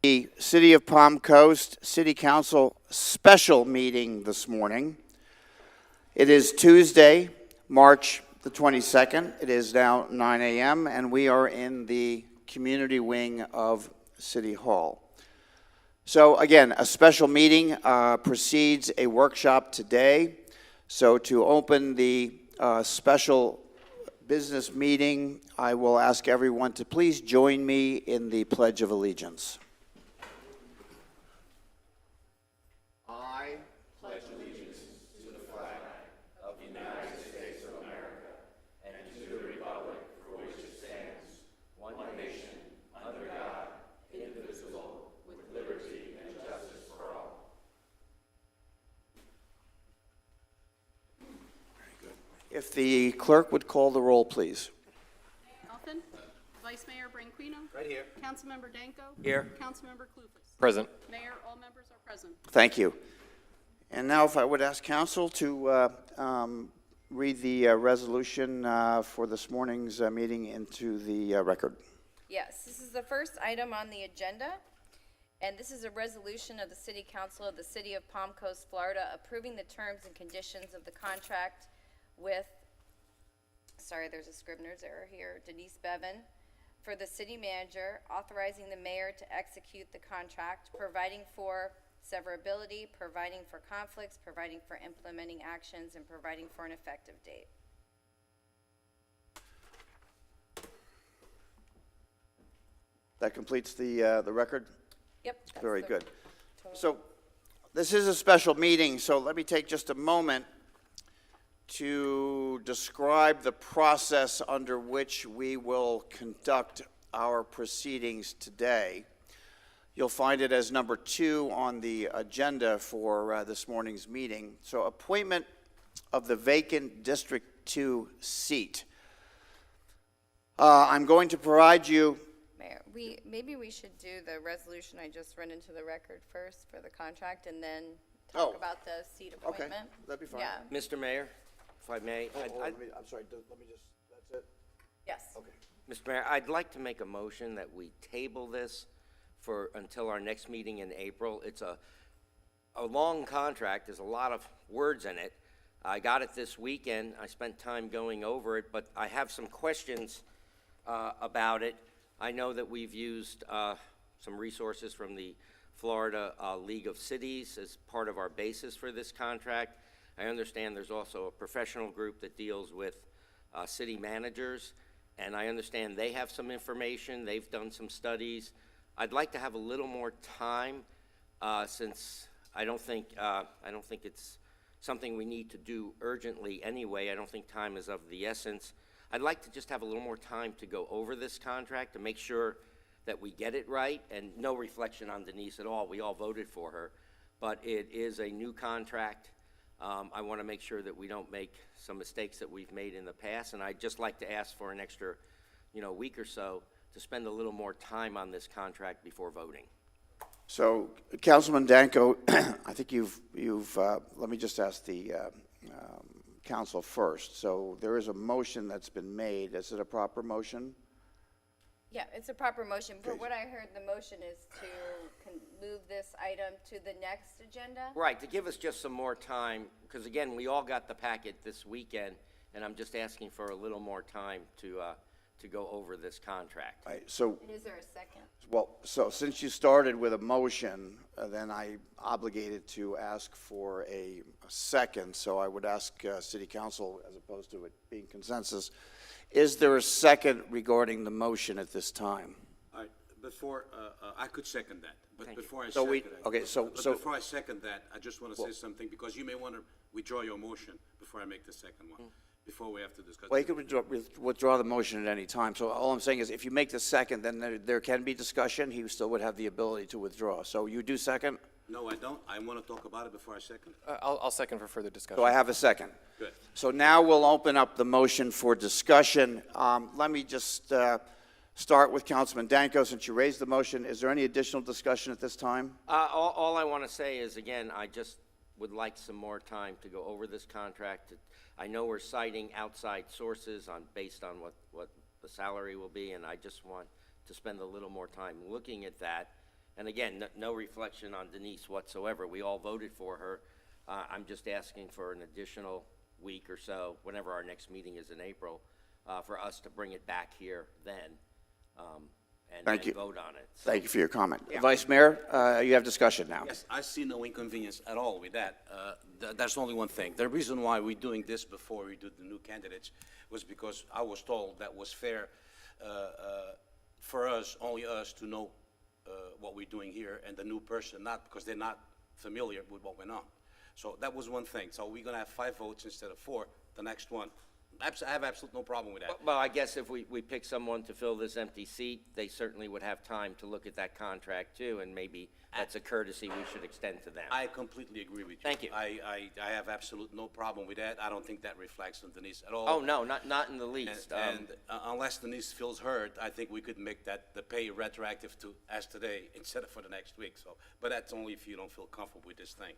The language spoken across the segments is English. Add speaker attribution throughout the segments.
Speaker 1: The City of Palm Coast City Council special meeting this morning. It is Tuesday, March the 22nd. It is now 9 a.m. and we are in the community wing of City Hall. So again, a special meeting precedes a workshop today. So to open the special business meeting, I will ask everyone to please join me in the Pledge of Allegiance. I pledge allegiance to the flag of the United States of America and to the republic for which it stands, one nation, under God, indivisible, with liberty and justice for all. Very good. If the clerk would call the roll, please.
Speaker 2: Elfin. Vice Mayor Branquino.
Speaker 3: Right here.
Speaker 2: Councilmember Danko.
Speaker 3: Here.
Speaker 2: Councilmember Clufus.
Speaker 4: Present.
Speaker 2: Mayor, all members are present.
Speaker 1: Thank you. And now if I would ask council to read the resolution for this morning's meeting into the record.
Speaker 5: Yes, this is the first item on the agenda, and this is a resolution of the City Council of the City of Palm Coast, Florida, approving the terms and conditions of the contract with, sorry, there's a Scribner's error here, Denise Bevan, for the city manager, authorizing the mayor to execute the contract, providing for severability, providing for conflicts, providing for implementing actions, and providing for an effective date.
Speaker 1: That completes the record?
Speaker 5: Yep. that's
Speaker 1: Very
Speaker 5: the
Speaker 1: good.
Speaker 5: total.
Speaker 1: So this is a special meeting, so let me take just a moment to describe the process under which we will conduct our proceedings today. You'll find it as number 2 on the agenda for this morning's meeting. So appointment of the vacant District 2 seat. I'm going to provide you.
Speaker 5: Mayor, maybe we should do the resolution I just read into the record first for the contract, and then talk about the seat
Speaker 1: Okay,
Speaker 5: appointment.
Speaker 1: that'd be fine.
Speaker 5: Yeah,
Speaker 3: Mr. Mayor, if I may,
Speaker 1: I'm sorry, let me just, that's it?
Speaker 5: yes.
Speaker 1: Okay.
Speaker 3: Mr. Mayor, I'd like to make a motion that we table this for until our next meeting in April. It's a long contract. There's a lot of words in it. I got it this weekend. I spent time going over it, but I have some questions about it. I know that we've used some resources from the Florida League of Cities as part of our basis for this contract. I understand there's also a professional group that deals with city managers, and I understand they have some information. They've done some studies. I'd like to have a little more time since I don't think it's something we need to do urgently anyway. I don't think time is of the essence. I'd like to just have a little more time to go over this contract to make sure that we get it right, and no reflection on Denise at all. We all voted for her, but it is a new contract. I want to make sure that we don't make some mistakes that we've made in the past, and I'd just like to ask for an extra, week or so to spend a little more time on this contract before voting.
Speaker 1: So, Councilman Danko, I think you've let me just ask the council first. So there is a motion that's been made. Is it a proper motion?
Speaker 5: Yeah, it's a proper motion, but what I heard, the motion is to move this item to the next agenda?
Speaker 3: Right, to give us just some more time, because again, we all got the packet this weekend, and I'm just asking for a little more time to go over this contract.
Speaker 1: Right, so,
Speaker 5: And is there a second?
Speaker 1: well, so since you started with a motion, then I obligated to ask for a second. So I would ask City Council, as opposed to it being consensus, is there a second regarding the motion at this time?
Speaker 6: All right, before, I could second that, but
Speaker 3: Thank you.
Speaker 6: before I
Speaker 1: So
Speaker 6: second
Speaker 1: we-
Speaker 6: it.
Speaker 1: okay, so-
Speaker 6: but
Speaker 1: so-
Speaker 6: before I second that, I just want to say something, because you may want to withdraw your motion before I make the second one, before we have to discuss.
Speaker 1: Well, you could withdraw the motion at any time. So all I'm saying is if you make the second, then there can be discussion. He still would have the ability to withdraw. So you do second?
Speaker 6: No, I don't. I want to talk about it before I second.
Speaker 4: I'll second for further discussion.
Speaker 1: So I have a second.
Speaker 6: Good.
Speaker 1: So now we'll open up the motion for discussion. Let me just start with Councilman Danko. Since you raised the motion, is there any additional discussion at this time?
Speaker 3: All I want to say is, again, I just would like some more time to go over this contract. I know we're citing outside sources based on what the salary will be, and I just want to spend a little more time looking at that And again, no reflection on Denise whatsoever. We all voted for her. I'm just asking for an additional week or so, whenever our next meeting is in April, for us to bring it back here then,
Speaker 1: Thank you.
Speaker 3: and vote on it.
Speaker 1: Thank you for your comment.
Speaker 3: Yeah.
Speaker 1: Vice Mayor, you have discussion now.
Speaker 6: Yes, I see no inconvenience at all with that. There's only one thing. The reason why we're doing this before we do the new candidates was because I was told that was fair for us, only us, to know what we're doing here, and the new person not, because they're not familiar with what went on. So that was one thing. So we're going to have 5 votes instead of 4, the next one. I have absolutely no problem with that.
Speaker 3: Well, I guess if we pick someone to fill this empty seat, they certainly would have time to look at that contract too, and maybe that's a courtesy we should extend to them.
Speaker 6: I completely agree with you.
Speaker 3: Thank you.
Speaker 6: I have absolutely no problem with that. I don't think that reflects on Denise at all.
Speaker 3: Oh, no, not in the least.
Speaker 6: And unless Denise feels hurt, I think we could make that, the pay retroactive to as today instead of for the next week. So, but that's only if you don't feel comfortable with this thing.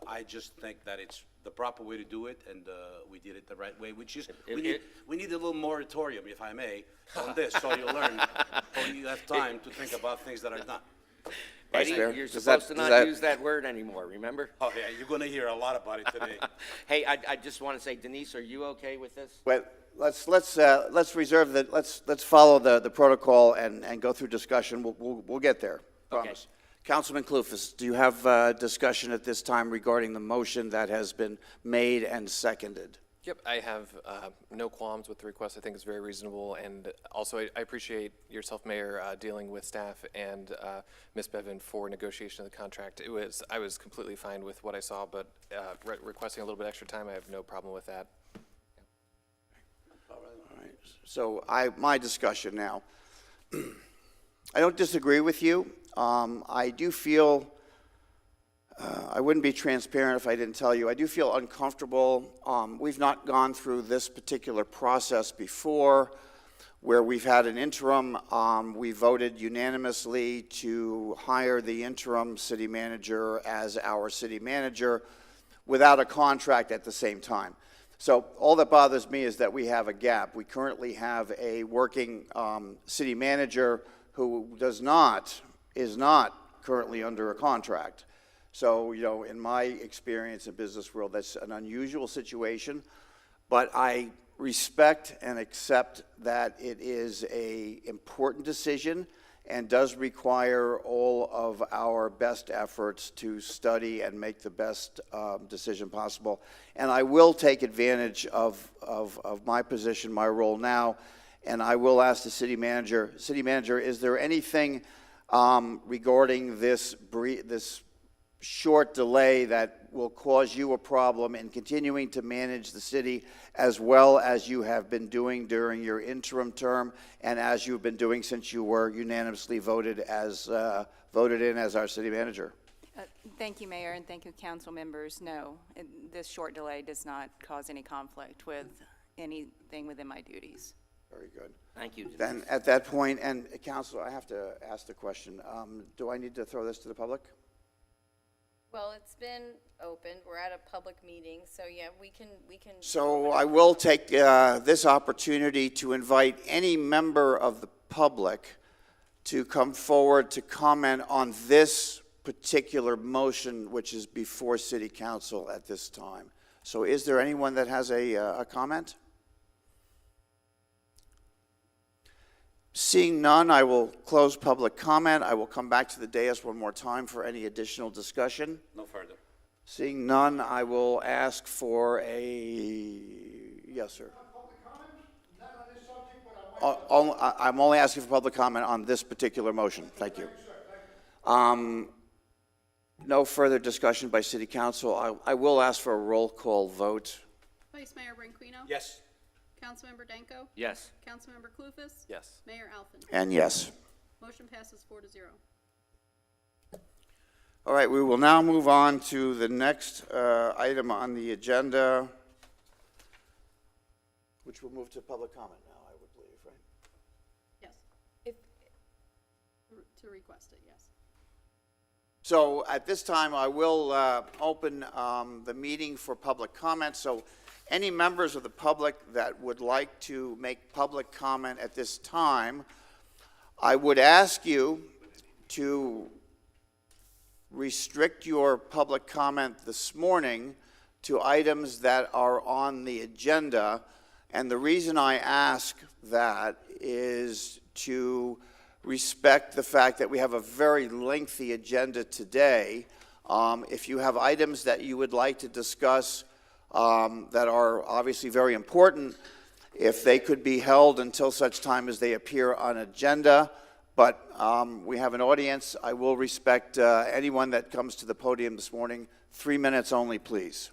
Speaker 6: I just think that it's the proper way to do it, and we did it the right way, which is, we need a little moratorium, if I may, on this, so you learn, so you have time to think about things that are done.
Speaker 1: Vice
Speaker 3: Eddie,
Speaker 1: Mayor,
Speaker 3: you're
Speaker 1: does
Speaker 3: supposed
Speaker 1: that-
Speaker 3: to
Speaker 1: does
Speaker 3: not
Speaker 1: that-
Speaker 3: use that word anymore, remember?
Speaker 6: Oh, yeah, you're gonna hear a lot about it today.
Speaker 3: Hey, I just want to say, Denise, are you okay with this?
Speaker 1: Well, let's reserve the, let's follow the protocol and go through discussion. We'll get there, promise. Councilman Clufus, do you have discussion at this time regarding the motion that has been made and seconded?
Speaker 4: Yep, I have no qualms with the request. I think it's very reasonable, and also I appreciate yourself, Mayor, dealing with staff and Ms. Bevan for negotiation of the contract. I was completely fine with what I saw, but requesting a little bit extra time, I have no problem with that.
Speaker 1: All right. So my discussion now. I don't disagree with you. I do feel, I wouldn't be transparent if I didn't tell you, I do feel uncomfortable. We've not gone through this particular process before where we've had an interim. We voted unanimously to hire the interim city manager as our city manager without a contract at the same time. So all that bothers me is that we have a gap. We currently have a working city manager who is not currently under a contract. So, you know, in my experience in business world, that's an unusual situation, but I respect and accept that it is an important decision and does require all of our best efforts to study and make the best decision possible. And I will take advantage of my position, my role now, and I will ask the city manager, is there anything regarding this short delay that will cause you a problem in continuing to manage the city as well as you have been doing during your interim term and as you've been doing since you were unanimously voted in as our city manager?
Speaker 7: Thank you, Mayor, and thank you, council members. No, this short delay does not cause any conflict with anything within my duties.
Speaker 1: Very good.
Speaker 3: Thank you, Denise.
Speaker 1: Then at that point, and Councilor, I have to ask the question, do I need to throw this to the public?
Speaker 5: Well, it's been opened, we're at a public meeting, so yeah, we can.
Speaker 1: So I will take this opportunity to invite any member of the public to come forward to comment on this particular motion, which is before City Council at this time. So is there anyone that has a comment? Seeing none, I will close public comment. I will come back to the dais one more time for any additional discussion.
Speaker 6: No further.
Speaker 1: Seeing none, I will ask for a, yes, sir. I'm only asking for public comment on this particular motion. Thank you. No further discussion by City Council. I will ask for a roll call vote.
Speaker 2: Vice Mayor Branquinho?
Speaker 6: Yes.
Speaker 2: Councilmember Danko?
Speaker 3: Yes.
Speaker 2: Councilmember Clufus?
Speaker 4: Yes.
Speaker 2: Mayor Alfin?
Speaker 1: And yes.
Speaker 2: Motion passes 4-0.
Speaker 1: All right, we will now move on to the next item on the agenda, which will move to public comment now, I would believe, right?
Speaker 2: Yes.
Speaker 5: If,
Speaker 2: To request it, yes.
Speaker 1: So at this time, I will open the meeting for public comment. So any members of the public that would like to make public comment at this time, I would ask you to restrict your public comment this morning to items that are on the agenda. And the reason I ask that is to respect the fact that we have a very lengthy agenda today. If you have items that you would like to discuss that are obviously very important, if they could be held until such time as they appear on agenda. But we have an audience. I will respect anyone that comes to the podium this morning. 3 minutes only, please.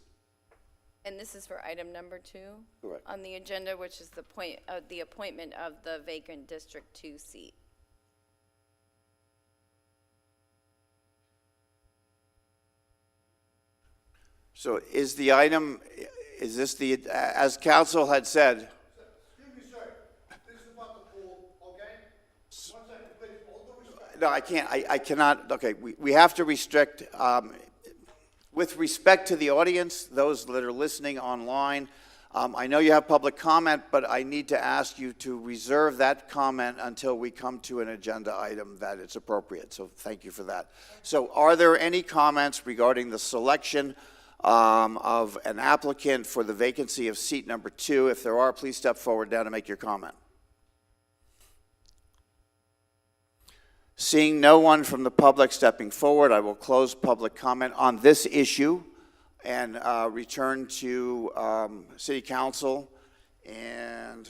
Speaker 5: And this is for item number 2
Speaker 1: Correct.
Speaker 5: on the agenda, which is the appointment of the vacant District 2 seat.
Speaker 1: So is the item, is this the, as council had said,
Speaker 8: Excuse me, sir. This is about the pool, okay? 1 second, please. All due respect.
Speaker 1: no, I can't, I cannot, okay, we have to restrict, with respect to the audience, those that are listening online, I know you have public comment, but I need to ask you to reserve that comment until we come to an agenda item that it's appropriate, so thank you for that. So are there any comments regarding the selection of an applicant for the vacancy of seat number 2? If there are, please step forward now to make your comment. Seeing no one from the public stepping forward, I will close public comment on this issue and return to City Council. And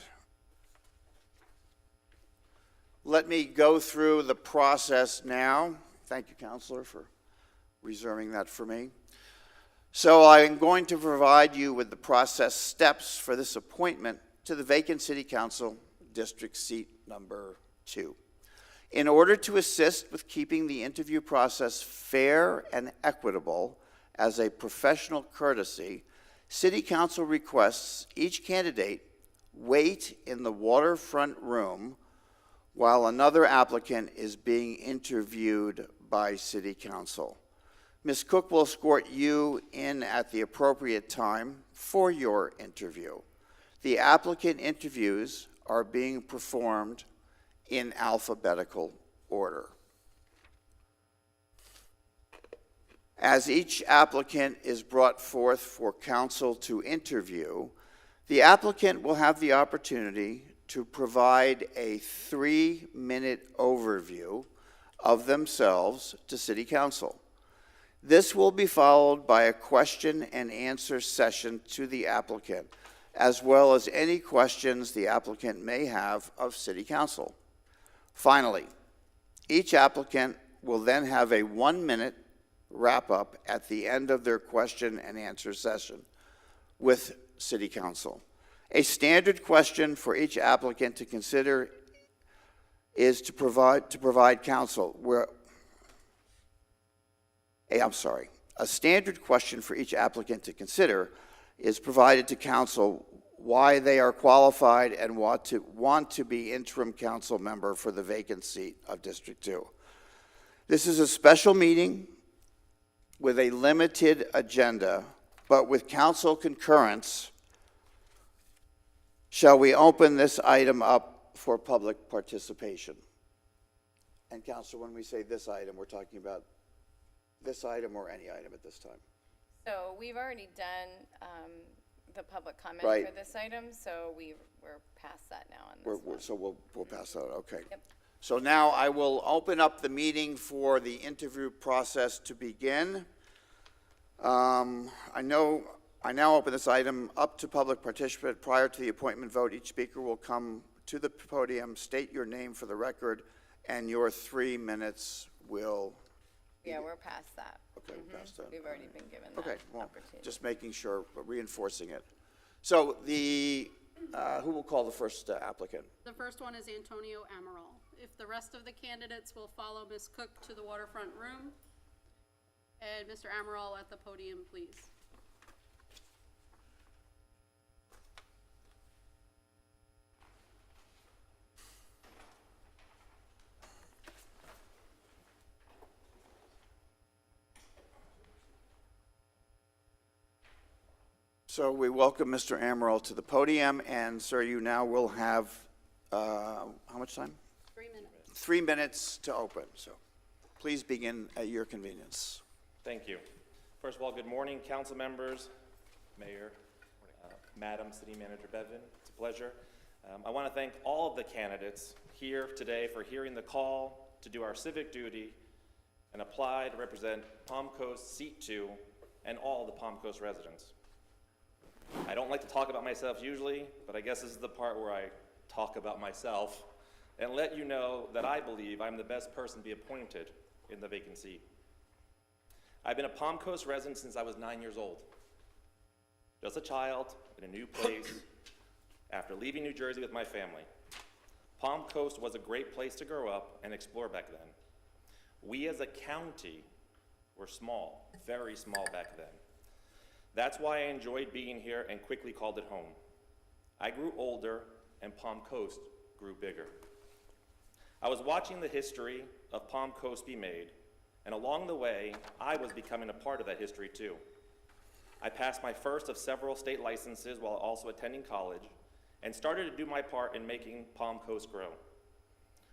Speaker 1: let me go through the process now. Thank you, Councilor, for reserving that for me. So I'm going to provide you with the process steps for this appointment to the vacant City Council District Seat number 2. In order to assist with keeping the interview process fair and equitable as a professional courtesy, City Council requests each candidate wait in the waterfront room while another applicant is being interviewed by City Council. Ms. Cook will escort you in at the appropriate time for your interview. The applicant interviews are being performed in alphabetical order. As each applicant is brought forth for council to interview, the applicant will have the opportunity to provide a 3-minute overview of themselves to City Council. This will be followed by a question and answer session to the applicant, as well as any questions the applicant may have of City Council. Finally, each applicant will then have a 1-minute wrap-up at the end of their question and answer session with City Council. A standard question for each applicant to consider is to provide counsel where a standard question for each applicant to consider is provided to council why they are qualified and want to be interim council member for the vacant seat of District 2. This is a special meeting with a limited agenda, but with council concurrence, shall we open this item up for public participation? And council, when we say this item, we're talking about this item or any item at this time.
Speaker 5: So we've already done the public comment
Speaker 1: Right.
Speaker 5: for this item, so we're past that now on this one.
Speaker 1: So we'll pass that, okay.
Speaker 5: Yep.
Speaker 1: So now I will open up the meeting for the interview process to begin. I now open this item up to public participant. Prior to the appointment vote, each speaker will come to the podium, state your name for the record, and your 3 minutes will.
Speaker 5: Yeah, we're past that.
Speaker 1: Okay, we're past that.
Speaker 5: We've already been given that
Speaker 1: Okay, well,
Speaker 5: opportunity.
Speaker 1: just making sure, reinforcing it. So who will call the first applicant?
Speaker 2: The first one is Antonio Amaral. If the rest of the candidates will follow Ms. Cook to the waterfront room. And Mr. Amaral at the podium, please.
Speaker 1: So we welcome Mr. Amaral to the podium, and sir, you now will have, how much time?
Speaker 2: 3 minutes.
Speaker 1: 3 minutes to open, so. Please begin at your convenience.
Speaker 9: Thank you. First of all, good morning, council members, Mayor, Madam City Manager Bevin. It's a pleasure. I want to thank all of the candidates here today for hearing the call to do our civic duty and apply to represent Palm Coast Seat 2 and all the Palm Coast residents. I don't like to talk about myself usually, but I guess this is the part where I talk about myself and let you know that I believe I'm the best person to be appointed in the vacant seat. I've been a Palm Coast resident since I was 9 years old. Just a child in a new place after leaving New Jersey with my family. Palm Coast was a great place to grow up and explore back then. We as a county were small, very small back then. That's why I enjoyed being here and quickly called it home. I grew older and Palm Coast grew bigger. I was watching the history of Palm Coast be made, and along the way, I was becoming a part of that history too. I passed my first of several state licenses while also attending college and started to do my part in making Palm Coast grow.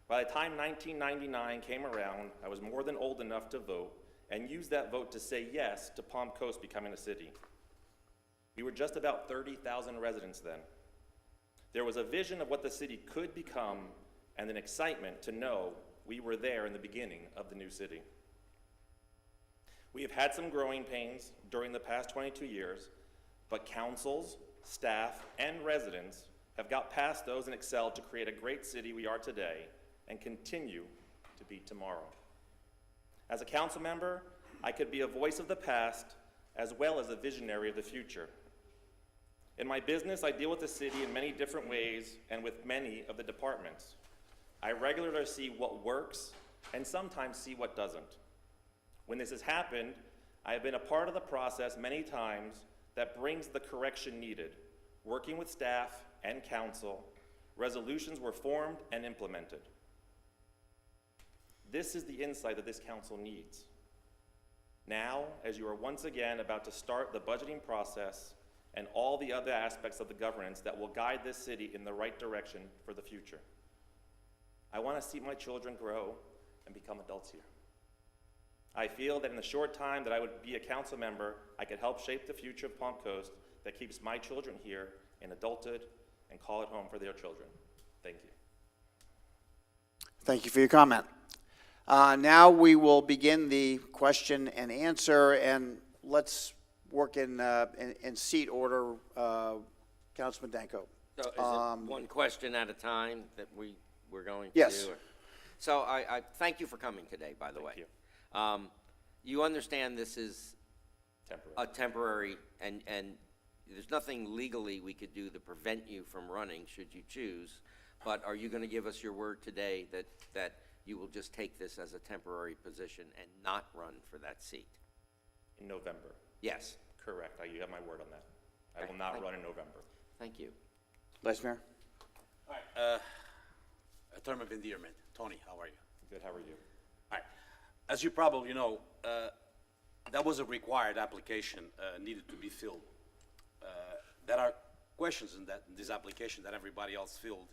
Speaker 9: By the time 1999 came around, I was more than old enough to vote and used that vote to say yes to Palm Coast becoming a city. We were just about 30,000 residents then. There was a vision of what the city could become and an excitement to know we were there in the beginning of the new city. We have had some growing pains during the past 22 years, but councils, staff, and residents have got past those and excelled to create a great city we are today and continue to be tomorrow. As a council member, I could be a voice of the past as well as a visionary of the future. In my business, I deal with the city in many different ways and with many of the departments. I regularly see what works and sometimes see what doesn't. When this has happened, I have been a part of the process many times that brings the correction needed. Working with staff and council, resolutions were formed and implemented. This is the insight that this council needs. Now, as you are once again about to start the budgeting process and all the other aspects of the governance that will guide this city in the right direction for the future. I want to see my children grow and become adults here. I feel that in the short time that I would be a council member, I could help shape the future of Palm Coast that keeps my children here in adulthood and call it home for their children. Thank you.
Speaker 1: Thank you for your comment. Now we will begin the question and answer, and let's work in seat order. Councilman Danko.
Speaker 3: So is it one question at a time that we're going to
Speaker 1: Yes.
Speaker 3: do? So I thank you for coming today, by the way.
Speaker 9: Thank you.
Speaker 3: You understand this is
Speaker 9: Temporary.
Speaker 3: a temporary, and there's nothing legally we could do to prevent you from running should you choose, but are you going to give us your word today that you will just take this as a temporary position and not run for that seat?
Speaker 9: In November.
Speaker 3: Yes.
Speaker 9: Correct. You have my word on that. I
Speaker 3: Okay,
Speaker 9: will not
Speaker 3: thank
Speaker 9: run in November.
Speaker 3: Thank you.
Speaker 1: Vice Mayor.
Speaker 6: All right, a term of endearment. Tony, how are you?
Speaker 9: Good. How are you?
Speaker 6: All right. As you probably know, that was a required application needed to be filled. There are questions in this application that everybody else filled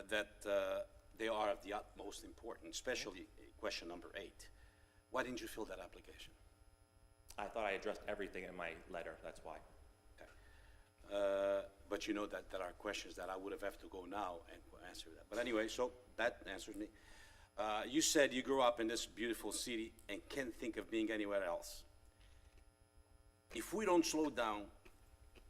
Speaker 6: that they are of the utmost importance, especially question number 8. Why didn't you fill that application?
Speaker 9: I thought I addressed everything in my letter. That's why.
Speaker 6: Okay. But you know that there are questions that I would have to go now and answer that. But anyway, so that answers me. You said you grew up in this beautiful city and can't think of being anywhere else. If we don't slow down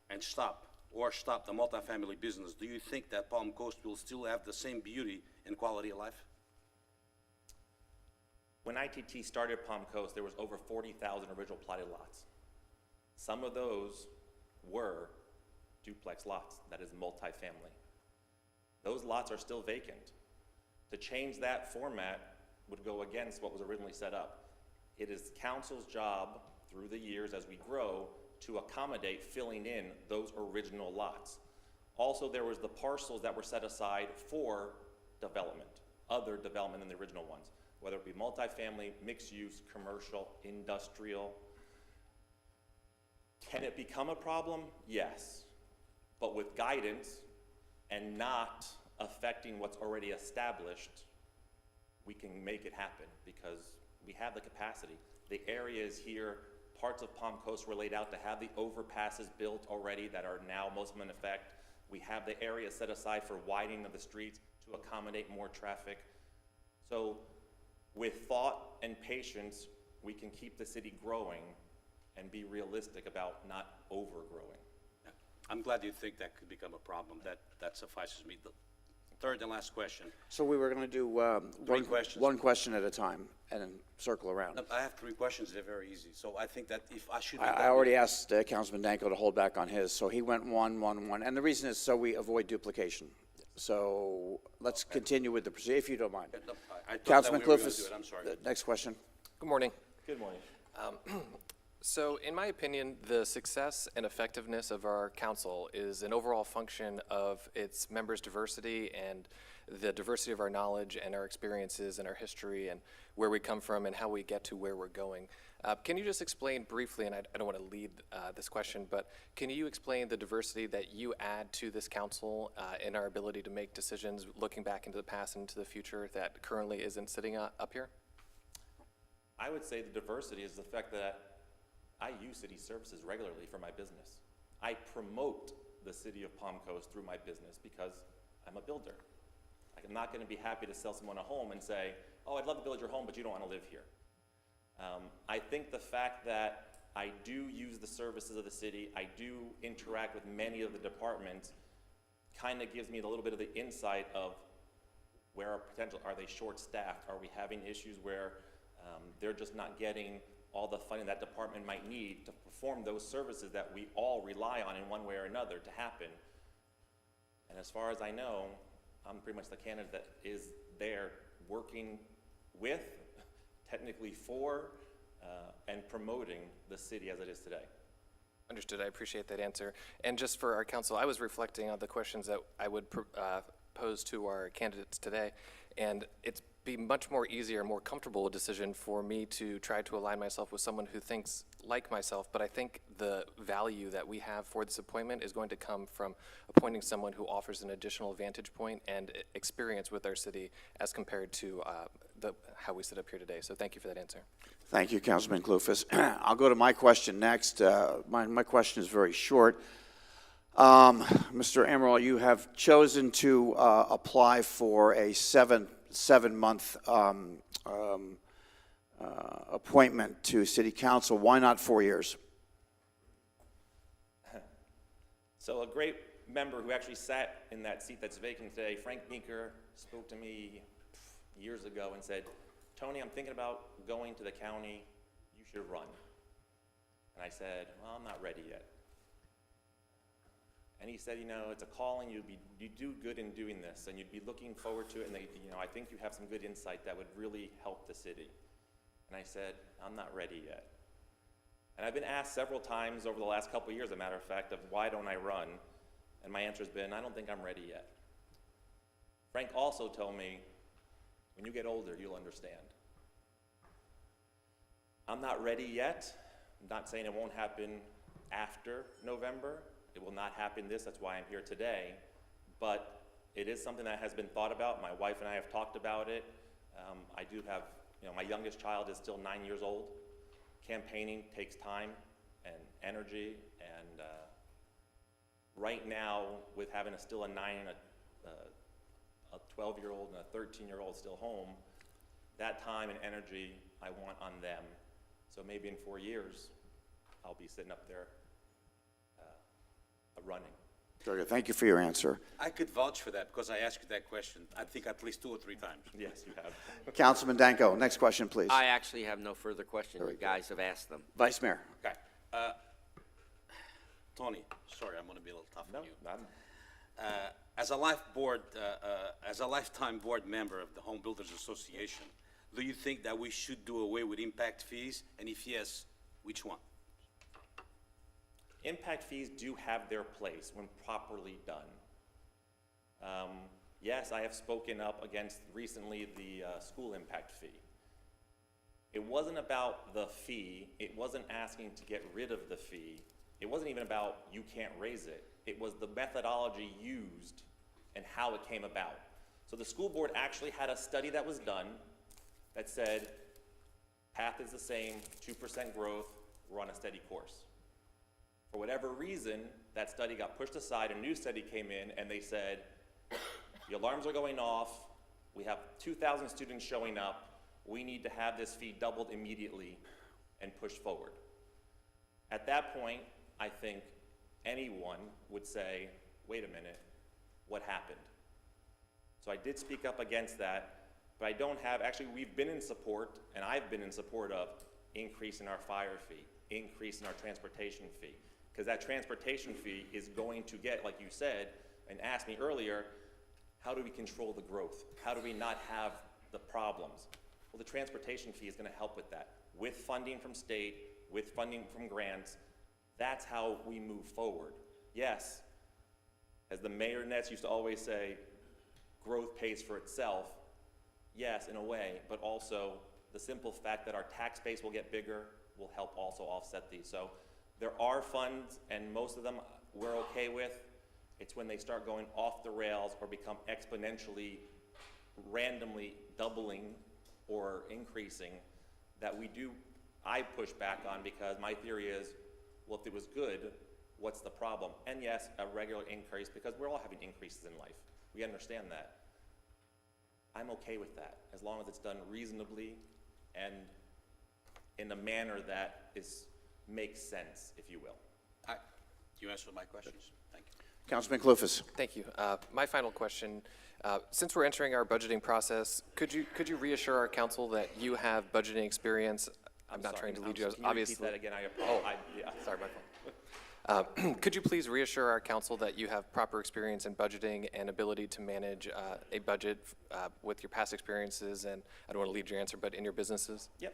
Speaker 6: and stop the multifamily business, do you think that Palm Coast will still have the same beauty and quality of life?
Speaker 9: When ITT started Palm Coast, there was over 40,000 original platted lots. Some of those were duplex lots, that is multifamily. Those lots are still vacant. To change that format would go against what was originally set up. It is council's job through the years as we grow to accommodate filling in those original lots. Also, there was the parcels that were set aside for development, other development than the original ones, whether it be multifamily, mixed use, commercial, industrial. Can it become a problem? Yes, but with guidance and not affecting what's already established, we can make it happen because we have the capacity. The area is here. Parts of Palm Coast were laid out to have the overpasses built already that are now most of them in effect. We have the area set aside for widening of the streets to accommodate more traffic. So with thought and patience, we can keep the city growing and be realistic about not overgrowing.
Speaker 6: I'm glad you think that could become a problem. That suffices me. The third and last question.
Speaker 1: So we were going to do
Speaker 6: Three questions.
Speaker 1: one question at a time and then circle around.
Speaker 6: I have 3 questions. They're very easy. So I think that if I should be
Speaker 1: I
Speaker 6: done
Speaker 1: already
Speaker 6: with-
Speaker 1: asked Councilman Danko to hold back on his, so he went one. And the reason is so we avoid duplication. So let's continue with the procedure, if you don't mind.
Speaker 6: I thought that
Speaker 1: Councilman
Speaker 6: we were gonna
Speaker 1: Clufus,
Speaker 6: do it. I'm sorry.
Speaker 1: the next question.
Speaker 4: Good morning.
Speaker 9: Good morning.
Speaker 4: So, in my opinion, the success and effectiveness of our council is an overall function of its members' diversity and the diversity of our knowledge and our experiences and our history and where we come from and how we get to where we're going. Can you just explain briefly, and I don't want to lead this question, but can you explain the diversity that you add to this council in our ability to make decisions looking back into the past and into the future that currently isn't sitting up here?
Speaker 9: I would say the diversity is the fact that I use city services regularly for my business. I promote the city of Palm Coast through my business because I'm a builder. I'm not going to be happy to sell someone a home and say, oh, I'd love to build your home, but you don't want to live here. I think the fact that I do use the services of the city, I do interact with many of the departments, kind of gives me a little bit of the insight of where our potential, are they short-staffed? Are we having issues where they're just not getting all the funding that department might need to perform those services that we all rely on in one way or another to happen? And as far as I know, I'm pretty much the candidate that is there working with, technically for, and promoting the city as it is today.
Speaker 4: Understood. I appreciate that answer. And just for our council, I was reflecting on the questions that I would pose to our candidates today, and it's be much more easier, more comfortable decision for me to try to align myself with someone who thinks like myself, but I think the value that we have for this appointment is going to come from appointing someone who offers an additional vantage point and experience with our city as compared to how we sit up here today. So thank you for that answer.
Speaker 1: Thank you, Councilman Clufus. I'll go to my question next. My question is very short. Mr. Amaral, you have chosen to apply for a seven-month appointment to City Council. Why not 4 years?
Speaker 9: So a great member who actually sat in that seat that's vacant today, Frank Meeker, spoke to me years ago and said, Tony, I'm thinking about going to the county. You should run. And I said, well, I'm not ready yet. And he said, you know, it's a calling, you do good in doing this, and you'd be looking forward to it, and I think you have some good insight that would really help the city. And I said, I'm not ready yet. And I've been asked several times over the last couple of years, as a matter of fact, of why don't I run? And my answer has been, I don't think I'm ready yet. Frank also told me, when you get older, you'll understand. I'm not ready yet. I'm not saying it won't happen after November. It will not happen that's why I'm here today. But it is something that has been thought about. My wife and I have talked about it. I do have, my youngest child is still 9 years old. Campaigning takes time and energy, and right now, with having still a 9 and a 12-year-old and a 13-year-old still home, that time and energy I want on them. So maybe in 4 years, I'll be sitting up there running.
Speaker 1: Very good. Thank you for your answer.
Speaker 6: I could vouch for that because I asked you that question, I think at least 2 or 3 times.
Speaker 9: Yes, you have.
Speaker 1: Councilman Danko, next question, please.
Speaker 3: I actually have no further questions. You guys have asked them.
Speaker 1: Vice Mayor.
Speaker 6: Okay. Tony, sorry, I'm going to be a little tough on you. As a lifetime board member of the Home Builders Association, do you think that we should do away with impact fees? And if yes, which one?
Speaker 9: Impact fees do have their place when properly done. Yes, I have spoken up against recently the school impact fee. It wasn't about the fee. It wasn't asking to get rid of the fee. It wasn't even about you can't raise it. It was the methodology used and how it came about. So the school board actually had a study that was done that said, Path is the same, 2% growth, we're on a steady course. For whatever reason, that study got pushed aside, a new study came in, and they said, the alarms are going off, we have 2,000 students showing up, we need to have this fee doubled immediately and push forward. At that point, I think anyone would say, wait a minute, what happened? So I did speak up against that, but I don't have, actually we've been in support, and I've been in support of increasing our fire fee, increasing our transportation fee, because that transportation fee is going to get, like you said, and asked me earlier, how do we control the growth? How do we not have the problems? Well, the transportation fee is going to help with that. With funding from state, with funding from grants, that's how we move forward. Yes, as the Mayor Nets used to always say, growth pays for itself. Yes, in a way, but also the simple fact that our tax base will get bigger will help also offset these. So there are funds, and most of them we're okay with. It's when they start going off the rails or become exponentially, randomly doubling or increasing that I push back on, because my theory is, well, if it was good, what's the problem? And yes, a regular increase, because we're all having increases in life. We understand that. I'm okay with that, as long as it's done reasonably and in a manner that makes sense, if you will.
Speaker 6: You answered my questions. Thank you.
Speaker 1: Councilman Clufus.
Speaker 4: Thank you. My final question, since we're entering our budgeting process, could you reassure our council that you have budgeting experience? I'm not trying to lead you,
Speaker 9: Can you
Speaker 4: obviously.
Speaker 9: repeat that again? I apologize. Yeah.
Speaker 4: Sorry, my fault. Could you please reassure our council that you have proper experience in budgeting and ability to manage a budget with your past experiences, and I don't want to lead your answer, but in your businesses?
Speaker 9: Yep.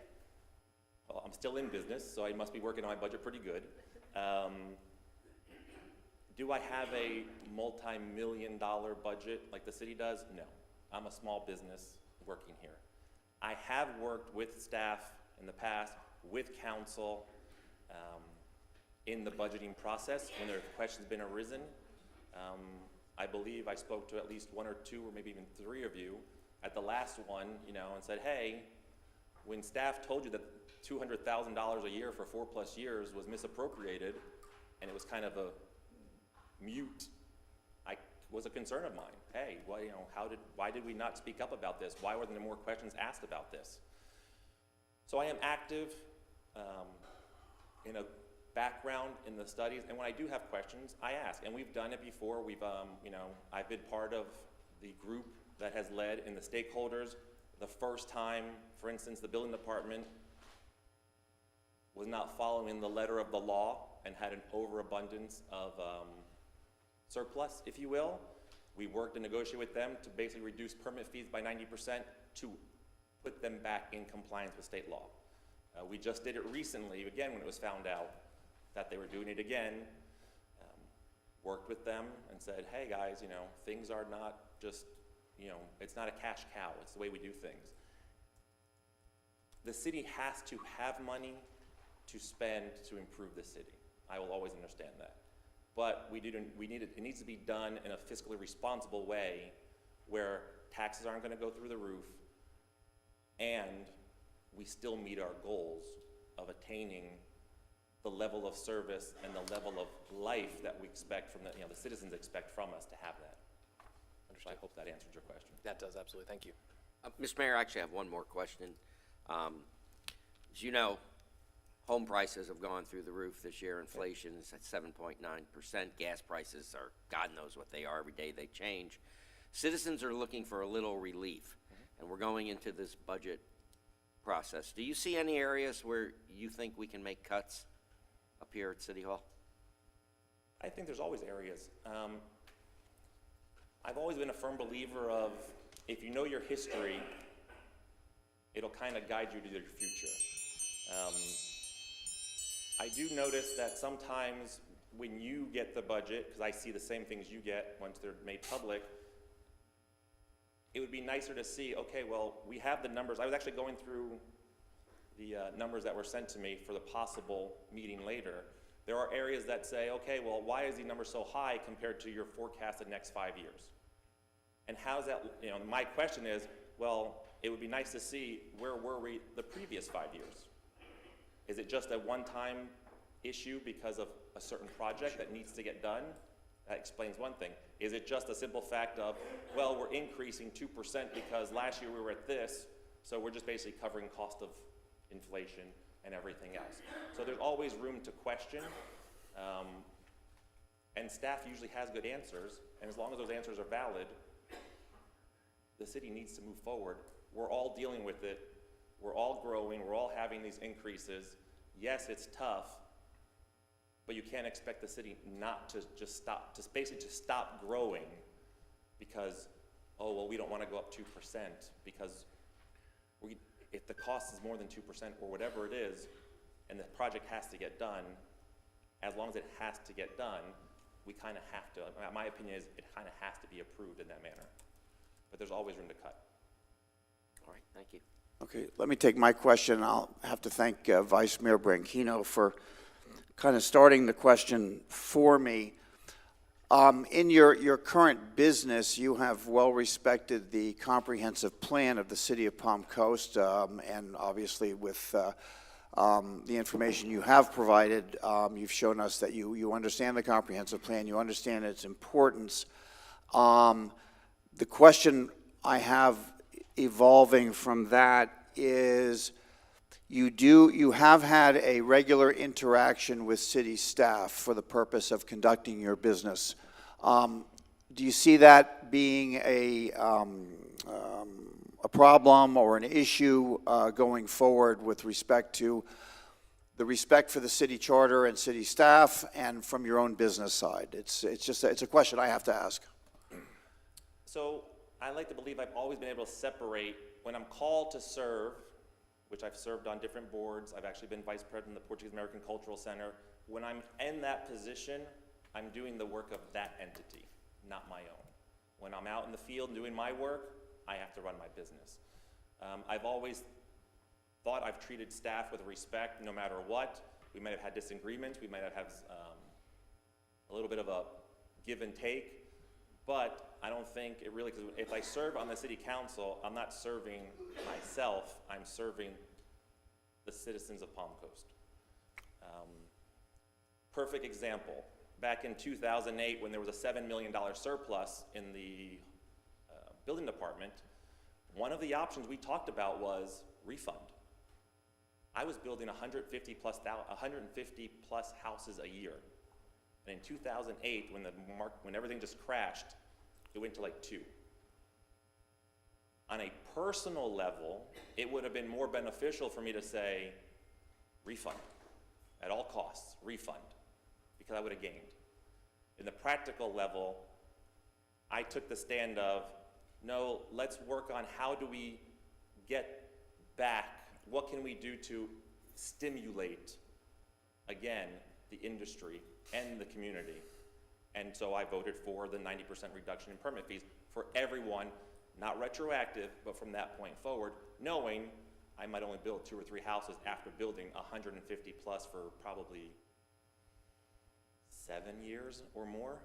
Speaker 9: Well, I'm still in business, so I must be working on my budget pretty good. Do I have a multi-million-dollar budget like the city does? No. I'm a small business working here. I have worked with staff in the past, with council, in the budgeting process when there have questions been arisen. I believe I spoke to at least one or two or maybe even three of you at the last one, and said, hey, when staff told you that $200,000 a year for 4+ years was misappropriated, and it was kind of a mute, was a concern of mine. Hey, well, why did we not speak up about this? Why weren't there more questions asked about this? So I am active in a background in the studies, and when I do have questions, I ask, and we've done it before. We've, I've been part of the group that has led in the stakeholders. The first time, for instance, the building department was not following the letter of the law and had an overabundance of surplus, if you will. We worked and negotiated with them to basically reduce permit fees by 90% to put them back in compliance with state law. We just did it recently, again, when it was found out that they were doing it again. Worked with them and said, hey guys, things are not just, it's not a cash cow, it's the way we do things. The city has to have money to spend to improve the city. I will always understand that. But it needs to be done in a fiscally responsible way where taxes aren't going to go through the roof and we still meet our goals of attaining the level of service and the level of life that we expect from the citizens expect from us to have that. So I hope that answered your question.
Speaker 4: That does, absolutely. Thank you.
Speaker 3: Mr. Mayor, I actually have one more question. As you know, home prices have gone through the roof this year. Inflation is at 7.9%. Gas prices are, God knows what they are. Every day they change. Citizens are looking for a little relief, and we're going into this budget process. Do you see any areas where you think we can make cuts up here at City Hall?
Speaker 9: I think there's always areas. I've always been a firm believer of, if you know your history, it'll kind of guide you to your future. I do notice that sometimes when you get the budget, because I see the same things you get once they're made public, it would be nicer to see, okay, well, we have the numbers. I was actually going through the numbers that were sent to me for the possible meeting later. There are areas that say, okay, well, why is the number so high compared to your forecasted next 5 years? And how's that, my question is, well, it would be nice to see where were we the previous 5 years. Is it just a one-time issue because of a certain project that needs to get done? That explains one thing. Is it just a simple fact of, well, we're increasing 2% because last year we were at this, so we're just basically covering cost of inflation and everything else. So there's always room to question, and staff usually has good answers, and as long as those answers are valid, the city needs to move forward. We're all dealing with it. We're all growing. We're all having these increases. Yes, it's tough, but you can't expect the city not to just stop, to basically just stop growing because, oh, well, we don't want to go up 2% because if the cost is more than 2% or whatever it is, and the project has to get done, as long as it has to get done, we kind of have to, my opinion is it kind of has to be approved in that manner. But there's always room to cut.
Speaker 3: All right, thank you.
Speaker 1: Okay, let me take my question. I'll have to thank Vice Mayor Branchino for kind of starting the question for me. In your current business, you have well respected the comprehensive plan of the City of Palm Coast, and obviously with the information you have provided, you've shown us that you understand the comprehensive plan, you understand its importance. The question I have evolving from that is, you have had a regular interaction with city staff for the purpose of conducting your business. Do you see that being a problem or an issue going forward with respect to the respect for the city charter and city staff, and from your own business side? It's a question I have to ask.
Speaker 9: So I like to believe I've always been able to separate when I'm called to serve, which I've served on different boards. I've actually been vice president of the Portuguese American Cultural Center. When I'm in that position, I'm doing the work of that entity, not my own. When I'm out in the field doing my work, I have to run my business. I've always thought I've treated staff with respect no matter what. We might have had disagreements, we might have had a little bit of a give and take, but I don't think it really, because if I serve on the city council, I'm not serving myself, I'm serving the citizens of Palm Coast. Perfect example, back in 2008 when there was a $7 million surplus in the building department, one of the options we talked about was refund. I was building 150 plus houses a year. And in 2008, when everything just crashed, it went to like 2. On a personal level, it would have been more beneficial for me to say, refund, at all costs, refund, because I would have gained. In the practical level, I took the stand of, no, let's work on how do we get back, what can we do to stimulate, again, the industry and the community. And so I voted for the 90% reduction in permit fees for everyone, not retroactive, but from that point forward, knowing I might only build 2 or 3 houses after building 150 plus for probably 7 years or more.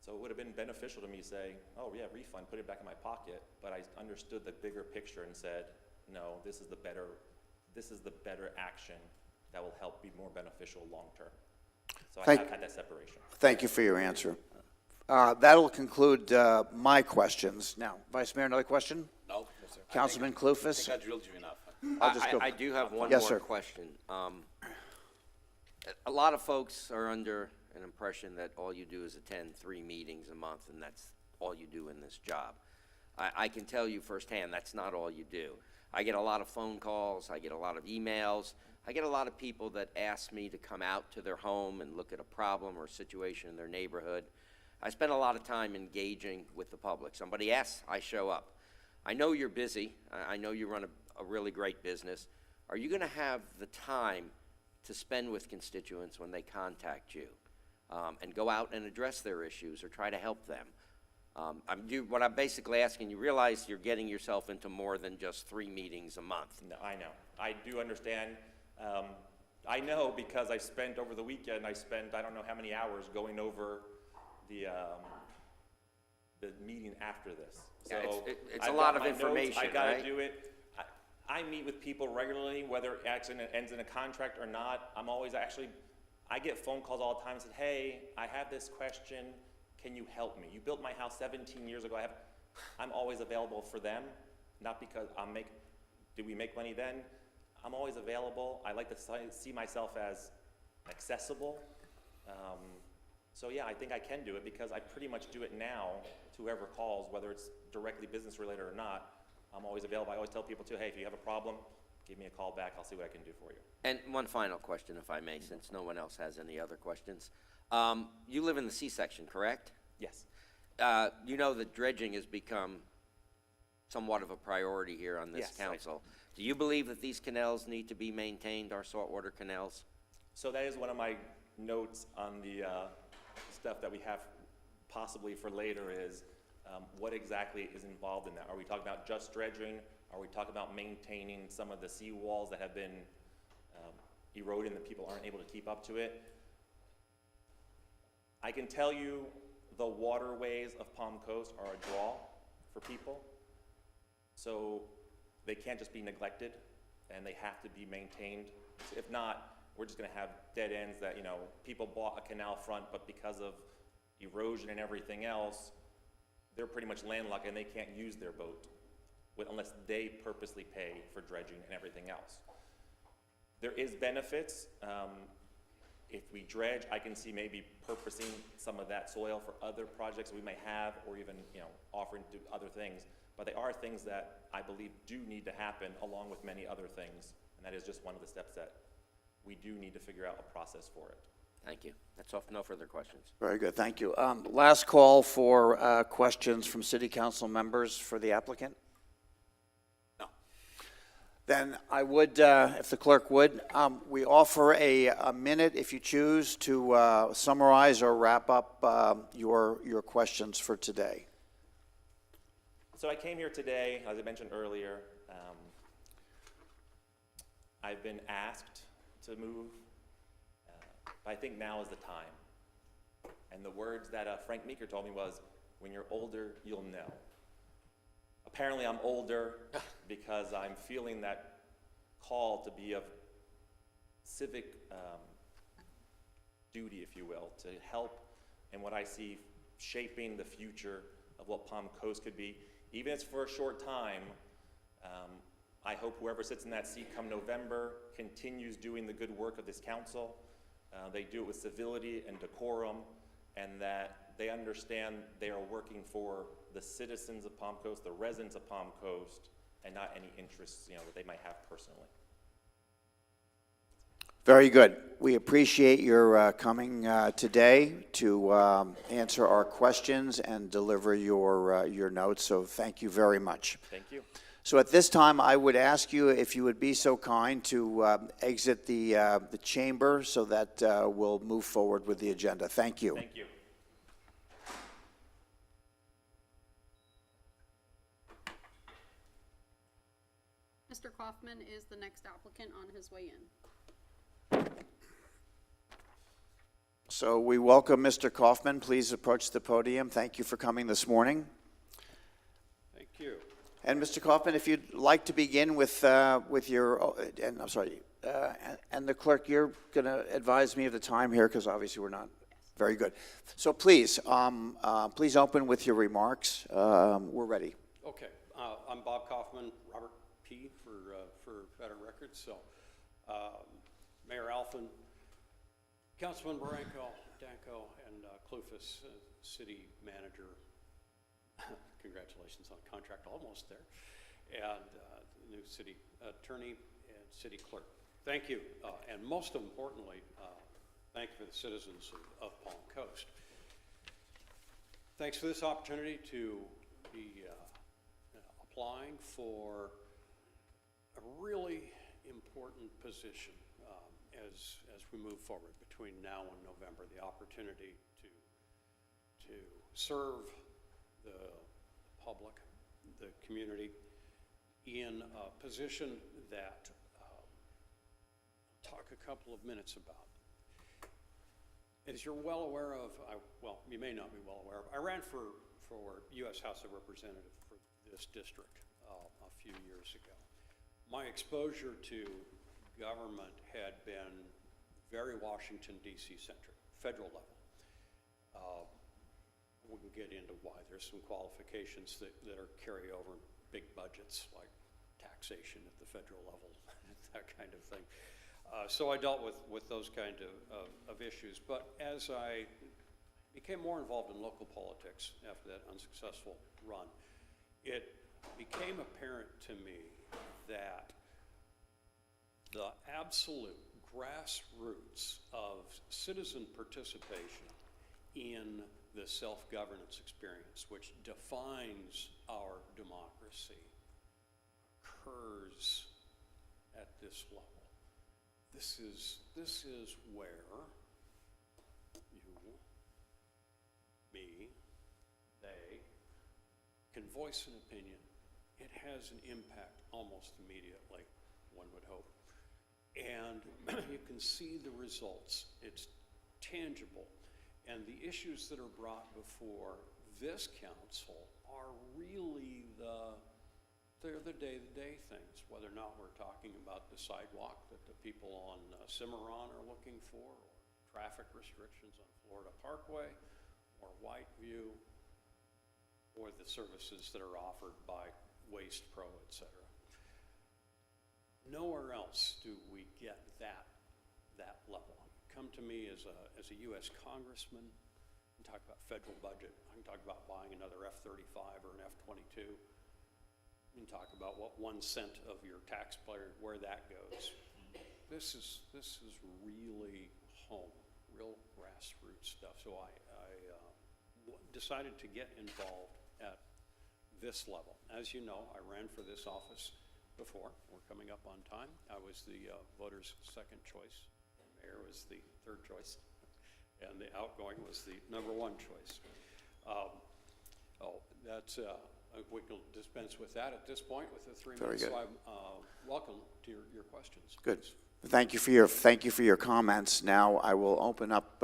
Speaker 9: So it would have been beneficial to me to say, oh yeah, refund, put it back in my pocket, but I understood the bigger picture and said, no, this is the better action that will help be more beneficial long term. So I have had that separation.
Speaker 1: Thank you for your answer. That'll conclude my questions. Now, Vice Mayor, another question?
Speaker 6: No, sir.
Speaker 1: Councilman
Speaker 6: I
Speaker 1: Kloufus?
Speaker 6: think I drilled you enough.
Speaker 1: I'll just go.
Speaker 3: I do have one
Speaker 1: Yes,
Speaker 3: more
Speaker 1: sir.
Speaker 3: question. A lot of folks are under an impression that all you do is attend 3 meetings a month, and that's all you do in this job. I can tell you firsthand that's not all you do. I get a lot of phone calls, I get a lot of emails, I get a lot of people that ask me to come out to their home and look at a problem or a situation in their neighborhood. I spend a lot of time engaging with the public. Somebody asks, I show up. I know you're busy. I know you run a really great business. Are you going to have the time to spend with constituents when they contact you and go out and address their issues or try to help them? What I'm basically asking, you realize you're getting yourself into more than just 3 meetings a month.
Speaker 9: No, I know. I do understand. I know because I spent over the weekend, I don't know how many hours going over the the meeting after this.
Speaker 3: Yeah,
Speaker 9: So
Speaker 3: it's a
Speaker 9: I've
Speaker 3: lot
Speaker 9: got
Speaker 3: of
Speaker 9: my notes,
Speaker 3: information,
Speaker 9: I gotta
Speaker 3: right?
Speaker 9: do it. I meet with people regularly, whether it actually ends in a contract or not. I'm always actually, I get phone calls all the time and said, hey, I have this question, can you help me? You built my house 17 years ago. I'm always available for them, not because did we make money then? I'm always available. I like to see myself as accessible. So yeah, I think I can do it because I pretty much do it now to whoever calls, whether it's directly business related or not. I'm always available. I always tell people too, hey, if you have a problem, give me a call back. I'll see what I can do for you.
Speaker 3: And one final question, if I may, since no one else has any other questions. You live in the C-section, correct?
Speaker 9: Yes.
Speaker 3: You know that dredging has become somewhat of a priority here on this
Speaker 9: Yes,
Speaker 3: council. Do you believe that these canals need to be maintained, our saltwater canals?
Speaker 9: So that is one of my notes on the stuff that we have possibly for later is what exactly is involved in that? Are we talking about just dredging? Are we talking about maintaining some of the seawalls that have been eroding that people aren't able to keep up to it? I can tell you the waterways of Palm Coast are a draw for people. So they can't just be neglected and they have to be maintained. If not, we're just gonna have dead ends that, people bought a canal front, but because of erosion and everything else, they're pretty much landlocked and they can't use their boat unless they purposely pay for dredging and everything else. There is benefits. If we dredge, I can see maybe purposing some of that soil for other projects we may have, or even, offering to do other things. But they are things that I believe do need to happen along with many other things. And that is just one of the steps that we do need to figure out a process for it.
Speaker 3: Thank you. That's all. No further questions.
Speaker 1: Very good, thank you. Last call for questions from city council members for the applicant? No. Then I would, if the clerk would, we offer a minute if you choose to summarize or wrap up your questions for today.
Speaker 9: So I came here today, as I mentioned earlier. I've been asked to move, but I think now is the time. And the words that Frank Meeker told me was, when you're older, you'll know. Apparently I'm older because I'm feeling that call to be of civic duty, if you will, to help in what I see shaping the future of what Palm Coast could be. Even if it's for a short time, I hope whoever sits in that seat come November continues doing the good work of this council. They do it with civility and decorum, and that they understand they are working for the citizens of Palm Coast, the residents of Palm Coast, and not any interests that they might have personally.
Speaker 1: Very good. We appreciate your coming today to answer our questions and deliver your notes, so thank you very much.
Speaker 9: Thank you.
Speaker 1: So at this time, I would ask you if you would be so kind to exit the chamber so that we'll move forward with the agenda. Thank you.
Speaker 9: Thank you.
Speaker 2: Mr. Kaufman is the next applicant on his way in.
Speaker 1: So we welcome Mr. Kaufman. Please approach the podium. Thank you for coming this morning.
Speaker 10: Thank you.
Speaker 1: And Mr. Kaufman, if you'd like to begin with your, and I'm sorry, and the clerk, you're going to advise me of the time here because obviously we're not very good. So please, please open with your remarks. We're ready.
Speaker 10: Okay. I'm Bob Kaufman, Robert P. for Better Records. So, Mayor Alphen, Councilman Barranco, Danko, and Clufus, City Manager. Congratulations on contract, almost there. And the new city attorney and city clerk. Thank you. And most importantly, thank you for the citizens of Palm Coast. Thanks for this opportunity to be applying for a really important position as we move forward between now and November. The opportunity to serve the public, the community, in a position that I'll talk a couple of minutes about. As you're well aware of, well, you may not be well aware of, I ran for U.S. House of Representative for this district a few years ago. My exposure to government had been very Washington, D.C. centric, federal level. We can get into why. There's some qualifications that are carryover in big budgets, like taxation at the federal level, that kind of thing. So I dealt with those kind of issues. But as I became more involved in local politics after that unsuccessful run, it became apparent to me that the absolute grassroots of citizen participation in the self-governance experience, which defines our democracy, occurs at this level. This is where you, me, they can voice an opinion. It has an impact almost immediately, one would hope. And you can see the results. It's tangible. And the issues that are brought before this council are really they're the day-to-day things, whether or not we're talking about the sidewalk that the people on Cimarron are looking for, or traffic restrictions on Florida Parkway, or Whiteview, or the services that are offered by Waste Pro, et cetera. Nowhere else do we get that level. Come to me as a U.S. congressman and talk about federal budget. I can talk about buying another F-35 or an F-22. You can talk about what 1 cent of your taxpayer, where that goes. This is really home, real grassroots stuff. So I decided to get involved at this level. As you know, I ran for this office before. We're coming up on time. I was the voters' second choice. The mayor was the third choice. And the outgoing was the number 1 choice. We can dispense with that at this point with the 3 minutes.
Speaker 1: Very good.
Speaker 10: So I'm welcome to your questions.
Speaker 1: Good. Thank you for your comments. Now I will open up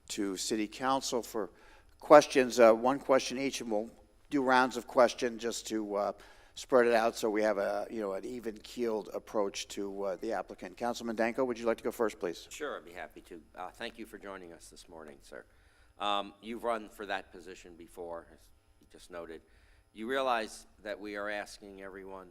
Speaker 1: to City Council for questions. 1 question each, and we'll do rounds of questions just to spread it out so we have an even-keeled approach to the applicant. Councilman Danko, would you like to go first, please?
Speaker 3: Sure, I'd be happy to. Thank you for joining us this morning, sir. You've run for that position before, as you just noted. You realize that we are asking everyone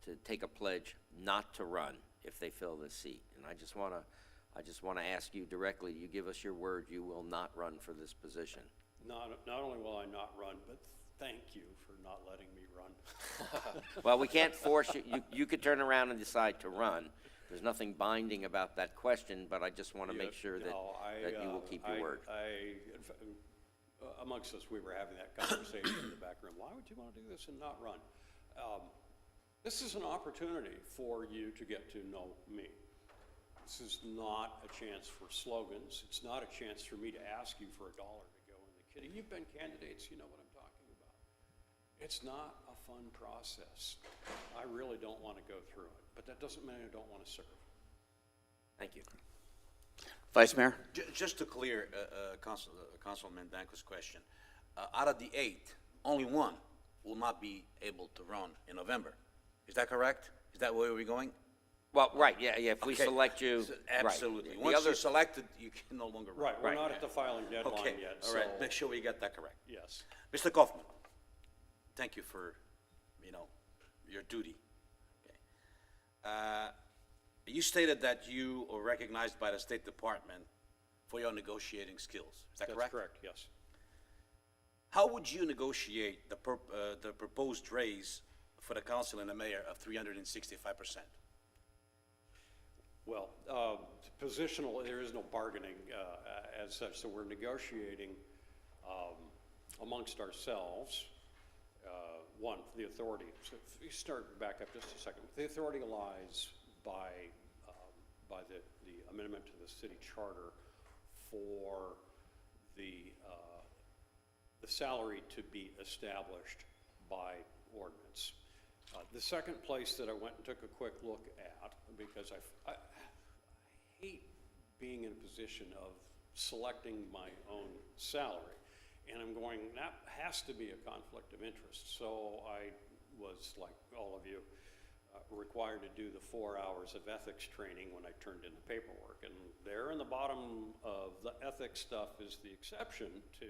Speaker 3: to take a pledge not to run if they fill this seat. And I just want to ask you directly, you give us your word you will not run for this position.
Speaker 10: Not only will I not run, but thank you for not letting me run.
Speaker 3: Well, we can't force you. You could turn around and decide to run. There's nothing binding about that question, but I just want to make sure that you will keep your word.
Speaker 10: Amongst us, we were having that conversation in the back room. Why would you want to do this and not run? This is an opportunity for you to get to know me. This is not a chance for slogans. It's not a chance for me to ask you for $1 to go in the kitty. You've been candidates, you know what I'm talking about. It's not a fun process. I really don't want to go through it, but that doesn't mean I don't want to serve.
Speaker 3: Thank you.
Speaker 1: Vice Mayor?
Speaker 6: Just to clear Councilman Danko's question, out of the 8, only 1 will not be able to run in November. Is that correct? Is that where we're going?
Speaker 3: Well, right, yeah, if we
Speaker 6: Okay.
Speaker 3: select you.
Speaker 6: So absolutely.
Speaker 3: Right.
Speaker 6: Once you're selected, you can no longer run.
Speaker 10: Right, we're not at the filing deadline
Speaker 6: Okay,
Speaker 10: yet.
Speaker 6: all right, make sure we get that correct.
Speaker 10: Yes.
Speaker 6: Mr. Kaufman, thank you for, your duty. Okay. You stated that you are recognized by the State Department for your negotiating skills. Is that correct?
Speaker 10: That's correct, yes.
Speaker 6: How would you negotiate the proposed raise for the council and the mayor of 365%?
Speaker 10: Well, positional, there is no bargaining as such, so we're negotiating amongst ourselves. One, the authority. So if you start back up just a second. The authority lies by the amendment to the city charter for the salary to be established by ordinance. The second place that I went and took a quick look at, because I hate being in a position of selecting my own salary. And I'm going, that has to be a conflict of interest. So I was, like all of you, required to do the 4 hours of ethics training when I turned in the paperwork. And there in the bottom of the ethics stuff is the exception to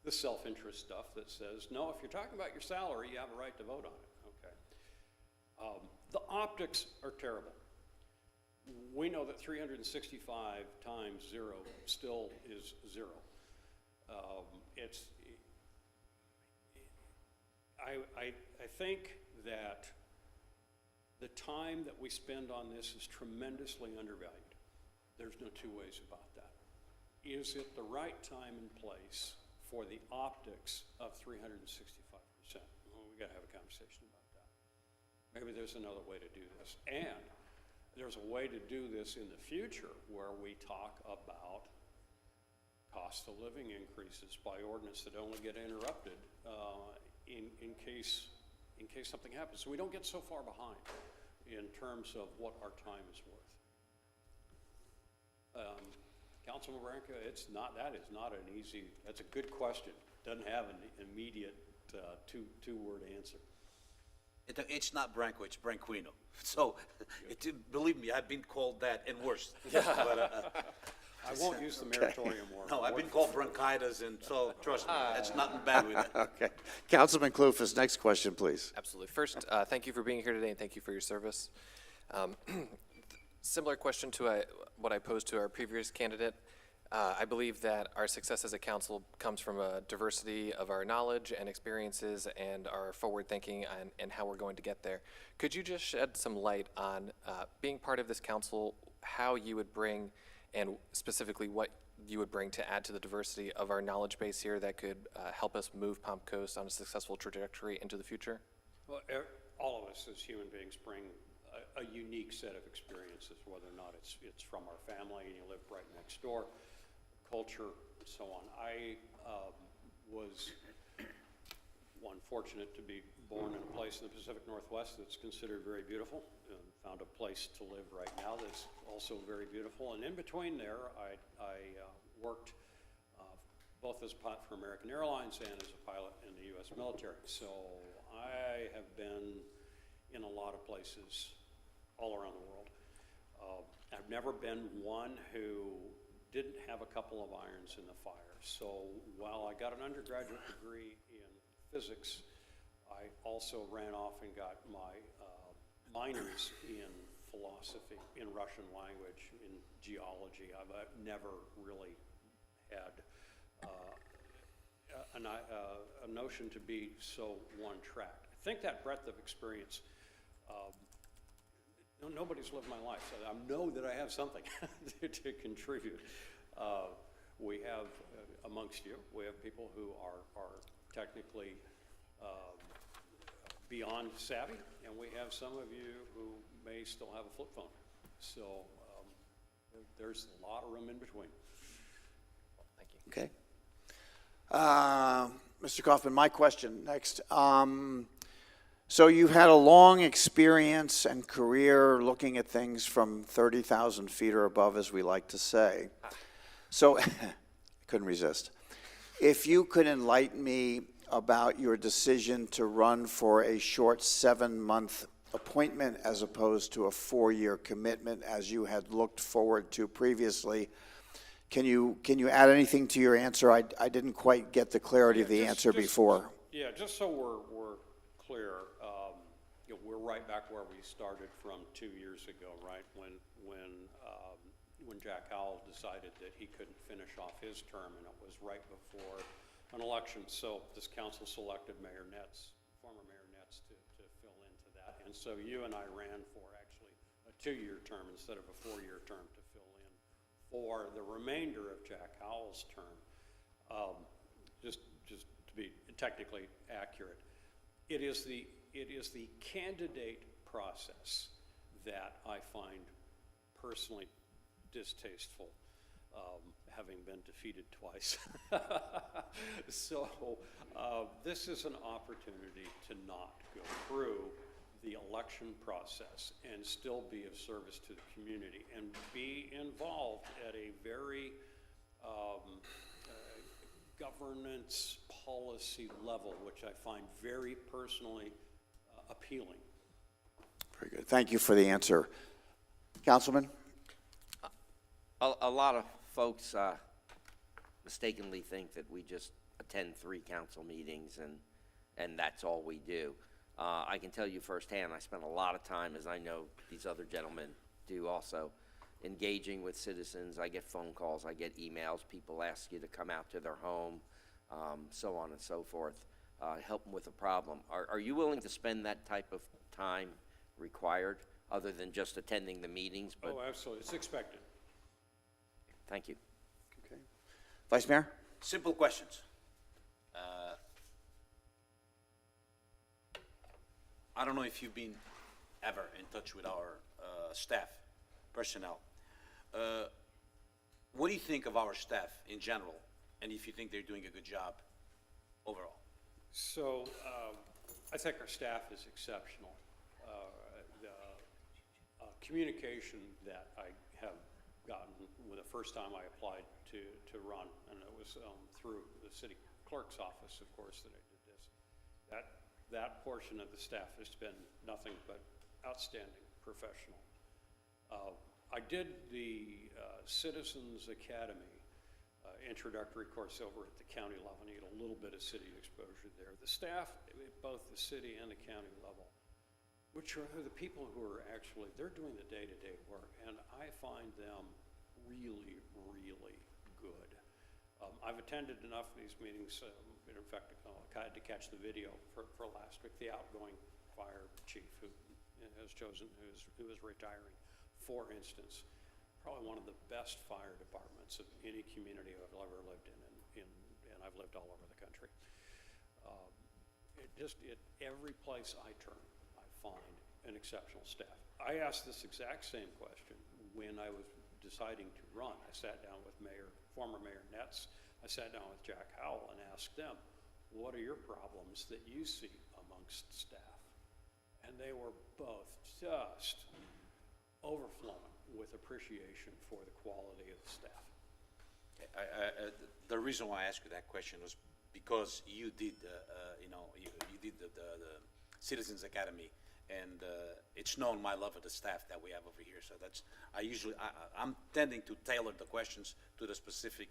Speaker 10: the self-interest stuff that says, no, if you're talking about your salary, you have a right to vote on it. Okay. The optics are terrible. We know that 365 times 0 still is 0. I think that the time that we spend on this is tremendously undervalued. There's no two ways about that. Is it the right time and place for the optics of 365%? Well, we gotta have a conversation about that. Maybe there's another way to do this. And there's a way to do this in the future where we talk about cost of living increases by ordinance that only get interrupted in case something happens. So we don't get so far behind in terms of what our time is worth. Councilman Branca, that is not an easy, that's a good question. Doesn't have an immediate two-word answer.
Speaker 6: It's not Branco, it's Branquino. So, believe me, I've been called that and worse. But,
Speaker 10: I won't use the meritorium word.
Speaker 6: no, I've been called bronchitis, and so, trust me, that's nothing bad with it.
Speaker 1: Okay. Councilman Clufus, next question, please.
Speaker 4: Absolutely. First, thank you for being here today, and thank you for your service. Similar question to what I posed to our previous candidate. I believe that our success as a council comes from a diversity of our knowledge and experiences and our forward thinking and how we're going to get there. Could you just shed some light on being part of this council, how you would bring, and specifically what you would bring to add to the diversity of our knowledge base here that could help us move Palm Coast on a successful trajectory into the future?
Speaker 10: Well, all of us as human beings bring a unique set of experiences, whether or not it's from our family and you live right next door, culture, and so on. I was fortunate to be born in a place in the Pacific Northwest that's considered very beautiful, and found a place to live right now that's also very beautiful. And in between there, I worked both as a pilot for American Airlines and as a pilot in the U.S. military. So I have been in a lot of places all around the world. I've never been one who didn't have a couple of irons in the fire. So while I got an undergraduate degree in physics, I also ran off and got my minors in philosophy, in Russian language, in geology. I've never really had a notion to be so one-tracked. I think that breadth of experience, nobody's lived my life, so I know that I have something to contribute. We have, amongst you, we have people who are technically beyond savvy, and we have some of you who may still have a flip phone. So there's a lot of room in between.
Speaker 4: Thank you.
Speaker 1: Okay. Mr. Kaufman, my question next. So you've had a long experience and career looking at things from 30,000 feet or above, as we like to say. So, couldn't resist. If you could enlighten me about your decision to run for a short 7-month appointment as opposed to a 4-year commitment as you had looked forward to previously, can you add anything to your answer? I didn't quite get the clarity of the answer before.
Speaker 10: Yeah, just so we're clear, we're right back where we started from 2 years ago, right? When Jack Howell decided that he couldn't finish off his term, and it was right before an election. So this council selected Mayor Netz, former Mayor Netz, to fill into that. And so you and I ran for actually a 2-year term instead of a 4-year term to fill in for the remainder of Jack Howell's term. Just to be technically accurate, it is the candidate process that I find personally distasteful, having been defeated twice. So this is an opportunity to not go through the election process and still be of service to the community and be involved at a very governance policy level, which I find very personally appealing.
Speaker 1: Very good. Thank you for the answer. Councilman?
Speaker 3: A lot of folks mistakenly think that we just attend 3 council meetings and that's all we do. I can tell you firsthand, I spend a lot of time, as I know these other gentlemen do also, engaging with citizens. I get phone calls, I get emails, people ask you to come out to their home, so on and so forth, help them with a problem. Are you willing to spend that type of time required, other than just attending the meetings? But
Speaker 10: Oh, absolutely, it's expected.
Speaker 3: thank you.
Speaker 1: Okay. Vice Mayor?
Speaker 6: Simple questions. I don't know if you've been ever in touch with our staff, personnel. What do you think of our staff in general, and if you think they're doing a good job overall?
Speaker 10: So I think our staff is exceptional. The communication that I have gotten with the first time I applied to run, and it was through the city clerk's office, of course, that I did this. That portion of the staff has been nothing but outstanding, professional. I did the Citizens Academy introductory course over at the county level, and you get a little bit of city exposure there. The staff at both the city and the county level, which are the people who are actually, they're doing the day-to-day work, and I find them really, really good. I've attended enough of these meetings, in fact, I had to catch the video for last week, the outgoing fire chief who has chosen, who is retiring, for instance, probably one of the best fire departments of any community I've ever lived in and I've lived all over the country. Every place I turn, I find an exceptional staff. I asked this exact same question when I was deciding to run. I sat down with former Mayor Netz. I sat down with Jack Howell and asked them, what are your problems that you see amongst staff? And they were both just overflowing with appreciation for the quality of the staff.
Speaker 6: The reason why I asked you that question was because you did, you did the Citizens Academy, and it's known my love of the staff that we have over here. So I'm tending to tailor the questions to the specific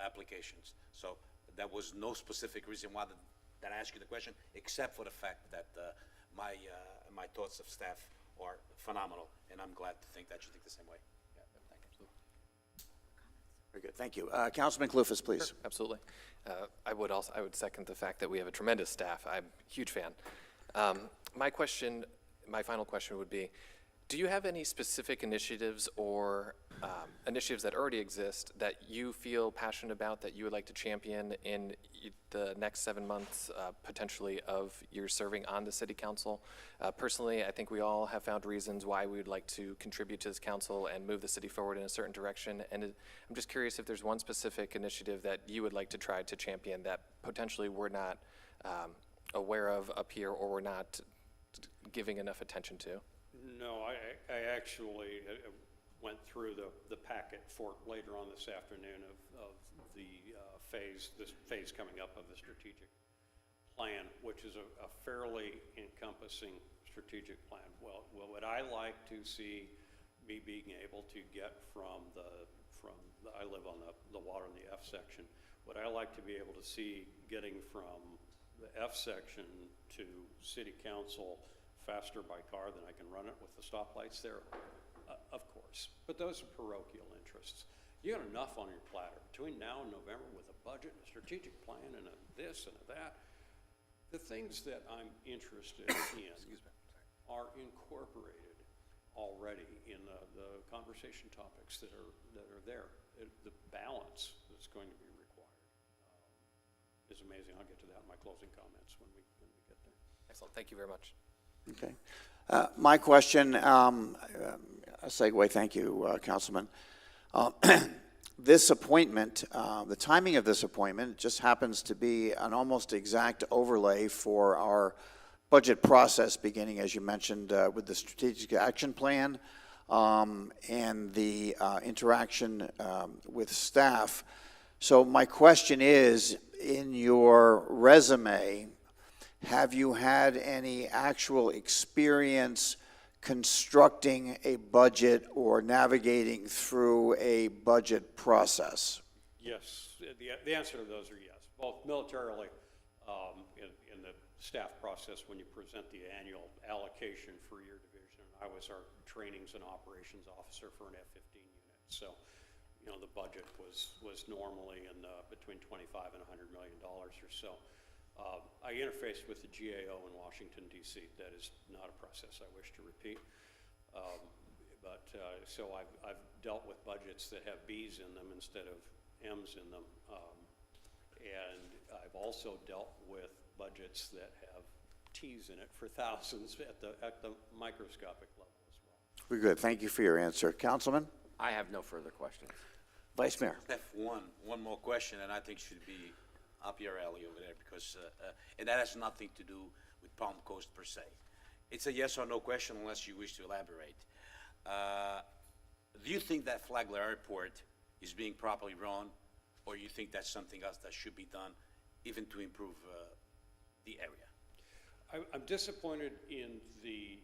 Speaker 6: applications. So there was no specific reason why that I asked you the question, except for the fact that my thoughts of staff are phenomenal, and I'm glad to think that you think the same way. Yeah, thank you.
Speaker 1: Very good. Thank you. Councilman Clufus, please.
Speaker 4: Sure, absolutely. I would second the fact that we have a tremendous staff. I'm a huge fan. My final question would be, do you have any specific initiatives or initiatives that already exist that you feel passionate about, that you would like to champion in the next 7 months, potentially, of your serving on the city council? Personally, I think we all have found reasons why we would like to contribute to this council and move the city forward in a certain direction. And I'm just curious if there's one specific initiative that you would like to try to champion that potentially we're not aware of up here, or we're not giving enough attention to.
Speaker 10: No, I actually went through the packet for later on this afternoon of this phase coming up of the strategic plan, which is a fairly encompassing strategic plan. Well, what I like to see me being able to get I live on the water in the F section. What I like to be able to see getting from the F section to city council faster by car than I can run it with the stoplights there, of course. But those are parochial interests. You got enough on your platter between now and November with a budget, a strategic plan, and a this and a that. The things that I'm interested in are incorporated already in the conversation topics that are there. The balance that's going to be required is amazing. I'll get to that in my closing comments when we get there.
Speaker 4: Excellent. Thank you very much.
Speaker 1: Okay. My question, a segue, thank you, Councilman. This appointment, the timing of this appointment just happens to be an almost exact overlay for our budget process beginning, as you mentioned, with the strategic action plan. and the interaction with staff. So my question is, in your resume, have you had any actual experience constructing a budget or navigating through a budget process?
Speaker 10: Yes, the answer to those are yes, both militarily, in the staff process when you present the annual allocation for your division. I was our trainings and operations officer for an F-15 unit, so the budget was normally in between $25 and $100 million or so. I interfaced with the GAO in Washington, D.C. That is not a process I wish to repeat. So I've dealt with budgets that have B's in them instead of M's in them. And I've also dealt with budgets that have T's in it for thousands at the microscopic level as well.
Speaker 1: Very good. Thank you for your answer. Councilman?
Speaker 3: I have no further questions.
Speaker 1: Vice Mayor?
Speaker 6: I have one more question, and I think should be up your alley over there, because, and that has nothing to do with Palm Coast per se. It's a yes or no question unless you wish to elaborate. Do you think that Flagler Airport is being properly run, or you think that's something else that should be done, even to improve the area?
Speaker 10: I'm disappointed in the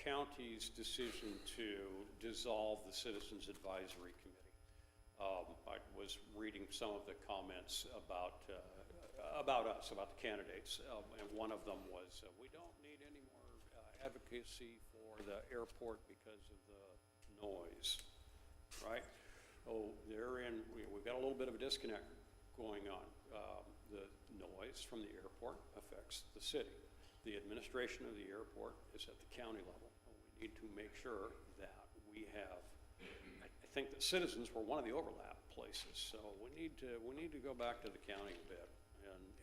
Speaker 10: county's decision to dissolve the Citizens Advisory Committee. I was reading some of the comments about us, about the candidates, and one of them was, we don't need any more advocacy for the airport because of the noise, right? Oh, we've got a little bit of a disconnect going on. The noise from the airport affects the city. The administration of the airport is at the county level. We need to make sure that we have, I think the Citizens were one of the overlap places, so we need to go back to the county a bit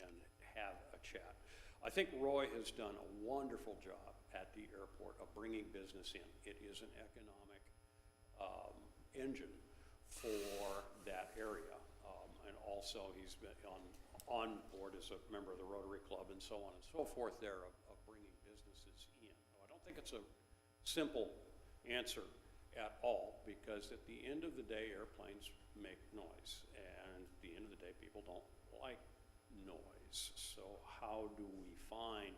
Speaker 10: and have a chat. I think Roy has done a wonderful job at the airport of bringing business in. It is an economic engine for that area, and also he's been on board as a member of the Rotary Club and so on and so forth there of bringing businesses in. I don't think it's a simple answer at all, because at the end of the day, airplanes make noise, and at the end of the day, people don't like noise. So how do we find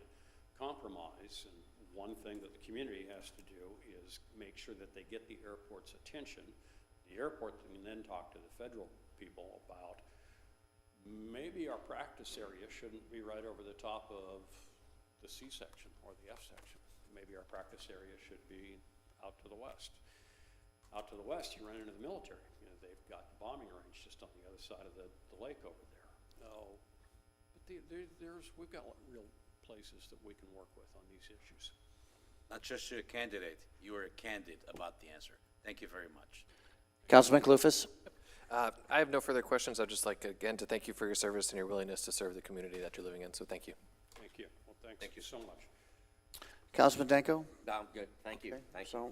Speaker 10: compromise? And one thing that the community has to do is make sure that they get the airport's attention. The airport can then talk to the federal people about maybe our practice area shouldn't be right over the top of the C section or the F section. Maybe our practice area should be out to the west. Out to the west, you run into the military. They've got the bombing range just on the other side of the lake over there. No, but we've got real places that we can work with on these issues.
Speaker 6: Not just a candidate, you are candid about the answer. Thank you very much.
Speaker 1: Councilman Clufus?
Speaker 4: I have no further questions. I'd just like, again, to thank you for your service and your willingness to serve the community that you're living in, so thank you.
Speaker 10: Thank you. Well, thank you so much.
Speaker 1: Councilman Danko?
Speaker 3: No, I'm good. Thank you. Thank you.
Speaker 1: So,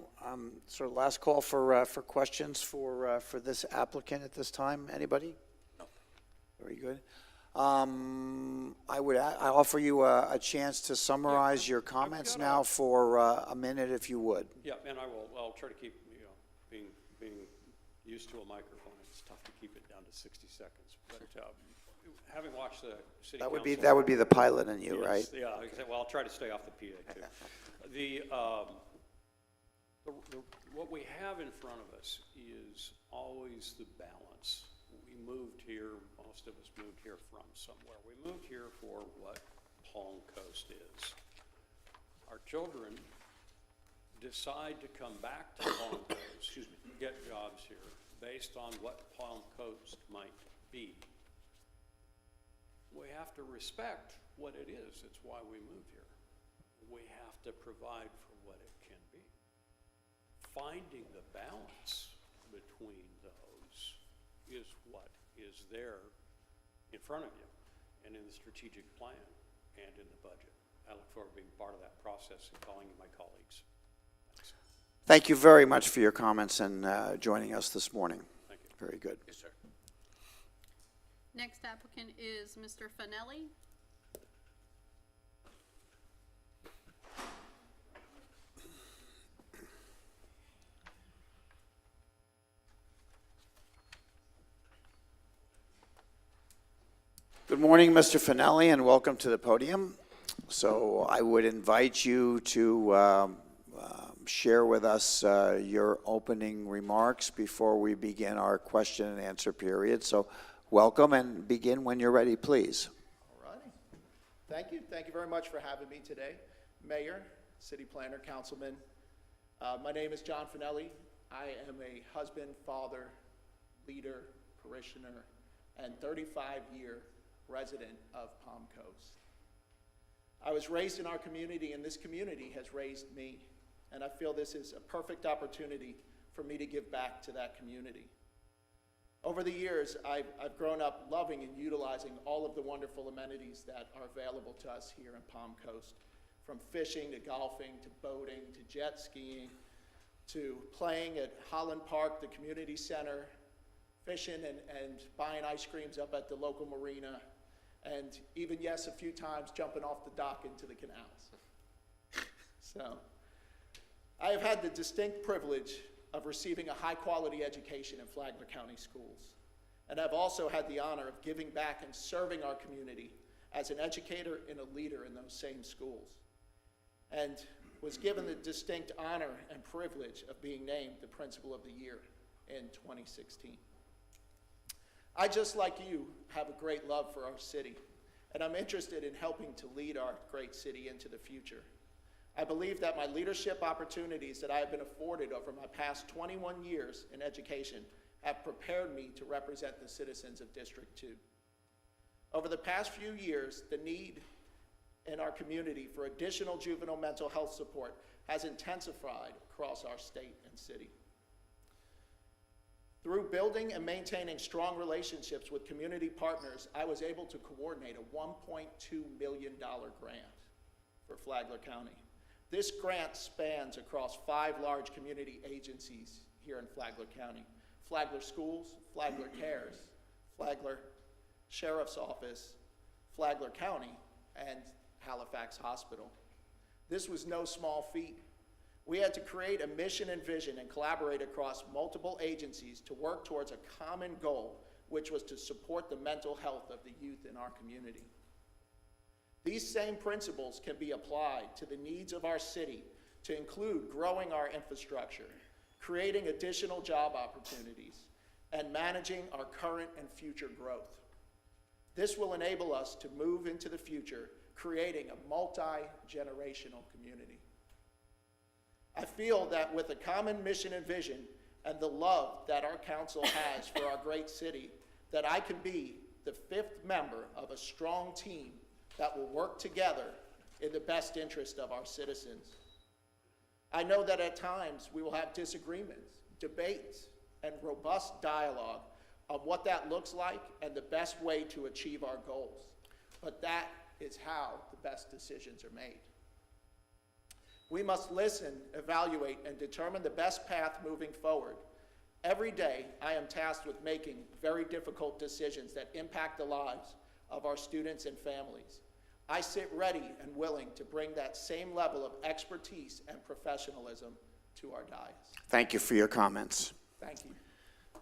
Speaker 1: sort of last call for questions for this applicant at this time. Anybody?
Speaker 6: No.
Speaker 1: Very good. I offer you a chance to summarize your comments now for a minute, if you would.
Speaker 10: Yeah, and I'll try to keep, being used to a microphone, it's tough to keep it down to 60 seconds. But having watched the city council,
Speaker 1: that would be the pilot in you,
Speaker 10: yes,
Speaker 1: right?
Speaker 10: Yeah. Well, I'll try to stay off the PA too. What we have in front of us is always the balance. We moved here. Most of us moved here from somewhere. We moved here for what Palm Coast is. Our children decide to come back to Palm Coast, get jobs here based on what Palm Coast might be. We have to respect what it is. It's why we moved here. We have to provide for what it can be. Finding the balance between those is what is there in front of you and in the strategic plan and in the budget. I look forward to being part of that process and calling you my colleagues. Thanks.
Speaker 1: Thank you very much for your comments and joining us this morning.
Speaker 10: Thank you.
Speaker 1: Very good.
Speaker 6: Yes, sir.
Speaker 2: Next applicant is Mr. Fennelly.
Speaker 1: Good morning, Mr. Fennelly, and welcome to the podium. So I would invite you to share with us your opening remarks before we begin our question and answer period. So welcome, and begin when you're ready, please.
Speaker 11: All righty. Thank you. Thank you very much for having me today. Mayor, city planner, councilman. My name is John Fennelly. I am a husband, father, leader, parishioner, and 35-year resident of Palm Coast. I was raised in our community, and this community has raised me, and I feel this is a perfect opportunity for me to give back to that community. Over the years, I've grown up loving and utilizing all of the wonderful amenities that are available to us here in Palm Coast, from fishing to golfing to boating to jet skiing to playing at Holland Park, the community center, fishing and buying ice creams up at the local marina, and even, yes, a few times jumping off the dock into the canals. So, I have had the distinct privilege of receiving a high-quality education in Flagler County schools, and I've also had the honor of giving back and serving our community as an educator and a leader in those same schools, and was given the distinct honor and privilege of being named the Principal of the Year in 2016. I, just like you, have a great love for our city, and I'm interested in helping to lead our great city into the future. I believe that my leadership opportunities that I have been afforded over my past 21 years in education have prepared me to represent the citizens of District 2. Over the past few years, the need in our community for additional juvenile mental health support has intensified across our state and city. Through building and maintaining strong relationships with community partners, I was able to coordinate a $1.2 million grant for Flagler County. This grant spans across 5 large community agencies here in Flagler County: Flagler Schools, Flagler Cares, Flagler Sheriff's Office, Flagler County, and Halifax Hospital. This was no small feat. We had to create a mission and vision and collaborate across multiple agencies to work towards a common goal, which was to support the mental health of the youth in our community. These same principles can be applied to the needs of our city to include growing our infrastructure, creating additional job opportunities, and managing our current and future growth. This will enable us to move into the future, creating a multi-generational community. I feel that with a common mission and vision and the love that our council has for our great city, that I can be the 5th member of a strong team that will work together in the best interest of our citizens. I know that at times we will have disagreements, debates, and robust dialogue on what that looks like and the best way to achieve our goals. But that is how the best decisions are made. We must listen, evaluate, and determine the best path moving forward. Every day, I am tasked with making very difficult decisions that impact the lives of our students and families. I sit ready and willing to bring that same level of expertise and professionalism to our dais.
Speaker 1: Thank you for your comments.
Speaker 11: Thank you.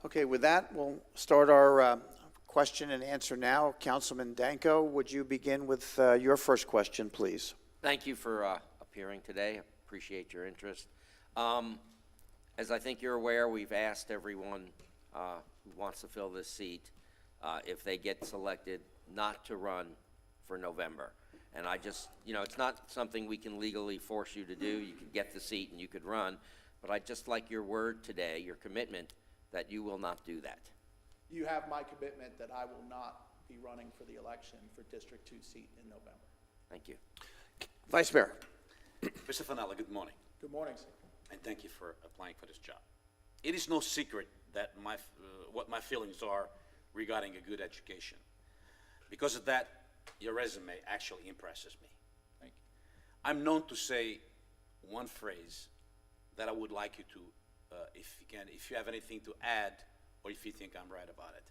Speaker 1: Okay, with that, we'll start our question and answer now. Councilman Danko, would you begin with your first question, please?
Speaker 3: Thank you for appearing today. Appreciate your interest. As I think you're aware, we've asked everyone who wants to fill this seat, if they get selected, not to run for November. And I just, it's not something we can legally force you to do. You could get the seat and you could run, but I'd just like your word today, your commitment, that you will not do that.
Speaker 11: You have my commitment that I will not be running for the election for District 2 seat in November.
Speaker 3: Thank you.
Speaker 1: Vice Mayor.
Speaker 6: Mr. Fennelly, good morning,
Speaker 11: Good morning, sir.
Speaker 6: and thank you for applying for this job. It is no secret that what my feelings are regarding a good education. Because of that, your resume actually impresses me.
Speaker 11: Thank you.
Speaker 6: I'm known to say one phrase that I would like you to, if you have anything to add, or if you think I'm right about it.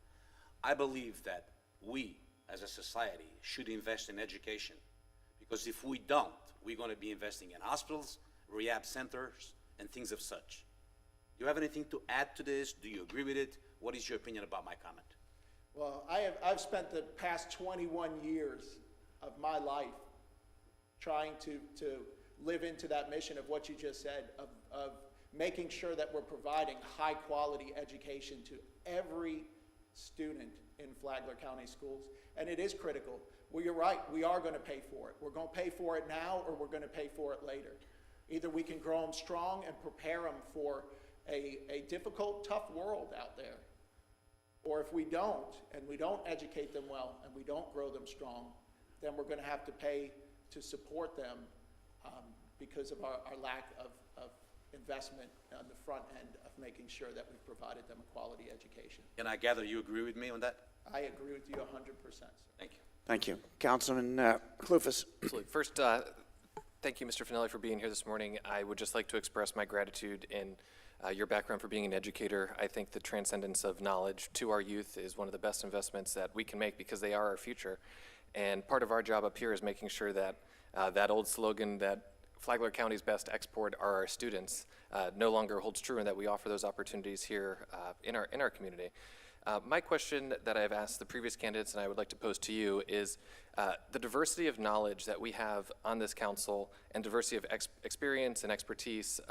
Speaker 6: I believe that we, as a society, should invest in education, because if we don't, we're going to be investing in hospitals, rehab centers, and things of such. Do you have anything to add to this? Do you agree with it? What is your opinion about my comment?
Speaker 11: Well, I've spent the past 21 years of my life trying to live into that mission of what you just said, of making sure that we're providing high-quality education to every student in Flagler County schools. And it is critical. Well, you're right, we are going to pay for it. We're going to pay for it now, or we're going to pay for it later. Either we can grow them strong and prepare them for a difficult, tough world out there, or if we don't, and we don't educate them well, and we don't grow them strong, then we're going to have to pay to support them because of our lack of investment on the front end of making sure that we've provided them a quality education.
Speaker 6: And I gather you agree with me on that?
Speaker 11: I agree with you 100%. Sir.
Speaker 6: Thank you.
Speaker 1: Thank you. Councilman Clufus.
Speaker 4: Absolutely. First, thank you, Mr. Fennelly, for being here this morning. I would just like to express my gratitude in your background for being an educator. I think the transcendence of knowledge to our youth is one of the best investments that we can make because they are our future. And part of our job up here is making sure that that old slogan that Flagler County's best export are our students no longer holds true, and that we offer those opportunities here in our community. My question that I've asked the previous candidates and I would like to pose to you is the diversity of knowledge that we have on this council and diversity of experience and expertise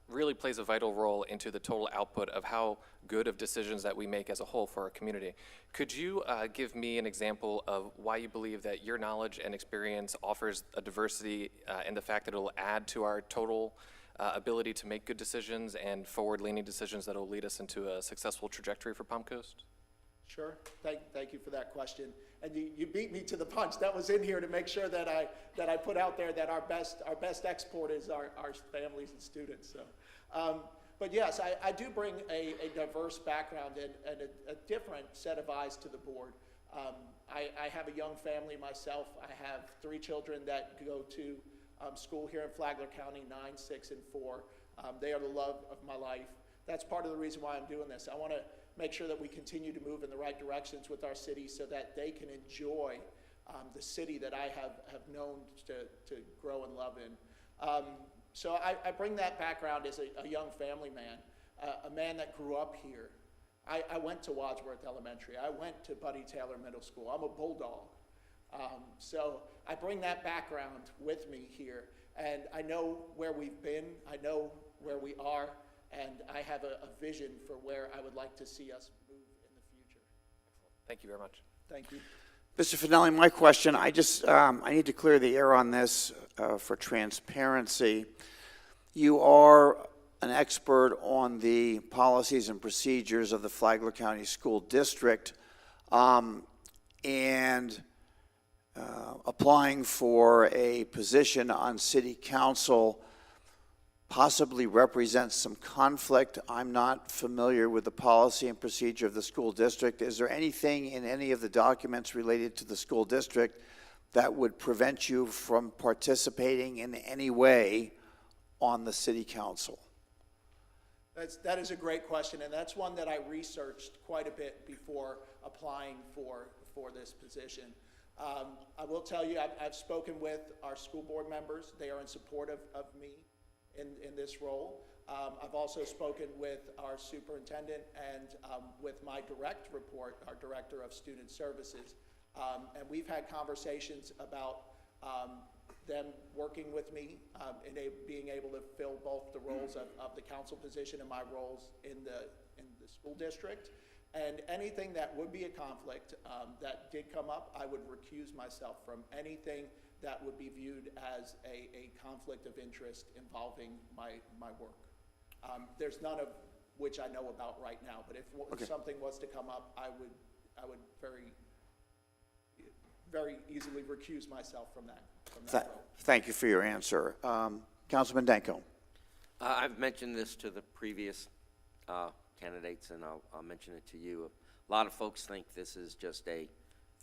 Speaker 4: really plays a vital role into the total output of how good of decisions that we make as a whole for our community. Could you give me an example of why you believe that your knowledge and experience offers a diversity and the fact that it will add to our total ability to make good decisions and forward-leaning decisions that will lead us into a successful trajectory for Palm Coast?
Speaker 11: Sure. Thank you for that question. And you beat me to the punch. That was in here to make sure that I put out there that our best export is our families and students. So, but yes, I do bring a diverse background and a different set of eyes to the board. I have a young family myself. I have 3 children that go to school here in Flagler County, 9, 6, and 4. They are the love of my life. That's part of the reason why I'm doing this. I want to make sure that we continue to move in the right directions with our city so that they can enjoy the city that I have known to grow and love in. So I bring that background as a young family man, a man that grew up here. I went to Wadsworth Elementary. I went to Buddy Taylor Middle School. I'm a bulldog. So I bring that background with me here, and I know where we've been. I know where we are. And I have a vision for where I would like to see us move in the future.
Speaker 4: Thank you very much.
Speaker 11: Thank you.
Speaker 1: Mr. Fennelly, my question, I need to clear the air on this for transparency. You are an expert on the policies and procedures of the Flagler County School District, and applying for a position on City Council possibly represents some conflict. I'm not familiar with the policy and procedure of the school district. Is there anything in any of the documents related to the school district that would prevent you from participating in any way on the city council?
Speaker 11: That is a great question, and that's one that I researched quite a bit before applying for this position. I will tell you, I've spoken with our school board members. They are in support of me in this role. I've also spoken with our superintendent and with my direct report, our director of student services, and we've had conversations about them working with me and being able to fill both the roles of the council position and my roles in the school district. And anything that would be a conflict that did come up, I would recuse myself from anything that would be viewed as a conflict of interest involving my work. There's none of which I know about right now, but if something was to come up, I would very easily recuse myself from that role.
Speaker 1: Thank you for your answer. Councilman Danko.
Speaker 3: I've mentioned this to the previous candidates, and I'll mention it to you. A lot of folks think this is just a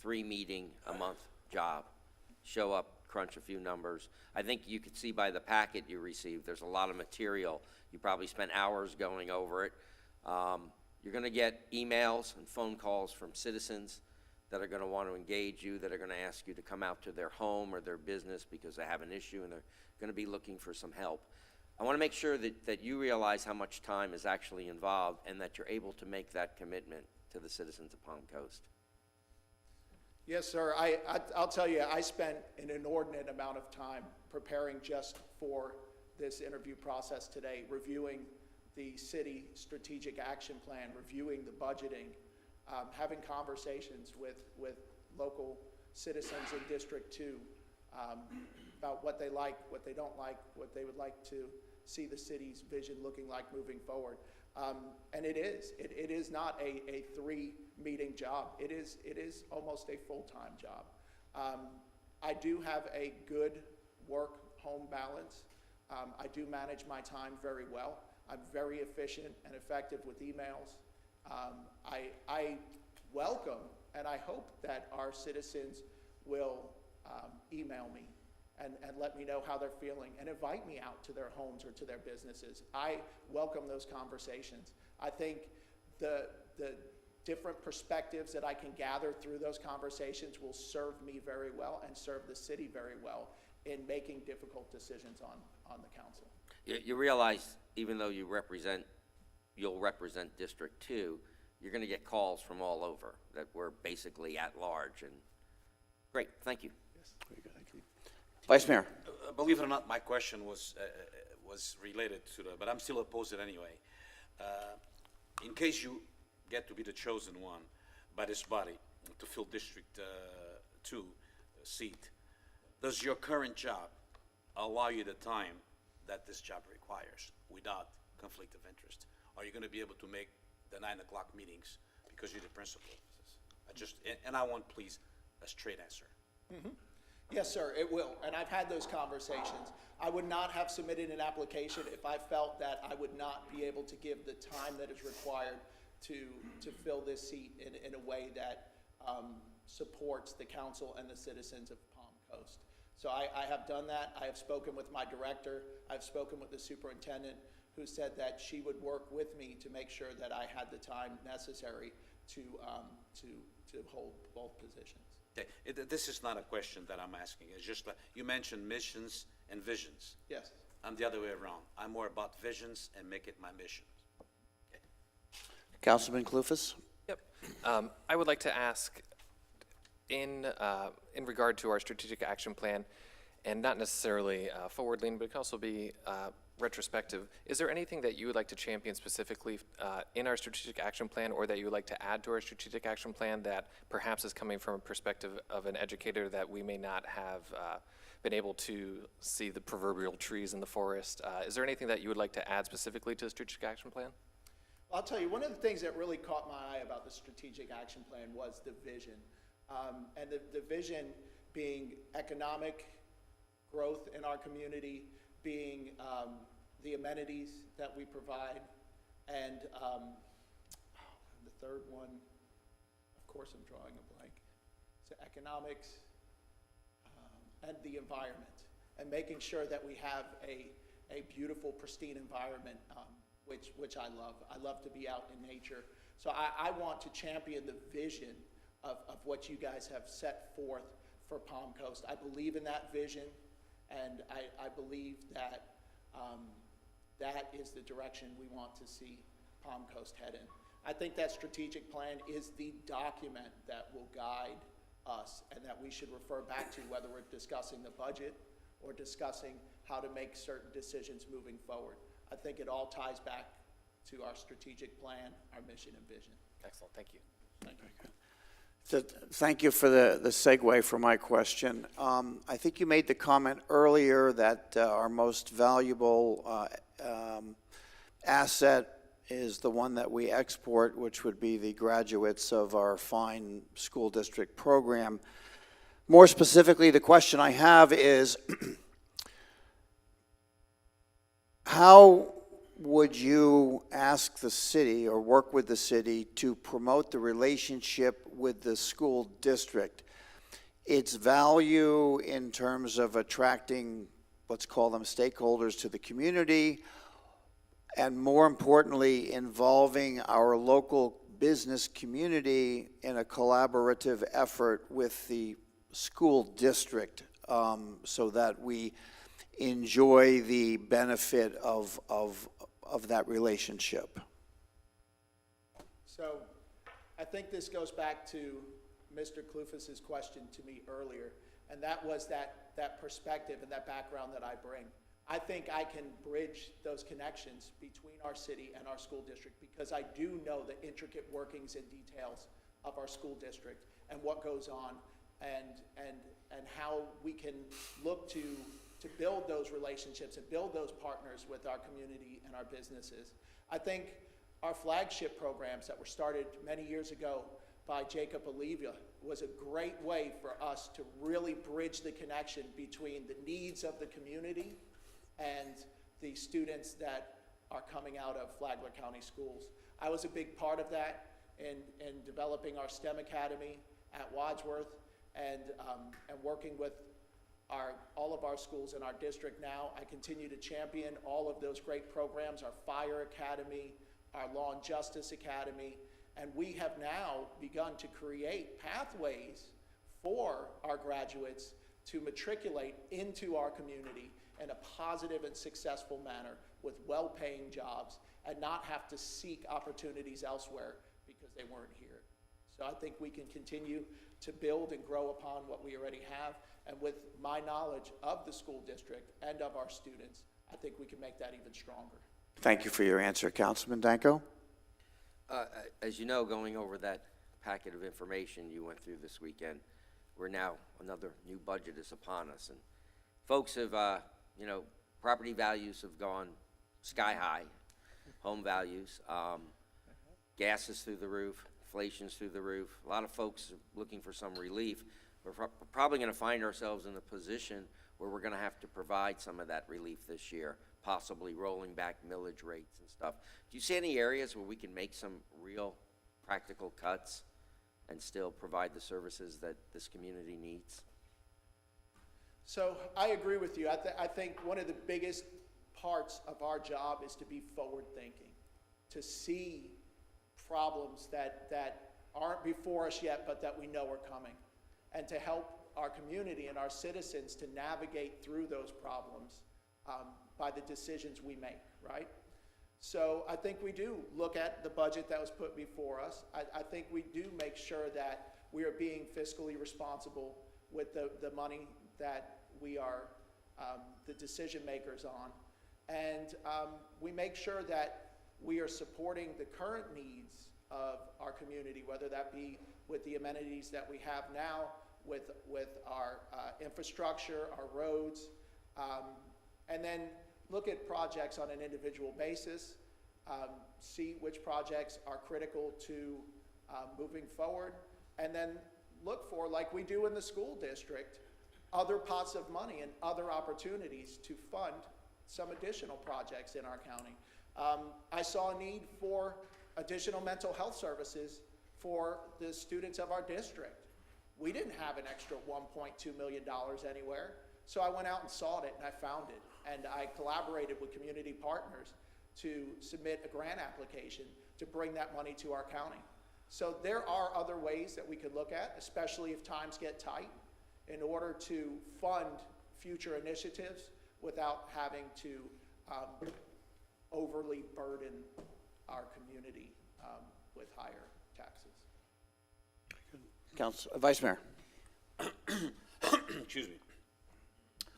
Speaker 3: 3-meeting-a-month job. Show up, crunch a few numbers. I think you could see by the packet you received, there's a lot of material. You probably spent hours going over it. You're going to get emails and phone calls from citizens that are going to want to engage you, that are going to ask you to come out to their home or their business because they have an issue and they're going to be looking for some help. I want to make sure that you realize how much time is actually involved and that you're able to make that commitment to the citizens of Palm Coast.
Speaker 11: Yes, sir. I'll tell you, I spent an inordinate amount of time preparing just for this interview process today, reviewing the city strategic action plan, reviewing the budgeting, having conversations with local citizens in District 2 about what they like, what they don't like, what they would like to see the city's vision looking like moving forward. And it is not a 3-meeting job. It is almost a full-time job. I do have a good work-home balance. I do manage my time very well. I'm very efficient and effective with emails. I welcome and I hope that our citizens will email me and let me know how they're feeling and invite me out to their homes or to their businesses. I welcome those conversations. I think the different perspectives that I can gather through those conversations will serve me very well and serve the city very well in making difficult decisions on the council.
Speaker 3: You realize, even though you'll represent District 2, you're going to get calls from all over, that we're basically at large, and great, thank you.
Speaker 1: Very good, thank you. Vice Mayor.
Speaker 6: Believe it or not, my question was related to the, but I'm still opposed it anyway. In case you get to be the chosen one by this body to fill District 2 seat, does your current job allow you the time that this job requires without conflict of interest? Are you going to be able to make the 9 o'clock meetings because you're the principal? And I want, please, a straight answer.
Speaker 11: Mm-hmm. Yes, sir, it will, and I've had those conversations. I would not have submitted an application if I felt that I would not be able to give the time that is required to fill this seat in a way that supports the council and the citizens of Palm Coast. So I have done that. I have spoken with my director. I've spoken with the superintendent, who said that she would work with me to make sure that I had the time necessary to hold both positions.
Speaker 6: Okay. This is not a question that I'm asking. It's just like you mentioned missions and visions.
Speaker 11: Yes.
Speaker 6: I'm the other way around. I'm more about visions and make it my mission. Okay.
Speaker 1: Councilman Clufus?
Speaker 4: Yep. I would like to ask, in regard to our strategic action plan, and not necessarily forward-leaning, but it can also be retrospective, is there anything that you would like to champion specifically in our strategic action plan, or that you would like to add to our strategic action plan that perhaps is coming from a perspective of an educator that we may not have been able to see the proverbial trees in the forest? Is there anything that you would like to add specifically to the strategic action plan?
Speaker 11: I'll tell you, one of the things that really caught my eye about the strategic action plan was the vision. And the vision being economic growth in our community, being the amenities that we provide, and the third one, of course I'm drawing a blank, so economics and the environment, and making sure that we have a beautiful, pristine environment, which I love. I love to be out in nature. So I want to champion the vision of what you guys have set forth for Palm Coast. I believe in that vision, and I believe that that is the direction we want to see Palm Coast head in. I think that strategic plan is the document that will guide us and that we should refer back to, whether we're discussing the budget or discussing how to make certain decisions moving forward. I think it all ties back to our strategic plan, our mission and vision.
Speaker 4: Excellent, thank you.
Speaker 11: Thank you.
Speaker 1: So, thank you for the segue for my question. I think you made the comment earlier that our most valuable asset is the one that we export, which would be the graduates of our fine school district program. More specifically, the question I have is, how would you ask the city or work with the city to promote the relationship with the school district? Its value in terms of attracting, let's call them stakeholders to the community, and more importantly, involving our local business community in a collaborative effort with the school district, so that we enjoy the benefit of that relationship.
Speaker 11: So I think this goes back to Mr. Clufus's question to me earlier, and that was that perspective and that background that I bring. I think I can bridge those connections between our city and our school district because I do know the intricate workings and details of our school district and what goes on and how we can look to build those relationships and build those partners with our community and our businesses. I think our flagship programs that were started many years ago by Jacob Olivia was a great way for us to really bridge the connection between the needs of the community and the students that are coming out of Flagler County schools. I was a big part of that in developing our STEM Academy at Wadsworth and working with all of our schools in our district now. I continue to champion all of those great programs, our Fire Academy, our Law and Justice Academy, and we have now begun to create pathways for our graduates to matriculate into our community in a positive and successful manner with well-paying jobs and not have to seek opportunities elsewhere because they weren't here. So I think we can continue to build and grow upon what we already have, and with my knowledge of the school district and of our students, I think we can make that even stronger.
Speaker 1: Thank you for your answer, Councilman Danko.
Speaker 3: As you know, going over that packet of information you went through this weekend, another new budget is upon us. And folks have, property values have gone sky high, home values, gas is through the roof, inflation's through the roof. A lot of folks are looking for some relief. We're probably going to find ourselves in a position where we're going to have to provide some of that relief this year, possibly rolling back millage rates and stuff. Do you see any areas where we can make some real practical cuts and still provide the services that this community needs?
Speaker 11: So I agree with you. I think one of the biggest parts of our job is to be forward-thinking, to see problems that aren't before us yet, but that we know are coming, and to help our community and our citizens to navigate through those problems by the decisions we make, right? So I think we do look at the budget that was put before us. I think we do make sure that we are being fiscally responsible with the money that we are the decision makers on. And we make sure that we are supporting the current needs of our community, whether that be with the amenities that we have now, with our infrastructure, our roads, and then look at projects on an individual basis, see which projects are critical to moving forward, and then look for, like we do in the school district, other pots of money and other opportunities to fund some additional projects in our county. I saw a need for additional mental health services for the students of our district. We didn't have an extra $1.2 million anywhere, so I went out and sought it and I found it. And I collaborated with community partners to submit a grant application to bring that money to our county. So there are other ways that we could look at, especially if times get tight, in order to fund future initiatives without having to overly burden our community with higher taxes.
Speaker 1: Vice Mayor.
Speaker 6: Excuse me.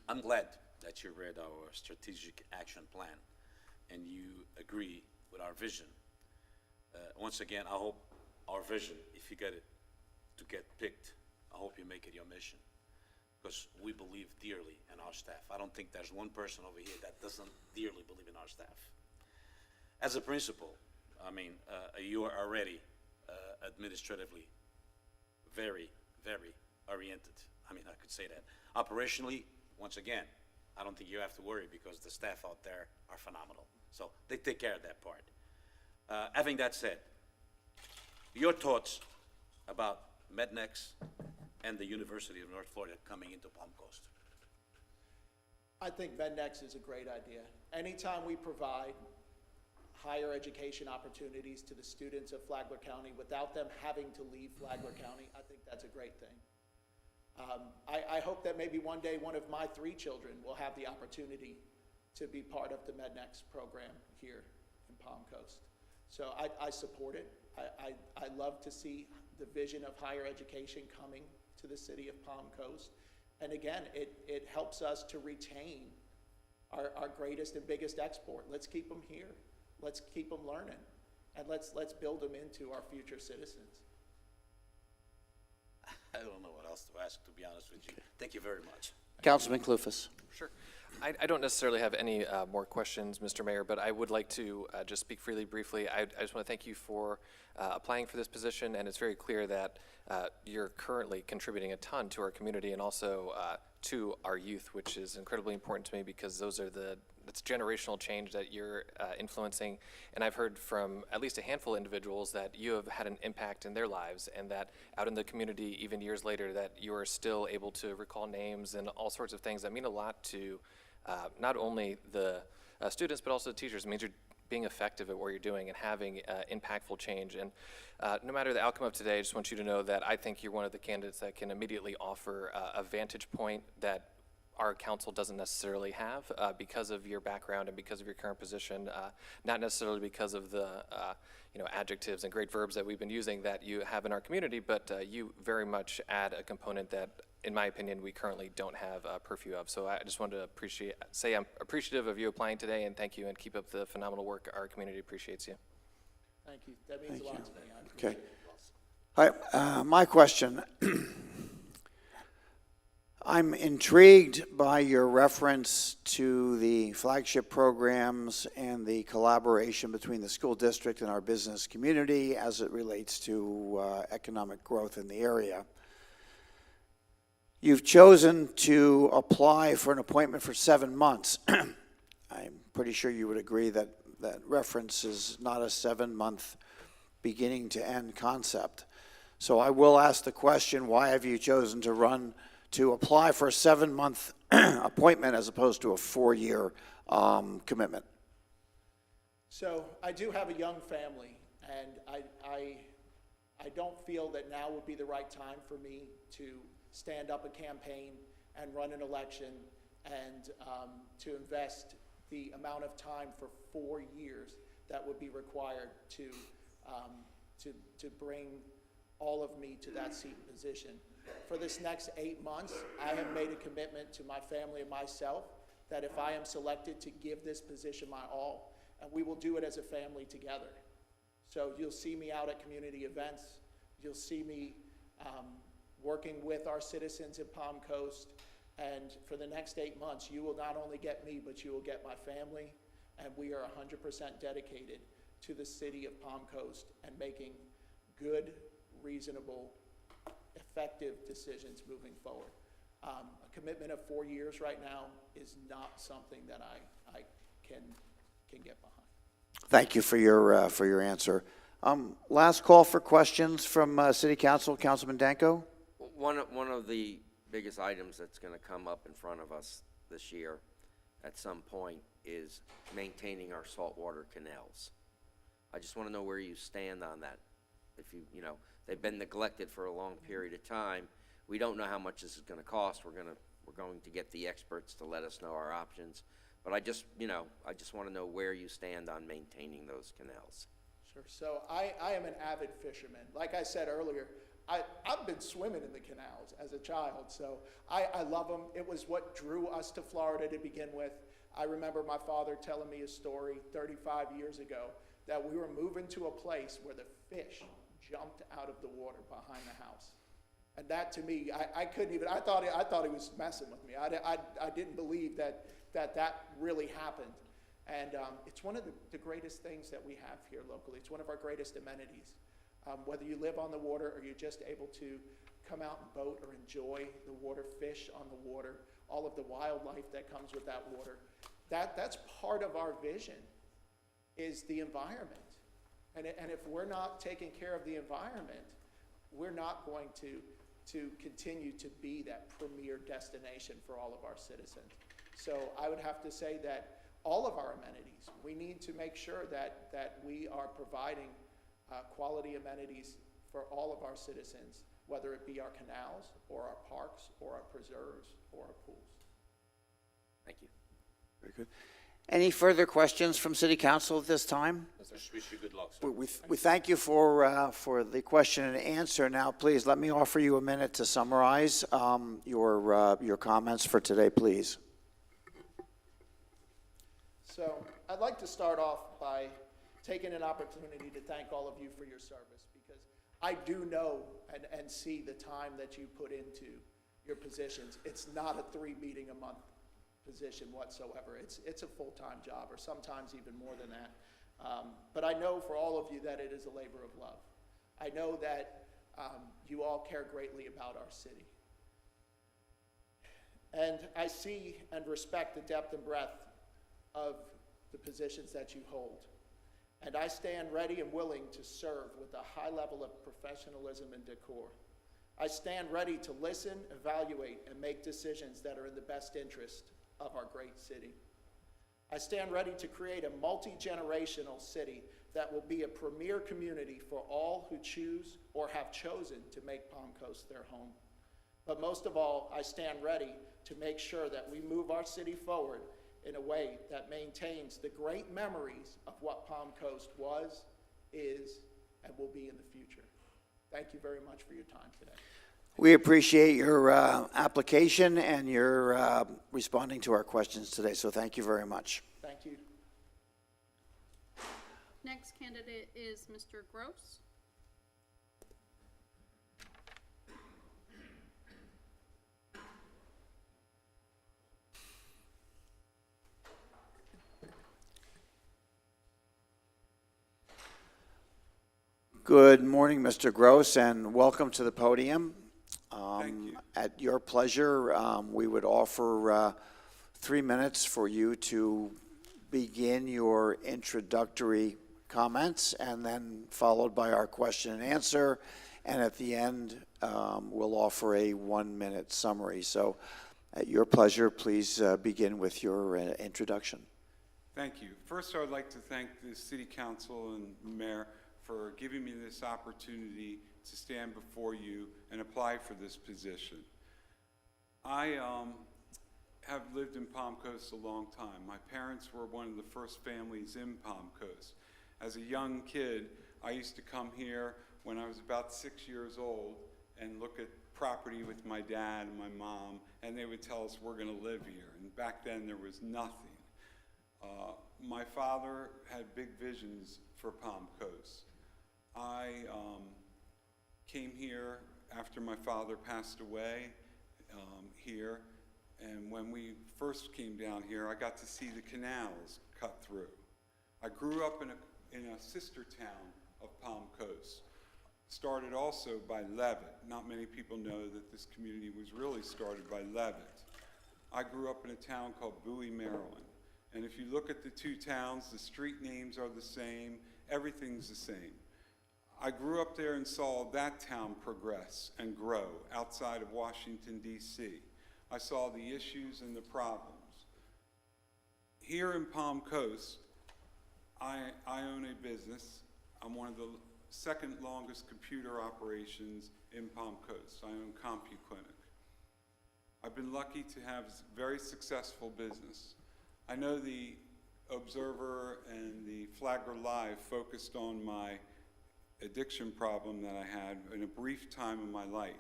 Speaker 6: I'm glad that you read our strategic action plan and you agree with our vision. Once again, I hope our vision, if you get it to get picked, I hope you make it your mission, because we believe dearly in our staff. I don't think there's one person over here that doesn't dearly believe in our staff. As a principal, I mean, you are already administratively very, very oriented. I mean, I could say that. Operationally, once again, I don't think you have to worry because the staff out there are phenomenal. So they take care of that part. Having that said, your thoughts about Mednex and the University of North Florida coming into Palm Coast?
Speaker 11: I think Mednex is a great idea. Anytime we provide higher education opportunities to the students of Flagler County without them having to leave Flagler County, I think that's a great thing. I hope that maybe one day one of my 3 children will have the opportunity to be part of the Mednex program here in Palm Coast. So I support it. I love to see the vision of higher education coming to the city of Palm Coast. And again, it helps us to retain our greatest and biggest export. Let's keep them here. Let's keep them learning. And let's build them into our future citizens.
Speaker 6: I don't know what else to ask, to be honest with you. Thank you very much.
Speaker 1: Councilman Clufus.
Speaker 4: Sure. I don't necessarily have any more questions, Mr. Mayor, but I would like to just speak freely, briefly. I just want to thank you for applying for this position, and it's very clear that you're currently contributing a ton to our community and also to our youth, which is incredibly important to me because that's generational change that you're influencing. And I've heard from at least a handful of individuals that you have had an impact in their lives, and that out in the community, even years later, that you are still able to recall names and all sorts of things that mean a lot to not only the students, but also the teachers. It means you're being effective at what you're doing and having impactful change. And no matter the outcome of today, I just want you to know that I think you're one of the candidates that can immediately offer a vantage point that our council doesn't necessarily have because of your background and because of your current position, not necessarily because of the adjectives and great verbs that we've been using that you have in our community, but you very much add a component that, in my opinion, we currently don't have a purview of. So I just wanted to say I'm appreciative of you applying today, and thank you, and keep up the phenomenal work. Our community appreciates you.
Speaker 11: Thank you. That means a lot to me. I
Speaker 1: Okay.
Speaker 11: appreciate it.
Speaker 1: All right, my question. I'm intrigued by your reference to the flagship programs and the collaboration between the school district and our business community as it relates to economic growth in the area. You've chosen to apply for an appointment for 7 months. I'm pretty sure you would agree that that reference is not a 7-month beginning to end concept. So I will ask the question, why have you chosen to apply for a 7-month appointment as opposed to a 4-year commitment?
Speaker 11: So I do have a young family, and I don't feel that now would be the right time for me to stand up a campaign and run an election and to invest the amount of time for 4 years that would be required to bring all of me to that seat and position. For this next 8 months, I have made a commitment to my family and myself that if I am selected, to give this position my all, and we will do it as a family together. So you'll see me out at community events. You'll see me working with our citizens at Palm Coast. And for the next 8 months, you will not only get me, but you will get my family. And we are 100% dedicated to the city of Palm Coast and making good, reasonable, effective decisions moving forward. A commitment of 4 years right now is not something that I can get behind.
Speaker 1: Thank you for your answer. Last call for questions from City Council. Councilman Danko?
Speaker 3: One of the biggest items that's going to come up in front of us this year at some point is maintaining our saltwater canals. I just want to know where you stand on that. If they've been neglected for a long period of time. We don't know how much this is going to cost. We're going to get the experts to let us know our options. But I just want to know where you stand on maintaining those canals.
Speaker 11: Sure. So I am an avid fisherman. Like I said earlier, I've been swimming in the canals as a child, so I love them. It was what drew us to Florida to begin with. I remember my father telling me a story 35 years ago that we were moving to a place where the fish jumped out of the water behind the house. And that to me, I couldn't even, I thought he was messing with me. I didn't believe that really happened. And it's one of the greatest things that we have here locally. It's one of our greatest amenities. Whether you live on the water or you're just able to come out and boat or enjoy the water, fish on the water, all of the wildlife that comes with that water, that's part of our vision, is the environment. And if we're not taking care of the environment, we're not going to continue to be that premier destination for all of our citizens. So I would have to say that all of our amenities, we need to make sure that we are providing quality amenities for all of our citizens, whether it be our canals or our parks or our preserves or our pools.
Speaker 3: Thank you.
Speaker 1: Very good. Any further questions from City Council at this time?
Speaker 6: Just wish you good luck, sir.
Speaker 1: We thank you for the question and answer. Now, please, let me offer you a minute to summarize your comments for today, please.
Speaker 11: So I'd like to start off by taking an opportunity to thank all of you for your service, because I do know and see the time that you put into your positions. It's not a 3-meeting-a-month position whatsoever. It's a full-time job, or sometimes even more than that. But I know for all of you that it is a labor of love. I know that you all care greatly about our city. And I see and respect the depth and breadth of the positions that you hold. And I stand ready and willing to serve with a high level of professionalism and decor. I stand ready to listen, evaluate, and make decisions that are in the best interest of our great city. I stand ready to create a multi-generational city that will be a premier community for all who choose or have chosen to make Palm Coast their home. But most of all, I stand ready to make sure that we move our city forward in a way that maintains the great memories of what Palm Coast was, is, and will be in the future. Thank you very much for your time today.
Speaker 1: We appreciate your application and your responding to our questions today, so thank you very much.
Speaker 11: Thank you.
Speaker 2: Next candidate is Mr. Gross.
Speaker 1: Good morning, Mr. Gross, and welcome to the podium.
Speaker 12: Thank you.
Speaker 1: At your pleasure, we would offer 3 minutes for you to begin your introductory comments, and then followed by our question and answer. And at the end, we'll offer a 1-minute summary. So at your pleasure, please begin with your introduction.
Speaker 12: Thank you. First, I would like to thank the City Council and Mayor for giving me this opportunity to stand before you and apply for this position. I have lived in Palm Coast a long time. My parents were one of the first families in Palm Coast. As a young kid, I used to come here when I was about 6 years old and look at property with my dad and my mom, and they would tell us we're going to live here. And back then there was nothing. My father had big visions for Palm Coast. I came here after my father passed away here, and when we first came down here, I got to see the canals cut through. I grew up in a sister town of Palm Coast, started also by Levitt. Not many people know that this community was really started by Levitt. I grew up in a town called Bowie, Maryland, and if you look at the two towns, the street names are the same, everything's the same. I grew up there and saw that town progress and grow outside of Washington, D.C. I saw the issues and the problems. Here in Palm Coast, I own a business. I'm one of the second longest computer operations in Palm Coast. I own CompuClinic. I've been lucky to have a very successful business. I know the Observer and the Flagler Live focused on my addiction problem that I had in a brief time in my life.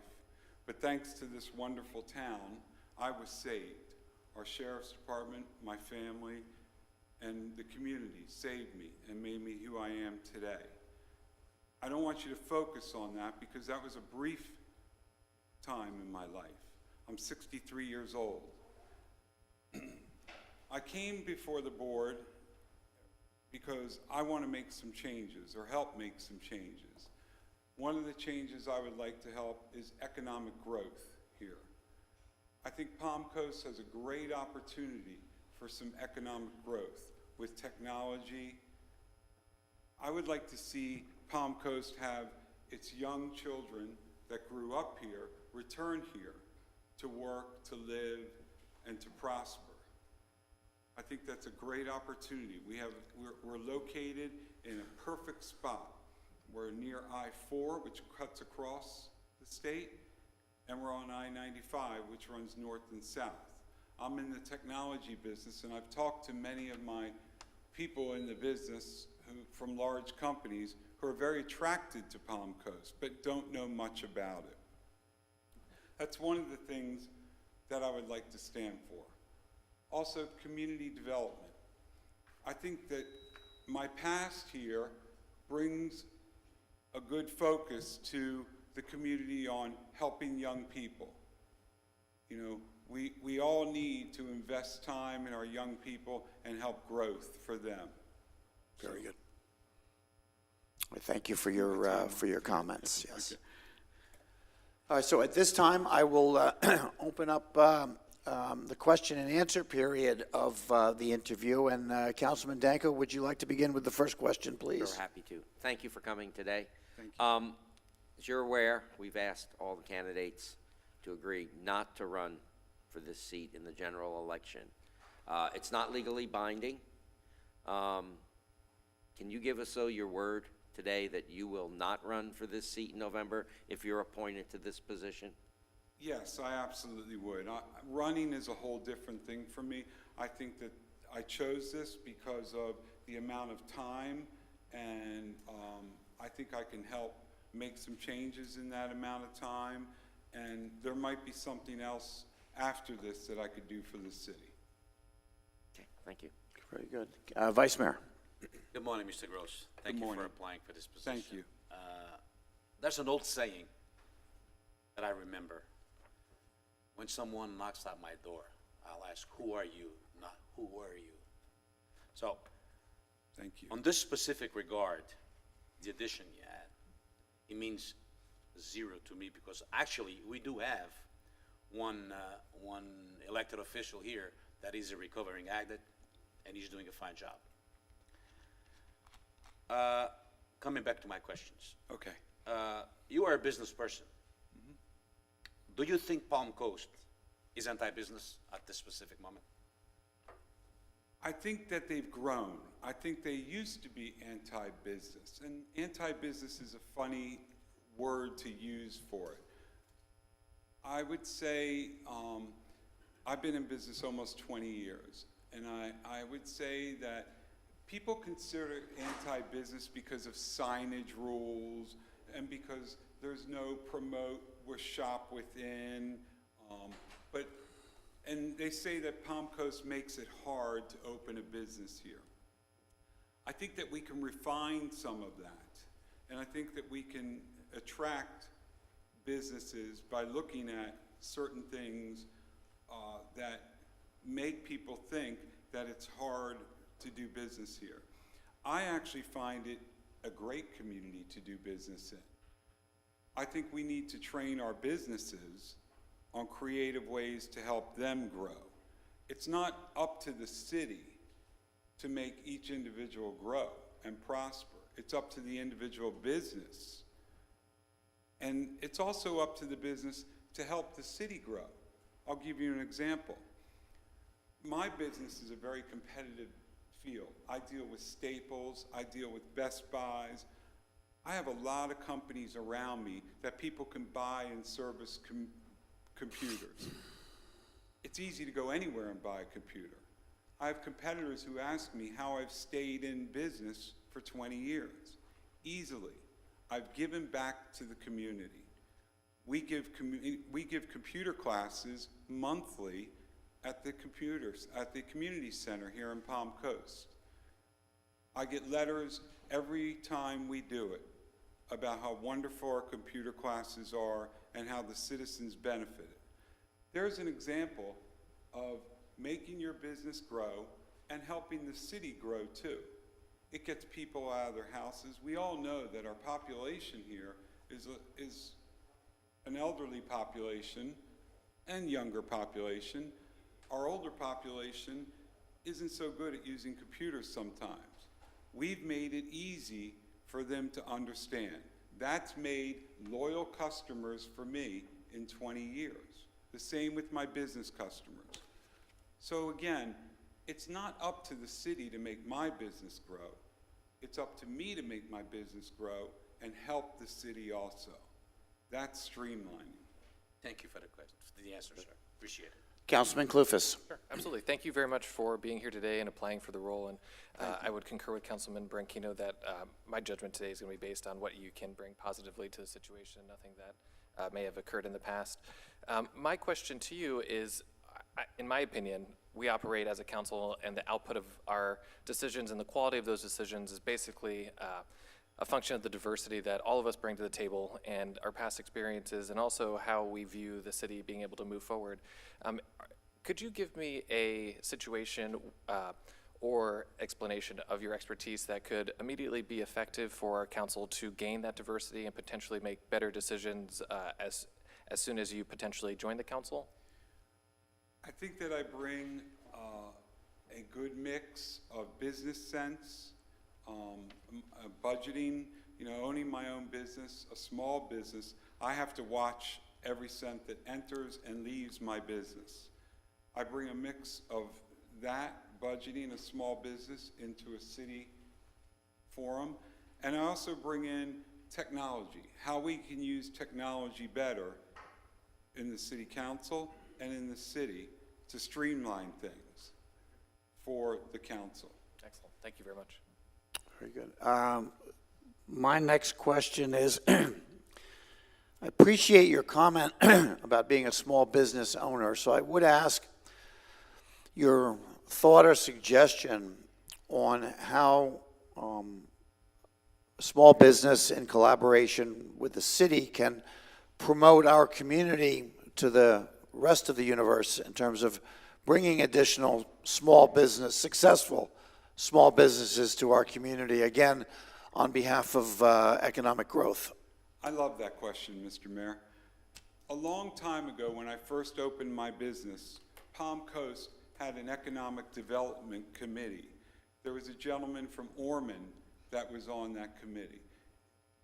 Speaker 12: But thanks to this wonderful town, I was saved. Our sheriff's department, my family, and the community saved me and made me who I am today. I don't want you to focus on that because that was a brief time in my life. I'm 63 years old. I came before the board because I want to make some changes or help make some changes. One of the changes I would like to help is economic growth here. I think Palm Coast has a great opportunity for some economic growth with technology. I would like to see Palm Coast have its young children that grew up here return here to work, to live, and to prosper. I think that's a great opportunity. We're located in a perfect spot. We're near I-4, which cuts across the state, and we're on I-95, which runs north and south. I'm in the technology business, and I've talked to many of my people in the business from large companies who are very attracted to Palm Coast, but don't know much about it. That's one of the things that I would like to stand for. Also, community development. I think that my past here brings a good focus to the community on helping young people. You know, we all need to invest time in our young people and help growth for them.
Speaker 1: Very good. Well, thank you for your comments. Yes. All right. So at this time, I will open up the question and answer period of the interview. And Councilman Danko, would you like to begin with the first question, please?
Speaker 3: Sure, happy to. Thank you for coming today.
Speaker 12: Thank you.
Speaker 3: As you're aware, we've asked all the candidates to agree not to run for this seat in the general election. It's not legally binding. Can you give us, though, your word today that you will not run for this seat in November if you're appointed to this position?
Speaker 12: Yes, I absolutely would. Running is a whole different thing for me. I think that I chose this because of the amount of time, and I think I can help make some changes in that amount of time, and there might be something else after this that I could do for the city.
Speaker 3: Okay, thank you.
Speaker 1: Very good. Vice Mayor.
Speaker 6: Good morning, Mr. Gross. Thank you for applying for this position.
Speaker 12: Thank you.
Speaker 6: There's an old saying that I remember. When someone knocks at my door, I'll ask, who are you, not who were you? So,
Speaker 12: Thank you.
Speaker 6: on this specific regard, the addition you had, it means zero to me, because actually we do have one elected official here that is a recovering addict, and he's doing a fine job. Coming back to my questions.
Speaker 12: Okay.
Speaker 6: You are a business person. Do you think Palm Coast is anti-business at this specific moment?
Speaker 12: I think that they've grown. I think they used to be anti-business, and anti-business is a funny word to use for it. I would say I've been in business almost 20 years, and I would say that people consider it anti-business because of signage rules and because there's no promote or shop within, and they say that Palm Coast makes it hard to open a business here. I think that we can refine some of that, and I think that we can attract businesses by looking at certain things that make people think that it's hard to do business here. I actually find it a great community to do business in. I think we need to train our businesses on creative ways to help them grow. It's not up to the city to make each individual grow and prosper. It's up to the individual business. And it's also up to the business to help the city grow. I'll give you an example. My business is a very competitive field. I deal with Staples, I deal with Best Buys. I have a lot of companies around me that people can buy and service computers. It's easy to go anywhere and buy a computer. I have competitors who ask me how I've stayed in business for 20 years. Easily. I've given back to the community. We give computer classes monthly at the community center here in Palm Coast. I get letters every time we do it about how wonderful our computer classes are and how the citizens benefit it. There's an example of making your business grow and helping the city grow too. It gets people out of their houses. We all know that our population here is an elderly population and younger population. Our older population isn't so good at using computers sometimes. We've made it easy for them to understand. That's made loyal customers for me in 20 years. The same with my business customers. So again, it's not up to the city to make my business grow. It's up to me to make my business grow and help the city also. That's streamlining.
Speaker 6: Thank you for the question, for the answer, sir. Appreciate it.
Speaker 1: Councilman Clufus.
Speaker 4: Sure. Absolutely. Thank you very much for being here today and applying for the role. And I would concur with Councilman Branquino that my judgment today is going to be based on what you can bring positively to the situation, nothing that may have occurred in the past. My question to you is, in my opinion, we operate as a council, and the output of our decisions and the quality of those decisions is basically a function of the diversity that all of us bring to the table and our past experiences, and also how we view the city being able to move forward. Could you give me a situation or explanation of your expertise that could immediately be effective for our council to gain that diversity and potentially make better decisions as soon as you potentially join the council?
Speaker 12: I think that I bring a good mix of business sense, budgeting, owning my own business, a small business. I have to watch every cent that enters and leaves my business. I bring a mix of that, budgeting a small business, into a city forum, and I also bring in technology, how we can use technology better in the city council and in the city to streamline things for the council.
Speaker 4: Excellent. Thank you very much.
Speaker 1: Very good. My next question is, I appreciate your comment about being a small business owner, so I would ask your thought or suggestion on how small business in collaboration with the city can promote our community to the rest of the universe in terms of bringing additional successful small businesses to our community, again, on behalf of economic growth.
Speaker 12: I love that question, Mr. Mayor. A long time ago, when I first opened my business, Palm Coast had an economic development committee. There was a gentleman from Ormond that was on that committee.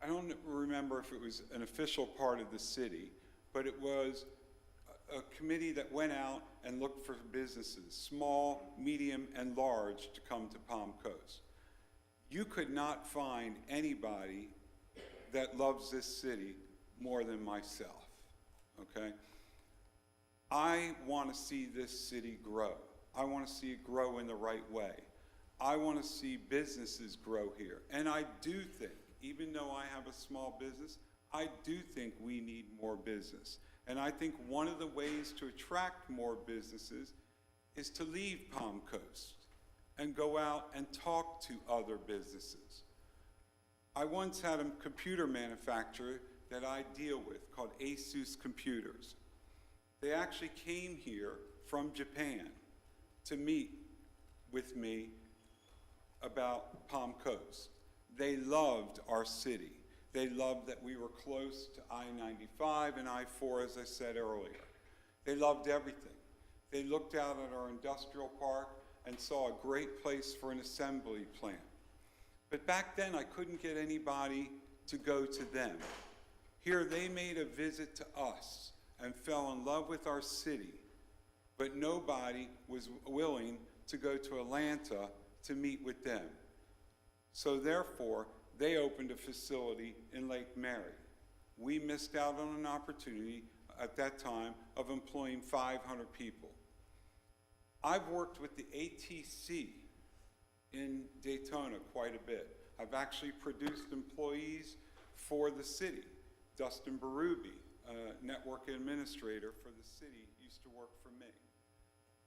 Speaker 12: I don't remember if it was an official part of the city, but it was a committee that went out and looked for businesses, small, medium, and large, to come to Palm Coast. You could not find anybody that loves this city more than myself, okay? I want to see this city grow. I want to see it grow in the right way. I want to see businesses grow here. And I do think, even though I have a small business, I do think we need more business. And I think one of the ways to attract more businesses is to leave Palm Coast and go out and talk to other businesses. I once had a computer manufacturer that I deal with called Asus Computers. They actually came here from Japan to meet with me about Palm Coast. They loved our city. They loved that we were close to I-95 and I-4, as I said earlier. They loved everything. They looked out at our industrial park and saw a great place for an assembly plant. But back then, I couldn't get anybody to go to them. Here, they made a visit to us and fell in love with our city, but nobody was willing to go to Atlanta to meet with them. So therefore, they opened a facility in Lake Mary. We missed out on an opportunity at that time of employing 500 people. I've worked with the ATC in Daytona quite a bit. I've actually produced employees for the city. Dustin Berube, network administrator for the city, used to work for me.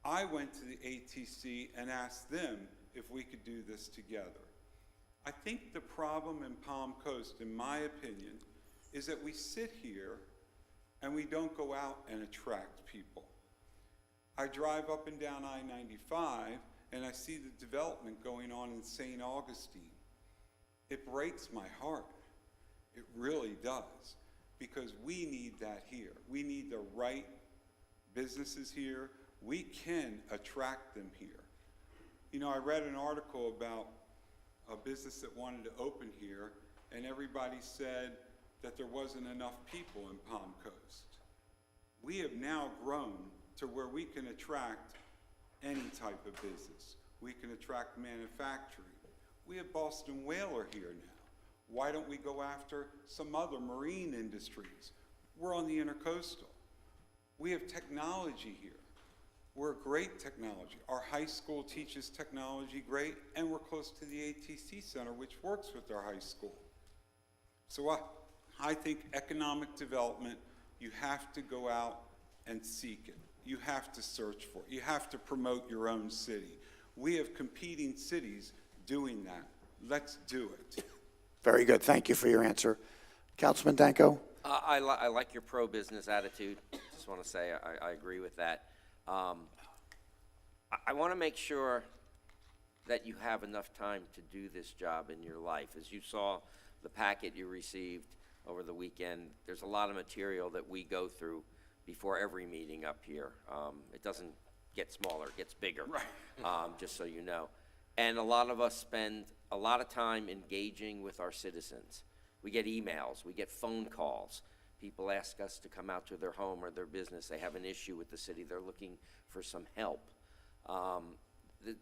Speaker 12: I went to the ATC and asked them if we could do this together. I think the problem in Palm Coast, in my opinion, is that we sit here and we don't go out and attract people. I drive up and down I-95 and I see the development going on in St. Augustine. It breaks my heart. It really does, because we need that here. We need the right businesses here. We can attract them here. You know, I read an article about a business that wanted to open here, and everybody said that there wasn't enough people in Palm Coast. We have now grown to where we can attract any type of business. We can attract manufacturing. We have Boston Whaler here now. Why don't we go after some other marine industries? We're on the intercoastal. We have technology here. we're great technology. Our high school teaches technology great, and we're close to the ATC Center, which works with our high school. So I think economic development, you have to go out and seek it. You have to search for it. You have to promote your own city. We have competing cities doing that. Let's do it.
Speaker 1: Very good. Thank you for your answer. Councilman Danko?
Speaker 3: I like your pro-business attitude. Just want to say I agree with that. I want to make sure that you have enough time to do this job in your life. As you saw the packet you received over the weekend, there's a lot of material that we go through before every meeting up here. It doesn't get smaller, it gets bigger, right. Just so you know. And a lot of us spend a lot of time engaging with our citizens. We get emails, we get phone calls. People ask us to come out to their home or their business. They have an issue with the city. They're looking for some help.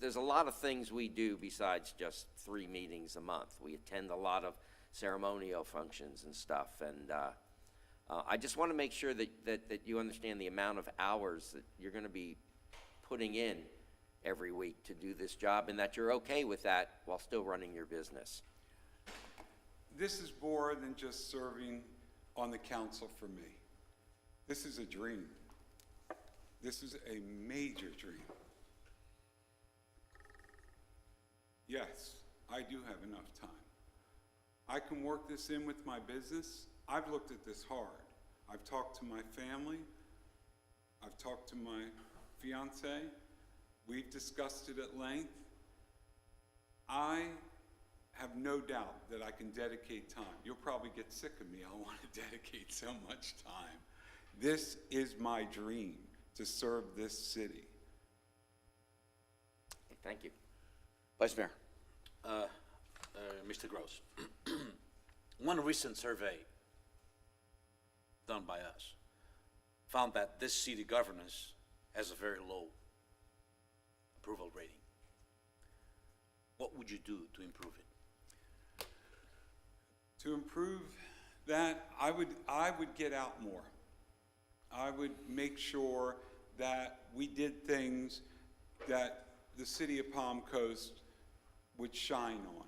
Speaker 3: There's a lot of things we do besides just 3 meetings a month. We attend a lot of ceremonial functions and stuff. And I just want to make sure that you understand the amount of hours that you're going to be putting in every week to do this job, and that you're okay with that while still running your business.
Speaker 12: This is more than just serving on the council for me. This is a dream. This is a major dream. Yes, I do have enough time. I can work this in with my business. I've looked at this hard. I've talked to my family. I've talked to my fiance. We've discussed it at length. I have no doubt that I can dedicate time. You'll probably get sick of me. I want to dedicate so much time. This is my dream, to serve this city.
Speaker 3: Thank you.
Speaker 1: Vice Mayor.
Speaker 6: Mr. Gross, one recent survey done by us found that this city governance has a very low approval rating. What would you do to improve it?
Speaker 12: To improve that, I would get out more. I would make sure that we did things that the city of Palm Coast would shine on.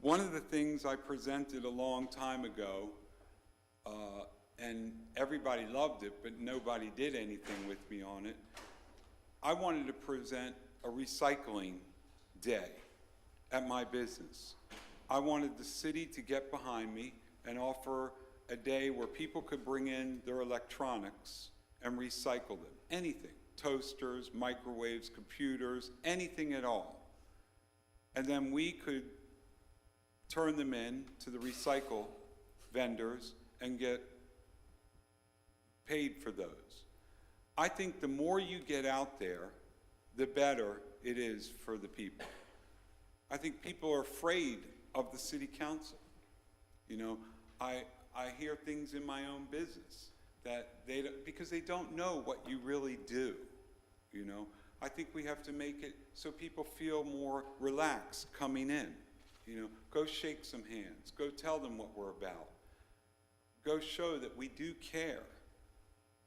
Speaker 12: One of the things I presented a long time ago, and everybody loved it, but nobody did anything with me on it, I wanted to present a recycling day at my business. I wanted the city to get behind me and offer a day where people could bring in their electronics and recycle them. Anything, toasters, microwaves, computers, anything at all. And then we could turn them in to the recycle vendors and get paid for those. I think the more you get out there, the better it is for the people. I think people are afraid of the city council. You know, I hear things in my own business that because they don't know what you really do, you know. I think we have to make it so people feel more relaxed coming in. You know, go shake some hands. Go tell them what we're about. Go show that we do care.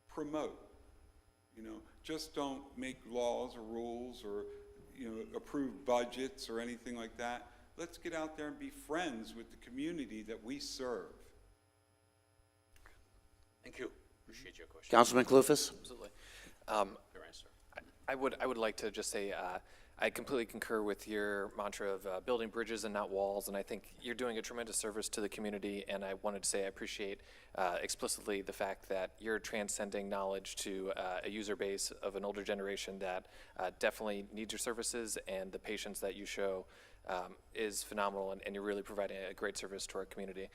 Speaker 12: Promote. You know, just don't make laws or rules or, you know, approve budgets or anything like that. Let's get out there and be friends with the community that we serve.
Speaker 6: Thank you. Appreciate your question.
Speaker 1: Councilman Clufus?
Speaker 4: Absolutely.
Speaker 6: Your answer.
Speaker 4: I would like to just say I completely concur with your mantra of building bridges and not walls, and I think you're doing a tremendous service to the community, and I wanted to say I appreciate explicitly the fact that you're transcending knowledge to a user base of an older generation that definitely needs your services, and the patience that you show is phenomenal, and you're really providing a great service to our community.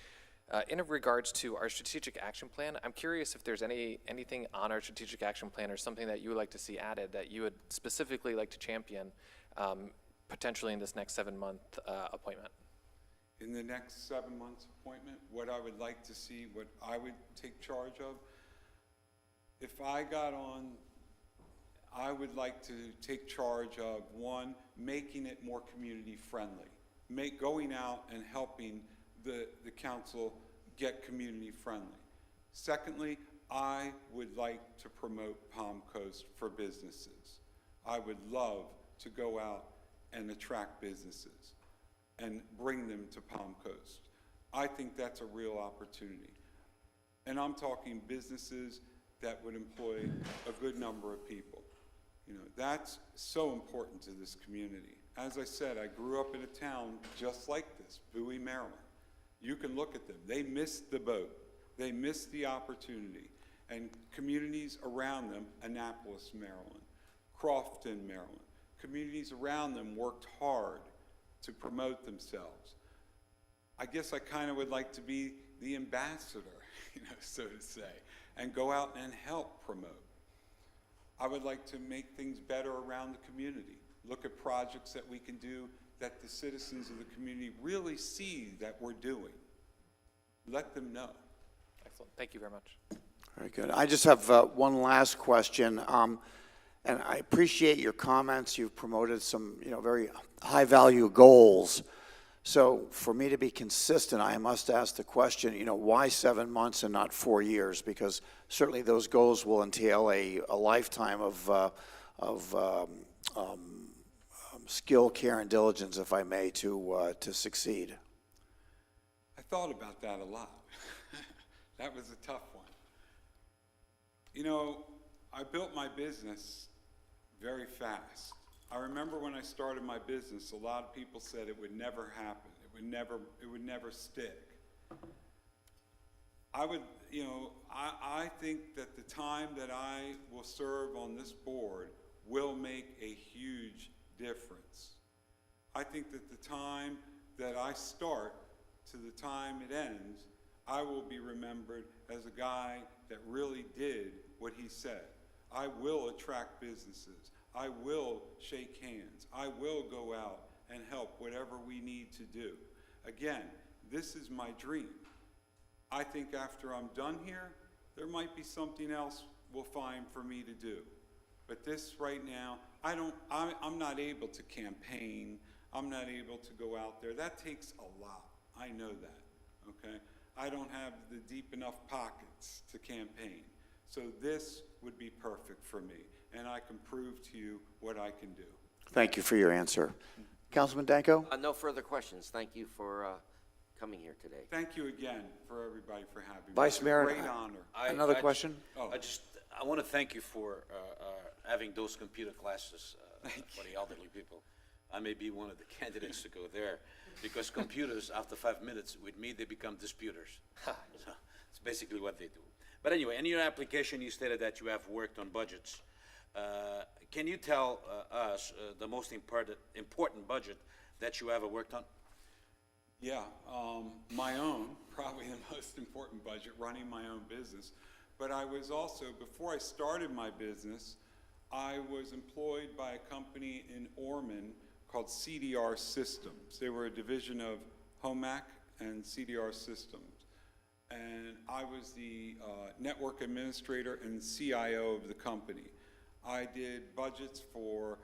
Speaker 4: In regards to our strategic action plan, I'm curious if there's anything on our strategic action plan or something that you would like to see added that you would specifically like to champion potentially in this next 7-month appointment.
Speaker 12: In the next 7 months appointment, what I would like to see, what I would take charge of, if I got on, I would like to take charge of, one, making it more community friendly, going out and helping the council get community friendly. Secondly, I would like to promote Palm Coast for businesses. I would love to go out and attract businesses and bring them to Palm Coast. I think that's a real opportunity. And I'm talking businesses that would employ a good number of people. You know, that's so important to this community. As I said, I grew up in a town just like this, Bowie, Maryland. You can look at them. They missed the boat. They missed the opportunity. And communities around them, Annapolis, Maryland, Crofton, Maryland, communities around them worked hard to promote themselves. I guess I kind of would like to be the ambassador, you know, so to say, and go out and help promote. I would like to make things better around the community. Look at projects that we can do that the citizens of the community really see that we're doing. Let them know.
Speaker 4: Excellent. Thank you very much.
Speaker 1: Very good. I just have one last question, and I appreciate your comments. You've promoted some, you know, very high-value goals. So for me to be consistent, I must ask the question, you know, why 7 months and not 4 years? Because certainly those goals will entail a lifetime of skill, care, and diligence, if I may, to succeed.
Speaker 12: I thought about that a lot. That was a tough one. You know, I built my business very fast. I remember when I started my business, a lot of people said it would never happen. It would never stick. I think that the time that I will serve on this board will make a huge difference. I think that the time that I start to the time it ends, I will be remembered as a guy that really did what he said. I will attract businesses. I will shake hands. I will go out and help whatever we need to do. Again, this is my dream. I think after I'm done here, there might be something else we'll find for me to do. But this right now, I'm not able to campaign. I'm not able to go out there. That takes a lot. I know that, okay? I don't have the deep enough pockets to campaign. So this would be perfect for me, and I can prove to you what I can do.
Speaker 1: Thank you for your answer. Councilman Danko?
Speaker 3: No further questions. Thank you for coming here today.
Speaker 12: Thank you again for everybody for having me.
Speaker 1: Vice
Speaker 12: It's a
Speaker 1: Mayor,
Speaker 12: great honor.
Speaker 1: another question?
Speaker 6: I want to thank you for having those computer classes for the elderly people. I may be one of the candidates to go there, because computers, after 5 minutes with me, they become disputers. So it's basically what they do. But anyway, in your application, you stated that you have worked on budgets. Can you tell us the most important budget that you ever worked on?
Speaker 12: Yeah, my own, probably the most important budget, running my own business. But I was also, before I started my business, I was employed by a company in Ormond called CDR Systems. They were a division of HOMAC and CDR Systems. And I was the network administrator and CIO of the company. I did budgets for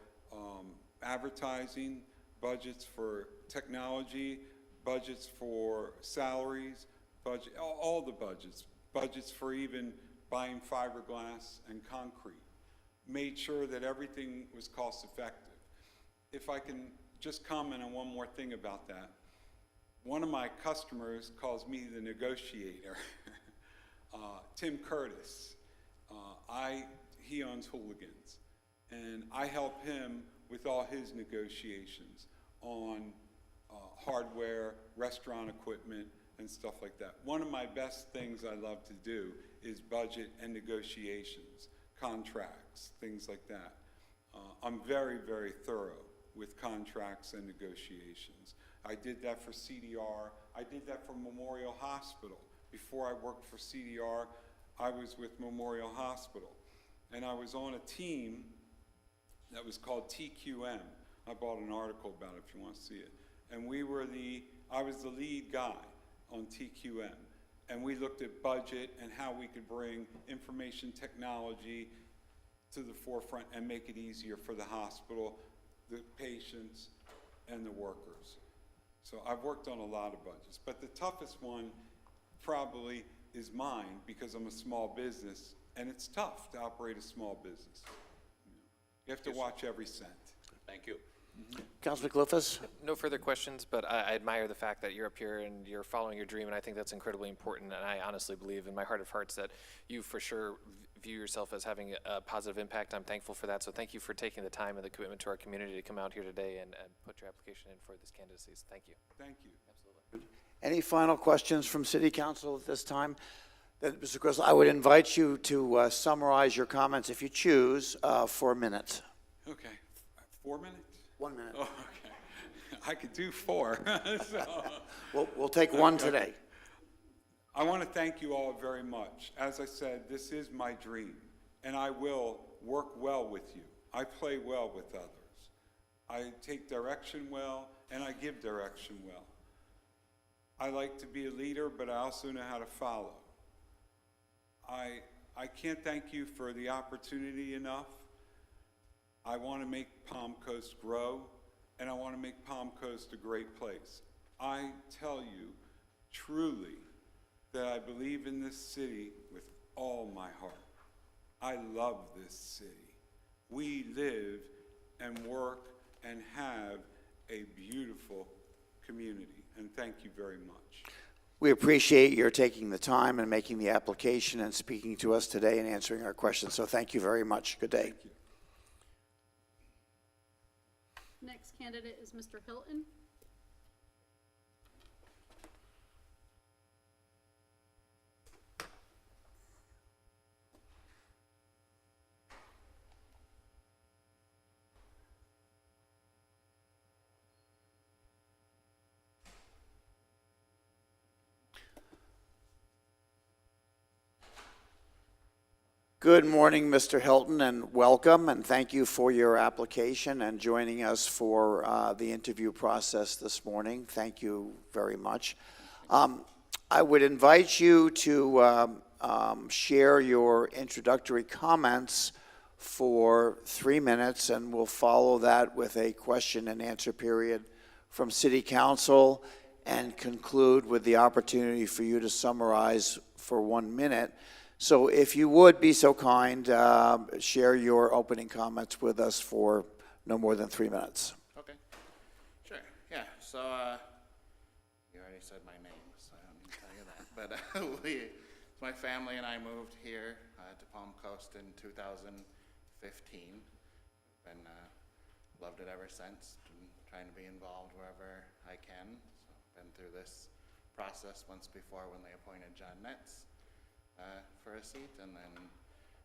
Speaker 12: advertising, budgets for technology, budgets for salaries, all the budgets for even buying fiberglass and concrete. Made sure that everything was cost effective. If I can just comment on one more thing about that. One of my customers calls me the negotiator, Tim Curtis. He owns Hooligans, and I help him with all his negotiations on hardware, restaurant equipment, and stuff like that. One of my best things I love to do is budget and negotiations, contracts, things like that. I'm very, very thorough with contracts and negotiations. I did that for CDR. I did that for Memorial Hospital. Before I worked for CDR, I was with Memorial Hospital. And I was on a team that was called TQM. I bought an article about it if you want to see it. And I was the lead guy on TQM. And we looked at budget and how we could bring information technology to the forefront and make it easier for the hospital, the patients, and the workers. So I've worked on a lot of budgets, but the toughest one probably is mine, because I'm a small business, and it's tough to operate a small business. You have to watch every cent.
Speaker 6: Thank you.
Speaker 1: Councilman Cliffus?
Speaker 4: No further questions, but I admire the fact that you're up here and you're following your dream, and I think that's incredibly important. And I honestly believe in my heart of hearts that you for sure view yourself as having a positive impact. I'm thankful for that. So thank you for taking the time and the commitment to our community to come out here today and put your application in for this candidacy. Thank you.
Speaker 12: Thank you.
Speaker 4: Absolutely.
Speaker 1: Any final questions from City Council at this time? Then, Mr. Crystal, I would invite you to summarize your comments, if you choose, for a minute.
Speaker 12: Okay, 4 minutes?
Speaker 1: 1 minute.
Speaker 12: Oh, okay. I could do 4. So,
Speaker 1: We'll take one today.
Speaker 12: I want to thank you all very much. As I said, this is my dream, and I will work well with you. I play well with others. I take direction well, and I give direction well. I like to be a leader, but I also know how to follow. I can't thank you for the opportunity enough. I want to make Palm Coast grow, and I want to make Palm Coast a great place. I tell you truly that I believe in this city with all my heart. I love this city. We live and work and have a beautiful community, and thank you very much.
Speaker 1: We appreciate your taking the time and making the application and speaking to us today and answering our questions. So thank you very much. Good day.
Speaker 12: Thank you.
Speaker 2: Next candidate is Mr. Hilton.
Speaker 1: Good morning, Mr. Hilton, and welcome, and thank you for your application and joining us for the interview process this morning. Thank you very much. I would invite you to share your introductory comments for 3 minutes, and we'll follow that with a question and answer period from City Council and conclude with the opportunity for you to summarize for 1 minute. So if you would be so kind, share your opening comments with us for no more than 3 minutes.
Speaker 11: Okay, sure, yeah, so, you already said my name, so I don't need to tell you that, but my family and I moved here to Palm Coast in 2015. Been, loved it ever since, been trying to be involved wherever I can, so been through this process once before when they appointed John Netz for a seat, and then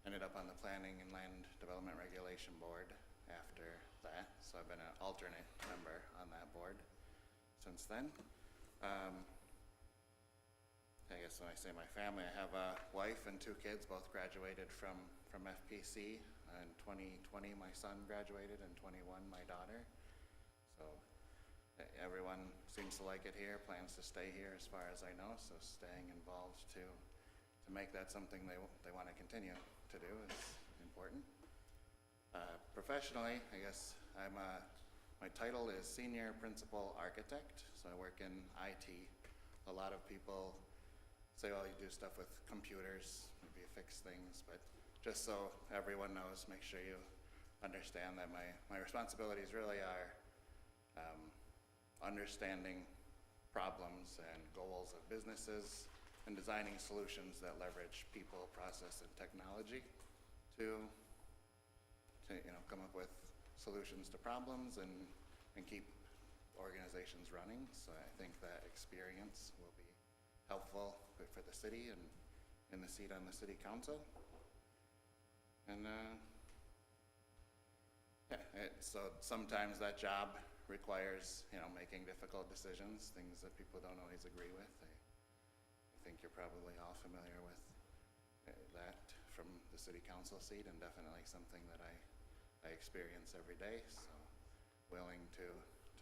Speaker 11: ended up on the Planning and Land Development Regulation Board after that. So I've been an alternate member on that board since then. I guess when I say my family, I have a wife and 2 kids, both graduated from FPC. In 2020, my son graduated, and 21, my daughter. So everyone seems to like it here, plans to stay here as far as I know, so staying involved to make that something they want to continue to do is important. Professionally, I guess my title is Senior Principal Architect, so I work in IT. A lot of people say, oh, you do stuff with computers, maybe fix things, but just so everyone knows, make sure you understand that my responsibilities really are understanding problems and goals of businesses, and designing solutions that leverage people, process, and technology to come up with solutions to problems and keep organizations running. So I think that experience will be helpful for the city and in the seat on the city council. And so sometimes that job requires making difficult decisions, things that people don't always agree with. I think you're probably all familiar with that from the city council seat, and definitely something that I experience every day. So willing to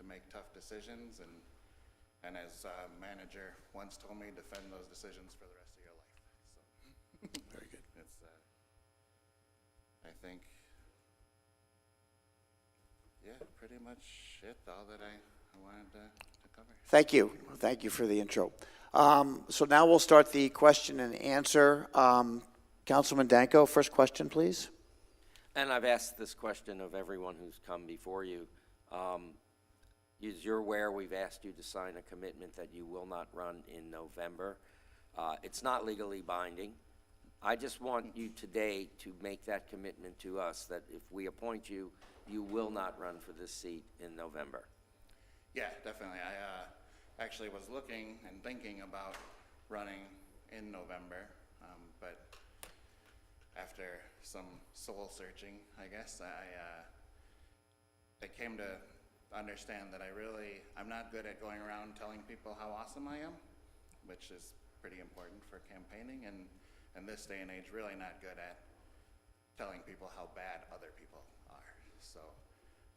Speaker 11: make tough decisions, and as a manager once told me, defend those decisions for the rest of your life. So
Speaker 1: Very good.
Speaker 11: it's I think pretty much it, all that I wanted to cover.
Speaker 1: Thank you. Thank you for the intro. So now we'll start the question and answer. Councilman Danko, first question, please.
Speaker 3: And I've asked this question of everyone who's come before you. As you're aware, we've asked you to sign a commitment that you will not run in November. It's not legally binding. I just want you today to make that commitment to us, that if we appoint you, you will not run for this seat in November.
Speaker 13: Yeah, definitely. I actually was looking and thinking about running in November, but after some soul searching, I guess, I came to understand that I'm not good at going around telling people how awesome I am, which is pretty important for campaigning, and in this day and age, really not good at telling people how bad other people are. So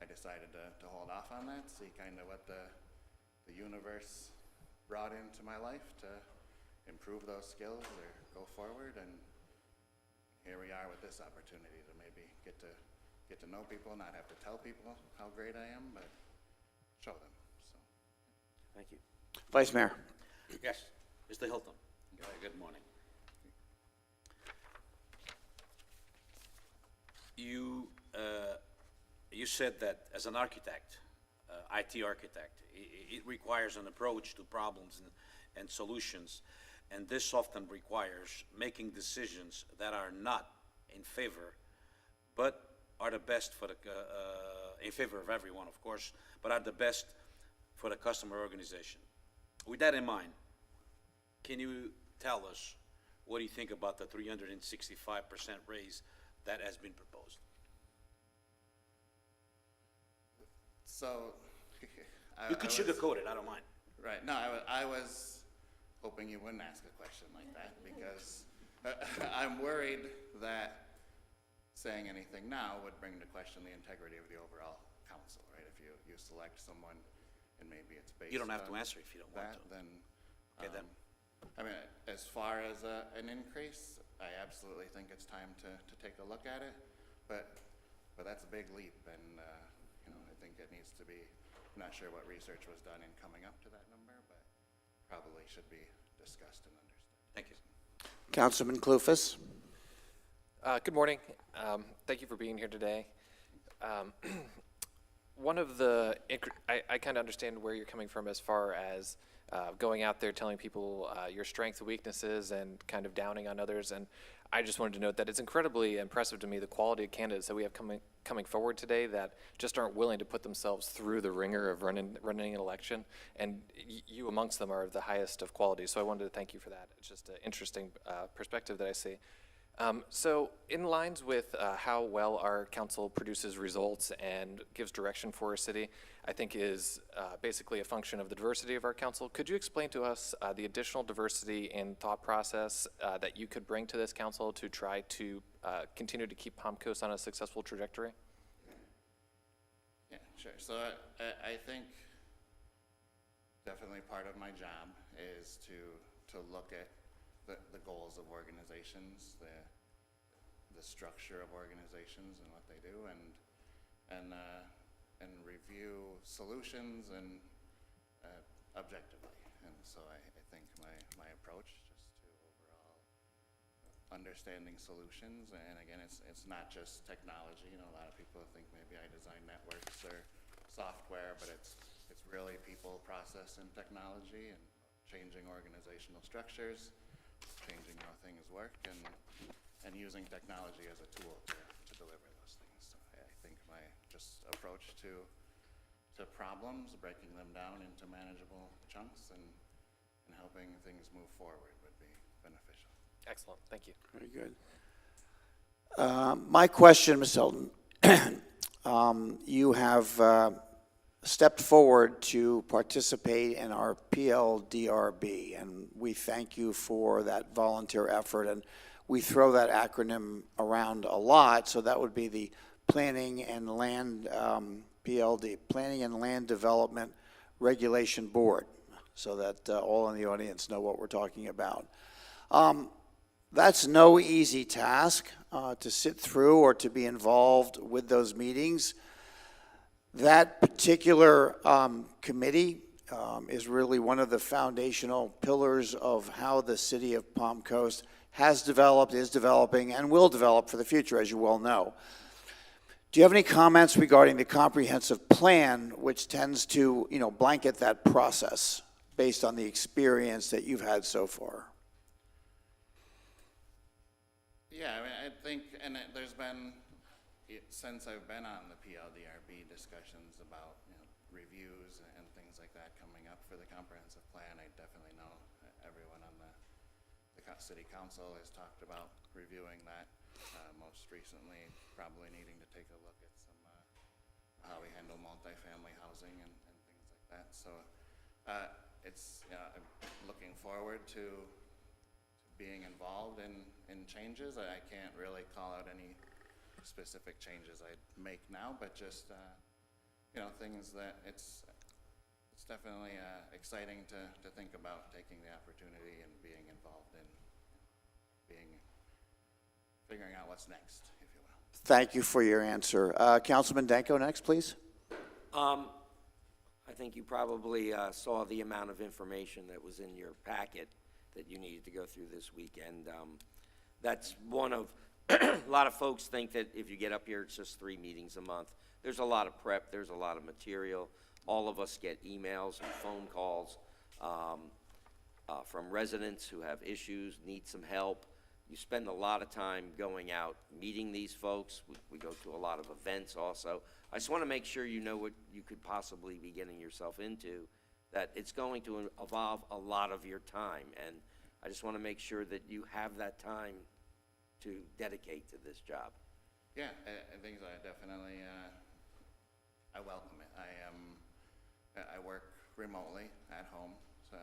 Speaker 13: I decided to hold off on that, see kind of what the universe brought into my life to improve those skills or go forward, and here we are with this opportunity to maybe get to know people, not have to tell people how great I am, but show them. So,
Speaker 3: Thank you.
Speaker 1: Vice Mayor.
Speaker 6: Yes, Mr. Hilton. Good morning. You said that as an architect, IT architect, it requires an approach to problems and solutions, and this often requires making decisions that are not in favor, but are the best for the, in favor of everyone, of course, but are the best for the customer organization. With that in mind, can you tell us what do you think about the 365% raise that has been proposed?
Speaker 13: So
Speaker 6: You could sugarcoat it, I don't mind.
Speaker 13: right. No, I was hoping you wouldn't ask a question like that because I'm worried that saying anything now would bring into question the integrity of the overall council, right? If you select someone and maybe it's based on
Speaker 6: You don't have to answer if you don't want to.
Speaker 13: then.
Speaker 6: Okay, then.
Speaker 13: I mean, as far as an increase, I absolutely think it's time to take a look at it, but that's a big leap, and I think it needs to be. I'm not sure what research was done in coming up to that number, but probably should be discussed and understood.
Speaker 6: Thank you.
Speaker 1: Councilman Clufus.
Speaker 4: Good morning. Thank you for being here today. One of the, I kind of understand where you're coming from as far as going out there telling people your strengths and weaknesses and kind of downing on others. And I just wanted to note that it's incredibly impressive to me the quality of candidates that we have coming forward today that just aren't willing to put themselves through the ringer of running an election. And you amongst them are the highest of quality. So I wanted to thank you for that. It's just an interesting perspective that I see. So in lines with how well our council produces results and gives direction for our city, I think is basically a function of the diversity of our council. Could you explain to us the additional diversity in thought process that you could bring to this council to try to continue to keep Palm Coast on a successful trajectory?
Speaker 13: Yeah, sure. So I think definitely part of my job is to look at the goals of organizations, the structure of organizations and what they do, and review solutions and objectively. And so I think my approach just to overall understanding solutions, and again, it's not just technology. A lot of people think maybe I design networks or software, but it's really people, process, and technology, and changing organizational structures, changing how things work, and using technology as a tool to deliver those things. So I think my just approach to problems, breaking them down into manageable chunks, and helping things move forward would be beneficial.
Speaker 4: Excellent. Thank you.
Speaker 1: Very good. My question, Ms. Hilton, you have stepped forward to participate in our PLDRB, and we thank you for that volunteer effort. And we throw that acronym around a lot, so that would be the Planning and Land, PLD, Planning and Land Development Regulation Board, so that all in the audience know what we're talking about. That's no easy task to sit through or to be involved with those meetings. That particular committee is really one of the foundational pillars of how the city of Palm Coast has developed, is developing, and will develop for the future, as you well know. Do you have any comments regarding the comprehensive plan, which tends to, blanket that process based on the experience that you've had so far?
Speaker 13: Yeah, I mean, I think, and there's been, since I've been on the PLDRB discussions about, reviews and things like that coming up for the comprehensive plan, I definitely know everyone on the city council has talked about reviewing that. Most recently, probably needing to take a look at some, how we handle multifamily housing and things like that. So, I'm looking forward to being involved in changes. I can't really call out any specific changes I'd make now, but just, things that it's definitely exciting to think about taking the opportunity and being involved in figuring out what's next, if you will.
Speaker 1: Thank you for your answer. Councilman Danko next, please.
Speaker 3: I think you probably saw the amount of information that was in your packet that you needed to go through this weekend. That's one of, a lot of folks think that if you get up here, it's just 3 meetings a month. There's a lot of prep, there's a lot of material. All of us get emails and phone calls from residents who have issues, need some help. You spend a lot of time going out, meeting these folks. We go to a lot of events also. I just want to make sure you know what you could possibly be getting yourself into, that it's going to involve a lot of your time. And I just want to make sure that you have that time to dedicate to this job.
Speaker 13: Yeah, I think so. I definitely, I welcome it. I work remotely at home, so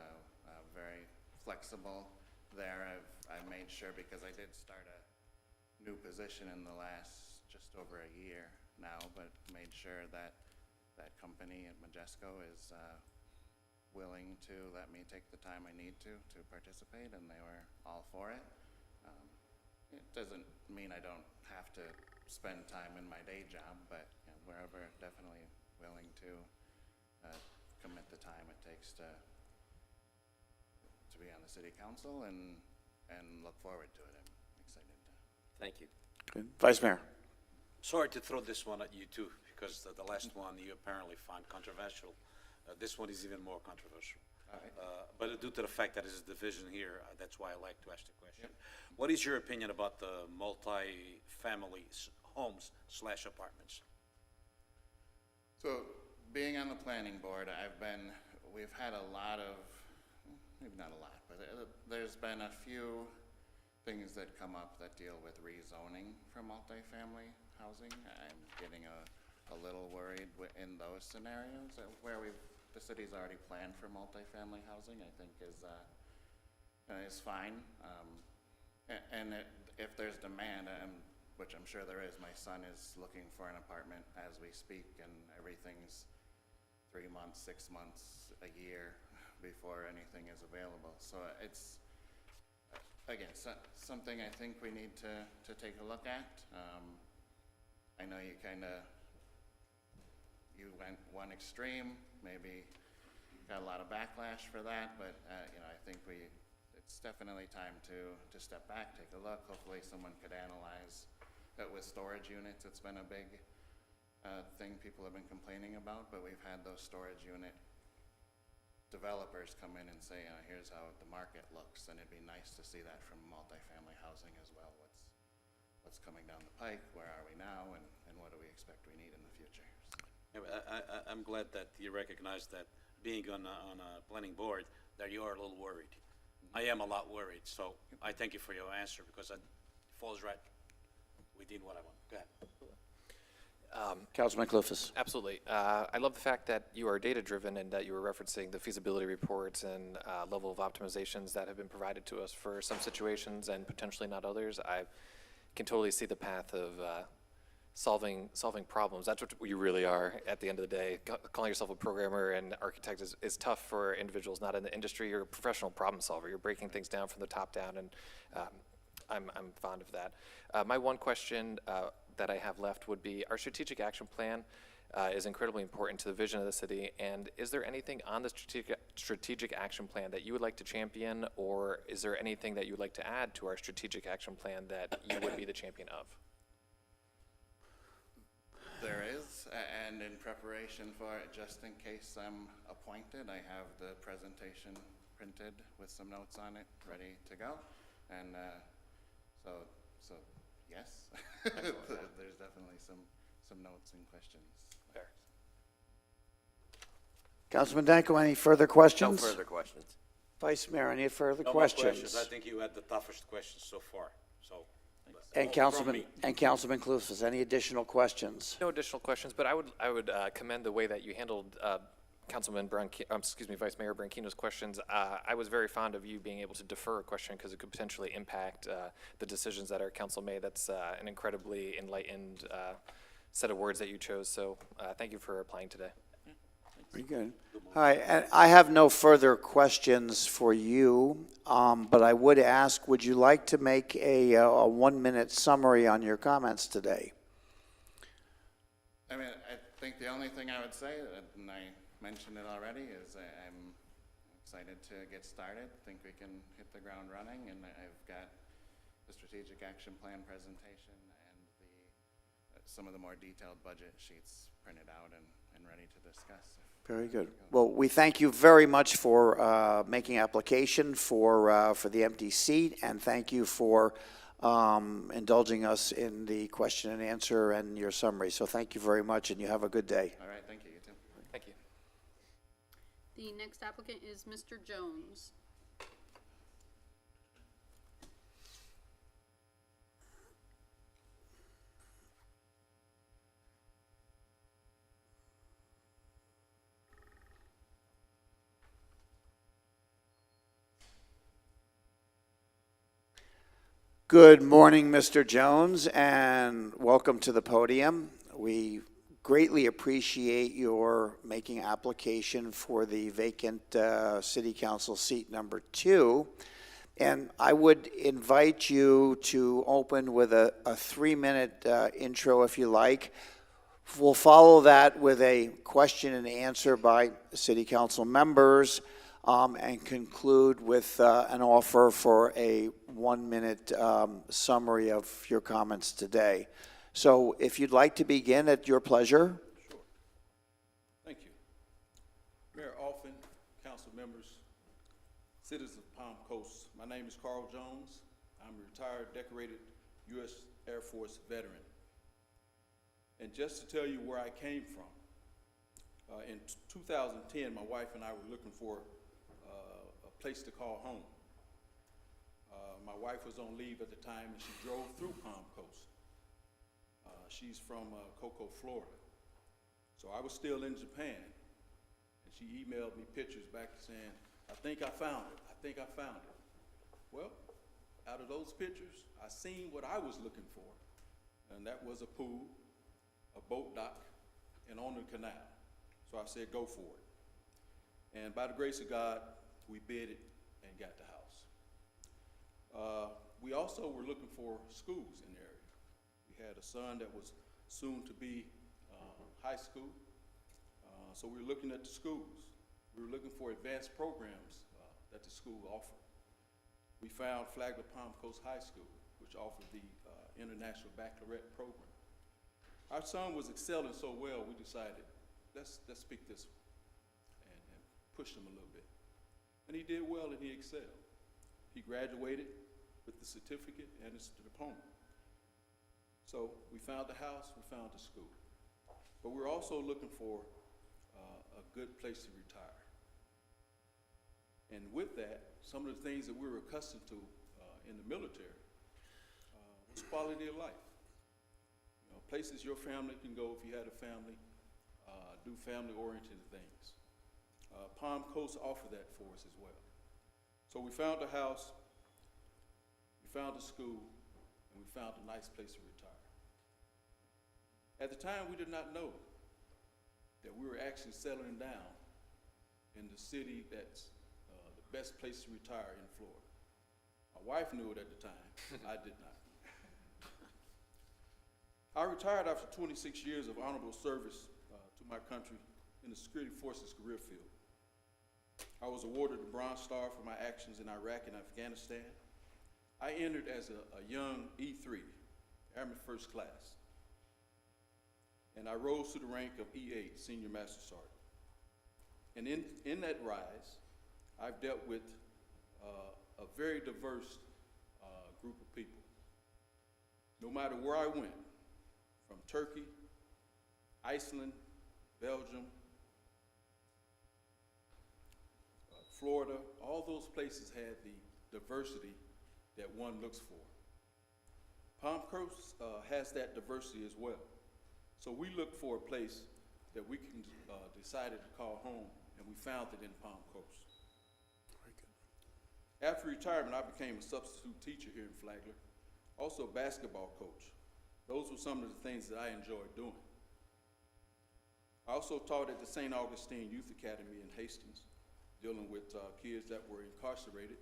Speaker 13: very flexible there. I've made sure, because I did start a new position in the last just over a year now, but made sure that that company at Majesco is willing to let me take the time I need to participate, and they were all for it. It doesn't mean I don't have to spend time in my day job, but wherever, definitely willing to commit the time it takes to be on the city council and look forward to it. I'm excited to.
Speaker 3: Thank you.
Speaker 1: Good. Vice Mayor.
Speaker 6: Sorry to throw this one at you too, because the last one you apparently find controversial. This one is even more controversial.
Speaker 13: All right.
Speaker 6: But due to the fact that it's a division here, that's why I like to ask the question. Yep. What is your opinion about the multi-family homes / apartments?
Speaker 13: So, being on the planning board, we've had a lot of, maybe not a lot, but there's been a few things that come up that deal with rezoning for multifamily housing. I'm getting a little worried in those scenarios where the city's already planned for multifamily housing. I think is fine. If there's demand, which I'm sure there is, my son is looking for an apartment as we speak, and everything's 3 months, 6 months, a year before anything is available. So it's, again, something I think we need to take a look at. I know you went one extreme, maybe got a lot of backlash for that, but I think it's definitely time to step back, take a look. Hopefully someone could analyze that with storage units. It's been a big thing people have been complaining about, but we've had those storage unit developers come in and say, here's how the market looks, and it'd be nice to see that from multifamily housing as well. What's coming down the pike, where are we now, and what do we expect we need in the future?
Speaker 6: Yeah, I'm glad that you recognize that being on a planning board, that you are a little worried. I am a lot worried, so I thank you for your answer, because it falls right within what I want. Go ahead.
Speaker 1: Councilman Cliffus.
Speaker 4: Absolutely. I love the fact that you are data-driven and that you were referencing the feasibility reports and level of optimizations that have been provided to us for some situations and potentially not others. I can totally see the path of solving problems. That's what you really are at the end of the day. Calling yourself a programmer and architect is tough for individuals not in the industry. You're a professional problem solver. You're breaking things down from the top down, and I'm fond of that. My one question that I have left would be, our strategic action plan is incredibly important to the vision of the city, and is there anything on the strategic action plan that you would like to champion, or is there anything that you would like to add to our strategic action plan that you would be the champion of?
Speaker 13: There is, and in preparation for it, just in case I'm appointed, I have the presentation printed with some notes on it, ready to go. And so yes, there's definitely some notes and questions.
Speaker 4: Fair.
Speaker 1: Councilman Danko, any further
Speaker 3: No
Speaker 1: questions?
Speaker 3: further questions.
Speaker 1: Vice Mayor, any further
Speaker 6: No more
Speaker 1: questions?
Speaker 6: I think you had the toughest questions so far, so.
Speaker 1: And Councilman Clufus, any additional questions?
Speaker 4: No additional questions, but I would commend the way that you handled Vice Mayor Branquino's questions. I was very fond of you being able to defer a question because it could potentially impact the decisions that our council made. That's an incredibly enlightened set of words that you chose. So thank you for applying today.
Speaker 1: Very good. All right, and I have no further questions for you, but I would ask, would you like to make a 1-minute summary on your comments today?
Speaker 13: I mean, I think the only thing I would say, and I mentioned it already, is I'm excited to get started. Think we can hit the ground running, and I've got the strategic action plan presentation and some of the more detailed budget sheets printed out and ready to discuss.
Speaker 1: Very good. Well, we thank you very much for making application for the empty seat, and thank you for indulging us in the question and answer and your summary. So thank you very much, and you have a good day.
Speaker 13: All right, thank you, you too.
Speaker 4: Thank you.
Speaker 2: The next applicant is Mr. Jones.
Speaker 1: Good morning, Mr. Jones, and welcome to the podium. We greatly appreciate your making application for the vacant City Council seat number 2. And I would invite you to open with a 3-minute intro, if you like. We'll follow that with a question and answer by City Council members, and conclude with an offer for a 1-minute summary of your comments today. So if you'd like to begin at your pleasure.
Speaker 14: Sure. Thank you. Mayor Alfin, council members, citizens of Palm Coast, my name is Carl Jones. I'm a retired decorated U.S. Air Force veteran. And just to tell you where I came from, in 2010, my wife and I were looking for a place to call home. My wife was on leave at the time, and she drove through Palm Coast. She's from Cocoa, Florida. So I was still in Japan, and she emailed me pictures back saying, I think I found it, I think I found it. Well, out of those pictures, I seen what I was looking for, and that was a pool, a boat dock, and on the canal. So I said, go for it. And by the grace of God, we bid it and got the house. We also were looking for schools in the area. We had a son that was soon to be high school, so we were looking at the schools. We were looking for advanced programs that the school offered. We found Flagler Palm Coast High School, which offered the International Baccalaureate program. Our son was excelling so well, we decided, let's pick this one and push him a little bit. And he did well and he excelled. He graduated with the certificate and his diploma. So we found the house, we found the school. But we're also looking for a good place to retire. And with that, some of the things that we were accustomed to in the military was quality of life. You know, places your family can go if you had a family, do family-oriented things. Palm Coast offered that for us as well. So we found a house, we found a school, and we found a nice place to retire. At the time, we did not know that we were actually settling down in the city that's the best place to retire in Florida. My wife knew it at the time, I did not. I retired after 26 years of honorable service to my country in the Security Forces career field. I was awarded the Bronze Star for my actions in Iraq and Afghanistan. I entered as a young E3, Airman First Class. and I rose to the rank of E8, Senior Master Sergeant. And in that rise, I've dealt with a very diverse group of people. No matter where I went, from Turkey, Iceland, Belgium, Florida, all those places had the diversity that one looks for. Palm Coast has that diversity as well. So we looked for a place that we can decided to call home, and we found it in Palm Coast. After retirement, I became a substitute teacher here in Flagler, also a basketball coach. Those were some of the things that I enjoyed doing. I also taught at the St. Augustine Youth Academy in Hastings, dealing with kids that were incarcerated.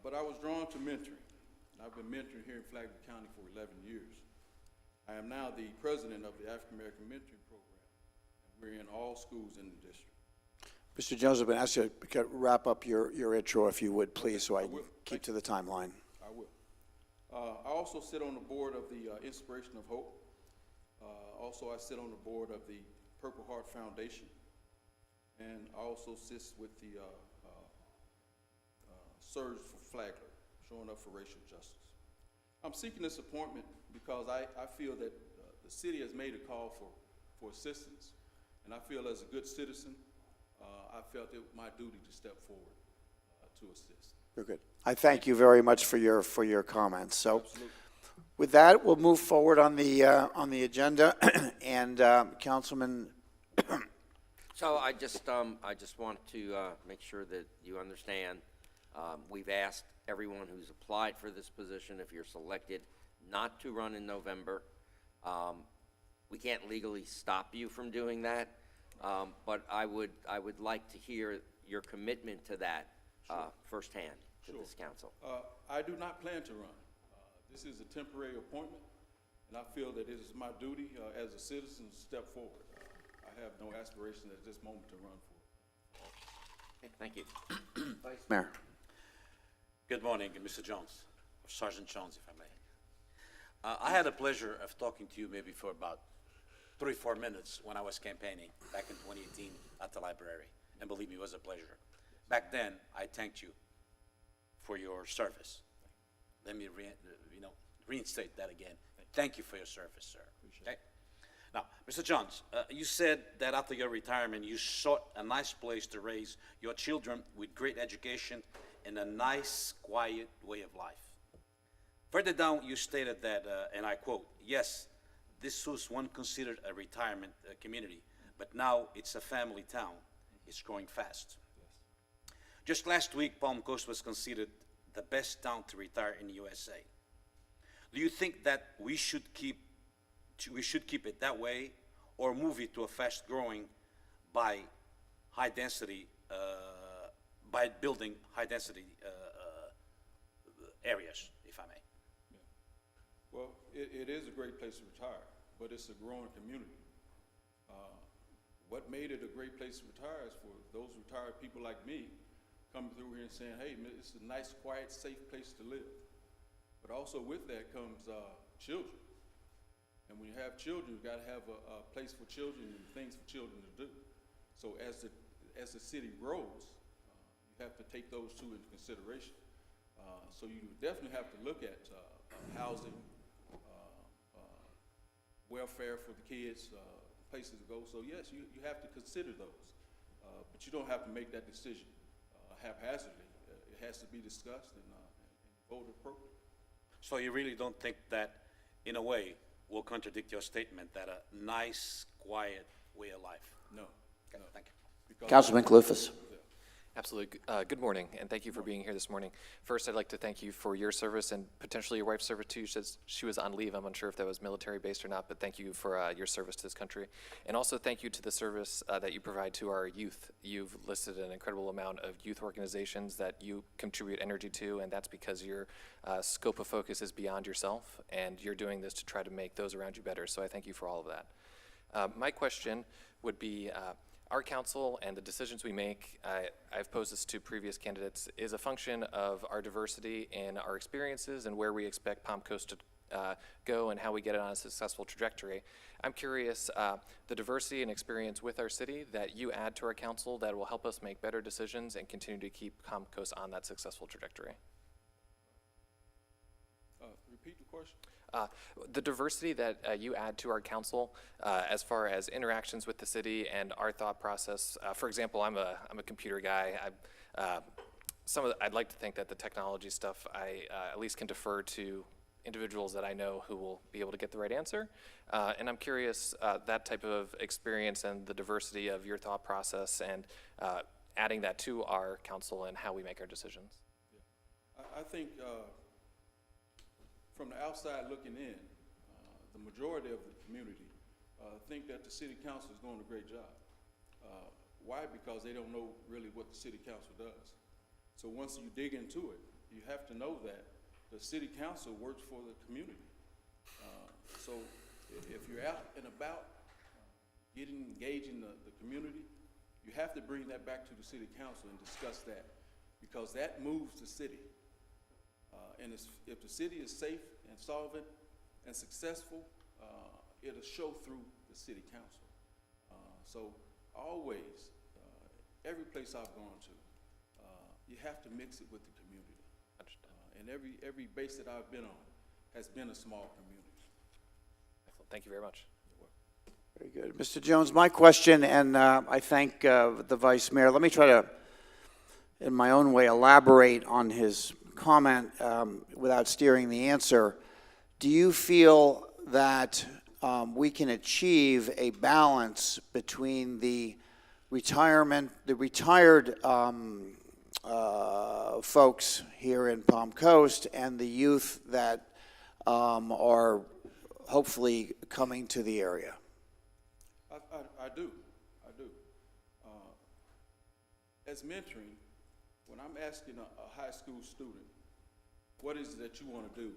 Speaker 14: But I was drawn to mentoring. I've been mentoring here in Flagler County for 11 years. I am now the president of the African American Mentoring Program, and we're in all schools in the district.
Speaker 1: Mr. Jones, I've been asked you to wrap up your intro, if you would, please, so I can keep to the timeline.
Speaker 14: I will. I also sit on the board of the Inspiration of Hope. Also, I sit on the board of the Purple Heart Foundation, and I also sit with the Surge for Flagler, showing up for racial justice. I'm seeking this appointment because I feel that the city has made a call for assistance, and I feel as a good citizen, I felt it was my duty to step forward to assist.
Speaker 1: Very good. I thank you very much for your comments. So,
Speaker 14: Absolutely.
Speaker 1: with that, we'll move forward on the agenda, and Councilman.
Speaker 3: So I just want to make sure that you understand, we've asked everyone who's applied for this position, if you're selected, not to run in November. We can't legally stop you from doing that, but I would like to hear your commitment to that firsthand to this council.
Speaker 14: I do not plan to run. This is a temporary appointment, and I feel that it is my duty as a citizen to step forward. I have no aspiration at this moment to run for it.
Speaker 3: Okay, thank you.
Speaker 1: Vice Mayor.
Speaker 6: Good morning, Mr. Jones, or Sergeant Jones, if I may. I had the pleasure of talking to you maybe for about 3-4 minutes when I was campaigning back in 2018 at the library, and believe me, it was a pleasure. Back then, I thanked you for your service. Let me reinstate that again. Thank you for your service, sir. Okay? Now, Mr. Jones, you said that after your retirement, you sought a nice place to raise your children with great education and a nice, quiet way of life. Further down, you stated that, and I quote, "Yes, this was one considered a retirement community, but now it's a family town. It's growing fast." Yes. Just last week, Palm Coast was considered the best town to retire in the USA. Do you think that we should keep it that way, or move it to a fast-growing by building high-density areas, if I may?
Speaker 14: Yeah. Well, it is a great place to retire, but it's a growing community. What made it a great place to retire is for those retired people like me coming through here and saying, hey, it's a nice, quiet, safe place to live. But also with that comes children. And when you have children, you've got to have a place for children and things for children to do. So as the city grows, you have to take those two into consideration. So you definitely have to look at housing, welfare for the kids, places to go. So yes, you have to consider those, but you don't have to make that decision haphazardly. It has to be discussed and voted appropriately.
Speaker 6: So you really don't think that, in a way, will contradict your statement that a nice, quiet way of life?
Speaker 14: No.
Speaker 6: Okay,
Speaker 14: no.
Speaker 6: thank you.
Speaker 14: Because
Speaker 1: Councilman Clufus.
Speaker 4: Absolutely. Good morning, and thank you for being here this morning. First, I'd like to thank you for your service and potentially your wife's service too. She was on leave. I'm unsure if that was military-based or not, but thank you for your service to this country. And also thank you to the service that you provide to our youth. You've listed an incredible amount of youth organizations that you contribute energy to, and that's because your scope of focus is beyond yourself, and you're doing this to try to make those around you better. So I thank you for all of that. My question would be, our council and the decisions we make, I've posed this to previous candidates, is a function of our diversity in our experiences and where we expect Palm Coast to go and how we get it on a successful trajectory. I'm curious, the diversity and experience with our city that you add to our council that will help us make better decisions and continue to keep Palm Coast on that successful trajectory.
Speaker 14: Repeat the question.
Speaker 4: The diversity that you add to our council as far as interactions with the city and our thought process. For example, I'm a computer guy. I'd like to think that the technology stuff I at least can defer to individuals that I know who will be able to get the right answer. And I'm curious that type of experience and the diversity of your thought process and adding that to our council and how we make our decisions.
Speaker 14: Yeah. I think from the outside looking in, the majority of the community think that the city council is doing a great job. Why? Because they don't know really what the city council does. So once you dig into it, you have to know that the city council works for the community. So if you're out and about engaging the community, you have to bring that back to the city council and discuss that, because that moves the city. And if the city is safe and solvent and successful, it'll show through the city council. So always, every place I've gone to, you have to mix it with the community. And every base that I've been on has been a small community.
Speaker 4: Excellent. Thank you very much.
Speaker 1: Very good. Mr. Jones, my question, and I thank the Vice Mayor. Let me try to, in my own way, elaborate on his comment without steering the answer. Do you feel that we can achieve a balance between the retired folks here in Palm Coast and the youth that are hopefully coming to the area?
Speaker 14: I do. As mentoring, when I'm asking a high school student, what is it that you want to do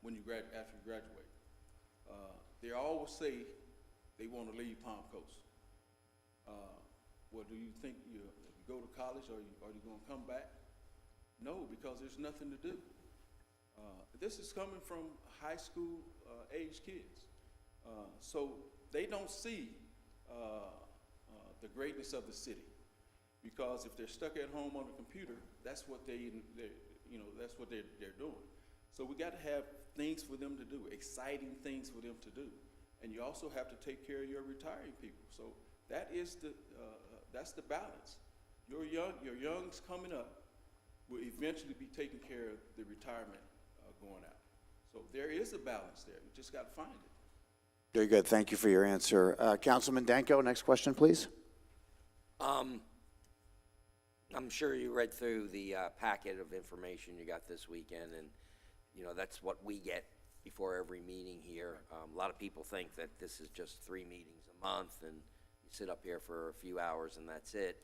Speaker 14: when after you graduate? They always say they want to leave Palm Coast. Well, do you think you go to college, or are you going to come back? No, because there's nothing to do. This is coming from high school age kids. So they don't see the greatness of the city, because if they're stuck at home on the computer, that's what they're doing. So we got to have things for them to do, exciting things for them to do, and you also have to take care of your retiring people. So that is that's the balance. Your youngs coming up will eventually be taking care of the retirement going out. So there is a balance there. We just got to find it.
Speaker 1: Very good. Thank you for your answer. Councilman Danko, next question, please.
Speaker 3: I'm sure you read through the packet of information you got this weekend, and that's what we get before every meeting here. A lot of people think that this is just 3 meetings a month, and you sit up here for a few hours and that's it.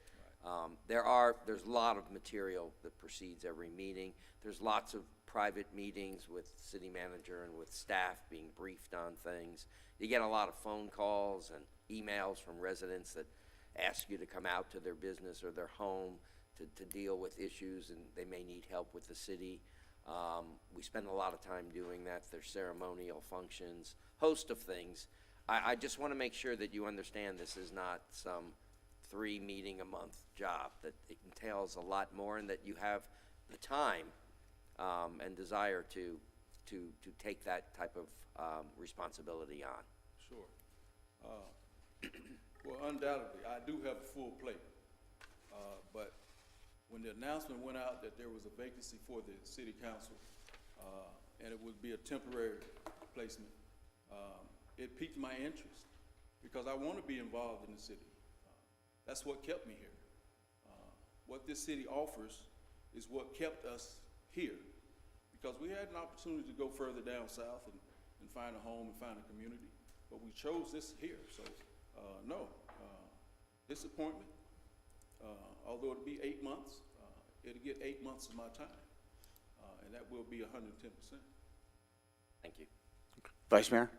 Speaker 3: Right. There's a lot of material that precedes every meeting. There's lots of private meetings with city manager and with staff being briefed on things. You get a lot of phone calls and emails from residents that ask you to come out to their business or their home to deal with issues, and they may need help with the city. We spend a lot of time doing that. There's ceremonial functions, host of things. I just want to make sure that you understand this is not some 3 meeting a month job, that it entails a lot more, and that you have the time and desire to take that type of responsibility on.
Speaker 14: Sure. Well, undoubtedly, I do have a full plate. But when the announcement went out that there was a vacancy for the city council, and it would be a temporary placement, it piqued my interest, because I want to be involved in the city. That's what kept me here. What this city offers is what kept us here, because we had an opportunity to go further down south and find a home and find a community, but we chose this here. So no disappointment. Although it'll be 8 months, it'll get 8 months of my time, and that will be 110%.
Speaker 3: Thank you.
Speaker 1: Vice Mayor?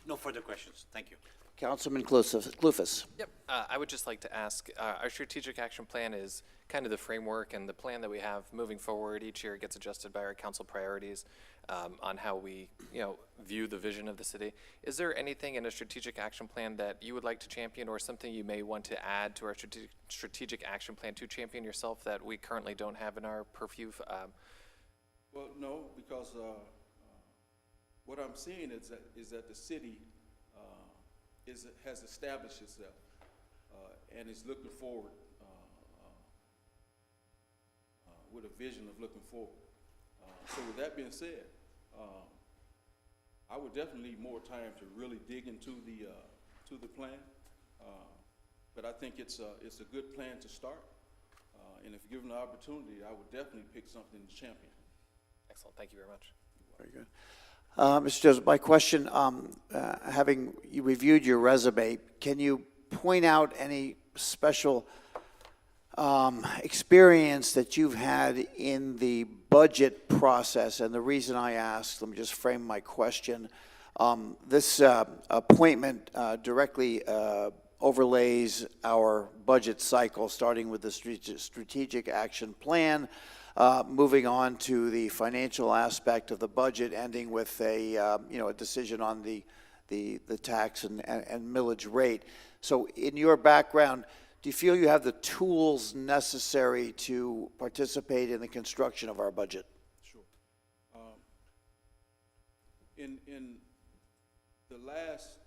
Speaker 6: No further questions. Thank you.
Speaker 1: Councilman Clufus.
Speaker 4: Yep. I would just like to ask, our strategic action plan is kind of the framework and the plan that we have moving forward. Each year it gets adjusted by our council priorities. on how we, view the vision of the city. Is there anything in a strategic action plan that you would like to champion, or something you may want to add to our strategic action plan to champion yourself that we currently don't have in our purview?
Speaker 14: Well, no, because what I'm seeing is that the city has established itself and is looking forward with a vision of looking forward. So with that being said, I would definitely need more time to really dig into the plan, but I think it's a good plan to start. And if given the opportunity, I would definitely pick something to champion.
Speaker 4: Excellent. Thank you very much.
Speaker 1: Very good. Mr. Joseph, my question, having you reviewed your resume, can you point out any special experience that you've had in the budget process? And the reason I asked, let me just frame my question. This appointment directly overlays our budget cycle, starting with the strategic action plan, moving on to the financial aspect of the budget, ending with a decision on the tax and millage rate. So in your background, do you feel you have the tools necessary to participate in the construction of our budget?
Speaker 14: Sure. In the last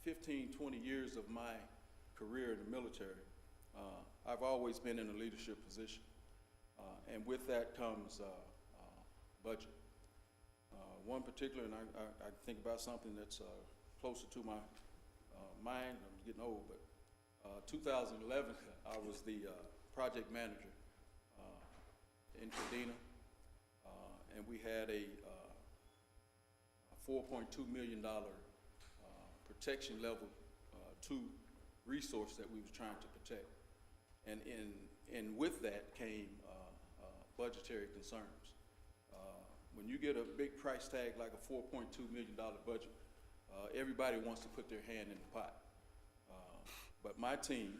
Speaker 14: 15, 20 years of my career in the military, I've always been in a leadership position. And with that comes budget. One particular, and I think about something that's closer to my mind. I'm getting old, but 2011, I was the project manager in Kadena, and we had a $4.2 million protection level 2 resource that we was trying to protect, and with that came budgetary concerns. When you get a big price tag like a $4.2 million budget, everybody wants to put their hand in the pot. But my team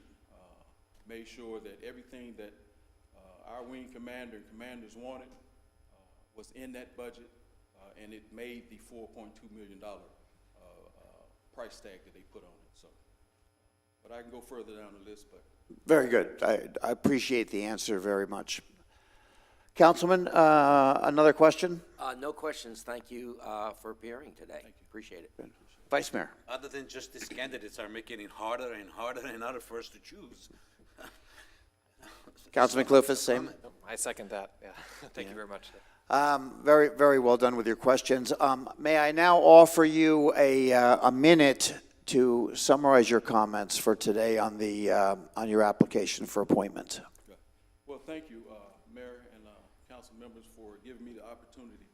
Speaker 14: made sure that everything that our wing commander and commanders wanted was in that budget, and it made the $4.2 million price tag that they put on it. So, but I can go further down the list. But
Speaker 1: Very good. I appreciate the answer very much. Councilman, another question?
Speaker 3: No questions. Thank you for appearing today. Appreciate it.
Speaker 1: Good. Vice Mayor.
Speaker 6: Other than just these candidates are making it harder and harder and harder for us to choose.
Speaker 1: Councilman Clufus, same.
Speaker 4: I second that. Yeah. Thank you very much.
Speaker 1: Very, very well done with your questions. May I now offer you a minute to summarize your comments for today on your application for appointment?
Speaker 14: okay. Well, thank you, Mayor and council members, for giving me the opportunity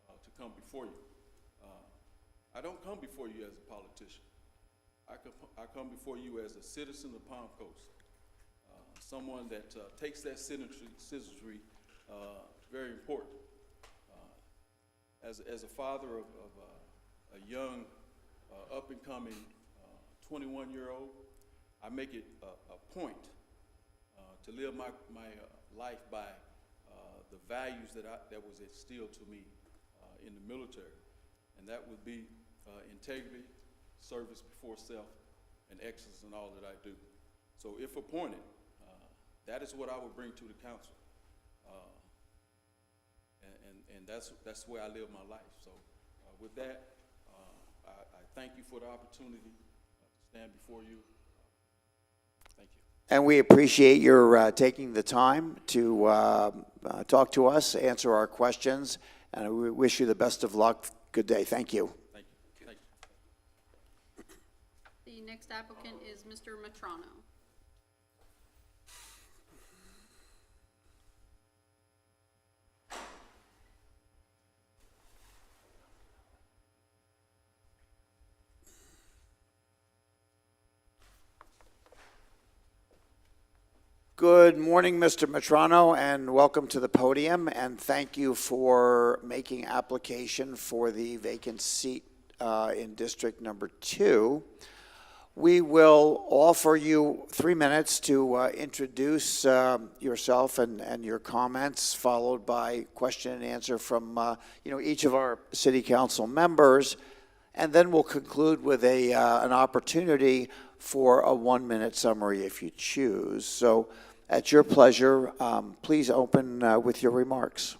Speaker 14: to come before you. I don't come before you as a politician. I come before you as a citizen of Palm Coast, someone that takes that citizenry very important. As a father of a young, up-and-coming 21-year-old, I make it a point to live my life by the values that was instilled to me in the military, and that would be integrity, service before self, and excellence in all that I do. So if appointed, that is what I would bring to the council. And that's where I live my life. So with that, I thank you for the opportunity to stand before you. Thank you.
Speaker 1: And we appreciate your taking the time to talk to us, answer our questions, and we wish you the best of luck. Good day. Thank you.
Speaker 14: Thank you. Thank you.
Speaker 2: The next applicant is Mr. Metrano.
Speaker 1: Good morning, Mr. Metrano, and welcome to the podium, and thank you for making application for the vacant seat in District Number 2. We will offer you 3 minutes to introduce yourself and your comments, followed by question and answer from each of our city council members, and then we'll conclude with an opportunity for a 1-minute summary if you choose. So, at your pleasure, please open with your remarks.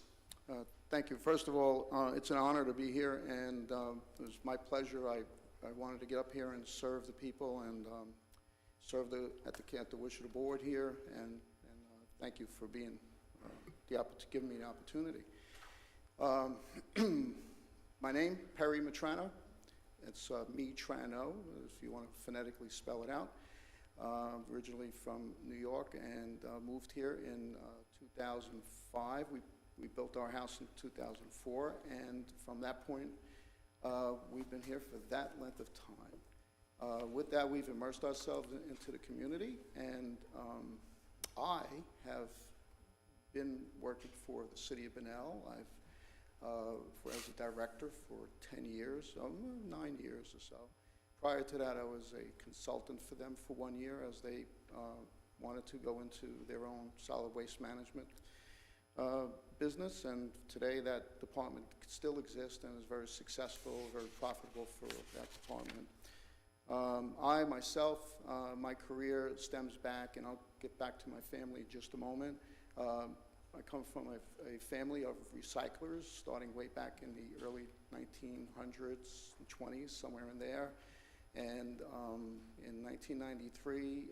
Speaker 11: Thank you. First of all, it's an honor to be here, and it was my pleasure. I wanted to get up here and serve the people and serve at the wish of the board here, and thank you for being giving me the opportunity. My name, Perry Metrano. It's Metrano, if you want to phonetically spell it out. Originally from New York and moved here in 2005. We built our house in 2004, and from that point, we've been here for that length of time. With that, we've immersed ourselves into the community, and I have been working for the city of Bunnell. As a director for 10 years, 9 years or so. Prior to that, I was a consultant for them for 1 year as they wanted to go into their own solid waste management business, and today that department still exists and is very successful, very profitable for that department. I myself, my career stems back, and I'll get back to my family in just a moment. I come from a family of recyclers, starting way back in the early 1900s and 20s, somewhere in there. And in 1993,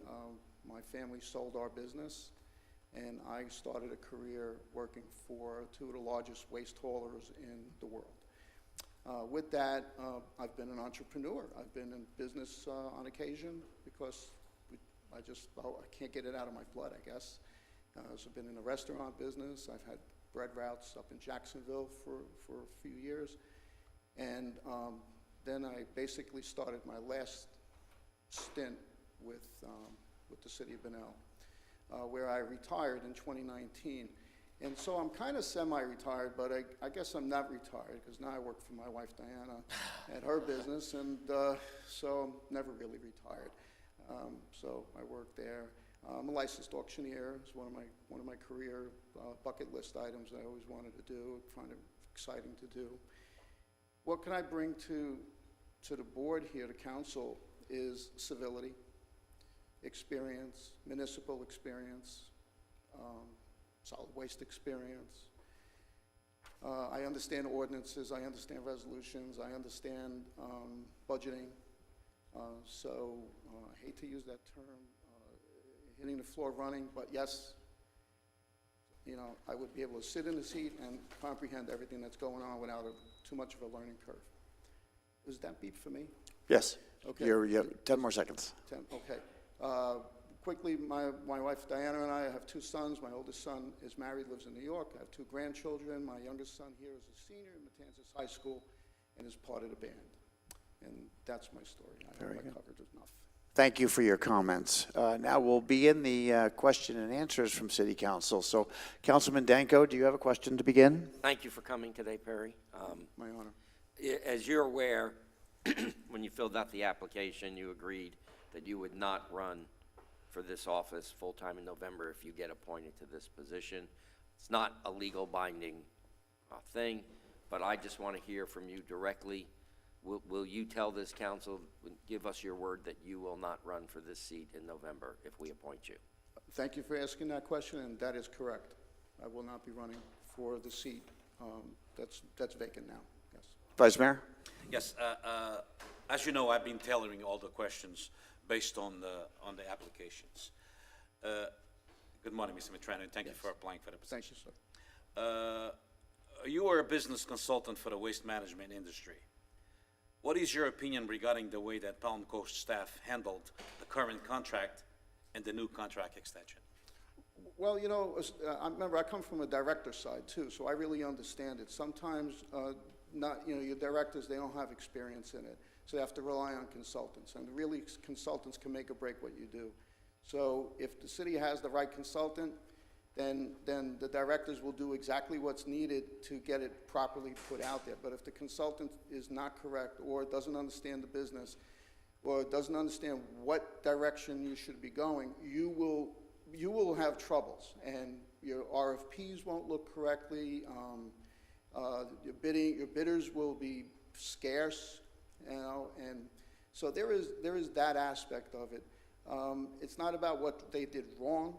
Speaker 11: my family sold our business, and I started a career working for 2 of the largest waste haulers in the world. With that, I've been an entrepreneur. I've been in business on occasion because I can't get it out of my blood, I guess. So I've been in the restaurant business. I've had bread routes up in Jacksonville for a few years. And then I basically started my last stint with the city of Bunnell, where I retired in 2019. And so I'm kind of semi-retired, but I guess I'm not retired because now I work for my wife, Diana, at her business, and so I'm never really retired. So I work there. I'm a licensed auctioneer. It's one of my career bucket list items I always wanted to do, find it exciting to do. What can I bring to the board here, the council, is civility, experience, municipal experience, solid waste experience. I understand ordinances, I understand resolutions, I understand budgeting. So I hate to use that term, hitting the floor running, but yes, I would be able to sit in the seat and comprehend everything that's going on without too much of a learning curve. Is that beep for me?
Speaker 1: Yes.
Speaker 11: Okay.
Speaker 1: You have 10 more seconds.
Speaker 11: 10, okay. Quickly, my wife Diana and I have 2 sons. My oldest son is married, lives in New York. I have 2 grandchildren. My youngest son here is a senior in Matanzas High School and is part of the band. And that's my story. I hope I covered enough.
Speaker 1: Thank you for your comments. Now we'll begin the question and answers from City Council. So, Councilman Danko, do you have a question to begin?
Speaker 3: Thank you for coming today, Perry.
Speaker 11: My honor.
Speaker 3: As you're aware, when you filled out the application, you agreed that you would not run for this office full-time in November if you get appointed to this position. It's not a legal binding thing, but I just want to hear from you directly. Will you tell this council, give us your word that you will not run for this seat in November if we appoint you?
Speaker 11: Thank you for asking that question, and that is correct. I will not be running for the seat that's vacant now. Yes.
Speaker 1: Vice Mayor?
Speaker 6: Yes, as you know, I've been tailoring all the questions based on the applications. Good morning, Mr. Metrano, and thank you for applying for the position.
Speaker 11: Thank you, sir.
Speaker 6: You are a business consultant for the waste management industry. What is your opinion regarding the way that Palm Coast staff handled the current contract and the new contract extension?
Speaker 11: Well, I remember I come from a director side too, so I really understand it. Sometimes your directors, they don't have experience in it, so they have to rely on consultants, and really consultants can make or break what you do. So if the city has the right consultant, then the directors will do exactly what's needed to get it properly put out there. But if the consultant is not correct or doesn't understand the business, or doesn't understand what direction you should be going, you will have troubles, and your RFPs won't look correctly. Your bidders will be scarce, you know, and so there is that aspect of it. It's not about what they did wrong.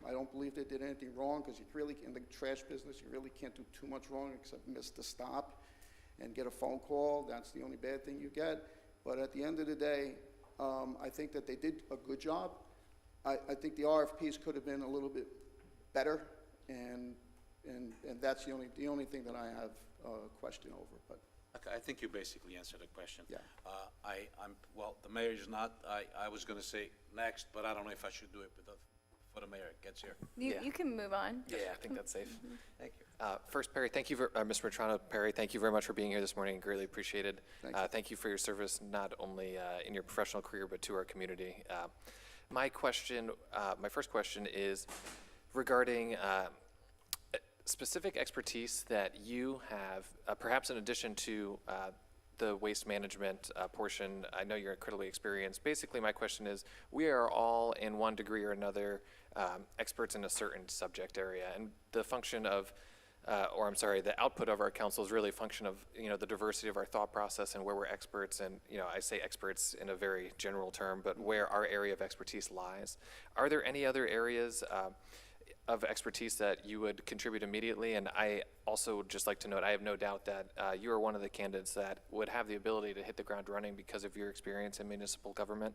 Speaker 11: I don't believe they did anything wrong, because you really, in the trash business, you really can't do too much wrong except miss the stop and get a phone call. That's the only bad thing you get. But at the end of the day, I think that they did a good job. I think the RFPs could have been a little bit better, and that's the only thing that I have a question over. But
Speaker 6: Okay, I think you basically answered the question.
Speaker 11: Yeah.
Speaker 6: Well, the mayor is not, I was gonna say next, but I don't know if I should do it before the mayor gets here.
Speaker 5: You can move on.
Speaker 4: Yeah, I think that's safe.
Speaker 3: Thank you.
Speaker 4: First, Perry, thank you, Mr. Metrano. Perry, thank you very much for being here this morning. Greatly appreciated. Thank you for your service, not only in your professional career, but to our community. My first question is regarding specific expertise that you have, perhaps in addition to the waste management portion. I know you're incredibly experienced. Basically, my question is, we are all, in one degree or another, experts in a certain subject area, and the function of, the output of our council is really a function of, the diversity of our thought process and where we're experts, and, I say experts in a very general term, but where our area of expertise lies. Are there any other areas of expertise that you would contribute immediately? And I also just like to note, I have no doubt that you are one of the candidates that would have the ability to hit the ground running because of your experience in municipal government.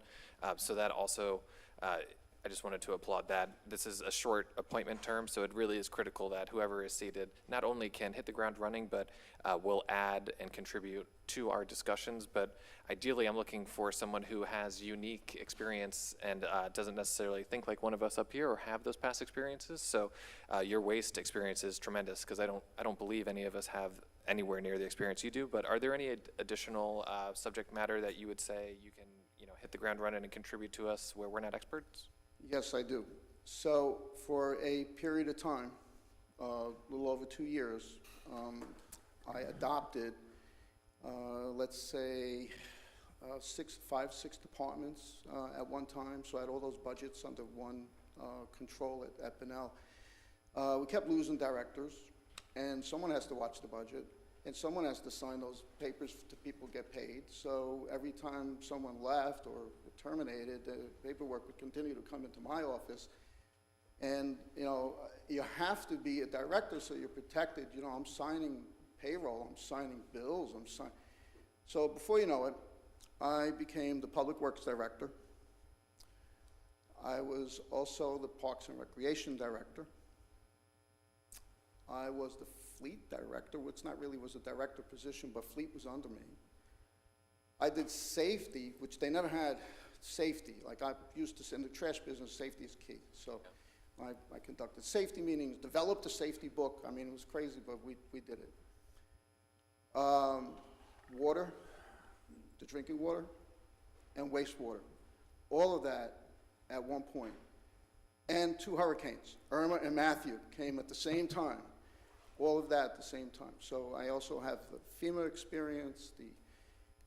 Speaker 4: So that also, I just wanted to applaud that. This is a short appointment term, so it really is critical that whoever is seated not only can hit the ground running, but will add and contribute to our discussions. But ideally, I'm looking for someone who has unique experience and doesn't necessarily think like one of us up here or have those past experiences. So your waste experience is tremendous, because I don't believe any of us have anywhere near the experience you do. But are there any additional subject matter that you would say you can hit the ground running and contribute to us where we're not experts?
Speaker 11: yes, I do. So for a period of time, a little over 2 years, I adopted, let's say, 6 departments at one time. So I had all those budgets under one control at Fennelly. We kept losing directors, and someone has to watch the budget, and someone has to sign those papers to people get paid. So every time someone left or terminated, the paperwork would continue to come into my office. And, you have to be a director so you're protected. I'm signing payroll, I'm signing bills, So before you know it, I became the Public Works Director. I was also the Parks and Recreation Director. I was the Fleet Director, which not really was a director position, but Fleet was under me. I did safety, which they never had safety. Like I used to say, in the trash business, safety is key. So I conducted safety meetings, developed a safety book. I mean, it was crazy, but we did it. Water, the drinking water, and wastewater. All of that at one point. And 2 hurricanes, Irma and Matthew, came at the same time. All of that at the same time. So I also have the FEMA experience,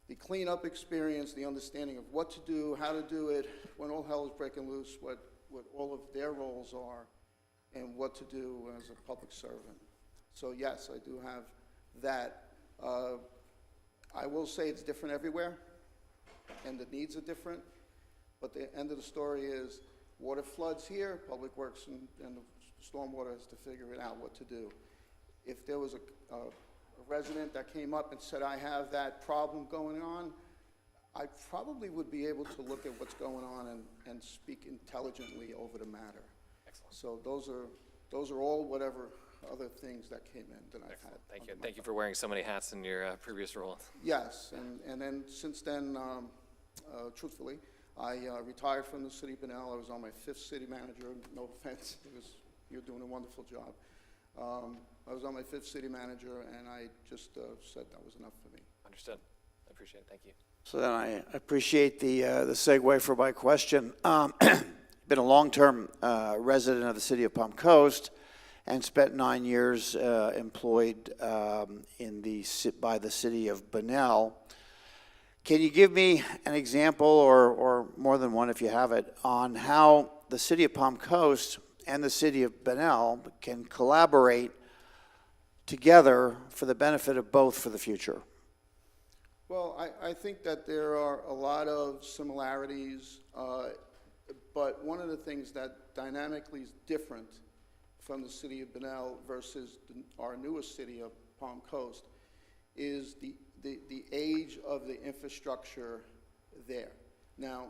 Speaker 11: the cleanup experience, the understanding of what to do, how to do it, when all hell is breaking loose, what all of their roles are, and what to do as a public servant. So yes, I do have that. I will say it's different everywhere, and the needs are different, but the end of the story is water floods here, Public Works and the stormwater has to figure it out what to do. If there was a resident that came up and said, I have that problem going on, I probably would be able to look at what's going on and speak intelligently over the matter.
Speaker 4: Excellent.
Speaker 11: So those are all whatever other things that came in that I've had.
Speaker 4: Thank you. Thank you for wearing so many hats in your previous role.
Speaker 11: Yes, and then since then, truthfully, I retired from the city of Fennelly. I was on my 5th city manager. No offense, you're doing a wonderful job. I was on my 5th city manager, and I just said that was enough for me.
Speaker 4: Understood. I appreciate it. Thank you.
Speaker 1: So then I appreciate the segue for my question. Been a long-term resident of the city of Palm Coast and spent 9 years employed by the city of Bunnell. Can you give me an example, or more than one if you have it, on how the city of Palm Coast and the city of Bunnell can collaborate together for the benefit of both for the future?
Speaker 11: Well, I think that there are a lot of similarities, but one of the things that dynamically is different from the city of Bunnell versus our newest city of Palm Coast is the age of the infrastructure there. Now,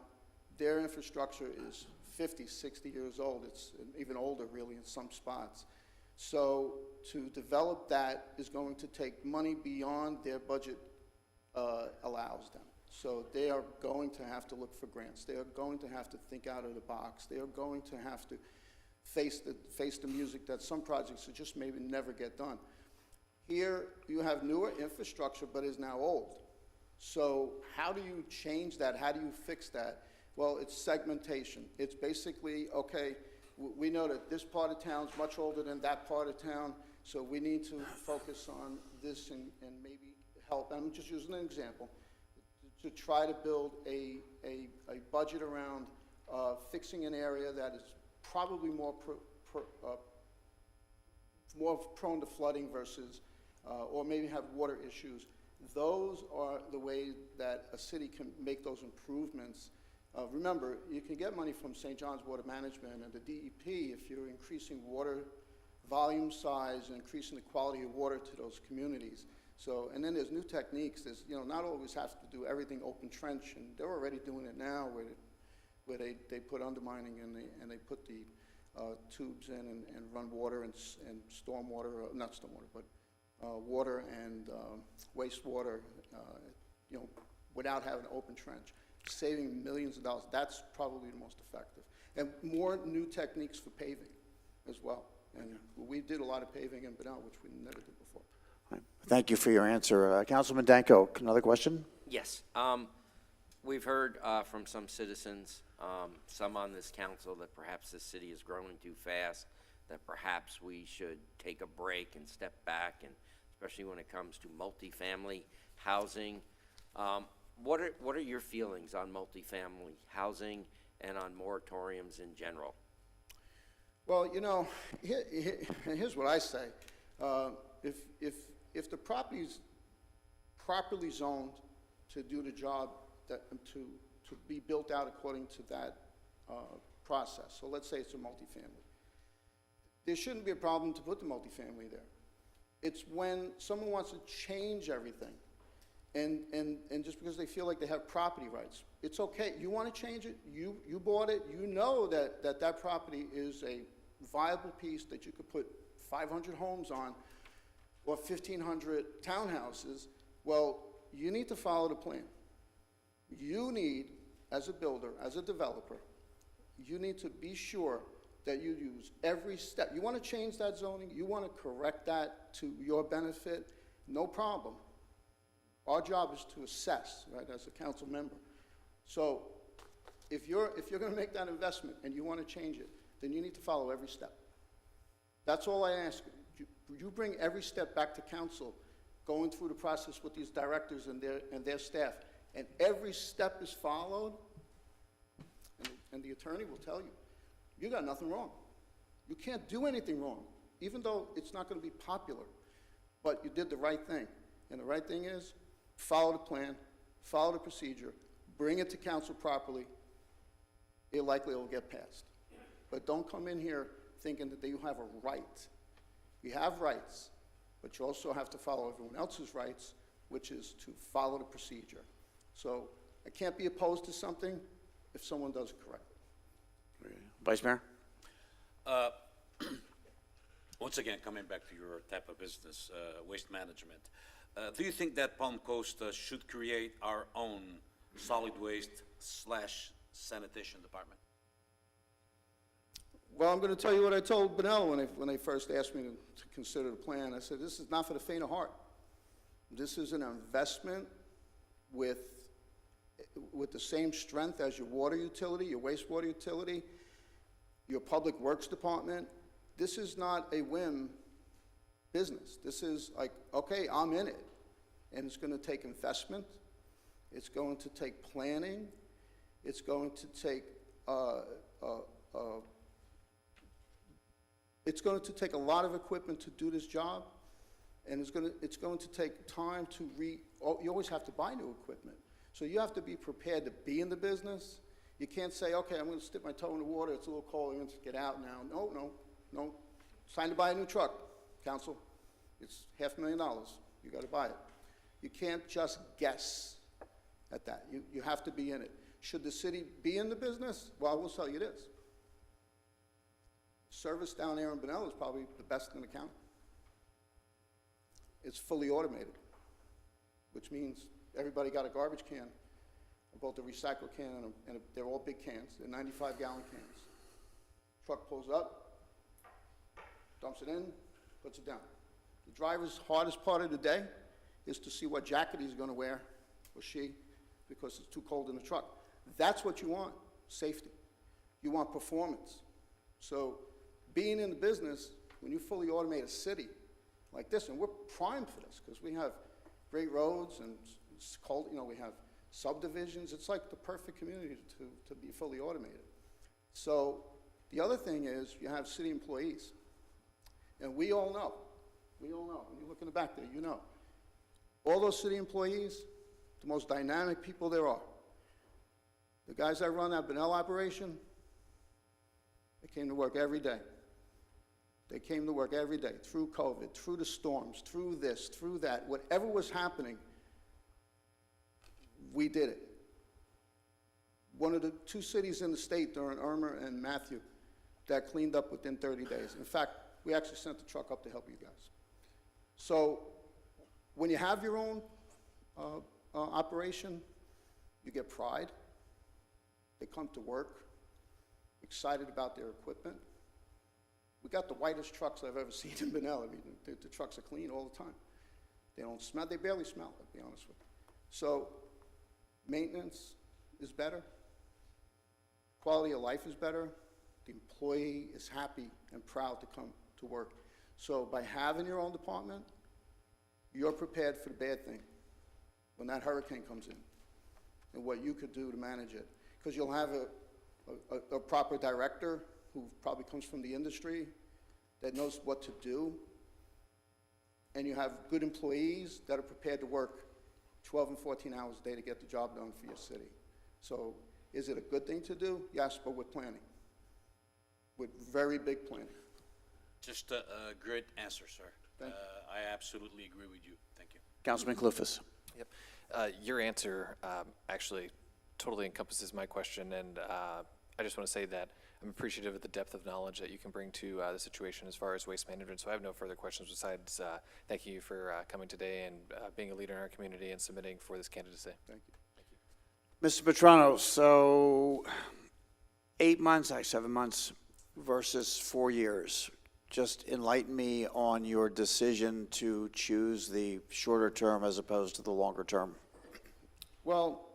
Speaker 11: their infrastructure is 50, 60 years old. It's even older, really, in some spots. So to develop that is going to take money beyond their budget allows them. So they are going to have to look for grants. They are going to have to think out of the box. They are going to have to face the music that some projects will just maybe never get done. Here, you have newer infrastructure, but is now old. So how do you change that? How do you fix that? Well, it's segmentation. It's basically, okay, we know that this part of town is much older than that part of town, so we need to focus on this and maybe help. I'm just using an example to try to build a budget around fixing an area that is probably more prone to flooding versus, or maybe have water issues. Those are the ways that a city can make those improvements. Remember, you can get money from St. John's Water Management and the DEP if you're increasing water volume size and increasing the quality of water to those communities. So, and then there's new techniques. There's, not always have to do everything open trench, and they're already doing it now where they put undermining and they put the tubes in and run water and storm water, not storm water, but water and wastewater, without having an open trench, saving millions of dollars. That's probably the most effective. And more new techniques for paving as well. And we did a lot of paving in Bunnell, which we never did before.
Speaker 1: Thank you for your answer. Councilman Danko, another question?
Speaker 3: Yes. We've heard from some citizens, some on this council, that perhaps the city is growing too fast, that perhaps we should take a break and step back, and especially when it comes to multifamily housing. What are your feelings on multifamily housing and on moratoriums in general?
Speaker 11: Well, here's what I say. If the property's properly zoned to do the job to be built out according to that process, so let's say it's a multifamily, there shouldn't be a problem to put the multifamily there. It's when someone wants to change everything, and just because they feel like they have property rights, it's okay. You want to change it, you bought it, you know that property is a viable piece that you could put 500 homes on or 1,500 townhouses. Well, you need to follow the plan. You need, as a builder, as a developer, you need to be sure that you use every step. You want to change that zoning, you want to correct that to your benefit, no problem. Our job is to assess, right, as a council member. So if you're going to make that investment and you want to change it, then you need to follow every step. That's all I ask you. You bring every step back to council, going through the process with these directors and their staff, and every step is followed, and the attorney will tell you, you got nothing wrong. You can't do anything wrong, even though it's not going to be popular, but you did the right thing. And the right thing is, follow the plan, follow the procedure, bring it to council properly, it likely will get passed. But don't come in here thinking that you have a right. You have rights, but you also have to follow everyone else's rights, which is to follow the procedure. So I can't be opposed to something if someone does it correctly.
Speaker 1: Vice Mayor?
Speaker 6: Once again, coming back to your type of business, waste management, do you think that Palm Coast should create our own solid waste / sanitation department?
Speaker 11: Well, I'm going to tell you what I told Bunnell when they first asked me to consider the plan. I said, this is not for the faint of heart. This is an investment with the same strength as your water utility, your wastewater utility, your public works department. This is not a whim business. This is like, okay, I'm in it. And it's going to take investment.
Speaker 8: It's going to take planning. It's going to take a lot of equipment to do this job, and it's going to take time to you always have to buy new equipment. So you have to be prepared to be in the business. You can't say, okay, I'm going to stick my toe in the water, it's a little cold, I'm going to get out now. No. It's time to buy a new truck, council. It's $500,000. You got to buy it. You can't just guess at that. You have to be in it. Should the city be in the business? Well, I will tell you this. Service down there in Benel is probably the best in the county. It's fully automated, which means everybody got a garbage can, both a recycle can and they're all big cans. They're 95-gallon cans. Truck pulls up, dumps it in, puts it down. The driver's hardest part of the day is to see what jacket he's going to wear, or she, because it's too cold in the truck. That's what you want, safety. You want performance. So being in the business, when you fully automate a city like this, and we're primed for this because we have great roads and it's cold, we have subdivisions. It's like the perfect community to be fully automated. So the other thing is you have city employees. And we all know, when you look in the back there, all those city employees, the most dynamic people there are. The guys that run that Benel operation, they came to work every day. They came to work every day, through COVID, through the storms, through this, through that. Whatever was happening, we did it. One of the 2 cities in the state during Irma and Matthew that cleaned up within 30 days. In fact, we actually sent the truck up to help you guys. So when you have your own operation, you get pride. They come to work, excited about their equipment. We got the whitest trucks I've ever seen in Benel. I mean, the trucks are clean all the time. They don't smell, they barely smell, to be honest with you. So maintenance is better. Quality of life is better. The employee is happy and proud to come to work. So by having your own department, you're prepared for the bad thing when that hurricane comes in and what you could do to manage it. Because you'll have a proper director who probably comes from the industry that knows what to do. And you have good employees that are prepared to work 12 and 14 hours a day to get the job done for your city. So is it a good thing to do? Yes, but with planning. With very big planning.
Speaker 6: Just a great answer, sir.
Speaker 8: Thank you.
Speaker 6: I absolutely agree with you. Thank you.
Speaker 1: Councilman Clufus.
Speaker 4: Yep. Your answer actually totally encompasses my question, and I just want to say that I'm appreciative of the depth of knowledge that you can bring to the situation as far as waste management. So I have no further questions besides thanking you for coming today and being a leader in our community and submitting for this candidacy.
Speaker 8: Thank you.
Speaker 1: Mr. Metrano, so 8 months, 7 months versus 4 years. Just enlighten me on your decision to choose the shorter term as opposed to the longer term.
Speaker 8: Well,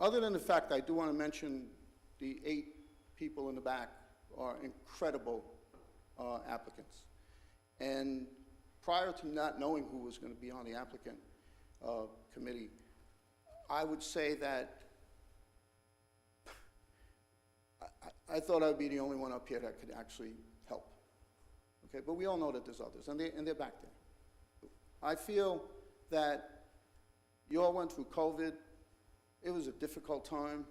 Speaker 8: other than the fact I do want to mention the 8 people in the back are incredible applicants. And prior to not knowing who was going to be on the applicant committee, I would say that I thought I would be the only one up here that could actually help. Okay, but we all know that there's others, and they're back there. I feel that you all went through COVID. It was a difficult time.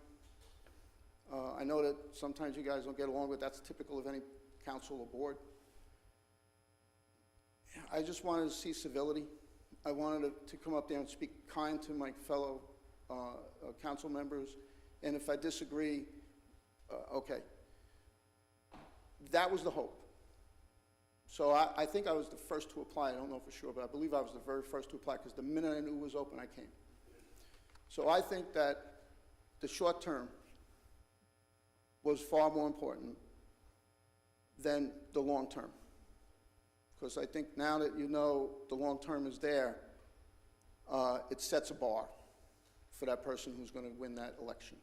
Speaker 8: I know that sometimes you guys don't get along, but that's typical of any council or board. I just wanted to see civility. I wanted to come up there and speak kind to my fellow council members, and if I disagree, okay. That was the hope. So I think I was the first to apply. I don't know for sure, but I believe I was the very first to apply because the minute I knew it was open, I came. So I think that the short term was far more important than the long term. Because I think now that you know the long term is there, it sets a bar for that person who's going to win that election.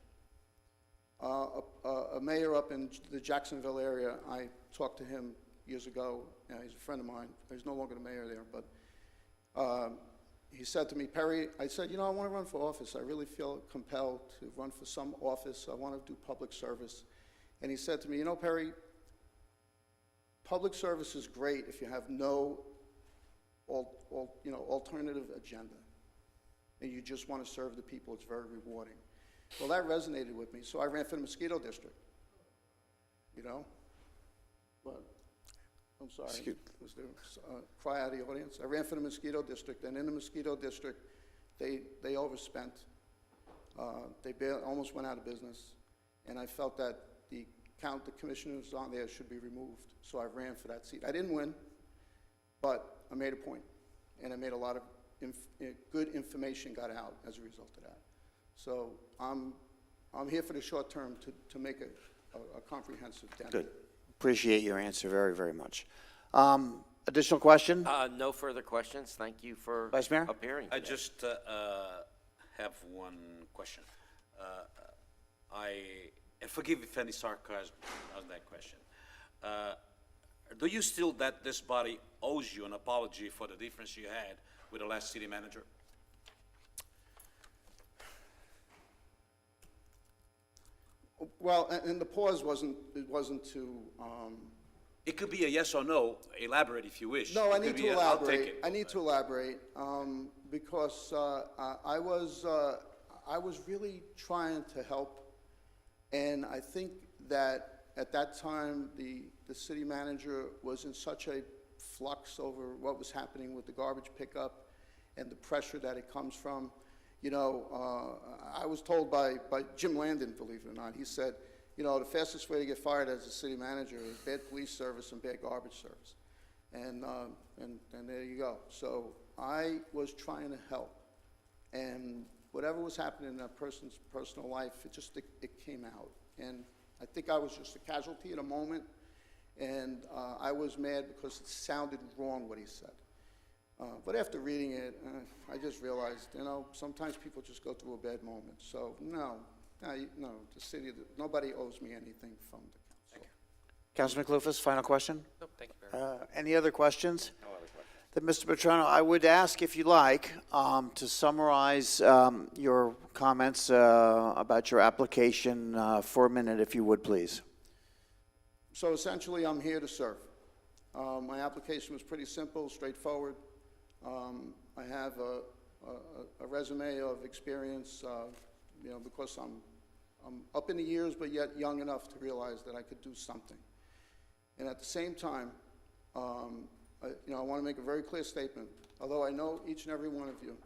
Speaker 8: A mayor up in the Jacksonville area, I talked to him years ago. He's a friend of mine. He's no longer the mayor there, but he said to me, Perry, I said, I want to run for office. I really feel compelled to run for some office. I want to do public service. And he said to me, Perry, public service is great if you have no alternative agenda, and you just want to serve the people. It's very rewarding. Well, that resonated with me, so I ran for the mosquito district. But I'm sorry, was there cry out of the audience? I ran for the mosquito district, and in the mosquito district, they overspent. They almost went out of business, and I felt that the commissioners on there should be removed, so I ran for that seat. I didn't win, but I made a point, and I made a lot of good information got out as a result of that. So I'm here for the short term to make a comprehensive dent.
Speaker 1: Good. Appreciate your answer very, very much. Additional question?
Speaker 3: No further questions. Thank you for
Speaker 1: Vice Mayor?
Speaker 3: appearing
Speaker 6: I
Speaker 3: today.
Speaker 6: just have one question. And forgive if any sarcasm on that question. Do you still that this body owes you an apology for the difference you had with the last city manager?
Speaker 8: Well, and the pause wasn't to.
Speaker 6: It could be a yes or no. Elaborate if you wish.
Speaker 8: No, I
Speaker 6: It
Speaker 8: need
Speaker 6: could
Speaker 8: to
Speaker 6: be a, I'll take
Speaker 8: elaborate.
Speaker 6: it.
Speaker 8: I need to elaborate because I was really trying to help, and I think that at that time the city manager was in such a flux over what was happening with the garbage pickup and the pressure that it comes from. I was told by Jim Landon, believe it or not, he said, the fastest way to get fired as a city manager is bad police service and bad garbage service. And there you go. So I was trying to help. And whatever was happening in that person's personal life, it came out. And I think I was just a casualty at a moment. And I was mad because it sounded wrong what he said. But after reading it, I just realized, sometimes people just go through a bad moment. So no, the city, nobody owes me anything from the council.
Speaker 1: Councilman Clufus, final question?
Speaker 4: Nope, thank you, Mayor.
Speaker 1: Any other questions?
Speaker 3: No other questions.
Speaker 1: Then, Mr. Metrano, I would ask, if you like, to summarize your comments about your application for a minute, if you would, please.
Speaker 8: So essentially, I'm here to serve. My application was pretty simple, straightforward. I have a resume of experience, because I'm up in the years, but yet young enough to realize that I could do something. And at the same time, I want to make a very clear statement. Although I know each and every one of you,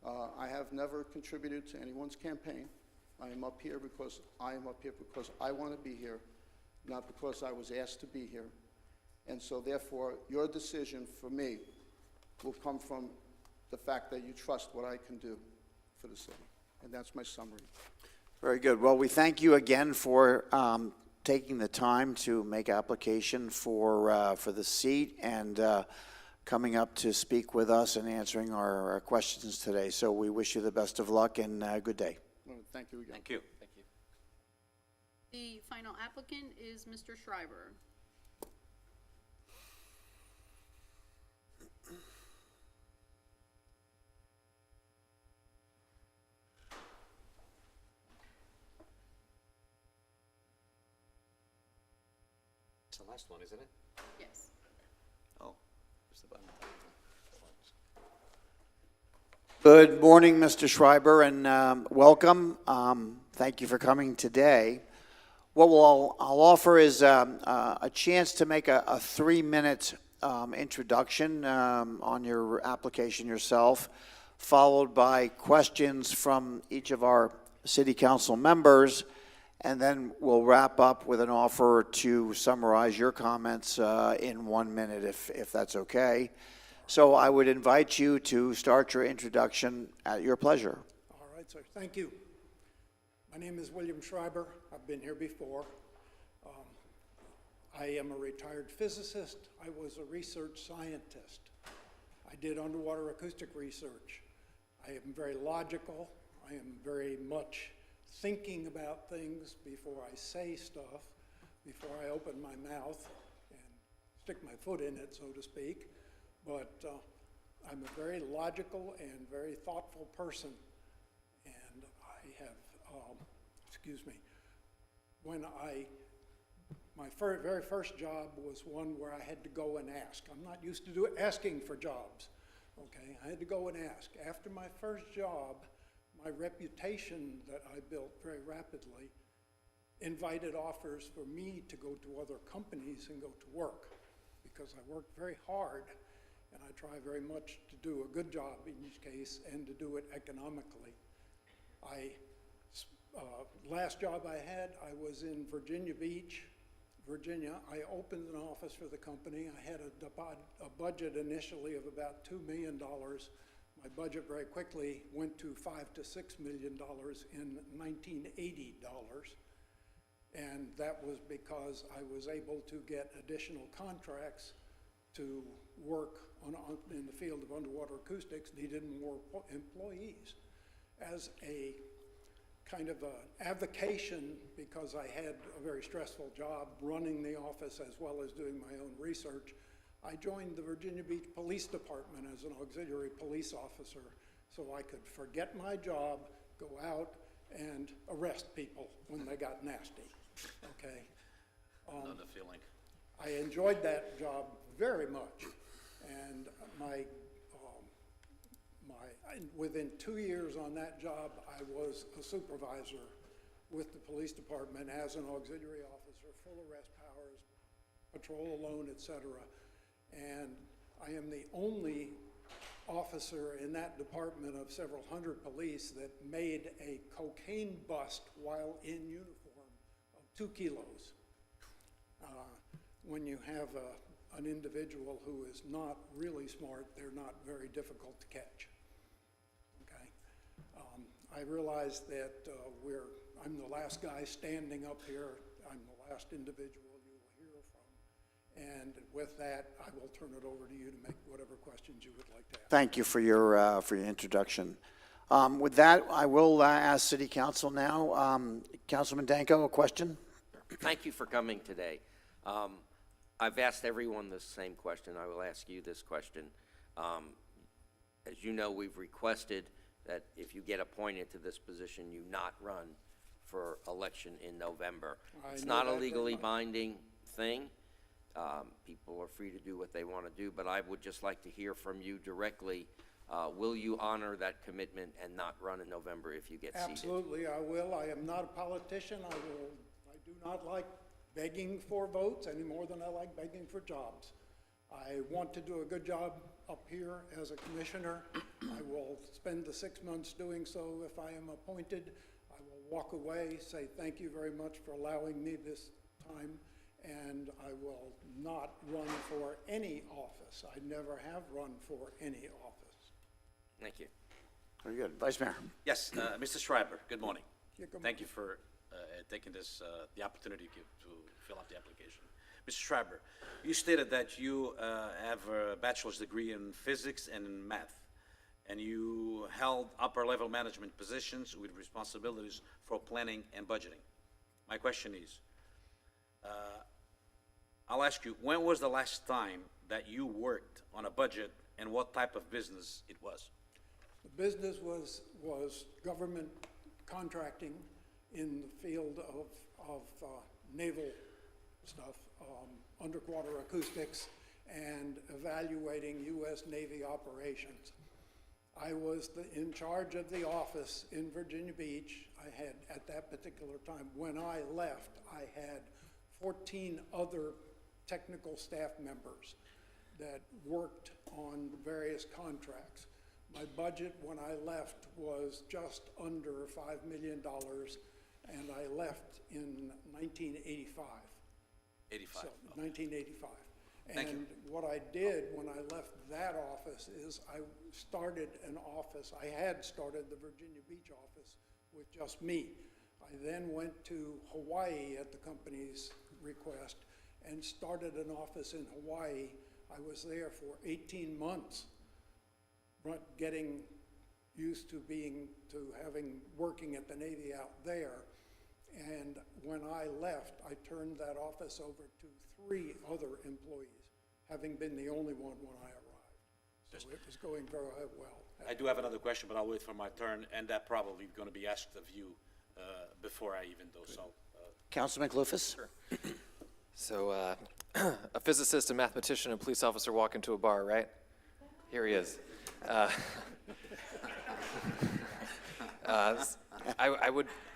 Speaker 8: I have never contributed to anyone's campaign. I am up here because I want to be here, not because I was asked to be here. And so therefore, your decision for me will come from the fact that you trust what I can do for the city. And that's my summary.
Speaker 1: Very good. Well, we thank you again for taking the time to make application for the seat and coming up to speak with us and answering our questions today. So we wish you the best of luck and good day.
Speaker 8: Well, thank you again.
Speaker 6: Thank you.
Speaker 4: Thank you.
Speaker 2: The final applicant is Mr. Schreiber.
Speaker 6: It's the last one, isn't it?
Speaker 2: Yes.
Speaker 6: Oh, there's the button.
Speaker 1: Good morning, Mr. Schreiber, and welcome. Thank you for coming today. What I'll offer is a chance to make a 3-minute introduction on your application yourself, followed by questions from each of our city council members, and then we'll wrap up with an offer to summarize your comments in 1 minute, if that's okay. So I would invite you to start your introduction at your pleasure.
Speaker 15: All right, sir. Thank you. My name is William Schreiber. I've been here before. I am a retired physicist. I was a research scientist. I did underwater acoustic research. I am very logical. I am very much thinking about things before I say stuff, before I open my mouth and stick my foot in it, so to speak. But I'm a very logical and very thoughtful person, and I have, excuse me, my very first job was one where I had to go and ask. I'm not used to asking for jobs, okay? I had to go and ask. After my first job, my reputation that I built very rapidly invited offers for me to go to other companies and go to work, because I worked very hard and I try very much to do a good job in each case and to do it economically. Last job I had, I was in Virginia Beach, Virginia. I opened an office for the company. I had a budget initially of about $2 million. My budget very quickly went to $5 to $6 million in 1980 dollars. And that was because I was able to get additional contracts to work in the field of underwater acoustics, needed more employees. As a kind of an avocation, because I had a very stressful job running the office as well as doing my own research, I joined the Virginia Beach Police Department as an auxiliary police officer so I could forget my job, go out and arrest people when they got nasty, okay?
Speaker 6: Know the feeling.
Speaker 15: I enjoyed that job very much, and within 2 years on that job, I was a supervisor with the police department as an auxiliary officer, full arrest powers, patrol alone, etc. And I am the only officer in that department of several hundred police that made a cocaine bust while in uniform of 2 kilos. When you have an individual who is not really smart, they're not very difficult to catch. Okay, I realize that I'm the last guy standing up here. I'm the last individual you will hear from. And with that, I will turn it over to you to make whatever questions you would like to ask.
Speaker 1: Thank you for your introduction. With that, I will ask City Council now. Councilman Danko, a question?
Speaker 3: Thank you for coming today. I've asked everyone the same question. I will ask you this question. As you know, we've requested that if you get appointed to this position, you not run for election in November. It's not a legally binding thing. People are free to do what they want to do, but I would just like to hear from you directly. Will you honor that commitment and not run in November if you get seated?
Speaker 15: Absolutely, I will. I am not a politician. I do not like begging for votes any more than I like begging for jobs. I want to do a good job up here as a commissioner. I will spend the 6 months doing so. If I am appointed, I will walk away, say thank you very much for allowing me this time, and I will not run for any office. I never have run for any office.
Speaker 3: Thank you.
Speaker 1: Very good. Vice Mayor.
Speaker 6: Yes, Mr. Schreiber, good morning.
Speaker 15: Yeah, good
Speaker 6: Thank you for taking the opportunity to fill out the application. Mr. Schreiber, you stated that you have a bachelor's degree in physics and in math, and you held upper-level management positions with responsibilities for planning and budgeting. My question is, I'll ask you, when was the last time that you worked on a budget and what type of business it was?
Speaker 15: The business was government contracting in the field of naval stuff, underwater acoustics, and evaluating U.S. Navy operations. I was in charge of the office in Virginia Beach. I had, at that particular time, when I left, I had 14 other technical staff members that worked on various contracts. My budget when I left was just under $5 million, and I left in 1985.
Speaker 6: 85.
Speaker 15: So, 1985.
Speaker 6: Thank you.
Speaker 15: And what I did when I left that office is I started an office. I had started the Virginia Beach office with just me. I then went to Hawaii at the company's request and started an office in Hawaii. I was there for 18 months, getting used to working at the Navy out there. And when I left, I turned that office over to 3 other employees, having been the only one when I arrived. So it was going very well.
Speaker 6: I do have another question, but I'll wait for my turn, and that probably going to be asked of you before I even do so.
Speaker 1: Councilman Clufus?
Speaker 4: So, a physicist, a mathematician, and a police officer walk into a bar, right? Here he is. I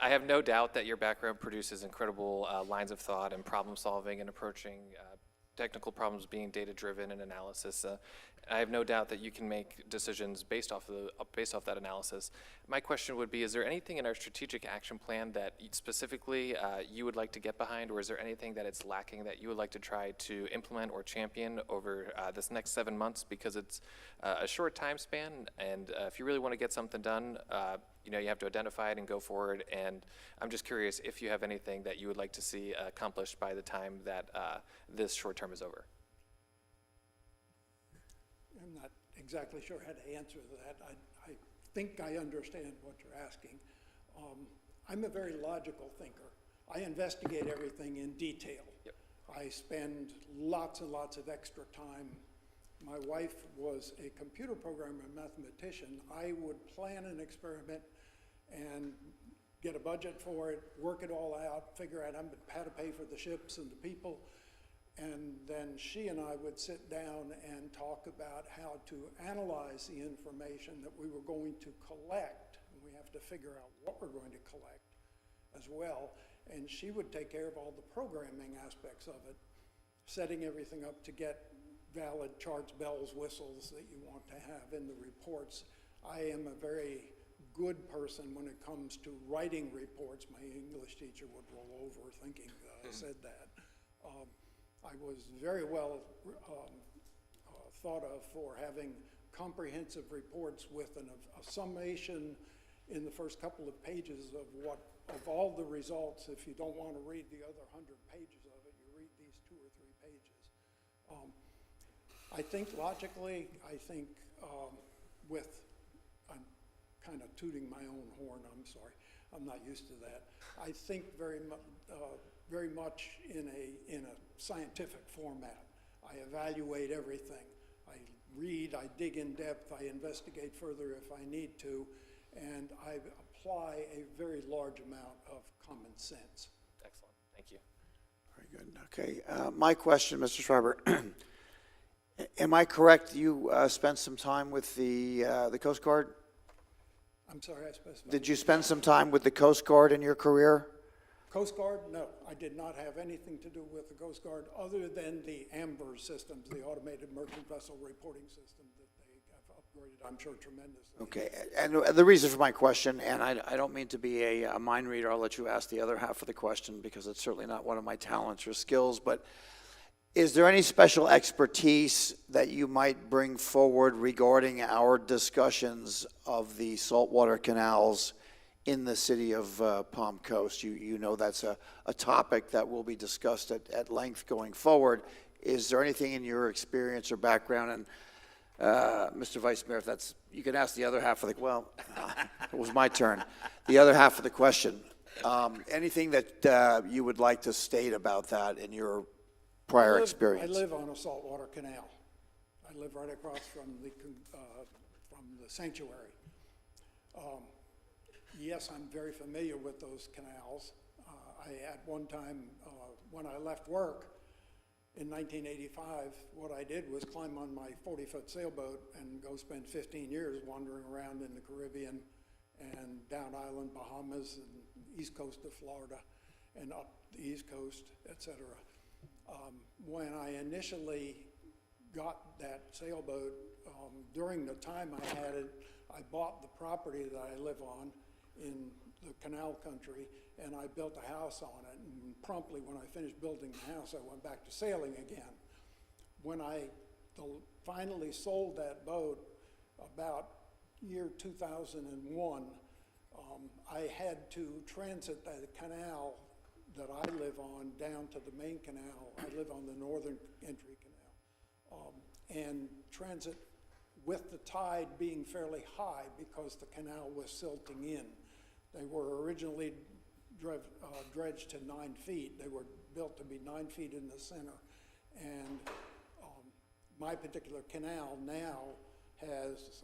Speaker 4: have no doubt that your background produces incredible lines of thought and problem solving and approaching technical problems being data-driven and analysis. I have no doubt that you can make decisions based off that analysis. My question would be, is there anything in our strategic action plan that specifically you would like to get behind, or is there anything that it's lacking that you would like to try to implement or champion over this next 7 months? Because it's a short time span, and if you really want to get something done, you have to identify it and go forward. And I'm just curious if you have anything that you would like to see accomplished by the time that this short term is over.
Speaker 15: I'm not exactly sure how to answer that. I think I understand what you're asking. I'm a very logical thinker. I investigate everything in detail.
Speaker 4: Yep.
Speaker 15: I spend lots and lots of extra time. My wife was a computer programmer and mathematician. I would plan an experiment and get a budget for it, work it all out, figure out how to pay for the ships and the people. And then she and I would sit down and talk about how to analyze the information that we were going to collect. And we have to figure out what we're going to collect as well. And she would take care of all the programming aspects of it, setting everything up to get valid charts, bells, whistles that you want to have in the reports. I am a very good person when it comes to writing reports. My English teacher would roll over thinking that I said that. I was very well thought of for having comprehensive reports with a summation in the first couple of pages of all the results. If you don't want to read the other 100 pages of it, you read these 2 or 3 pages. I think logically, I'm kind of tooting my own horn, I'm sorry, I'm not used to that. I think very much in a scientific format. I evaluate everything. I read, I dig in depth, I investigate further if I need to, and I apply a very large amount of common sense.
Speaker 4: Excellent, thank you.
Speaker 1: Very good. Okay, my question, Mr. Schreiber. Am I correct? You spent some time with the Coast Guard?
Speaker 15: I'm sorry, I specified.
Speaker 1: Did you spend some time with the Coast Guard in your career?
Speaker 15: Coast Guard? No, I did not have anything to do with the Coast Guard other than the AMBER systems, the Automated Merchant Vessel Reporting System that they have upgraded, I'm sure, tremendously.
Speaker 1: Okay, and the reason for my question, and I don't mean to be a mind reader, I'll let you ask the other half of the question because it's certainly not one of my talents or skills, but is there any special expertise that you might bring forward regarding our discussions of the saltwater canals in the city of Palm Coast? You know that's a topic that will be discussed at length going forward. Is there anything in your experience or background, and Mr. Vice Mayor, if that's, you can ask the other half of the, well, it was my turn. The other half of the question, anything that you would like to state about that in your prior experience?
Speaker 15: I live on a saltwater canal. I live right across from the sanctuary. Yes, I'm very familiar with those canals. At one time, when I left work in 1985, what I did was climb on my 40-foot sailboat and go spend 15 years wandering around in the Caribbean and down island Bahamas and east coast of Florida and up the east coast, etc. When I initially got that sailboat, during the time I had it, I bought the property that I live on in the canal country, and I built a house on it. And promptly, when I finished building the house, I went back to sailing again. When I finally sold that boat, about year 2001, I had to transit the canal that I live on down to the main canal. I live on the northern entry canal, and transit with the tide being fairly high because the canal was silting in. They were originally dredged to 9 feet. They were built to be 9 feet in the center. And my particular canal now has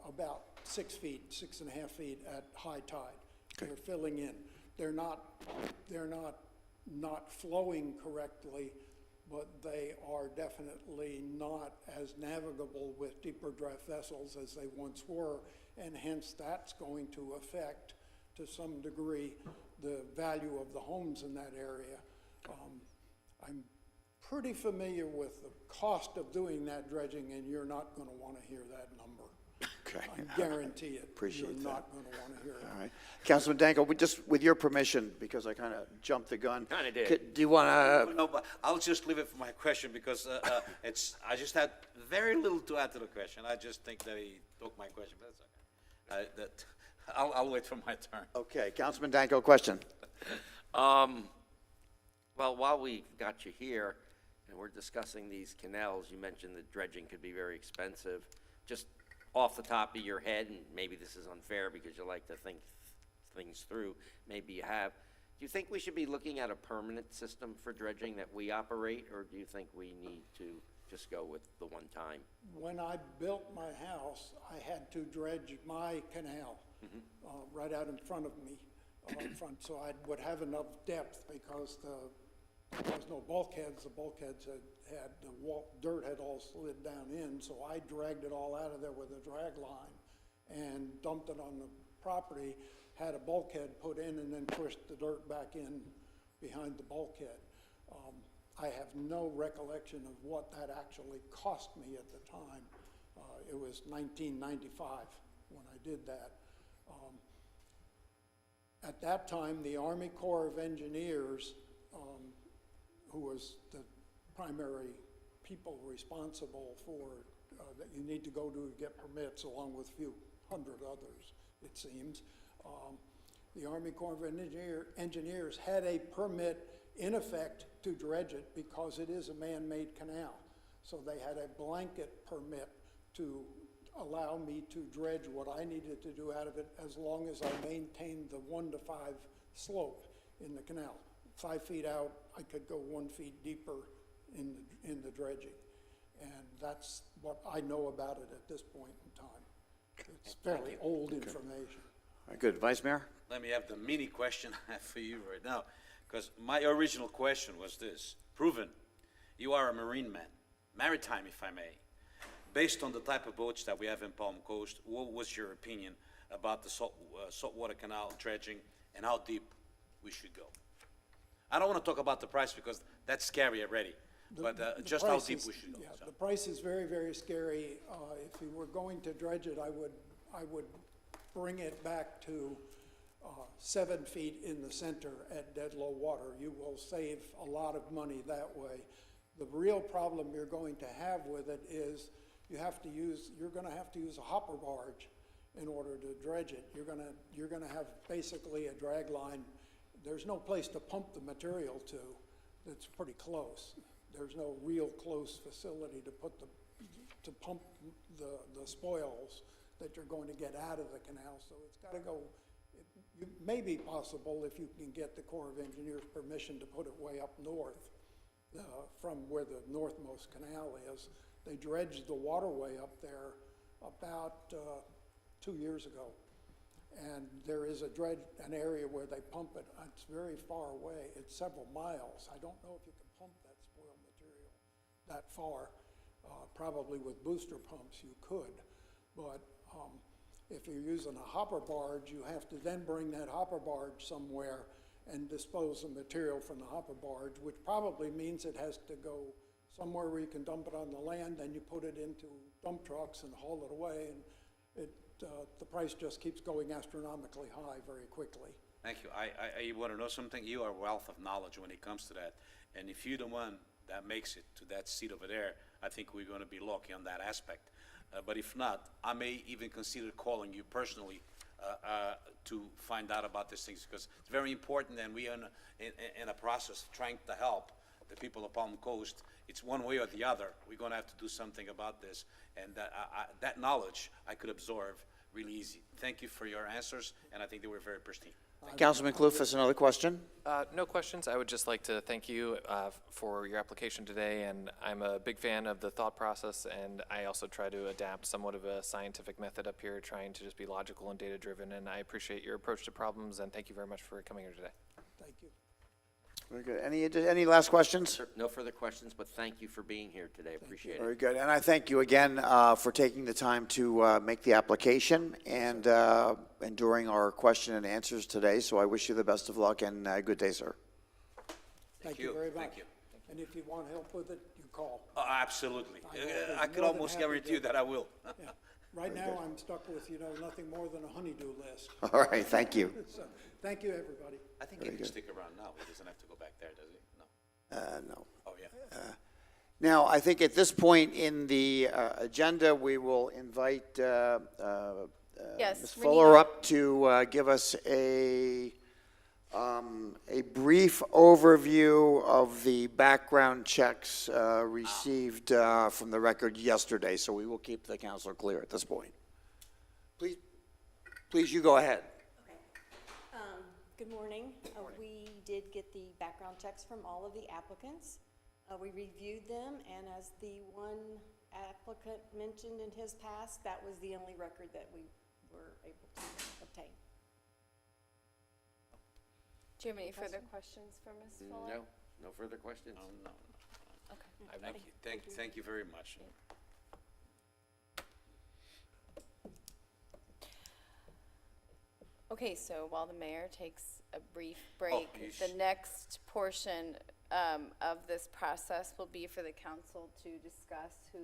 Speaker 15: about 6 feet, 6.5 feet at high tide. They're filling in. They're not flowing correctly, but they are definitely not as navigable with deeper draft vessels as they once were, and hence that's going to affect, to some degree, the value of the homes in that area. I'm pretty familiar with the cost of doing that dredging, and you're not going to want to hear that number.
Speaker 1: Okay.
Speaker 15: I guarantee it.
Speaker 1: Appreciate
Speaker 15: You're
Speaker 1: that.
Speaker 15: not going to want to hear it.
Speaker 1: All right. Councilman Danko, with your permission, because I kind of jumped the gun.
Speaker 3: Kinda did.
Speaker 1: Do you want to,
Speaker 6: No, but I'll just leave it for my question because I just had very little to add to the question. I just think that he took my question, but that's okay. I'll wait for my turn.
Speaker 1: okay, Councilman Danko, question.
Speaker 3: Well, while we got you here and we're discussing these canals, you mentioned that dredging could be very expensive. Just off the top of your head, and maybe this is unfair because you like to think things through, maybe you have. Do you think we should be looking at a permanent system for dredging that we operate, or do you think we need to just go with the one time?
Speaker 15: When I built my house, I had to dredge my canal right out in front of me, so I would have enough depth because there was no bulkheads. The bulkheads had the dirt had all slid down in, so I dragged it all out of there with a drag line and dumped it on the property, had a bulkhead put in, and then pushed the dirt back in behind the bulkhead. I have no recollection of what that actually cost me at the time. It was 1995 when I did that. At that time, the Army Corps of Engineers, who was the primary people responsible for that you need to go to get permits, along with a few hundred others, it seems. The Army Corps of Engineers had a permit in effect to dredge it because it is a man-made canal. So they had a blanket permit to allow me to dredge what I needed to do out of it as long as I maintained the 1 to 5 slope in the canal. 5 feet out, I could go 1 feet deeper in the dredging. And that's what I know about it at this point in time. It's fairly old information.
Speaker 1: All right, good. Vice Mayor?
Speaker 6: Let me have the mini question I have for you right now, because my original question was this. Proven, you are a marine man, maritime if I may. Based on the type of boats that we have in Palm Coast, what was your opinion about the saltwater canal dredging and how deep we should go? I don't want to talk about the price because that's scary already, but just how deep we should go.
Speaker 15: Yeah, the price is very, very scary. If we were going to dredge it, I would bring it back to 7 feet in the center at dead low water. You will save a lot of money that way. The real problem you're going to have with it is you're going to have to use a hopper barge in order to dredge it. You're going to have basically a drag line. There's no place to pump the material to. It's pretty close. There's no real close facility to pump the spoils that you're going to get out of the canal. So it's got to go. It may be possible if you can get the Corps of Engineers permission to put it way up north from where the northmost canal is. They dredged the waterway up there about 2 years ago. And there is an area where they pump it. It's very far away. It's several miles. I don't know if you can pump that spoil material that far. Probably with booster pumps you could. But if you're using a hopper barge, you have to then bring that hopper barge somewhere and dispose of material from the hopper barge, which probably means it has to go somewhere where you can dump it on the land, then you put it into dump trucks and haul it away, and the price just keeps going astronomically high very quickly.
Speaker 6: Thank you. I want to know something. You are a wealth of knowledge when it comes to that. And if you're the one that makes it to that seat over there, I think we're going to be lucky on that aspect. But if not, I may even consider calling you personally to find out about these things, because it's very important, and we are in a process trying to help the people of Palm Coast. It's one way or the other. We're going to have to do something about this, and that knowledge I could absorb really easy. Thank you for your answers, and I think they were very pristine.
Speaker 1: Councilman Clufus, another question?
Speaker 4: No questions. I would just like to thank you for your application today, and I'm a big fan of the thought process, and I also try to adapt somewhat of a scientific method up here, trying to just be logical and data-driven, and I appreciate your approach to problems, and thank you very much for coming here today.
Speaker 15: Thank you.
Speaker 1: Very good. Any last questions?
Speaker 3: No further questions, but thank you for being here today. Appreciate it.
Speaker 1: Very good. And I thank you again for taking the time to make the application and during our question and answers today. So I wish you the best of luck and good day, sir.
Speaker 15: Thank you very much.
Speaker 6: Thank you.
Speaker 15: And if you want help with it, you call.
Speaker 6: Absolutely. I could
Speaker 15: more than
Speaker 6: almost
Speaker 15: happy
Speaker 6: guarantee
Speaker 15: to.
Speaker 6: you that I will.
Speaker 15: Yeah. Right now, I'm stuck with, nothing more than a honey-do list.
Speaker 1: All right. Thank you.
Speaker 15: So, thank you, everybody.
Speaker 6: I think he can stick around now. He doesn't have to go back there, does he? No.
Speaker 1: No.
Speaker 6: Oh, yeah.
Speaker 1: Now, I think at this point in the agenda, we will invite
Speaker 5: Yes,
Speaker 1: Ms.
Speaker 5: Renita.
Speaker 1: Fuller up to give us a brief overview of the background checks received from the record yesterday. So we will keep the council clear at this point. Please, you go ahead.
Speaker 16: Good morning. We did get the background checks from all of the applicants. We reviewed them, and as the one applicant mentioned in his past, that was the only record that we were able to obtain.
Speaker 5: Do you have any further questions for Ms. Fuller?
Speaker 3: No further questions?
Speaker 6: No.
Speaker 5: Okay.
Speaker 6: Thank you very much.
Speaker 5: Okay, so while the mayor takes a brief break,
Speaker 6: you
Speaker 5: the next portion of this process will be for the council to discuss who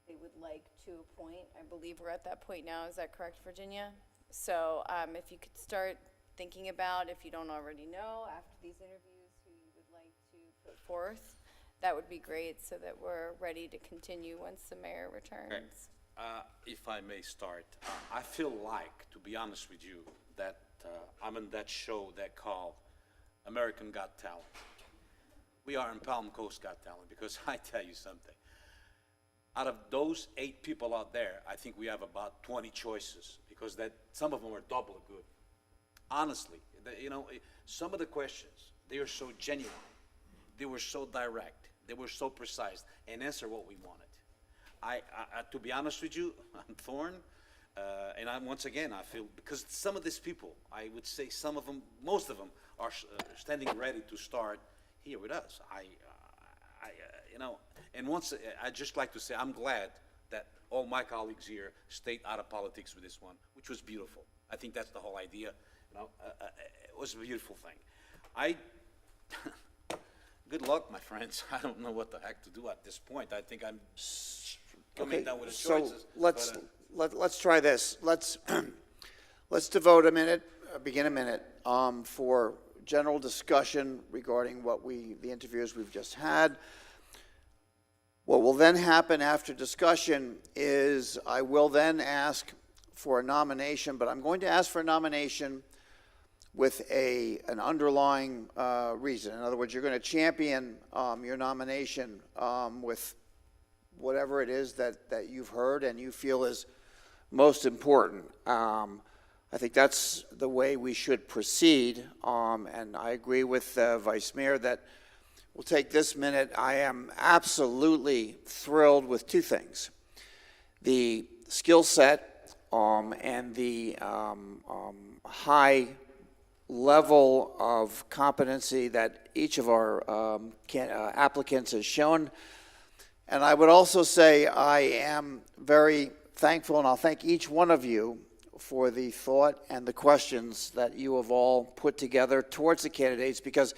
Speaker 5: they would like to appoint. I believe we're at that point now. Is that correct, Virginia? So if you could start thinking about, if you don't already know, after these interviews, who you would like to put forth, that would be great so that we're ready to continue once the mayor returns.
Speaker 6: If I may start, I feel like, to be honest with you, that I'm in that show that called American Got Talent. We are in Palm Coast Got Talent, because I tell you something. Out of those 8 people out there, I think we have about 20 choices, because some of them are double good. Honestly, some of the questions, they are so genuine, they were so direct, they were so precise, and answer what we wanted. To be honest with you, I'm torn, and once again, I feel, because some of these people, I would say some of them, most of them, are standing ready to start here with us. And I'd just like to say, I'm glad that all my colleagues here stayed out of politics with this one, which was beautiful. I think that's the whole idea. It was a beautiful thing. Good luck, my friends. I don't know what the heck to do at this point. I think I'm coming down with the choices.
Speaker 1: So let's try this. Let's devote a minute, begin a minute, for general discussion regarding the interviews we've just had. What will then happen after discussion is I will then ask for a nomination, but I'm going to ask for a nomination with an underlying reason. In other words, you're going to champion your nomination with whatever it is that you've heard and you feel is most important. I think that's the way we should proceed, and I agree with Vice Mayor that we'll take this minute. I am absolutely thrilled with 2 things: the skill set and the high level of competency that each of our applicants has shown. And I would also say I am very thankful, and I'll thank each one of you for the thought and the questions that you have all put together towards the candidates, because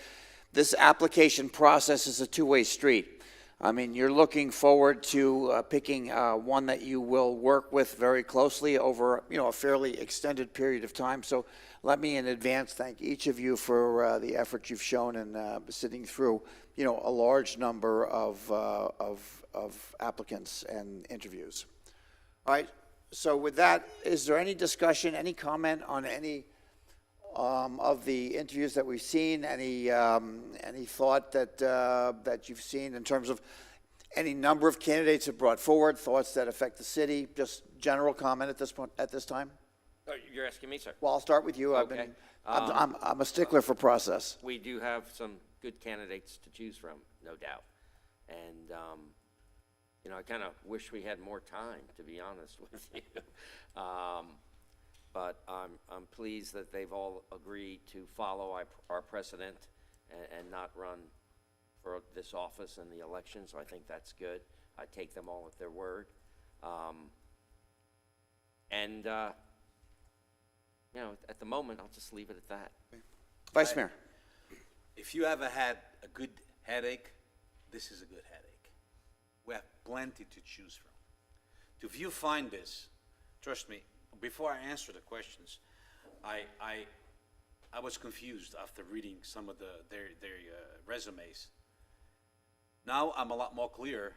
Speaker 1: this application process is a two-way street. I mean, you're looking forward to picking one that you will work with very closely over, a fairly extended period of time. So let me in advance thank each of you for the effort you've shown in sitting through, a large number of applicants and interviews. All right. So with that, is there any discussion, any comment on any of the interviews that we've seen? Any thought that you've seen in terms of any number of candidates have brought forward, thoughts that affect the city? Just general comment at this point, at this time.
Speaker 3: Oh, you're asking me, sir?
Speaker 1: Well, I'll start with you.
Speaker 3: Okay.
Speaker 1: I'm a stickler for process.
Speaker 3: We do have some good candidates to choose from, no doubt. And, you know, I kind of wish we had more time, to be honest with you. But I'm pleased that they've all agreed to follow our precedent and not run for this office in the election, so I think that's good. I take them all at their word. You know, at the moment, I'll just leave it at that.
Speaker 1: Vice Mayor.
Speaker 6: If you ever had a good headache, this is a good headache. We have plenty to choose from. If you find this, trust me, before I answer the questions, I was confused after reading some of their resumes. Now I'm a lot more clear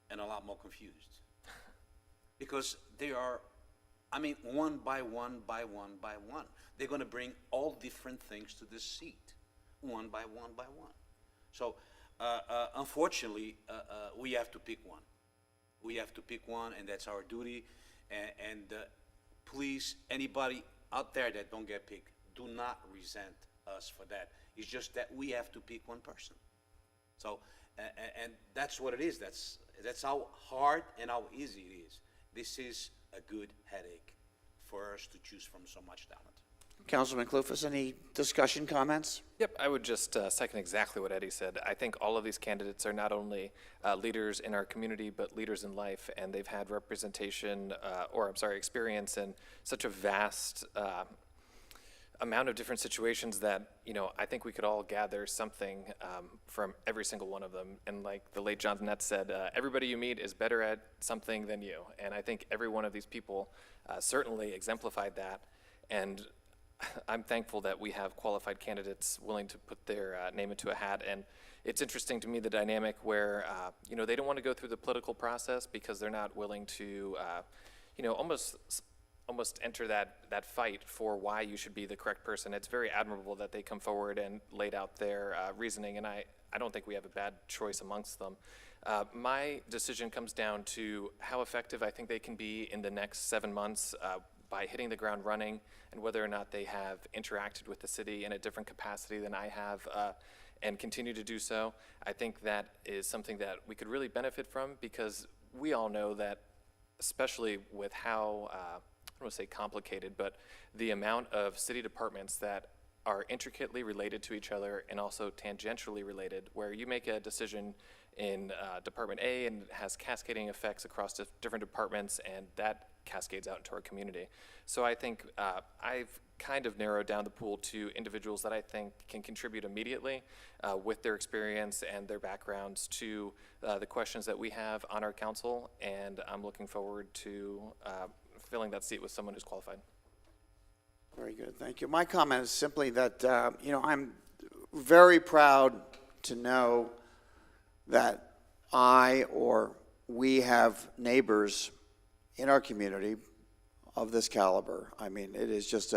Speaker 6: and a lot more confused. Because they are, I mean, one by one by one by one. They're going to bring all different things to this seat, one by one by one. So, unfortunately, we have to pick one. We have to pick one, and that's our duty. And please, anybody out there that don't get picked, do not resent us for that. It's just that we have to pick one person. So, and that's what it is. That's how hard and how easy it is. This is a good headache for us to choose from so much talent.
Speaker 1: Councilman Clufus, any discussion comments?
Speaker 4: Yep, I would just second exactly what Eddie said. I think all of these candidates are not only leaders in our community, but leaders in life, and they've had representation, experience in such a vast amount of different situations that, you know, I think we could all gather something from every single one of them. And like the late John Nett said, everybody you meet is better at something than you. And I think every one of these people certainly exemplified that. And I'm thankful that we have qualified candidates willing to put their name into a hat. And it's interesting to me, the dynamic where, you know, they don't want to go through the political process because they're not willing to, you know, almost enter that fight for why you should be the correct person. It's very admirable that they come forward and laid out their reasoning, and I don't think we have a bad choice amongst them. My decision comes down to how effective I think they can be in the next 7 months by hitting the ground running, and whether or not they have interacted with the city in a different capacity than I have and continue to do so. I think that is something that we could really benefit from, because we all know that, especially with how, I don't want to say complicated, but the amount of city departments that are intricately related to each other and also tangentially related, where you make a decision in Department A and it has cascading effects across different departments, and that cascades out into our community. So I think I've kind of narrowed down the pool to individuals that I think can contribute immediately with their experience and their backgrounds to the questions that we have on our council, and I'm looking forward to filling that seat with someone who's qualified.
Speaker 1: Very good, thank you. My comment is simply that, you know, I'm very proud to know that I or we have neighbors in our community of this caliber. I mean, it is just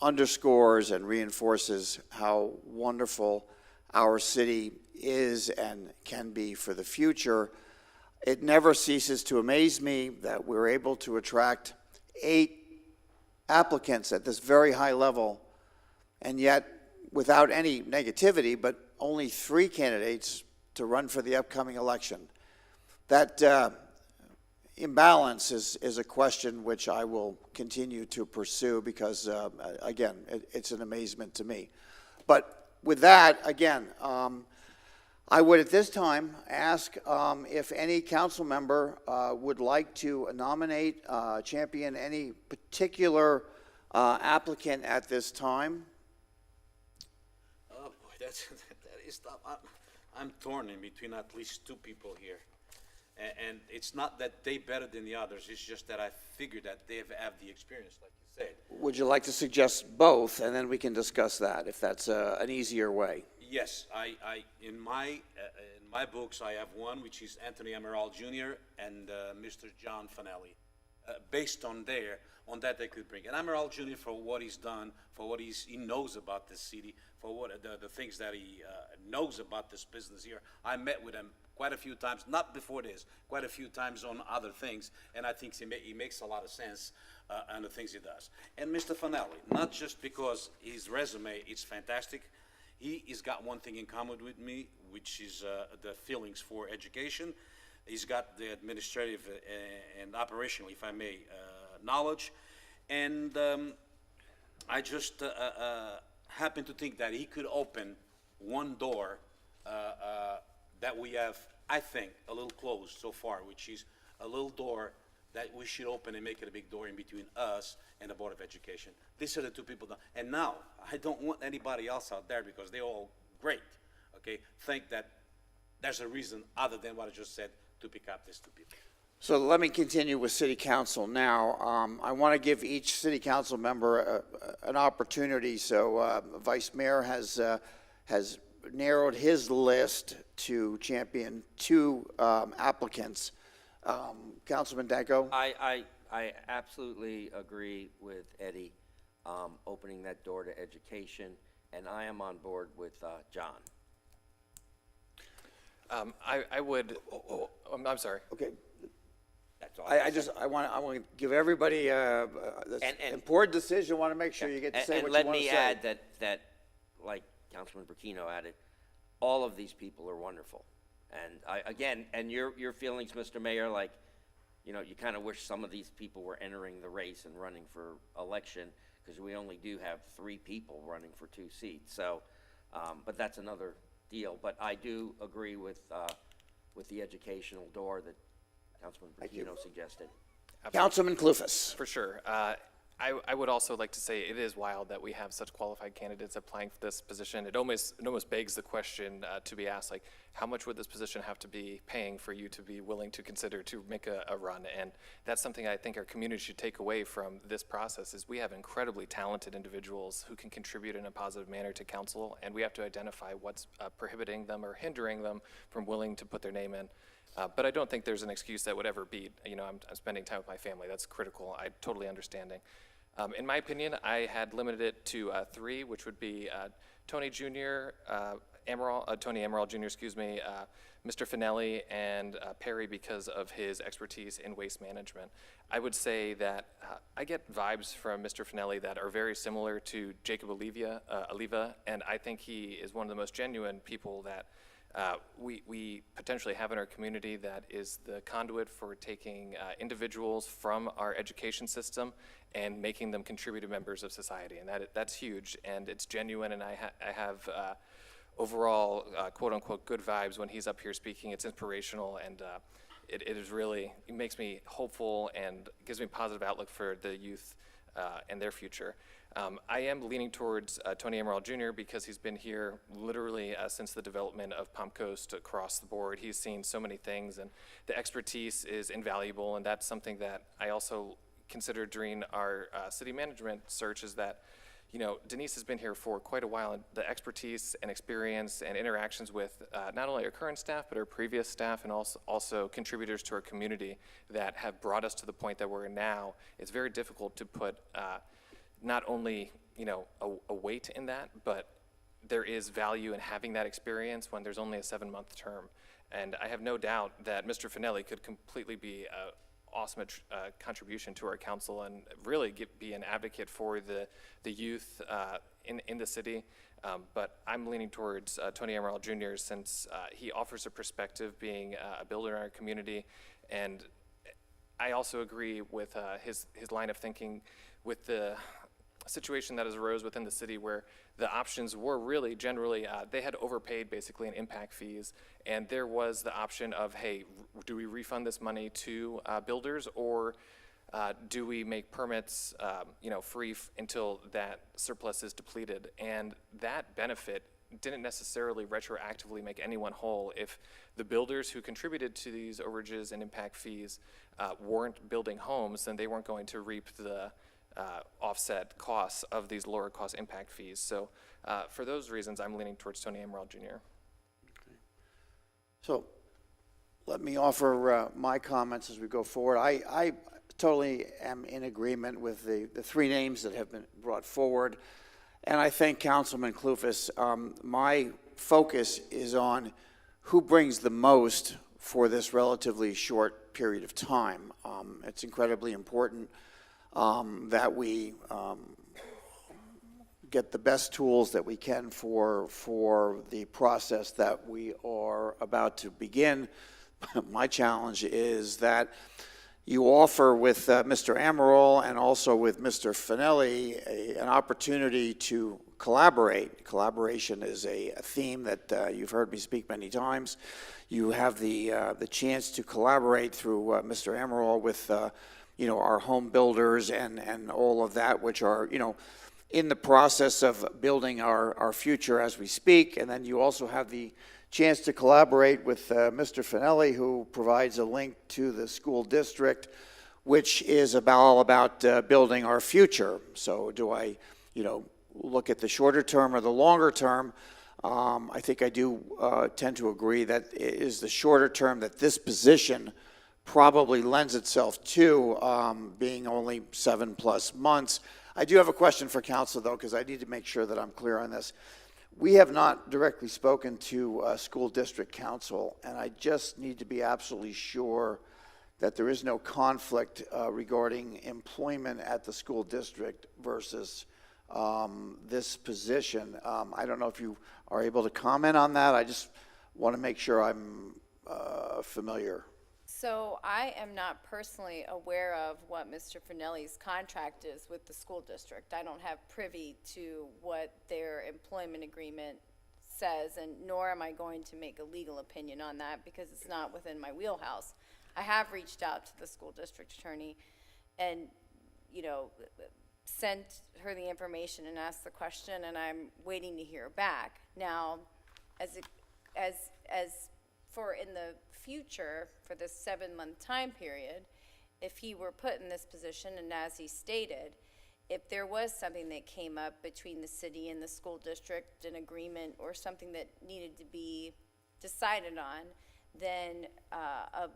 Speaker 1: underscores and reinforces how wonderful our city is and can be for the future. It never ceases to amaze me that we're able to attract 8 applicants at this very high level, and yet without any negativity, but only 3 candidates to run for the upcoming election. That imbalance is a question which I will continue to pursue because, again, it's an amazement to me. But with that, again, I would at this time ask if any council member would like to nominate, champion any particular applicant at this time.
Speaker 6: Oh boy, that is tough. I'm torn in between at least 2 people here. And it's not that they better than the others, it's just that I figured that they have the experience, like you said.
Speaker 1: Would you like to suggest both, and then we can discuss that, if that's an easier way?
Speaker 6: Yes, in my books, I have one, which is Anthony Amaral Jr. and Mr. John Fennelly. Based on that they could bring. And Amaral Jr. for what he's done, for what he knows about this city, for what the things that he knows about this business here. I met with him quite a few times, not before this, quite a few times on other things, and I think he makes a lot of sense. and the things he does. And Mr. Fennelly, not just because his resume is fantastic, he's got one thing in common with me, which is the feelings for education. He's got the administrative and operational, if I may, knowledge. And I just happen to think that he could open one door that we have, I think, a little closed so far, which is a little door that we should open and make it a big door in between us and the Board of Education. These are the two people. And now, I don't want anybody else out there, because they're all great, okay, think that there's a reason other than what I just said to pick up these two people.
Speaker 1: So let me continue with City Council now. I want to give each City Council member an opportunity. So Vice Mayor has narrowed his list to champion 2 applicants. Councilman Danko?
Speaker 3: I absolutely agree with Eddie, opening that door to education, and I am on board with John.
Speaker 4: I would, I'm sorry.
Speaker 1: Okay.
Speaker 3: That's all.
Speaker 1: I want to give everybody this important decision. I want to make sure you get to say what you want to say.
Speaker 3: And let me add that, like Councilman Burkino added, all of these people are wonderful. And your feelings, Mr. Mayor, like, you know, you kind of wish some of these people were entering the race and running for election, because we only do have 3 people running for 2 seats. So, but that's another deal. But I do agree with the educational door that Councilman Burkino suggested.
Speaker 1: Councilman Clufus.
Speaker 4: For sure. I would also like to say it is wild that we have such qualified candidates applying for this position. It almost begs the question to be asked, like, how much would this position have to be paying for you to be willing to consider to make a run? And that's something I think our community should take away from this process, is we have incredibly talented individuals who can contribute in a positive manner to council, and we have to identify what's prohibiting them or hindering them from willing to put their name in. But I don't think there's an excuse that would ever beat, you know, I'm spending time with my family. That's critical. I totally understanding. In my opinion, I had limited it to 3, which would be Tony Jr., Tony Amaral Jr., excuse me, Mr. Fennelly, and Perry, because of his expertise in waste management. I would say that I get vibes from Mr. Fennelly that are very similar to Jacob Oliva, and I think he is one of the most genuine people that we potentially have in our community, that is the conduit for taking individuals from our education system and making them contributive members of society, and that's huge, and it's genuine, and I have overall quote-unquote good vibes when he's up here speaking. It's inspirational, and it is really, it makes me hopeful and gives me a positive outlook for the youth and their future. I am leaning towards Tony Amaral Jr. because he's been here literally since the development of Palm Coast across the board. He's seen so many things, and the expertise is invaluable, and that's something that I also considered during our city management search, is that, you know, Denise has been here for quite a while, and the expertise and experience and interactions with not only our current staff, but our previous staff, and also contributors to our community that have brought us to the point that we're in now. It's very difficult to put not only, you know, a weight in that, but there is value in having that experience when there's only a 7-month term. And I have no doubt that Mr. Fennelly could completely be an awesome contribution to our council, and really be an advocate for the youth in the city. But I'm leaning towards Tony Amaral Jr. since he offers a perspective, being a builder in our community. And I also agree with his line of thinking with the situation that has arose within the city, where the options were really generally, they had overpaid basically in impact fees, and there was the option of, hey, do we refund this money to builders, or do we make permits you know, free until that surplus is depleted? And that benefit didn't necessarily retroactively make anyone whole. If the builders who contributed to these overages and impact fees weren't building homes, then they weren't going to reap the offset costs of these lower cost impact fees. So for those reasons, I'm leaning towards Tony Amaral Jr.
Speaker 1: Okay. So let me offer my comments as we go forward. I totally am in agreement with the 3 names that have been brought forward. And I thank Councilman Clufus. My focus is on who brings the most for this relatively short period of time. It's incredibly important. that we get the best tools that we can for the process that we are about to begin. My challenge is that you offer with Mr. Amaral and also with Mr. Fennelly an opportunity to collaborate. Collaboration is a theme that you've heard me speak many times. You have the chance to collaborate through Mr. Amaral with our home builders and all of that, which are in the process of building our future as we speak. And then you also have the chance to collaborate with Mr. Fennelly, who provides a link to the school district, which is all about building our future. So do I, look at the shorter term or the longer term? I think I do tend to agree that it is the shorter term that this position probably lends itself to, being only 7+ months. I do have a question for council, though, because I need to make sure that I'm clear on this. We have not directly spoken to school district council, and I just need to be absolutely sure that there is no conflict regarding employment at the school district versus this position. I don't know if you are able to comment on that. I just want to make sure I'm familiar.
Speaker 5: So I am not personally aware of what Mr. Fennelly's contract is with the school district. I don't have privy to what their employment agreement says, and nor am I going to make a legal opinion on that because it's not within my wheelhouse. I have reached out to the school district attorney and, sent her the information and asked the question, and I'm waiting to hear back. Now, as for in the future, for this 7-month time period, if he were put in this position, and as he stated, if there was something that came up between the city and the school district, an agreement or something that needed to be decided on, then a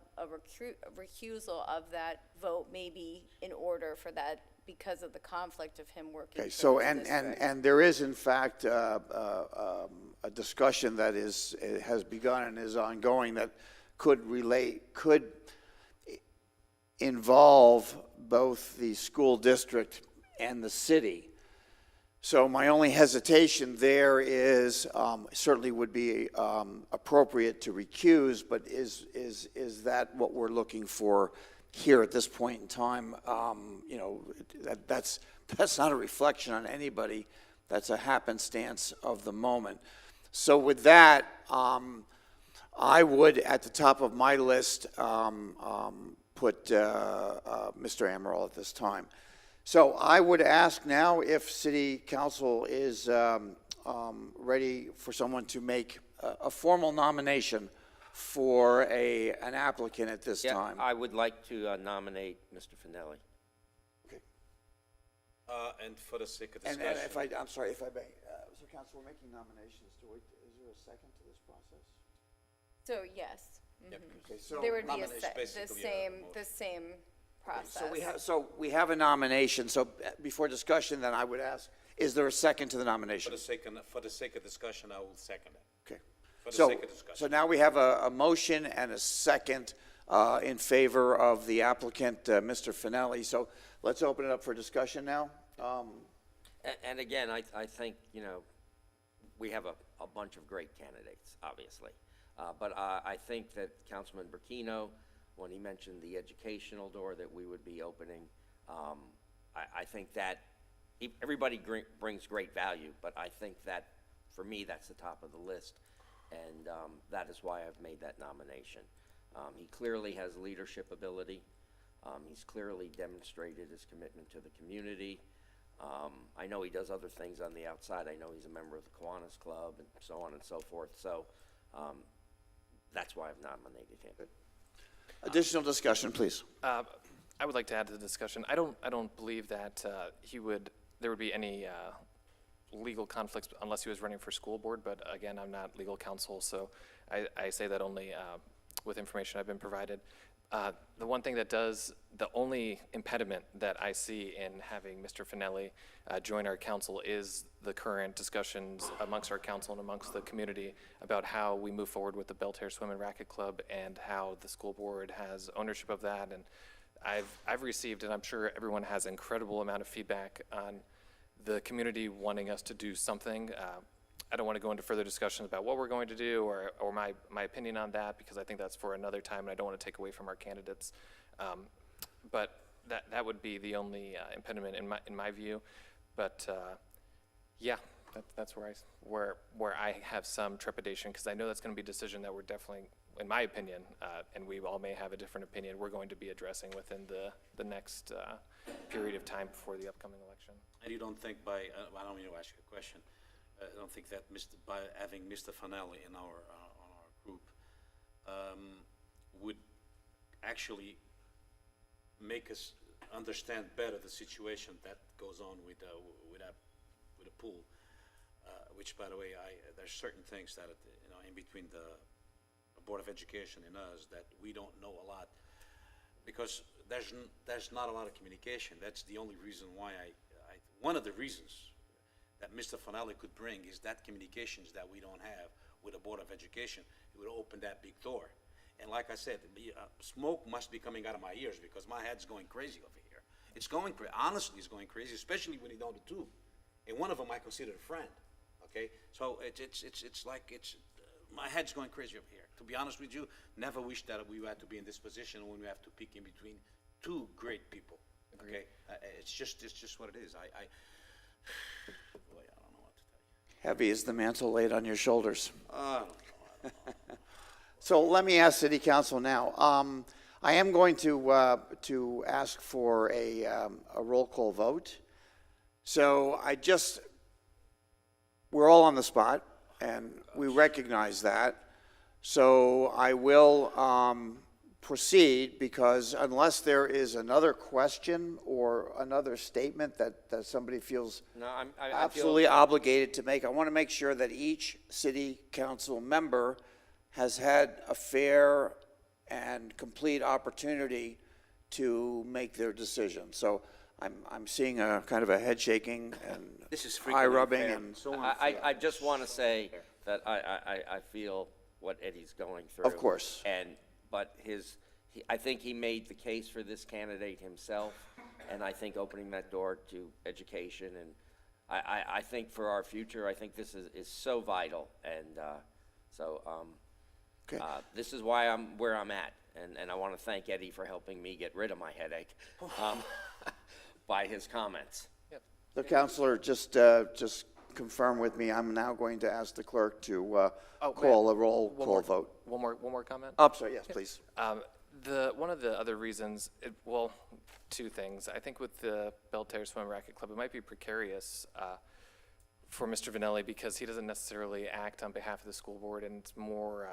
Speaker 5: recusal of that vote may be in order for that because of the conflict of him working.
Speaker 1: Okay,
Speaker 5: for
Speaker 1: so
Speaker 5: this
Speaker 1: and
Speaker 5: district.
Speaker 1: there is in fact a discussion that has begun and is ongoing that could involve both the school district and the city. So my only hesitation there is certainly would be appropriate to recuse, but is that what we're looking for here at this point in time? That's not a reflection on anybody. That's a happenstance of the moment. So with that, I would, at the top of my list, put Mr. Amaral at this time. So I would ask now if City Council is ready for someone to make a formal nomination for an applicant at this time.
Speaker 3: I would like to nominate Mr. Fennelly.
Speaker 1: Okay.
Speaker 6: And for the sake of
Speaker 1: And
Speaker 6: discussion.
Speaker 1: I'm sorry, if I may, Mr. Council, we're making nominations. Is there a second to this process?
Speaker 5: So, yes.
Speaker 6: Yep.
Speaker 1: Okay, so
Speaker 5: There would be
Speaker 6: nomination
Speaker 5: the
Speaker 6: basically,
Speaker 5: same process.
Speaker 1: So we have a nomination. So before discussion, then I would ask, is there a second to the
Speaker 6: For
Speaker 1: nomination?
Speaker 6: the sake of discussion, I will second it.
Speaker 1: Okay.
Speaker 6: For the
Speaker 1: So,
Speaker 6: sake of discussion.
Speaker 1: so now we have a motion and a second in favor of the applicant, Mr. Fennelly. So let's open it up for discussion now.
Speaker 3: And again, I think, we have a bunch of great candidates, obviously. But I think that Councilman Burkino, when he mentioned the educational door that we would be opening, I think that everybody brings great value, but I think that, for me, that's the top of the list. And that is why I've made that nomination. He clearly has leadership ability. He's clearly demonstrated his commitment to the community. I know he does other things on the outside. I know he's a member of the Kiwanis Club and so on and so forth. So that's why I've nominated him.
Speaker 1: Additional discussion, please.
Speaker 4: I would like to add to the discussion. I don't believe that there would be any legal conflicts unless he was running for school board, but again, I'm not legal counsel, so I say that only with information I've been provided. The only impediment that I see in having Mr. Fennelly join our council is the current discussions amongst our council and amongst the community about how we move forward with the Belterre Swim and Racket Club and how the school board has ownership of that, and I've received, and I'm sure everyone has, incredible amount of feedback on the community wanting us to do something. I don't want to go into further discussions about what we're going to do or my opinion on that, because I think that's for another time, and I don't want to take away from our candidates. But that would be the only impediment in my view. But yeah, that's where I have some trepidation, because I know that's going to be a decision that we're definitely, in my opinion, and we all may have a different opinion, we're going to be addressing within the next period of time before the upcoming election.
Speaker 6: And you don't think by, I don't mean to ask you a question, I don't think that by having Mr. Fennelly in our on our group would actually make us understand better the situation that goes on with a pool, which, by the way, there's certain things that in between the Board of Education and us that we don't know a lot, because there's not a lot of communication. That's the only reason why one of the reasons that Mr. Fennelly could bring is that communications that we don't have with the Board of Education. It would open that big door. And like I said, smoke must be coming out of my ears, because my head's going crazy over here. It's going crazy. Honestly, it's going crazy, especially when you don't do two. And one of them I consider a friend. Okay, so it's like my head's going crazy over here. To be honest with you, never wish that we had to be in this position when we have to pick in between two great people. Okay, it's just what it is. Boy, I don't know what to tell you.
Speaker 1: Heavy is the mantle laid on your shoulders.
Speaker 6: I don't know.
Speaker 1: So let me ask City Council now. I am going to ask for a roll call vote. So we're all on the spot, and we recognize that. So I will proceed, because unless there is another question or another statement that somebody feels absolutely obligated to make, I want to make sure that each City Council member has had a fair and complete opportunity to make their decision. So I'm seeing a kind of a head shaking and eye rubbing and so on.
Speaker 3: I just want to say that I feel what Eddie's going through.
Speaker 1: Of course.
Speaker 3: But I think he made the case for this candidate himself, and I think opening that door to education, and I think for our future, I think this is so vital, and
Speaker 1: okay.
Speaker 3: This is why I'm where I'm at, and I want to thank Eddie for helping me get rid of my headache by his comments.
Speaker 4: Yep.
Speaker 1: The Councilor, just confirm with me, I'm now going to ask the clerk to call a roll call vote.
Speaker 4: One more comment?
Speaker 1: Oh, sorry, yes, please.
Speaker 4: One of the other reasons, two things. I think with the Belterre Swim Racket Club, it might be precarious for Mr. Fennelly, because he doesn't necessarily act on behalf of the school board, and it's more,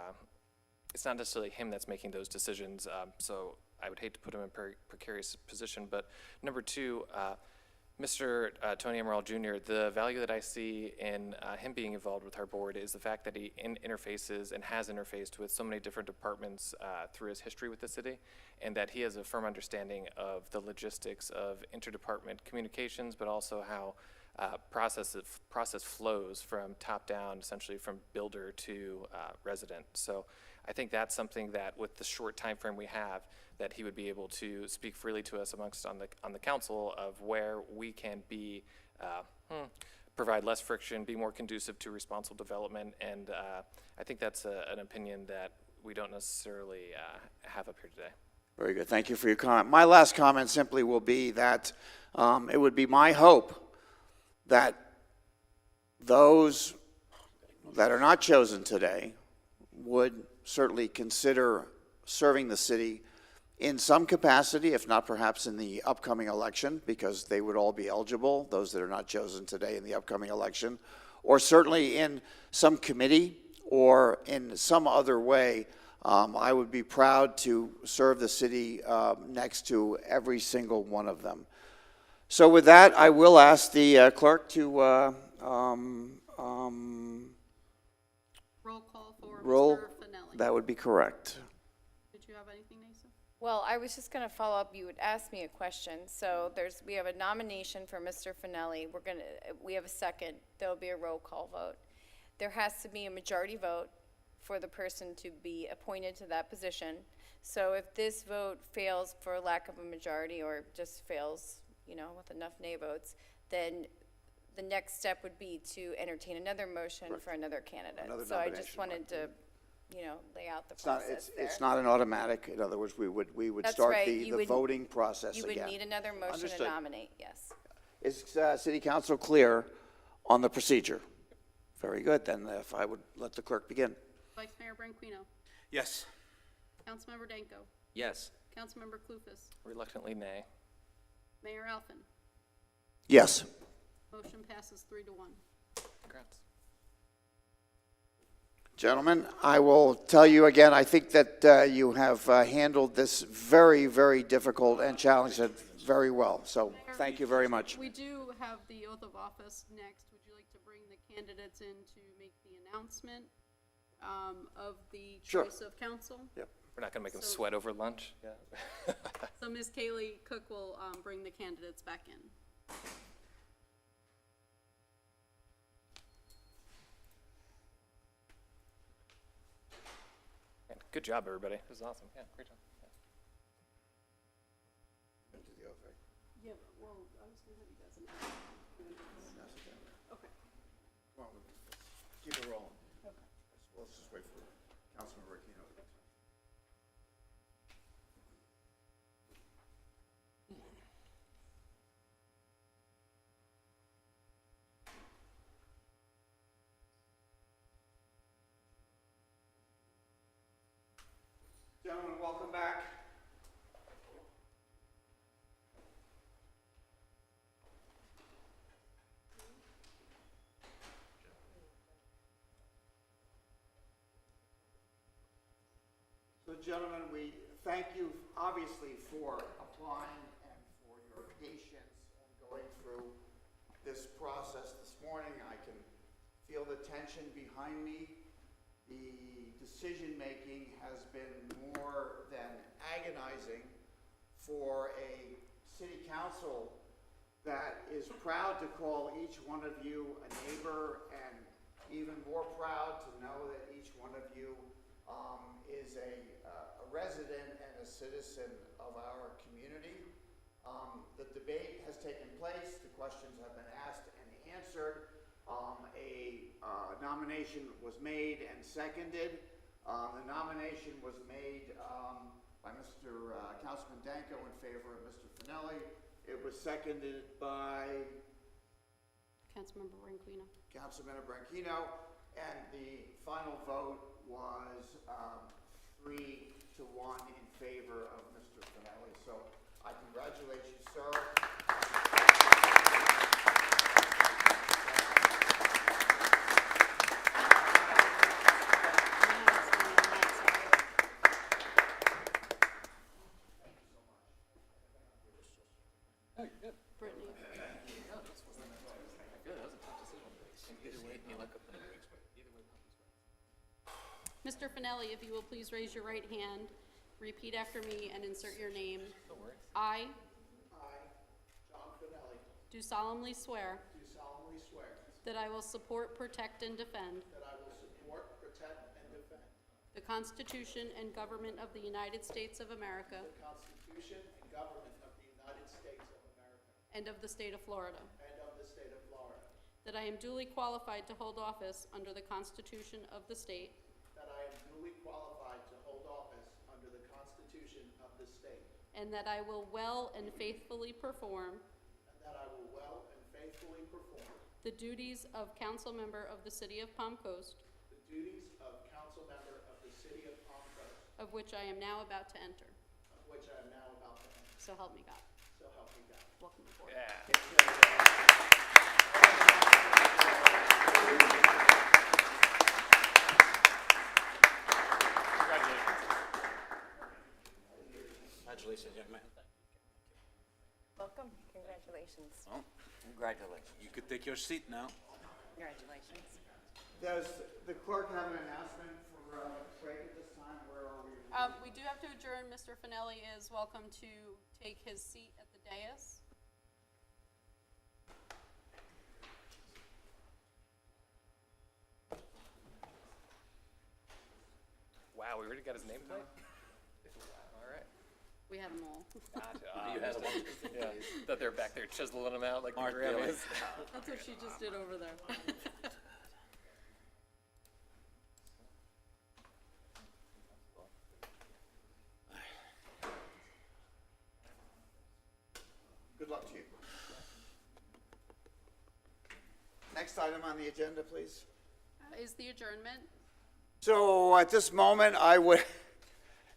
Speaker 4: it's not necessarily him that's making those decisions. So I would hate to put him in a precarious position. But number two, Mr. Tony Amaral Jr., the value that I see in him being involved with our board is the fact that he interfaces and has interfaced with so many different departments through his history with the city, and that he has a firm understanding of the logistics of interdepartment communications, but also how process flows from top down, essentially from builder to resident. So I think that's something that, with the short time frame we have, that he would be able to speak freely to us amongst on the council of where we can be provide less friction, be more conducive to responsible development, and I think that's an opinion that we don't necessarily have up here today.
Speaker 1: Very good. Thank you for your comment. My last comment simply will be that it would be my hope that those that are not chosen today would certainly consider serving the city in some capacity, if not perhaps in the upcoming election, because they would all be eligible, those that are not chosen today in the upcoming election, or certainly in some committee or in some other way. I would be proud to serve the city next to every single one of them. So with that, I will ask the clerk to
Speaker 2: roll call for
Speaker 1: roll.
Speaker 2: Mr. Fennelly.
Speaker 1: That would be correct.
Speaker 2: Did you have anything, Nasa?
Speaker 5: Well, I was just going to follow up. You would ask me a question. So we have a nomination for Mr. Fennelly. We have a second. There'll be a roll call vote. There has to be a majority vote for the person to be appointed to that position. So if this vote fails for lack of a majority or just fails, with enough nay votes, then the next step would be to entertain another motion for another candidate.
Speaker 1: Another
Speaker 5: So I just
Speaker 1: nomination,
Speaker 5: wanted to, lay out the
Speaker 1: It's not,
Speaker 5: process there.
Speaker 1: it's not an automatic, in other words, we would
Speaker 5: That's
Speaker 1: start
Speaker 5: right.
Speaker 1: the
Speaker 5: You would-
Speaker 1: voting process
Speaker 5: You
Speaker 1: again.
Speaker 5: would need another motion to
Speaker 1: Understood.
Speaker 5: nominate, yes.
Speaker 1: Is City Council clear on the procedure? Very good, then if I would let the clerk begin.
Speaker 2: Vice Mayor Branquinho.
Speaker 6: Yes.
Speaker 2: Councilmember Danko.
Speaker 3: Yes.
Speaker 2: Councilmember Clufus.
Speaker 4: Reluctantly, nay.
Speaker 2: Mayor Alphen.
Speaker 1: Yes.
Speaker 2: Motion passes 3-1.
Speaker 4: Congrats.
Speaker 1: Gentlemen, I will tell you again, I think that you have handled this very, very difficult and challenging very well. So thank you very much.
Speaker 2: We do have the oath of office next. Would you like to bring the candidates in to make the announcement of the
Speaker 1: Sure.
Speaker 2: choice of council?
Speaker 1: Yep.
Speaker 4: We're not gonna make them
Speaker 2: So-
Speaker 4: sweat over lunch? Yeah.
Speaker 2: So Ms. Kaylee Cook will bring the candidates back in.
Speaker 4: And good job, everybody. This is awesome. Yeah, great job. Yeah.
Speaker 2: Yeah, well, I was gonna have you guys Okay.
Speaker 1: Keep it rolling.
Speaker 2: Okay.
Speaker 1: Let's just wait for Councilman Aquino. Gentlemen, welcome back. So gentlemen, we thank you obviously for applying and for your patience and going through this process this morning. I can feel the tension behind me. The decision-making has been more than agonizing for a city council that is proud to call each one of you a neighbor and even more proud to know that each one of you is a resident and a citizen of our community. The debate has taken place, the questions have been asked and answered. A nomination was made and seconded. The nomination was made by Mr. Councilman Danko in favor of Mr. Fennelly. It was seconded by
Speaker 2: Councilmember Branquinho.
Speaker 1: Councilmember Branquinho, and the final vote was 3-1 in favor of Mr. Fennelly. So I congratulate you, sir.
Speaker 2: Brittany. Mr. Fennelly, if you will please raise your right hand, repeat after me, and insert your name. I
Speaker 11: John Fennelly,
Speaker 2: do solemnly swear
Speaker 11: do solemnly swear
Speaker 2: that I will support, protect, and defend
Speaker 11: that I will support, protect, and defend
Speaker 2: the Constitution and government of the United States of America
Speaker 11: the Constitution and government of the United States of America
Speaker 2: and of the state of Florida,
Speaker 11: and of the state of Florida,
Speaker 2: that I am duly qualified to hold office under the Constitution of the state
Speaker 11: that I am duly qualified to hold office under the Constitution of the state,
Speaker 2: and that I will well and faithfully perform
Speaker 11: and that I will well and faithfully perform
Speaker 2: the duties of council member of the city of Palm Coast,
Speaker 11: the duties of council member of the city of Palm Coast,
Speaker 2: of which I am now about to enter.
Speaker 11: of which I am now about to enter.
Speaker 2: So help me God.
Speaker 11: So help me God.
Speaker 2: Welcome aboard.
Speaker 6: Congratulations, young man.
Speaker 5: Welcome, congratulations.
Speaker 6: Well,
Speaker 3: Congratulations.
Speaker 6: you could take your seat now.
Speaker 5: Congratulations.
Speaker 1: Does the clerk have an announcement for break at this time? Where are we?
Speaker 2: We do have to adjourn. Mr. Fennelly is welcome to take his seat at the dais.
Speaker 4: Wow, we already got his name tag? All right.
Speaker 2: We had them all.
Speaker 4: You had yeah, that they're back there chiseling them out like the Grammys.
Speaker 2: That's what she just did over there.
Speaker 1: Good luck to you. Next item on the agenda, please.
Speaker 2: Is the adjournment.
Speaker 1: So at this moment, I would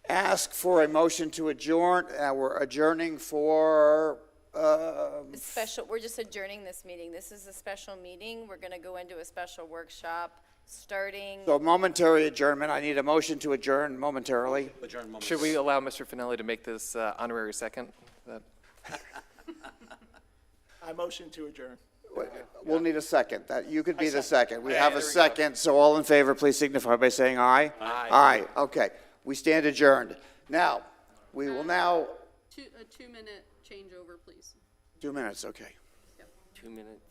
Speaker 1: ask for a motion to adjourn. We're adjourning for,
Speaker 5: We're just adjourning this meeting. This is a special meeting. We're gonna go into a special workshop starting.
Speaker 1: so momentary adjournment. I need a motion to adjourn momentarily.
Speaker 4: Should we allow Mr. Fennelly to make this honorary second? That-
Speaker 11: I motion to adjourn.
Speaker 1: We'll need a second. That, you could be the second. We
Speaker 11: Yeah,
Speaker 1: have a
Speaker 11: there we go.
Speaker 1: second, so all in favor, please signify by saying aye.
Speaker 4: Aye.
Speaker 1: Aye, okay. We stand adjourned. Now, we will now,
Speaker 2: A 2-minute changeover, please.
Speaker 1: 2 minutes, okay.
Speaker 3: 2 minutes.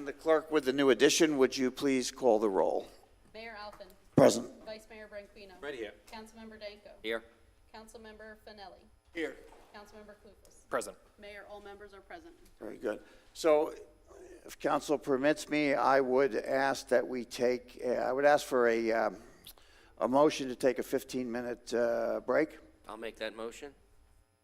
Speaker 1: And the clerk with the new addition, would you please call the roll?
Speaker 2: Mayor Alphen.
Speaker 1: Present.
Speaker 2: Vice Mayor Branquinho.
Speaker 6: Right here.
Speaker 2: Councilmember Danko.
Speaker 3: Here.
Speaker 2: Councilmember Fennelly.
Speaker 11: Here.
Speaker 2: Councilmember Clufus.
Speaker 4: Present.
Speaker 2: Mayor, all members are present.
Speaker 1: Very good. So if council permits me, I would ask that we take, I would ask for a motion to take a 15-minute break.
Speaker 3: I'll make that motion.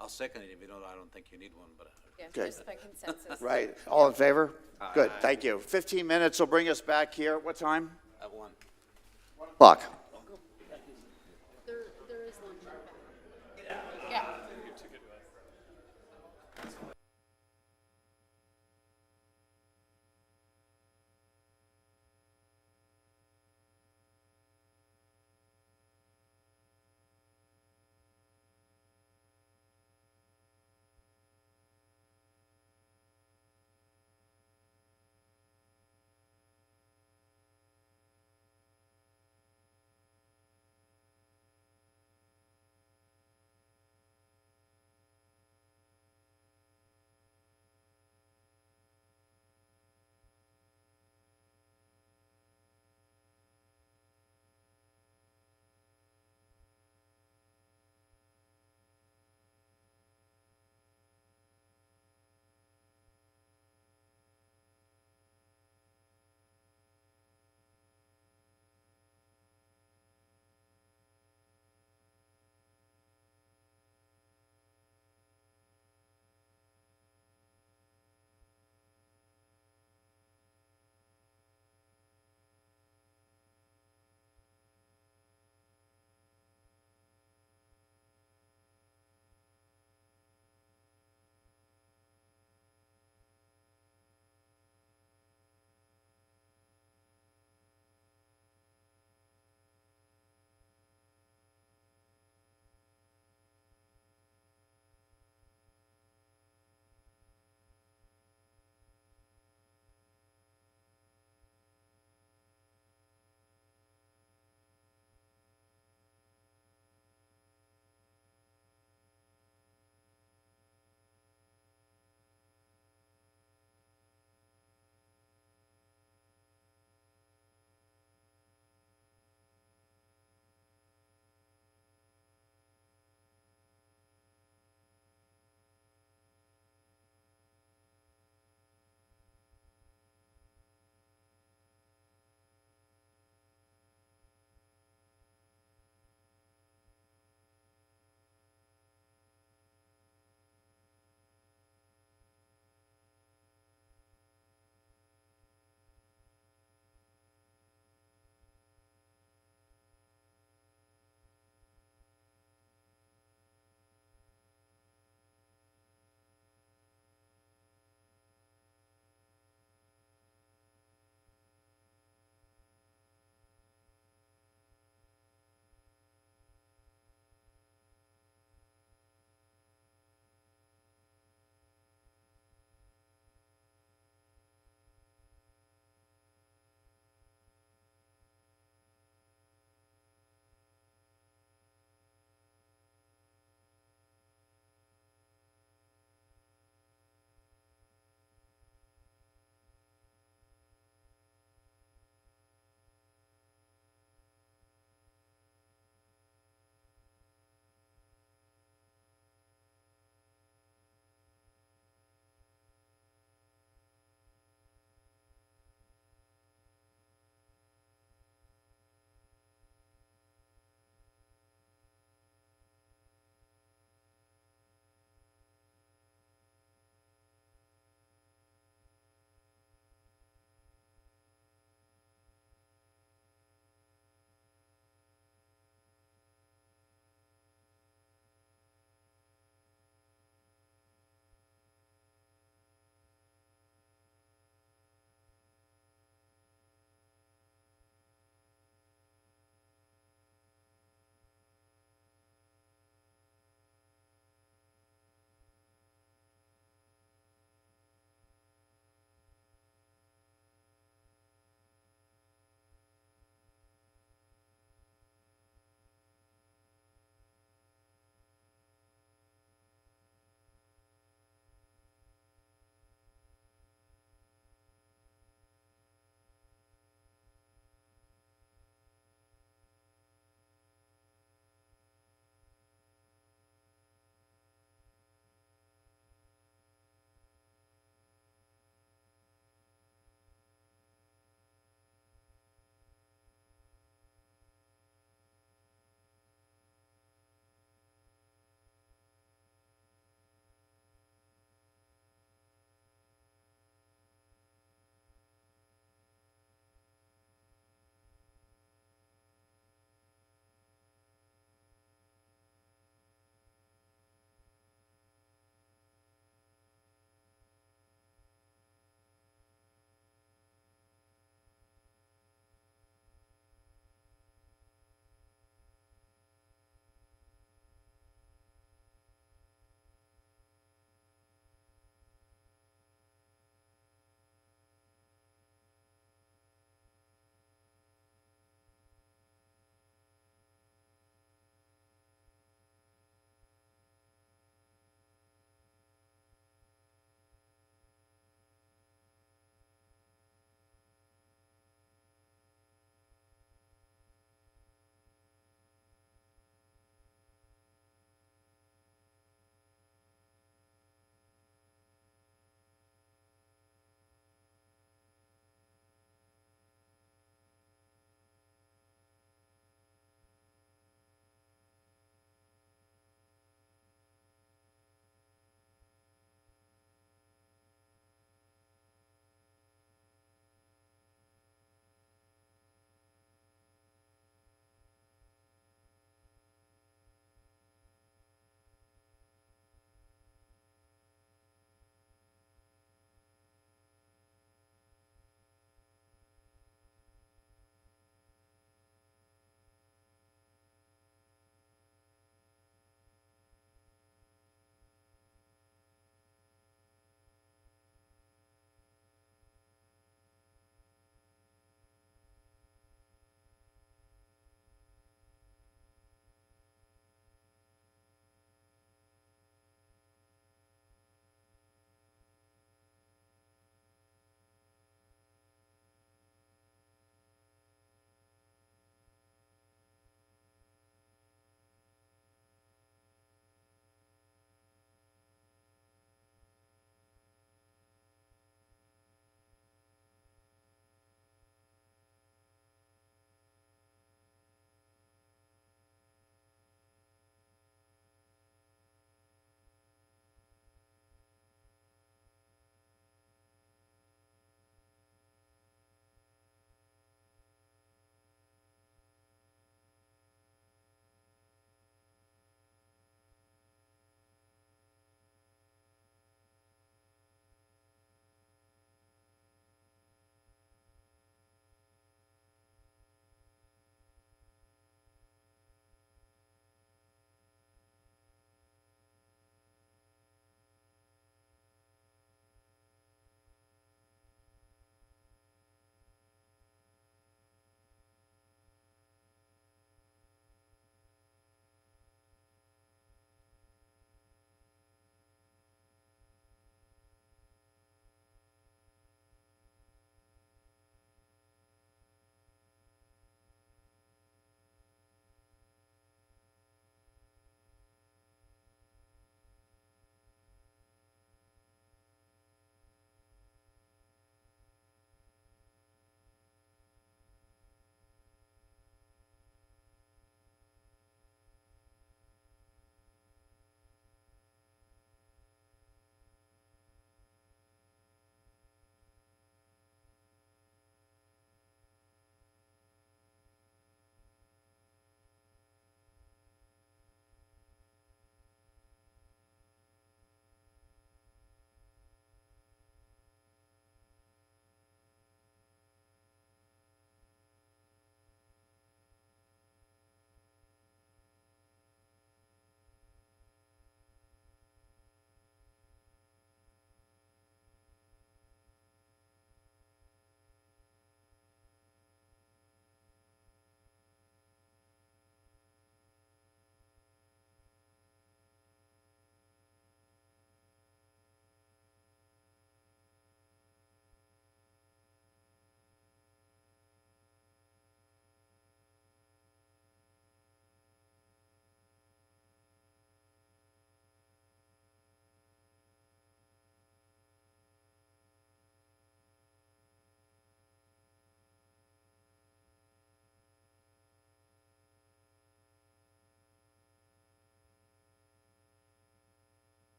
Speaker 6: I'll second it if you don't, I don't think you need one, but.
Speaker 5: Yeah,
Speaker 1: Okay.
Speaker 5: just by consensus.
Speaker 1: Right, all in favor? Good, thank you. 15 minutes will bring us back here. What time?
Speaker 6: At 1.
Speaker 1: Clock.
Speaker 2: There is lunch in the back. Yeah.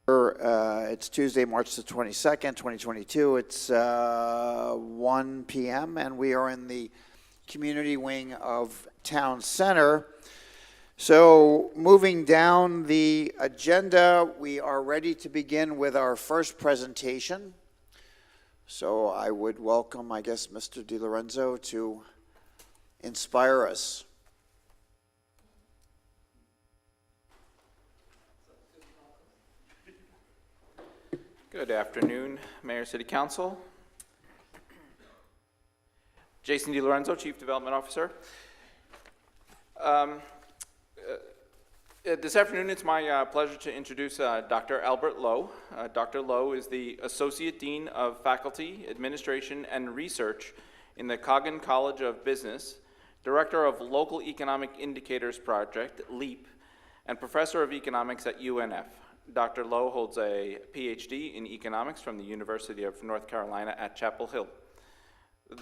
Speaker 1: It's Tuesday, March the 22nd, 2022. It's 1 p.m. and we are in the community wing of Town Center. So moving down the agenda, we are ready to begin with our first presentation. So I would welcome, I guess, Mr. DiLorenzo to inspire us.
Speaker 17: Good afternoon, Mayor, City Council. Jason DiLorenzo, Chief Development Officer. This afternoon, it's my pleasure to introduce Dr. Albert Lowe. Dr. Lowe is the Associate Dean of Faculty, Administration, and Research in the Coggin College of Business, Director of Local Economic Indicators Project, LEAP, and Professor of Economics at UNF. Dr. Lowe holds a PhD in economics from the University of North Carolina at Chapel Hill.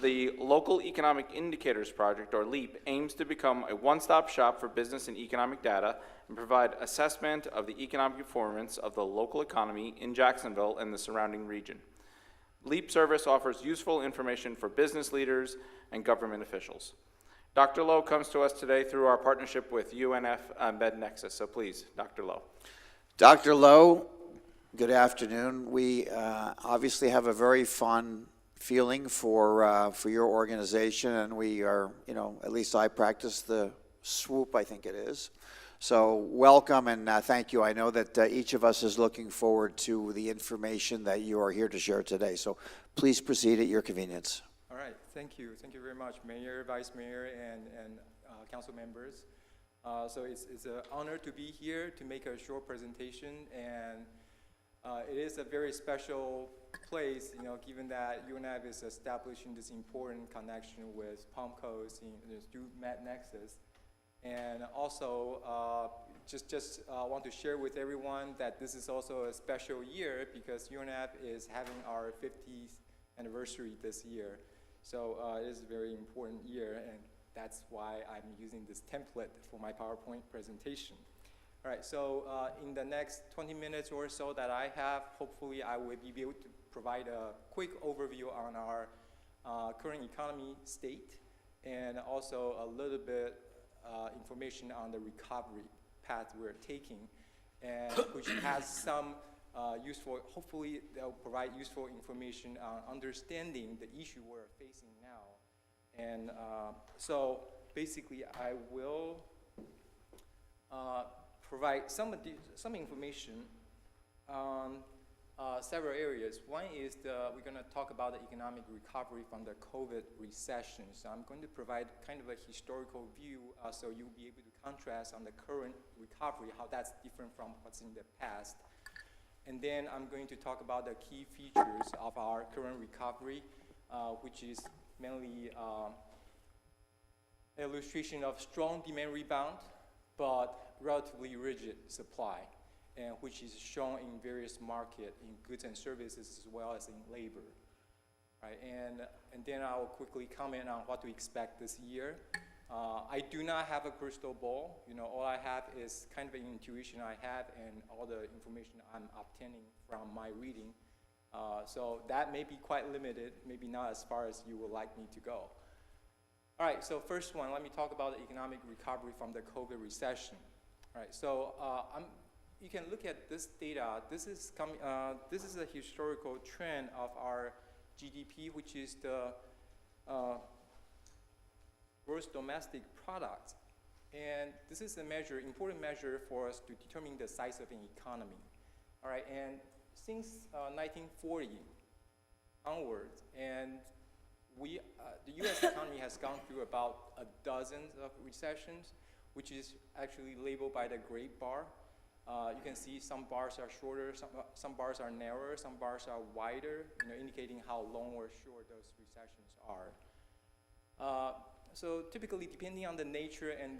Speaker 17: The Local Economic Indicators Project, or LEAP, aims to become a one-stop shop for business and economic data and provide assessment of the economic performance of the local economy in Jacksonville and the surrounding region. LEAP service offers useful information for business leaders and government officials. Dr. Lowe comes to us today through our partnership with UNF MedNexus, so please, Dr. Lowe.
Speaker 1: Dr. Lowe, good afternoon. We obviously have a very fun feeling for your organization, and we are, at least I practice the swoop, I think it is. So welcome and thank you. I know that each of us is looking forward to the information that you are here to share today. So please proceed at your convenience.
Speaker 18: All right, thank you. Thank you very much, Mayor, Vice Mayor, and council members. So it's an honor to be here to make a short presentation, and it is a very special place, given that UNF is establishing this important connection with Palm Coast through MedNexus. And also, just want to share with everyone that this is also a special year because UNF is having our 50th anniversary this year. So it is a very important year, and that's why I'm using this template for my PowerPoint presentation. All right, so in the next 20 minutes or so that I have, hopefully I will be able to provide a quick overview on our current economy state and also a little bit information on the recovery path we're taking, and which has some useful, hopefully they'll provide useful information on understanding the issue we're facing now. And so basically I will provide some information on several areas. One is we're going to talk about the economic recovery from the COVID recession. So I'm going to provide kind of a historical view so you'll be able to contrast on the current recovery, how that's different from what's in the past. And then I'm going to talk about the key features of our current recovery, which is mainly illustration of strong demand rebound, but relatively rigid supply, and which is shown in various markets in goods and services as well as in labor. Right? And then I will quickly comment on what to expect this year. I do not have a crystal ball. All I have is kind of an intuition I have and all the information I'm obtaining from my reading. So that may be quite limited, maybe not as far as you would like me to go. All right, so first one, let me talk about the economic recovery from the COVID recession. All right, so you can look at this data. This is a historical trend of our GDP, which is the gross domestic product. And this is a measure, important measure for us to determine the size of an economy. All right, and since 1940 onwards, and the U.S. economy has gone through about a dozen of recessions, which is actually labeled by the gray bar. You can see some bars are shorter, some bars are narrower, some bars are wider, indicating how long or short those recessions are. So typically, depending on the nature and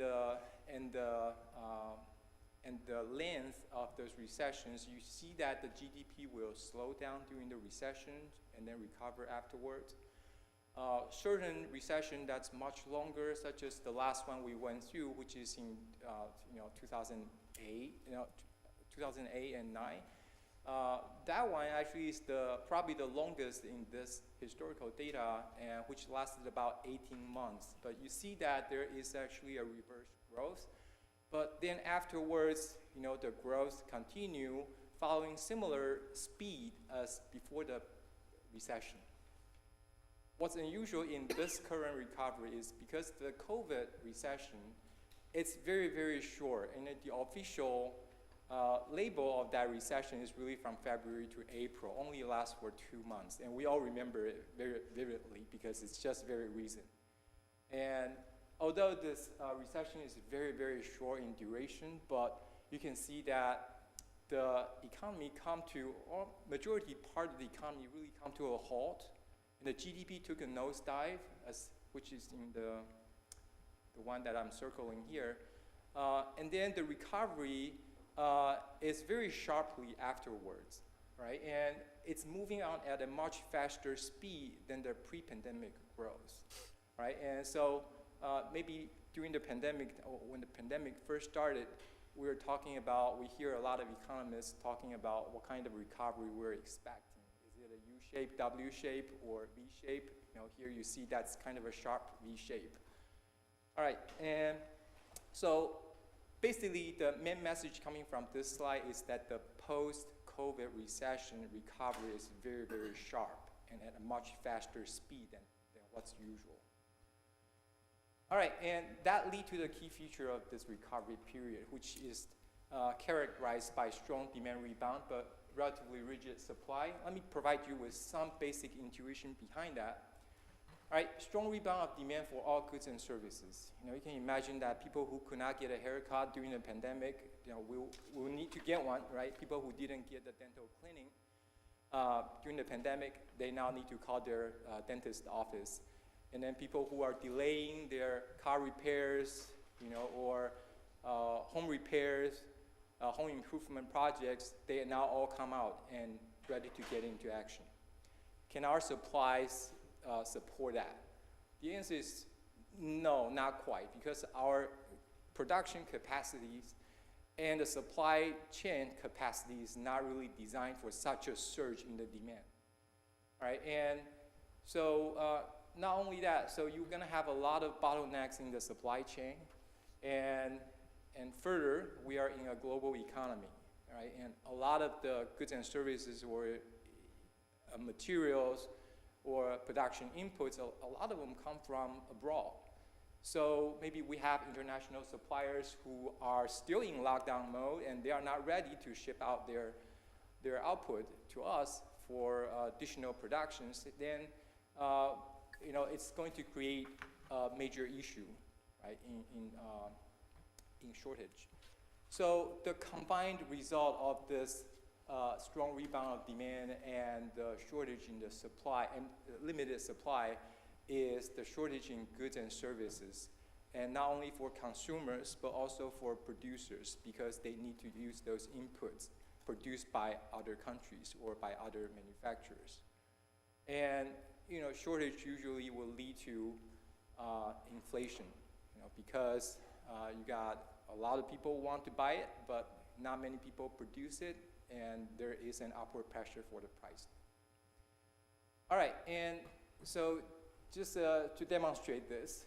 Speaker 18: the length of those recessions, you see that the GDP will slow down during the recession and then recover afterwards. Certain recession that's much longer, such as the last one we went through, which is in 2008, 2008 and 2009, That one actually is probably the longest in this historical data, and which lasted about 18 months. But you see that there is actually a reverse growth. But then afterwards, the growth continue following similar speed as before the recession. What's unusual in this current recovery is because the COVID recession, it's very, very short, and the official label of that recession is really from February to April, only lasts for 2 months. And we all remember it very vividly because it's just very recent. And although this recession is very, very short in duration, but you can see that the economy or majority part of the economy really come to a halt. And the GDP took a nosedive, which is in the one that I'm circling here. And then the recovery is very sharply afterwards, right? And it's moving on at a much faster speed than the pre-pandemic growth, right? And so maybe during the pandemic, or when the pandemic first started, we hear a lot of economists talking about what kind of recovery we're expecting. Is it a U-shape, W-shape, or V-shape? Here you see that's kind of a sharp V-shape. All right, and so basically the main message coming from this slide is that the post-COVID recession recovery is very, very sharp and at a much faster speed than what's usual. All right, and that leads to the key feature of this recovery period, which is characterized by strong demand rebound, but relatively rigid supply. Let me provide you with some basic intuition behind that. All right, strong rebound of demand for all goods and services. You can imagine that people who could not get a haircut during the pandemic, will need to get one, right? People who didn't get the dental cleaning during the pandemic, they now need to call their dentist office. And then people who are delaying their car repairs, or home repairs, home improvement projects, they now all come out and ready to get into action. Can our supplies support that? The answer is no, not quite, because our production capacities and the supply chain capacity is not really designed for such a surge in the demand. All right, and so not only that, so you're going to have a lot of bottlenecks in the supply chain, and further, we are in a global economy, right? And a lot of the goods and services or materials or production inputs, a lot of them come from abroad. So maybe we have international suppliers who are still in lockdown mode, and they are not ready to ship out their output to us for additional productions. Then it's going to create a major issue, right, in shortage. So the combined result of this strong rebound of demand and the shortage in the supply and limited supply is the shortage in goods and services, and not only for consumers but also for producers, because they need to use those inputs produced by other countries or by other manufacturers. And shortage usually will lead to inflation, because you got a lot of people want to buy it, but not many people produce it, and there is an upward pressure for the price. All right, and so just to demonstrate this,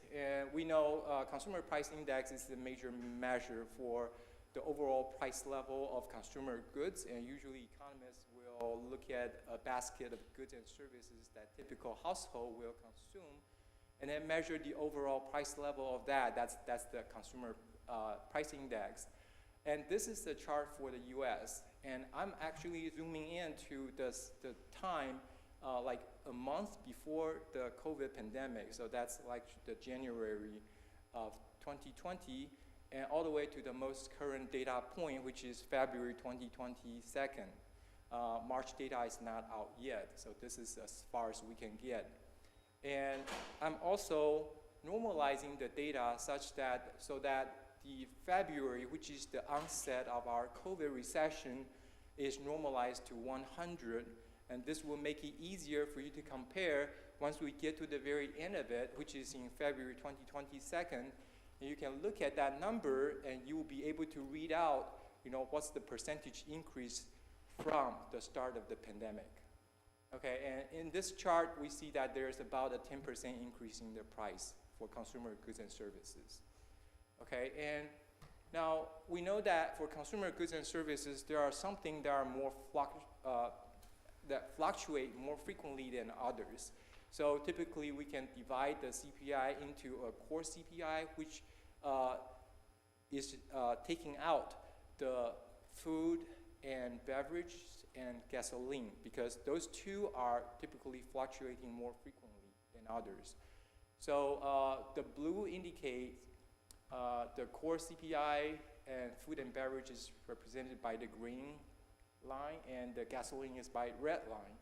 Speaker 18: we know consumer price index is the major measure for the overall price level of consumer goods, and usually economists will look at a basket of goods and services that typical household will consume, and then measure the overall price level of that. That's the consumer price index. And this is the chart for the US, and I'm actually zooming into the time like a month before the COVID pandemic, so that's like the January of 2020, and all the way to the most current data point, which is February 2022. March data is not out yet, so this is as far as we can get. And I'm also normalizing the data so that the February, which is the onset of our COVID recession, is normalized to 100, and this will make it easier for you to compare once we get to the very end of it, which is in February 2022. And you can look at that number, and you will be able to read out, what's the percentage increase from the start of the pandemic. Okay, and in this chart, we see that there's about a 10% increase in the price for consumer goods and services. Okay, and now we know that for consumer goods and services, there are some things that are more that fluctuate more frequently than others. So typically, we can divide the CPI into a core CPI, which is taking out the food and beverage and gasoline, because those two are typically fluctuating more frequently than others. So the blue indicates the core CPI, and food and beverage is represented by the green line, and the gasoline is by red line.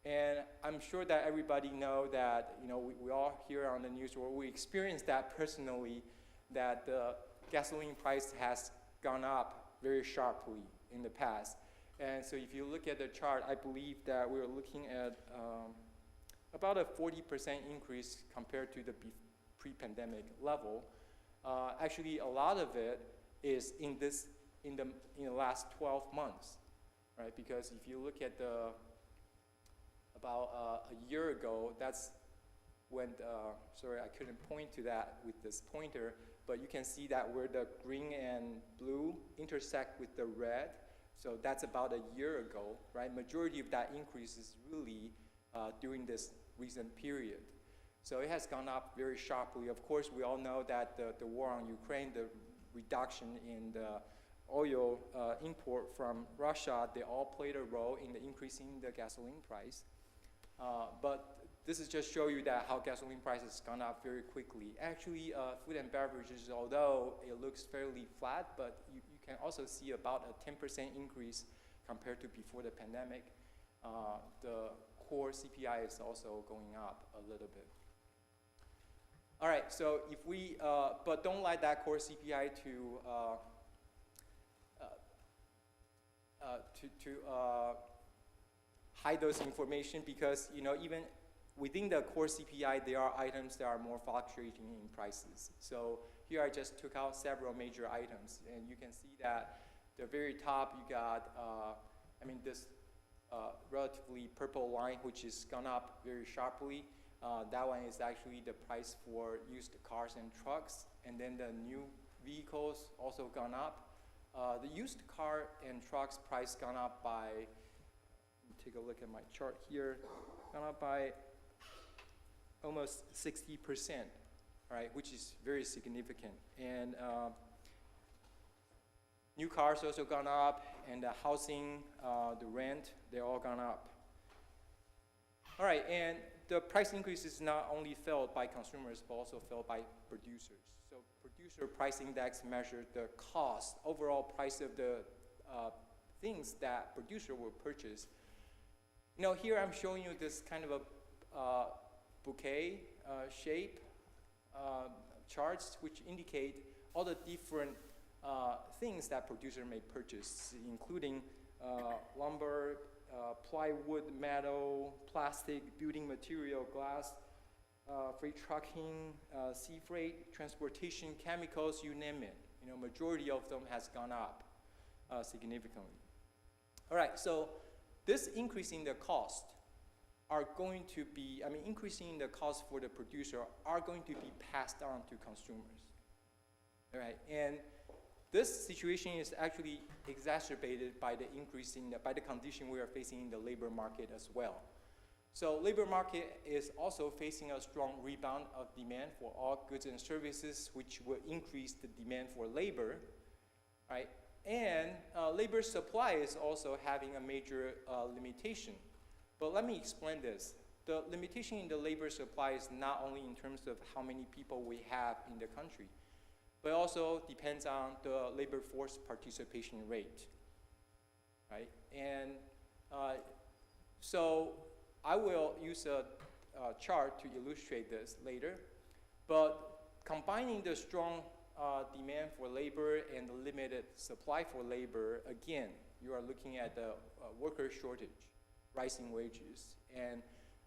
Speaker 18: And I'm sure that everybody know that, we all hear on the news, or we experienced that personally, that the gasoline price has gone up very sharply in the past. And so if you look at the chart, I believe that we're looking at about a 40% increase compared to the pre-pandemic level. Actually, a lot of it is in the last 12 months, right? Because if you look at about a year ago, that's when, sorry, I couldn't point to that with this pointer, but you can see that where the green and blue intersect with the red, so that's about a year ago, right? Majority of that increase is really during this recent period. So it has gone up very sharply. Of course, we all know that the war on Ukraine, the reduction in the oil import from Russia, they all played a role in the increasing the gasoline price. But this is just show you that how gasoline price has gone up very quickly. Actually, food and beverages, although it looks fairly flat, but you can also see about a 10% increase compared to before the pandemic. The core CPI is also going up a little bit. All right, so if we, but don't let that core CPI to hide those information, because even within the core CPI, there are items that are more fluctuating in prices. So here I just took out several major items, and you can see that the very top you got, this relatively purple line, which has gone up very sharply. That one is actually the price for used cars and trucks, and then the new vehicles also gone up. The used car and trucks price gone up by, let me take a look at my chart here, gone up by almost 60%, right, which is very significant. And new cars also gone up, and the housing, the rent, they're all gone up. All right, and the price increase is not only felt by consumers, but also felt by producers. So producer price index measures the cost, overall price of the things that producer will purchase. Here I'm showing you this kind of a bouquet shape charts, which indicate all the different things that producer may purchase, including lumber, plywood, metal, plastic, building material, glass, freight trucking, sea freight, transportation, chemicals, you name it. Majority of them has gone up significantly. All right, so this increase in the cost are going to be, increasing the cost for the producer are going to be passed on to consumers. All right, and this situation is actually exacerbated by the increase by the condition we are facing in the labor market as well. So labor market is also facing a strong rebound of demand for all goods and services, which will increase the demand for labor, right? And labor supply is also having a major limitation. But let me explain this. The limitation in the labor supply is not only in terms of how many people we have in the country, but also depends on the labor force participation rate, right? And so I will use a chart to illustrate this later, but combining the strong demand for labor and the limited supply for labor, again, you are looking at the worker shortage, rising wages, and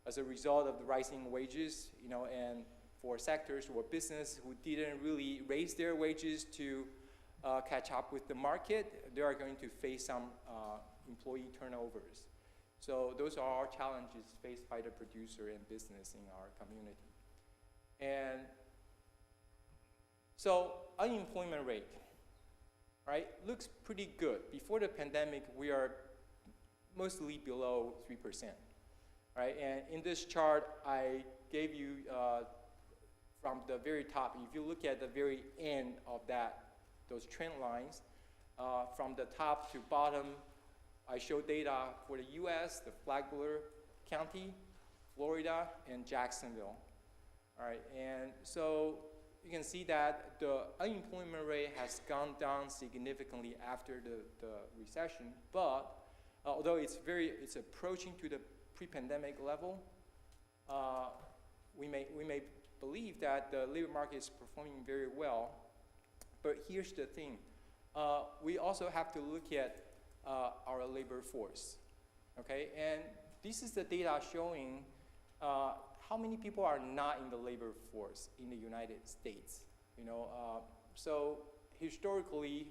Speaker 18: as a result of the rising wages, and for sectors or business who didn't really raise their wages to catch up with the market, they are going to face some employee turnovers. So those are our challenges faced by the producer and business in our community. And so unemployment rate, right, looks pretty good. Before the pandemic, we are mostly below 3%, right? And in this chart, I gave you from the very top, if you look at the very end of those trend lines, from the top to bottom, I show data for the US, the Flagler County, Florida, and Jacksonville. All right, and so you can see that the unemployment rate has gone down significantly after the recession, but although it's approaching to the pre-pandemic level, we may believe that the labor market is performing very well. But here's the thing, we also have to look at our labor force, okay? And this is the data showing how many people are not in the labor force in the United States, so historically,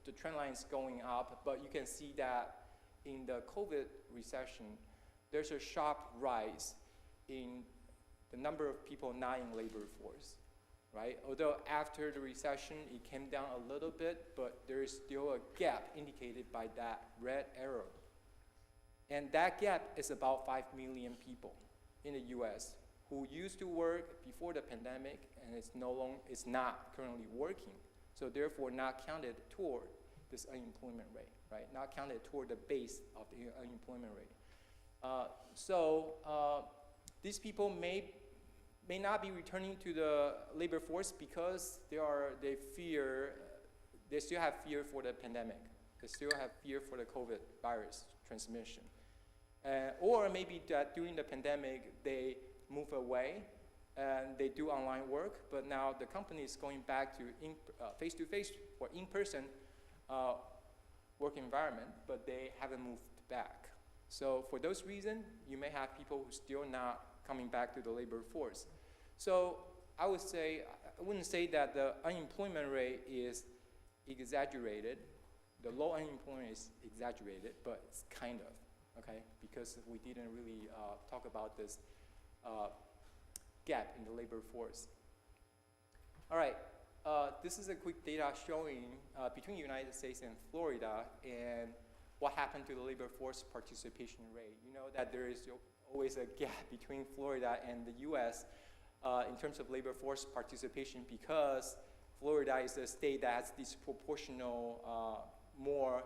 Speaker 18: the trend line is going up, but you can see that in the COVID recession, there's a sharp rise in the number of people not in labor force, right? Although after the recession, it came down a little bit, but there is still a gap indicated by that red arrow. And that gap is about 5 million people in the US who used to work before the pandemic and it's not currently working. So therefore not counted toward this unemployment rate, right? Not counted toward the base of the unemployment rate. These people may not be returning to the labor force because they still have fear for the pandemic. They still have fear for the COVID virus transmission. Or maybe that during the pandemic, they move away and they do online work, but now the company is going back to face-to-face or in-person work environment, but they haven't moved back. So for those reasons, you may have people who still not coming back to the labor force. So I wouldn't say that the unemployment rate is exaggerated. The low unemployment is exaggerated, but it's kind of, okay? Because we didn't really talk about this gap in the labor force. All right, this is a quick data showing between the United States and Florida and what happened to the labor force participation rate. You know that there is always a gap between Florida and the US in terms of labor force participation because Florida is a state that has disproportional more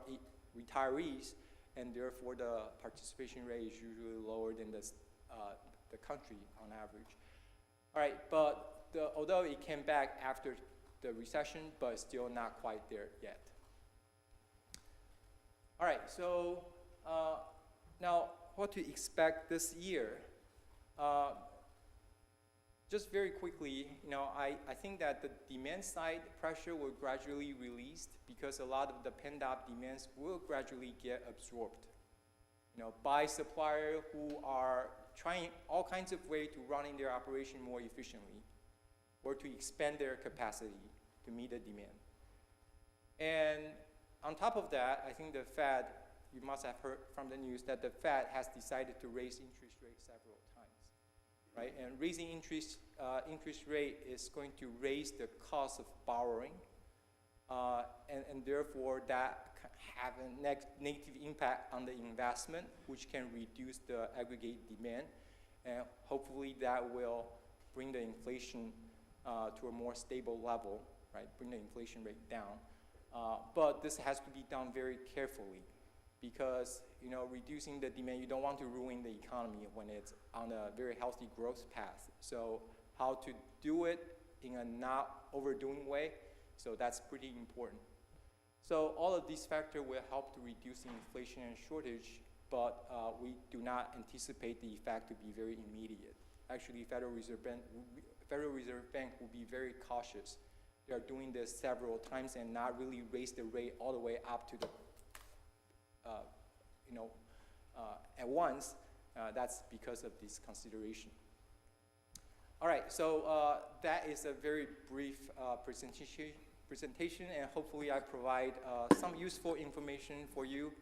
Speaker 18: retirees, and therefore the participation rate is usually lower than the country on average. All right, but although it came back after the recession, but still not quite there yet. All right, so now what to expect this year? Just very quickly, I think that the demand side pressure will gradually release because a lot of the pent-up demands will gradually get absorbed. By suppliers who are trying all kinds of ways to running their operation more efficiently or to expand their capacity to meet the demand. And on top of that, I think the Fed, you must have heard from the news that the Fed has decided to raise interest rates several times, right? And raising interest rate is going to raise the cost of borrowing, and therefore that have a negative impact on the investment, which can reduce the aggregate demand, and hopefully that will bring the inflation to a more stable level, right? Bring the inflation rate down. But this has to be done very carefully because, reducing the demand, you don't want to ruin the economy when it's on a very healthy growth path. So how to do it in a not overdoing way, so that's pretty important. So all of these factors will help to reduce inflation and shortage, but we do not anticipate the effect to be very immediate. Actually, Federal Reserve Bank will be very cautious. They are doing this several times and not really raise the rate all the way up to the, at once. That's because of this consideration. All right, so that is a very brief presentation, and hopefully I provide some useful information for you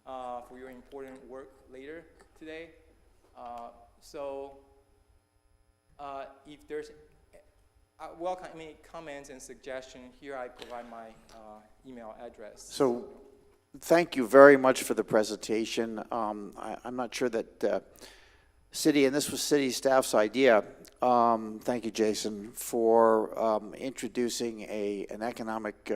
Speaker 18: for your important work later today. If there's welcome any comments and suggestions, here I provide my email address.
Speaker 1: So thank you very much for the presentation. I'm not sure that city, and this was city staff's idea, thank you, Jason, for introducing an economic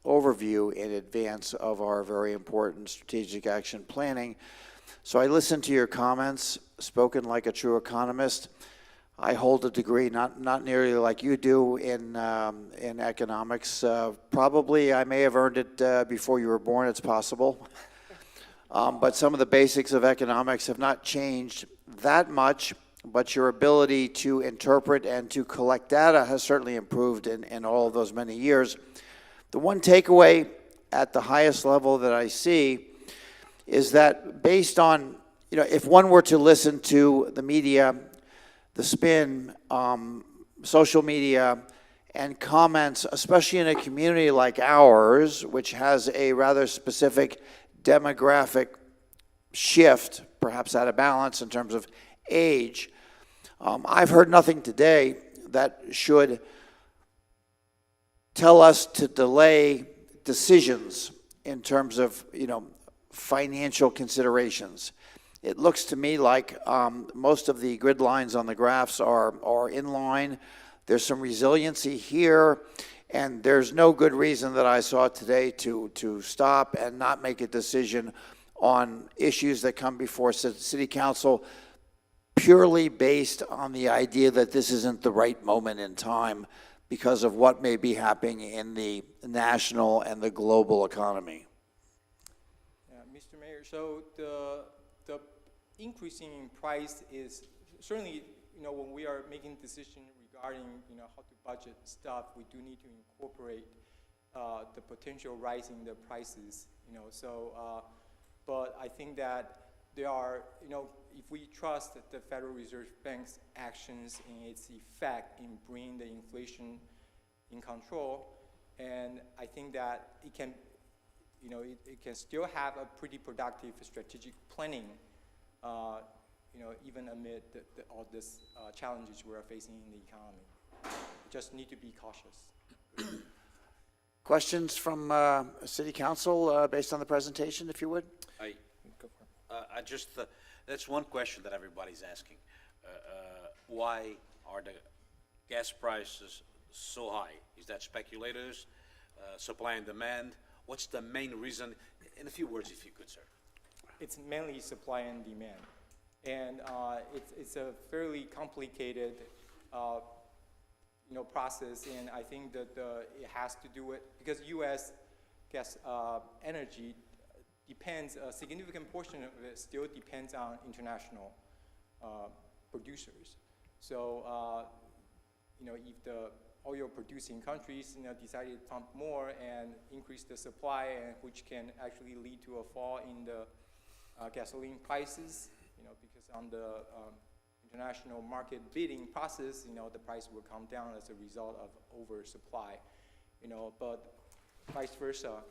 Speaker 1: overview in advance of our very important strategic action planning. So I listened to your comments, spoken like a true economist. I hold a degree, not nearly like you do in economics. Probably I may have earned it before you were born, it's possible. But some of the basics of economics have not changed that much, but your ability to interpret and to collect data has certainly improved in all of those many years. The one takeaway at the highest level that I see is that based on, if one were to listen to the media, the spin, social media, and comments, especially in a community like ours, which has a rather specific demographic shift, perhaps out of balance in terms of age, I've heard nothing today that should tell us to delay decisions in terms of, financial considerations. It looks to me like most of the grid lines on the graphs are in line. There's some resiliency here, and there's no good reason that I saw today to stop and not make a decision on issues that come before City Council purely based on the idea that this isn't the right moment in time because of what may be happening in the national and the global economy.
Speaker 18: Mr. Mayor, so the increasing in price is certainly, when we are making decisions regarding, how to budget stuff, we do need to incorporate the potential rise in the prices, but I think that there are, if we trust the Federal Reserve Bank's actions and its effect in bringing the inflation in control, and I think that it can, it can still have a pretty productive strategic planning, even amid all these challenges we are facing in the economy. We just need to be cautious.
Speaker 1: Questions from City Council based on the presentation, if you would?
Speaker 6: I just, that's one question that everybody's asking. Why are the gas prices so high? Is that speculators, supply and demand? What's the main reason? In a few words, if you could, sir.
Speaker 18: It's mainly supply and demand. And it's a fairly complicated process, and I think that it has to do with, because U.S. gas energy depends, a significant portion of it still depends on international producers. So, if the oil producing countries, decided to pump more and increase the supply, and which can actually lead to a fall in the gasoline prices, because on the international market bidding process, the price will come down as a result of oversupply, but vice versa,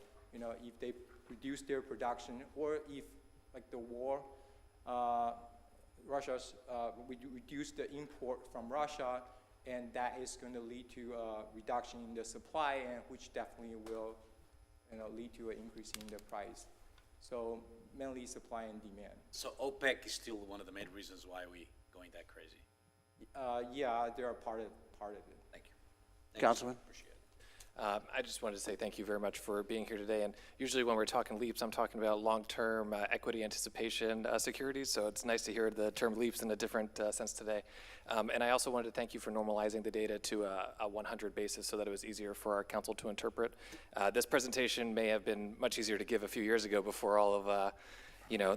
Speaker 18: if they reduce their production, or if, like the war, Russia's, we reduce the import from Russia, and that is going to lead to a reduction in the supply, and which definitely will, lead to an increase in the price. So mainly supply and demand.
Speaker 6: So OPEC is still one of the main reasons why we going that crazy.
Speaker 18: Yeah, they are part of it.
Speaker 6: Thank you.
Speaker 1: Councilman?
Speaker 6: Appreciate it.
Speaker 4: I just wanted to say thank you very much for being here today. And usually when we're talking LEAPs, I'm talking about long-term equity anticipation securities. So it's nice to hear the term LEAPs in a different sense today. And I also wanted to thank you for normalizing the data to a 100 basis so that it was easier for our council to interpret. This presentation may have been much easier to give a few years ago before all of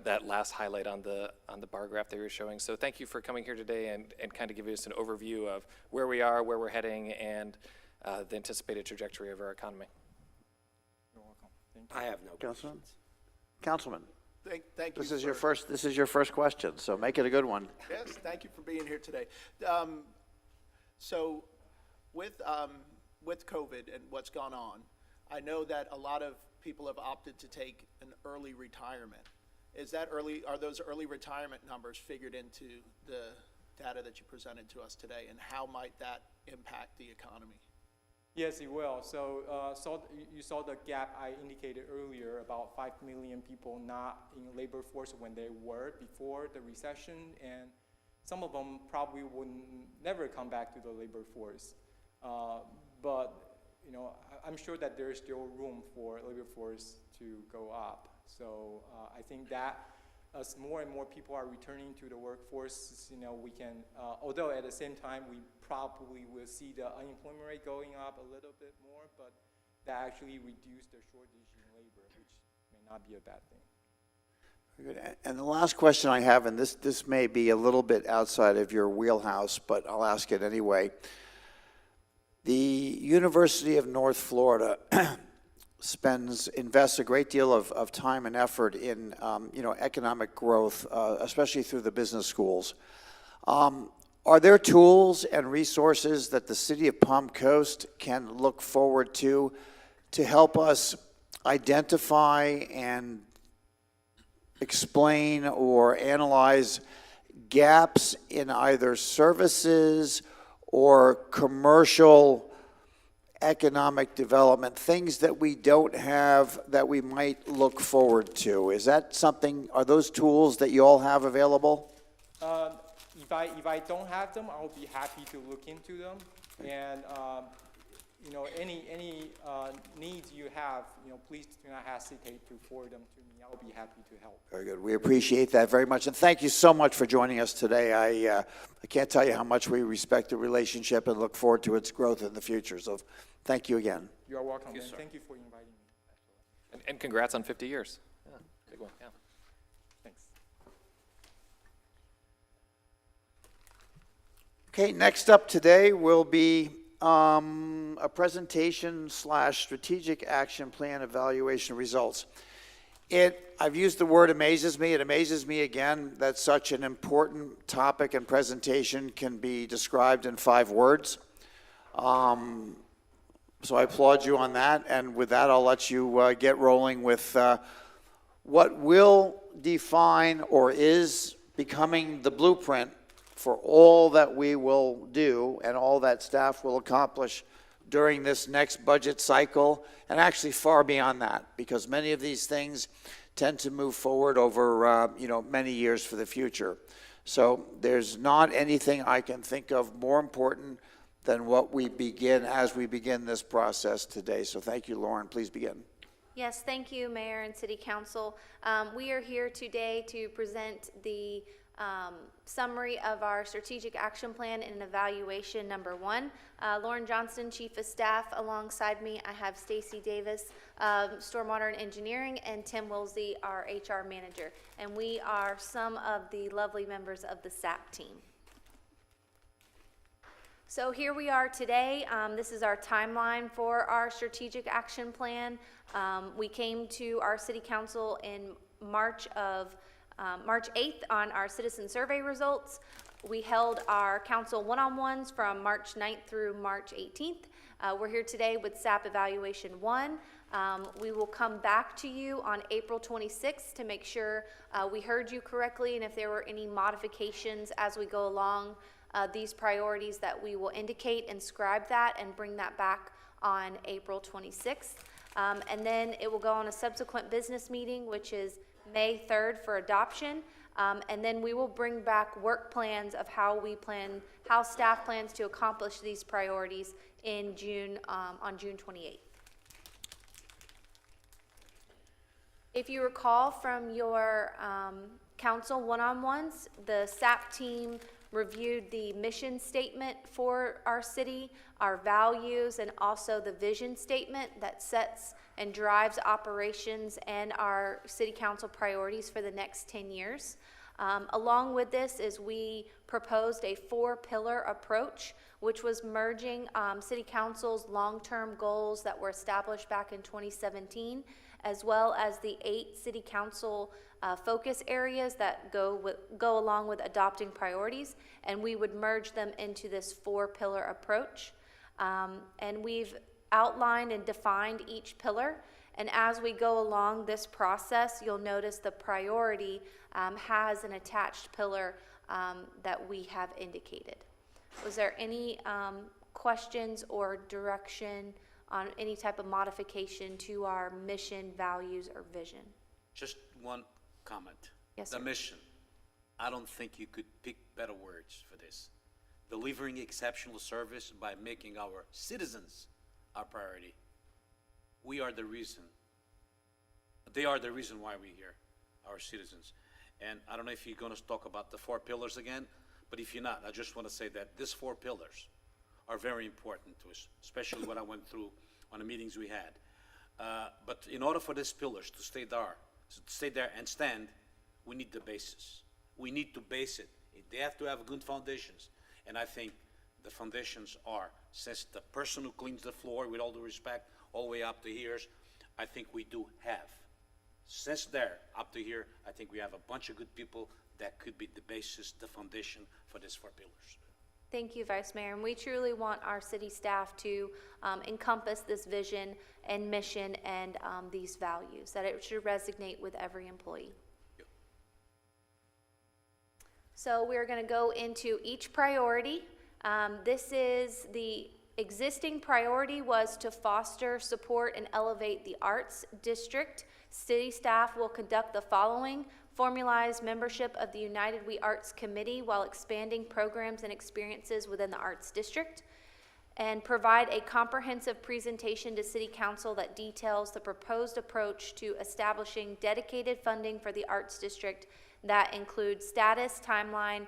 Speaker 4: that last highlight on the bar graph that you were showing. So thank you for coming here today and kind of giving us an overview of where we are, where we're heading, and the anticipated trajectory of our economy.
Speaker 18: You're welcome. Thank you.
Speaker 6: I have no questions.
Speaker 1: Councilman,
Speaker 11: Thank you.
Speaker 1: this is your first question, so make it a good one.
Speaker 11: Yes, thank you for being here today. So with with COVID and what's gone on, I know that a lot of people have opted to take an early retirement. Are those early retirement numbers figured into the data that you presented to us today, and how might that impact the economy?
Speaker 18: Yes, it will. So, you saw the gap I indicated earlier, about 5 million people not in labor force when they were before the recession, and some of them probably would never come back to the labor force. But I'm sure that there's still room for labor force to go up. So I think that as more and more people are returning to the workforce, we can, although at the same time we probably will see the unemployment rate going up a little bit more, but that actually reduce the shortage in labor, which may not be a bad thing.
Speaker 1: Very good. And the last question I have, and this may be a little bit outside of your wheelhouse, but I'll ask it anyway. The University of North Florida invests a great deal of time and effort in economic growth, especially through the business schools. Are there tools and resources that the city of Palm Coast can look forward to help us identify and explain or analyze gaps in either services or commercial economic development, things that we don't have that we might look forward to? Is that something, are those tools that you all have available?
Speaker 18: If I don't have them, I'll be happy to look into them. And any needs you have, please do not hesitate to forward them to me. I'll be happy to help.
Speaker 1: Very good. We appreciate that very much, and thank you so much for joining us today. I can't tell you how much we respect the relationship and look forward to its growth in the future. So, thank you again.
Speaker 18: You are welcome.
Speaker 4: Thank you,
Speaker 18: and
Speaker 4: sir.
Speaker 18: thank you for inviting me.
Speaker 4: And congrats on 50 years. Yeah, big one. Yeah.
Speaker 18: Thanks.
Speaker 1: Okay, next up today will be a presentation / strategic action plan evaluation results. I've used the word amazes me. It amazes me again that such an important topic and presentation can be described in 5 words. So I applaud you on that, and with that I'll let you get rolling with what will define or is becoming the blueprint for all that we will do and all that staff will accomplish during this next budget cycle, and actually far beyond that, because many of these things tend to move forward over many years for the future. So there's not anything I can think of more important than what we begin as we begin this process today. So thank you, Lauren. Please begin.
Speaker 19: Yes, thank you, Mayor and City Council. We are here today to present the summary of our strategic action plan and evaluation number 1. Lauren Johnston, Chief of Staff. Alongside me, I have Stacy Davis, Stormwater and Engineering, and Tim Wilsey, our HR Manager. And we are some of the lovely members of the SAP team. So here we are today. This is our timeline for our strategic action plan. We came to our City Council in March 8th on our citizen survey results. We held our council one-on-ones from March 9th through March 18th. We're here today with SAP Evaluation 1. We will come back to you on April 26th to make sure we heard you correctly, and if there were any modifications as we go along these priorities, that we will indicate and scribe that and bring that back on April 26th. And then it will go on a subsequent business meeting, which is May 3rd for adoption, and then we will bring back work plans of how staff plans to accomplish these priorities in June, on June 28th. If you recall from your council one-on-ones, the SAP team reviewed the mission statement for our city, our values, and also the vision statement that sets and drives operations and our city council priorities for the next 10 years. Along with this is we proposed a 4-pillar approach, which was merging city council's long-term goals that were established back in 2017, as well as the 8 city council focus areas that go along with adopting priorities, and we would merge them into this 4-pillar approach. And we've outlined and defined each pillar. And as we go along this process, you'll notice the priority has an attached pillar that we have indicated. Was there any questions or direction on any type of modification to our mission, values, or vision?
Speaker 6: Just one comment.
Speaker 19: Yes,
Speaker 6: The
Speaker 19: sir.
Speaker 6: mission. I don't think you could pick better words for this. Delivering exceptional service by making our citizens our priority. We are the reason. They are the reason why we're here, our citizens. And I don't know if you're going to talk about the 4 pillars again, but if you're not, I just want to say that these 4 pillars are very important to us, especially what I went through on the meetings we had. But in order for these pillars to stay there and stand, we need the basis. We need to base it. They have to have good foundations. And I think the foundations are, since the person who cleans the floor, with all due respect, all the way up to here, I think we do have. Since there, up to here, I think we have a bunch of good people that could be the basis, the foundation for these 4 pillars.
Speaker 19: Thank you, Vice Mayor. And we truly want our city staff to encompass this vision and mission and these values, that it should resonate with every employee.
Speaker 6: Yep.
Speaker 19: So we're going to go into each priority. This is the existing priority was to foster, support, and elevate the arts district. City staff will conduct the following: formalize membership of the United We Arts Committee while expanding programs and experiences within the Arts District, and provide a comprehensive presentation to City Council that details the proposed approach to establishing dedicated funding for the Arts District that includes status, timeline,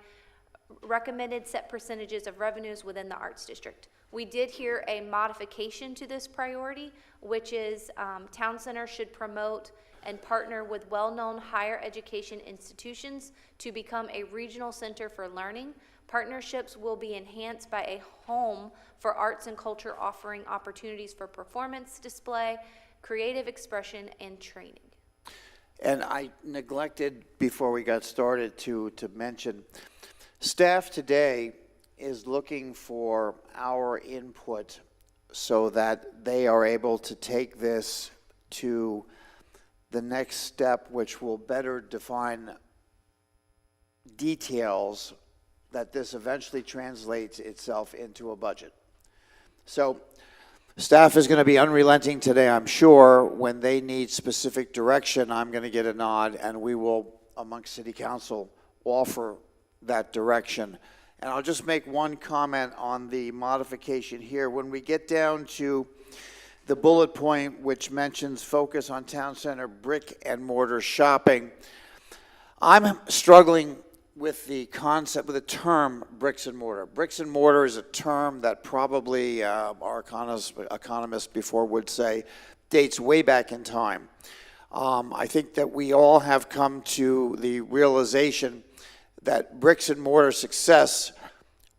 Speaker 19: recommended set percentages of revenues within the Arts District. We did hear a modification to this priority, which is Town Center should promote and partner with well-known higher education institutions to become a regional center for learning. Partnerships will be enhanced by a home for arts and culture offering opportunities for performance, display, creative expression, and training.
Speaker 1: And I neglected before we got started to mention, staff today is looking for our input so that they are able to take this to the next step, which will better define details that this eventually translates itself into a budget. So staff is going to be unrelenting today, I'm sure. When they need specific direction, I'm going to get a nod, and we will, amongst City Council, offer that direction. And I'll just make one comment on the modification here. When we get down to the bullet point which mentions focus on town center brick and mortar shopping, I'm struggling with the concept, with the term bricks and mortar. Bricks and mortar is a term that probably our economists before would say dates way back in time. I think that we all have come to the realization that bricks and mortar success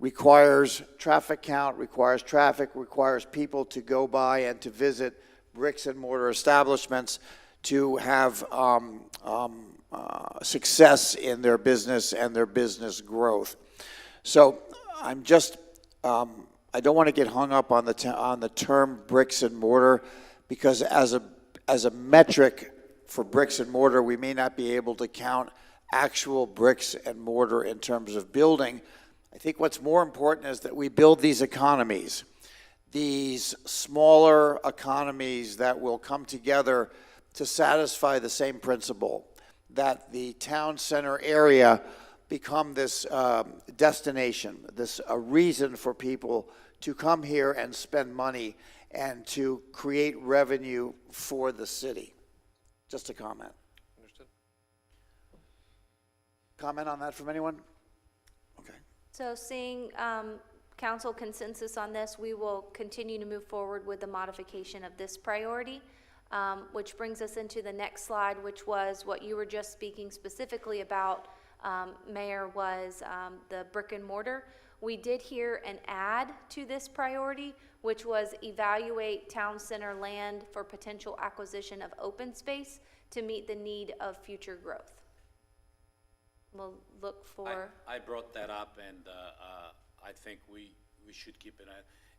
Speaker 1: requires traffic count, requires traffic, requires people to go by and to visit bricks and mortar establishments to have success in their business and their business growth. So I'm just, I don't want to get hung up on the term bricks and mortar, because as a metric for bricks and mortar, we may not be able to count actual bricks and mortar in terms of building. I think what's more important is that we build these economies, these smaller economies that will come together to satisfy the same principle, that the town center area become this destination, a reason for people to come here and spend money and to create revenue for the city. Just a comment.
Speaker 4: Understood.
Speaker 1: Comment on that from anyone? Okay.
Speaker 19: So seeing council consensus on this, we will continue to move forward with the modification of this priority, which brings us into the next slide, which was what you were just speaking specifically about, Mayor, was the brick and mortar. We did hear an add to this priority, which was evaluate town center land for potential acquisition of open space to meet the need of future growth. We'll look for...
Speaker 6: I brought that up, and I think we should keep it.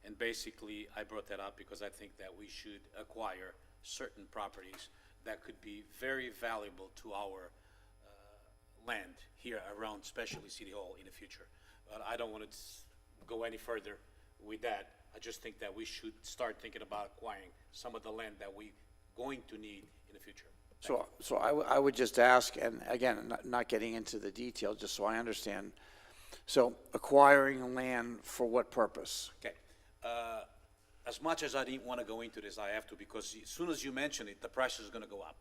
Speaker 6: And basically, I brought that up because I think that we should acquire certain properties that could be very valuable to our land here around, especially City Hall in the future. But I don't want to go any further with that. I just think that we should start thinking about acquiring some of the land that we're going to need in the future.
Speaker 1: So I would just ask, and again, not getting into the detail, just so I understand. So acquiring land for what purpose?
Speaker 6: Okay. As much as I didn't want to go into this, I have to, because as soon as you mention it, the price is going to go up.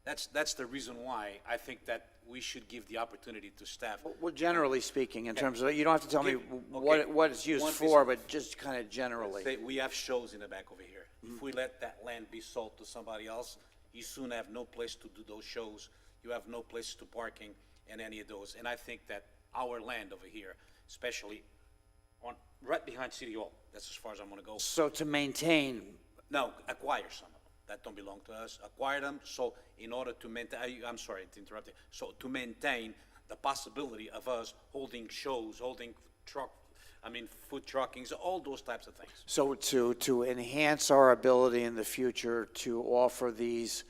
Speaker 6: That's the reason why I think that we should give the opportunity to staff.
Speaker 1: Well, generally speaking, in terms of, you don't have to tell me
Speaker 6: Okay.
Speaker 1: what it's used
Speaker 6: One piece
Speaker 1: for,
Speaker 6: of-
Speaker 1: but just kind of generally.
Speaker 6: Say, we have shows in the back over here. If we let that land be sold to somebody else, you soon have no place to do those shows. You have no place to parking and any of those. And I think that our land over here, especially right behind City Hall, that's as far as I'm gonna go.
Speaker 1: So to maintain,
Speaker 6: No, acquire some of them that don't belong to us, acquire them, so in order to maintain, I'm sorry to interrupt you, so to maintain the possibility of us holding shows, holding food truckings, all those types of things.
Speaker 1: so to enhance our ability in the future to offer these,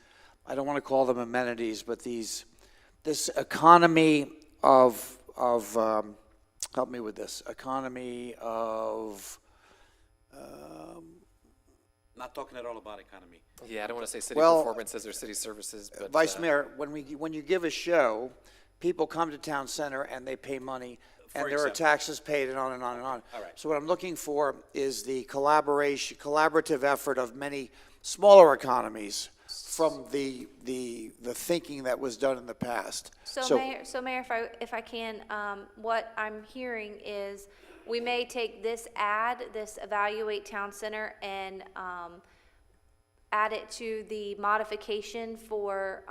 Speaker 1: I don't want to call them amenities, but this economy of help me with this, economy of,
Speaker 6: Not talking at all about economy.
Speaker 4: Yeah, I don't want to say city
Speaker 1: Well,
Speaker 4: performances or city services, but.
Speaker 1: Vice Mayor, when you give a show, people come to Town Center and they pay money, and
Speaker 6: For
Speaker 1: there are
Speaker 6: example.
Speaker 1: taxes paid and on and on and on.
Speaker 6: All right.
Speaker 1: So what I'm looking for is the collaborative effort of many smaller economies from the thinking that was done in the past.
Speaker 19: So Mayor, if I can, what I'm hearing is we may take this evaluate town center, and add it to the modification for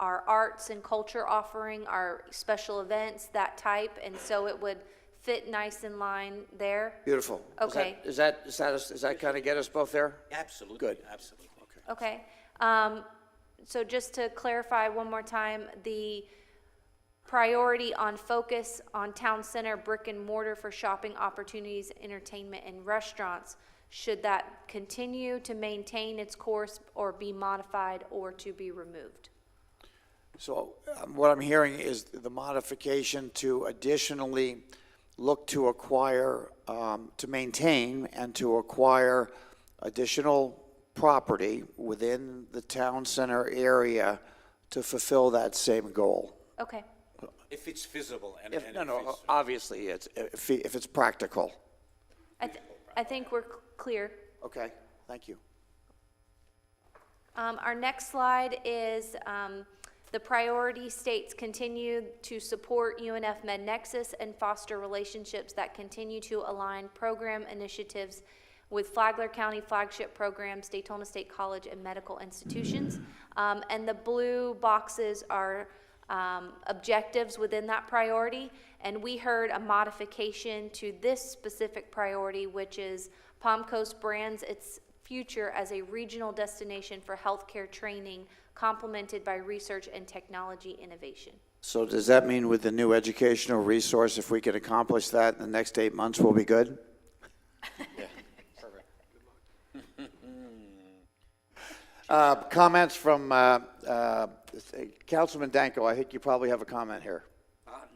Speaker 19: our arts and culture offering, our special events, that type, and so it would fit nice in line there.
Speaker 1: Beautiful.
Speaker 19: Okay.
Speaker 1: Does that kind of get us both there?
Speaker 6: Absolutely.
Speaker 1: Good.
Speaker 6: Absolutely.
Speaker 19: Okay. So just to clarify one more time, the priority on focus on town center brick and mortar for shopping opportunities, entertainment, and restaurants, should that continue to maintain its course or be modified or to be removed?
Speaker 1: So what I'm hearing is the modification to additionally look to acquire, to maintain and to acquire additional property within the town center area to fulfill that same goal.
Speaker 19: Okay.
Speaker 6: If it's feasible and.
Speaker 1: If,
Speaker 6: and
Speaker 1: no,
Speaker 6: if
Speaker 1: no,
Speaker 6: it's-
Speaker 1: obviously, if it's practical.
Speaker 19: I think we're clear.
Speaker 1: Okay, thank you.
Speaker 19: Our next slide is the priority states continue to support UNF MedNexus and foster relationships that continue to align program initiatives with Flagler County flagship programs, Daytona State College, and medical institutions. And the blue boxes are objectives within that priority. And we heard a modification to this specific priority, which is Palm Coast brands its future as a regional destination for healthcare training, complemented by research and technology innovation.
Speaker 1: So does that mean with the new educational resource, if we can accomplish that in the next 8 months, we'll be good? Comments from Councilman Danko. I think you probably have a comment here.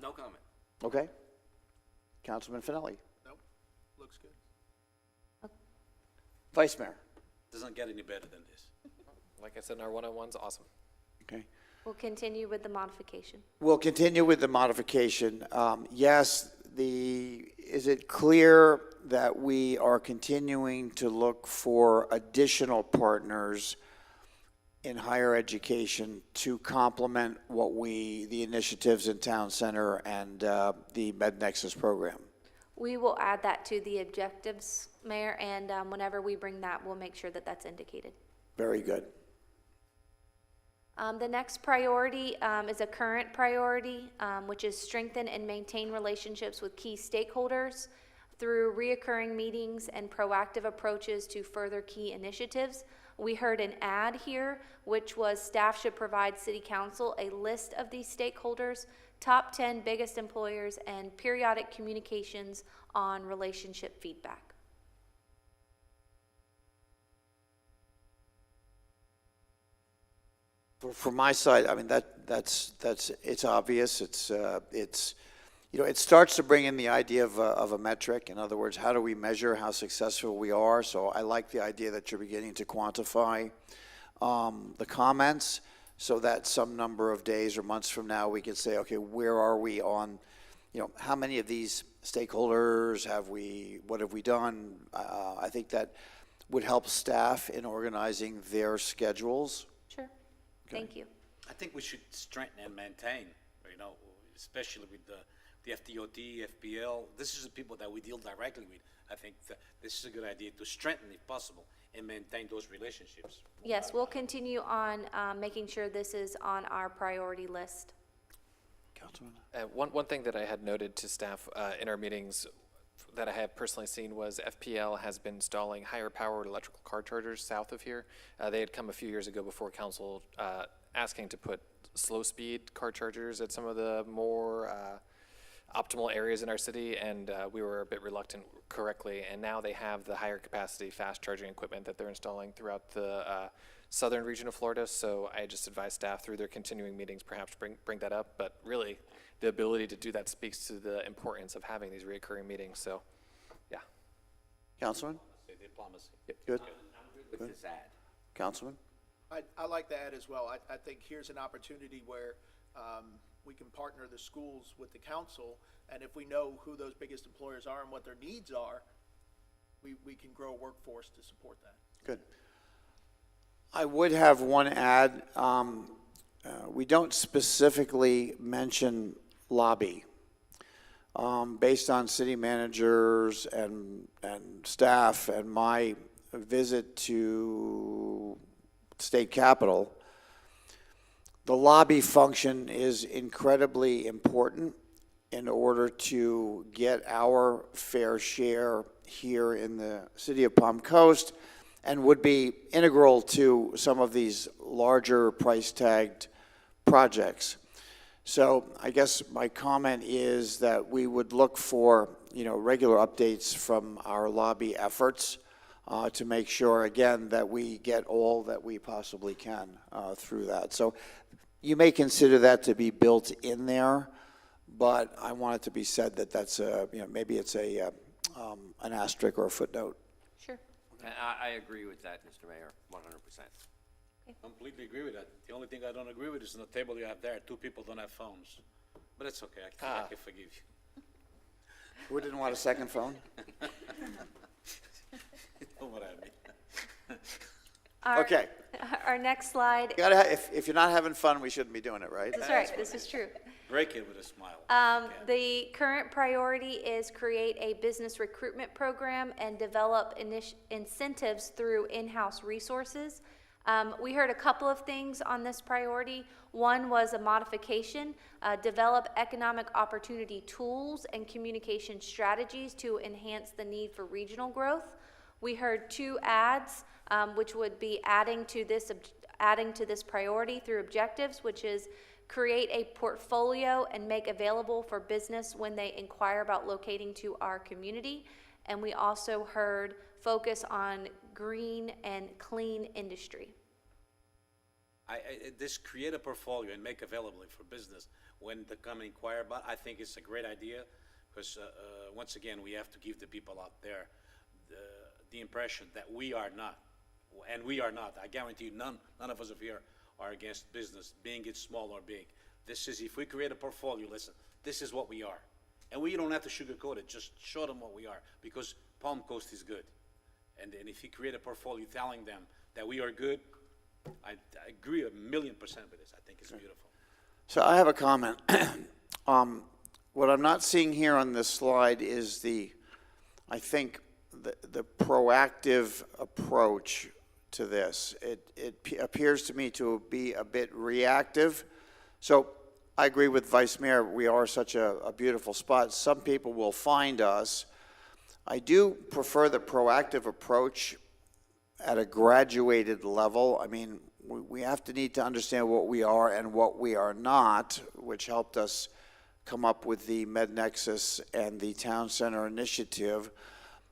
Speaker 3: No comment.
Speaker 1: Okay. Councilman Fennelly.
Speaker 14: Nope, looks good.
Speaker 1: Vice Mayor.
Speaker 6: Doesn't get any better than this.
Speaker 4: Like I said in our one-on-ones, awesome.
Speaker 1: Okay.
Speaker 19: We'll continue with the modification.
Speaker 1: We'll continue with the modification. Yes, is it clear that we are continuing to look for additional partners in higher education to complement the initiatives in Town Center and the MedNexus program?
Speaker 19: We will add that to the objectives, Mayor, and whenever we bring that, we'll make sure that that's indicated.
Speaker 1: Very good.
Speaker 19: The next priority is a current priority, which is strengthen and maintain relationships with key stakeholders through reoccurring meetings and proactive approaches to further key initiatives. We heard an ad here, which was staff should provide city council a list of these stakeholders, top 10 biggest employers, and periodic communications on relationship feedback.
Speaker 1: From my side, I mean, that's it's obvious. It's you know, it starts to bring in the idea of a metric. In other words, how do we measure how successful we are? So I like the idea that you're beginning to quantify the comments, so that some number of days or months from now we can say, okay, where are we on, you know, how many of these stakeholders have we, what have we done? I think that would help staff in organizing their schedules.
Speaker 19: Sure. Thank you.
Speaker 6: I think we should strengthen and maintain, you know, especially with the FTOT, FPL. This is the people that we deal directly with. I think that this is a good idea to strengthen, if possible, and maintain those relationships.
Speaker 19: Yes, we'll continue on making sure this is on our priority list.
Speaker 1: Councilman?
Speaker 4: One thing that I had noted to staff in our meetings that I have personally seen was FPL has been installing higher powered electrical car chargers south of here. They had come a few years ago before council asking to put slow speed car chargers at some of the more optimal areas in our city, and we were a bit reluctant correctly, and now they have the higher capacity fast charging equipment that they're installing throughout the southern region of Florida. So I just advise staff through their continuing meetings perhaps bring that up, but really the ability to do that speaks to the importance of having these recurring meetings. So yeah.
Speaker 1: Councilman?
Speaker 6: Diplomacy.
Speaker 1: Good.
Speaker 3: I'm good with this ad.
Speaker 1: Councilman?
Speaker 11: I like that as well. I think here's an opportunity where we can partner the schools with the council, and if we know who those biggest employers are and what their needs are, we can grow a workforce to support that.
Speaker 1: Good. I would have one ad. We don't specifically mention lobby. Based on city managers and staff and my visit to state capitol, the lobby function is incredibly important in order to get our fair share here in the city of Palm Coast, and would be integral to some of these larger price tagged projects. So I guess my comment is that we would look for, you know, regular updates from our lobby efforts to make sure, again, that we get all that we possibly can through that. So you may consider that to be built in there, but I want it to be said that that's a, you know, maybe it's a an asterisk or a footnote.
Speaker 19: Sure.
Speaker 3: I agree with that, Mr. Mayor, 100%.
Speaker 6: Completely agree with that. The only thing I don't agree with is on the table you have there, 2 people don't have phones. But it's okay, I can forgive you.
Speaker 1: Who didn't want a second phone?
Speaker 6: You know what I mean.
Speaker 1: Okay.
Speaker 19: Our next slide.
Speaker 1: You gotta if you're not having fun, we shouldn't be doing it, right?
Speaker 19: That's right, this is true.
Speaker 6: Break it with a smile.
Speaker 19: The current priority is create a business recruitment program and develop incentives through in-house resources. We heard a couple of things on this priority. One was a modification, develop economic opportunity tools and communication strategies to enhance the need for regional growth. We heard 2 ads, which would be adding to this priority through objectives, which is create a portfolio and make available for business when they inquire about locating to our community. And we also heard focus on green and clean industry.
Speaker 6: This create a portfolio and make available for business when they come and inquire about, I think it's a great idea, because once again, we have to give the people out there the impression that we are not, and we are not. I guarantee you, none of us here are against business, being it small or big. This is, if we create a portfolio, listen, this is what we are. And we don't have to sugarcoat it, just show them what we are, because Palm Coast is good. And if you create a portfolio telling them that we are good, I agree 1,000,000% with this. I think it's beautiful.
Speaker 1: So I have a comment. What I'm not seeing here on this slide is I think the proactive approach to this. It appears to me to be a bit reactive. So I agree with Vice Mayor, we are such a beautiful spot. Some people will find us. I do prefer the proactive approach at a graduated level. I mean, we have to need to understand what we are and what we are not, which helped us come up with the MedNexus and the Town Center initiative.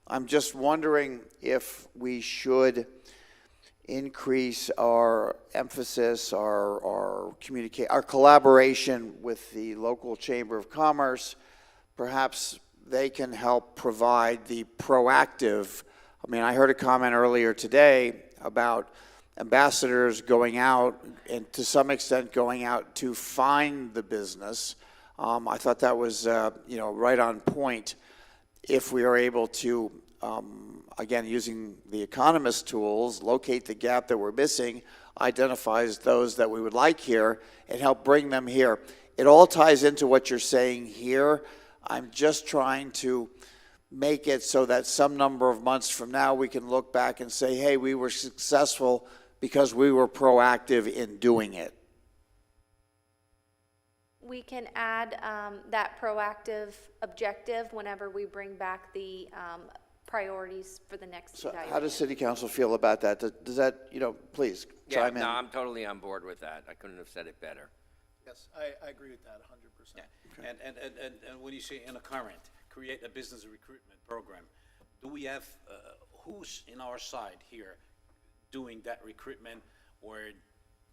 Speaker 1: I'm just wondering if we should increase our emphasis, our collaboration with the local Chamber of Commerce. Perhaps they can help provide the proactive. I mean, I heard a comment earlier today about ambassadors going out and to some extent going out to find the business. I thought that was, right on point. If we are able to, again, using the economist tools, locate the gap that we're missing, identifies those that we would like here, and help bring them here. It all ties into what you're saying here. I'm just trying to make it so that some number of months from now we can look back and say, hey, we were successful because we were proactive in doing it.
Speaker 19: We can add that proactive objective whenever we bring back the priorities for the next evaluation.
Speaker 1: How does City Council feel about that? Does that, please chime in?
Speaker 3: No, I'm totally on board with that. I couldn't have said it better.
Speaker 11: Yes, I agree with that 100%.
Speaker 6: Yeah. And when you say in a current, create a business recruitment program, do we have, who's in our side here doing that recruitment or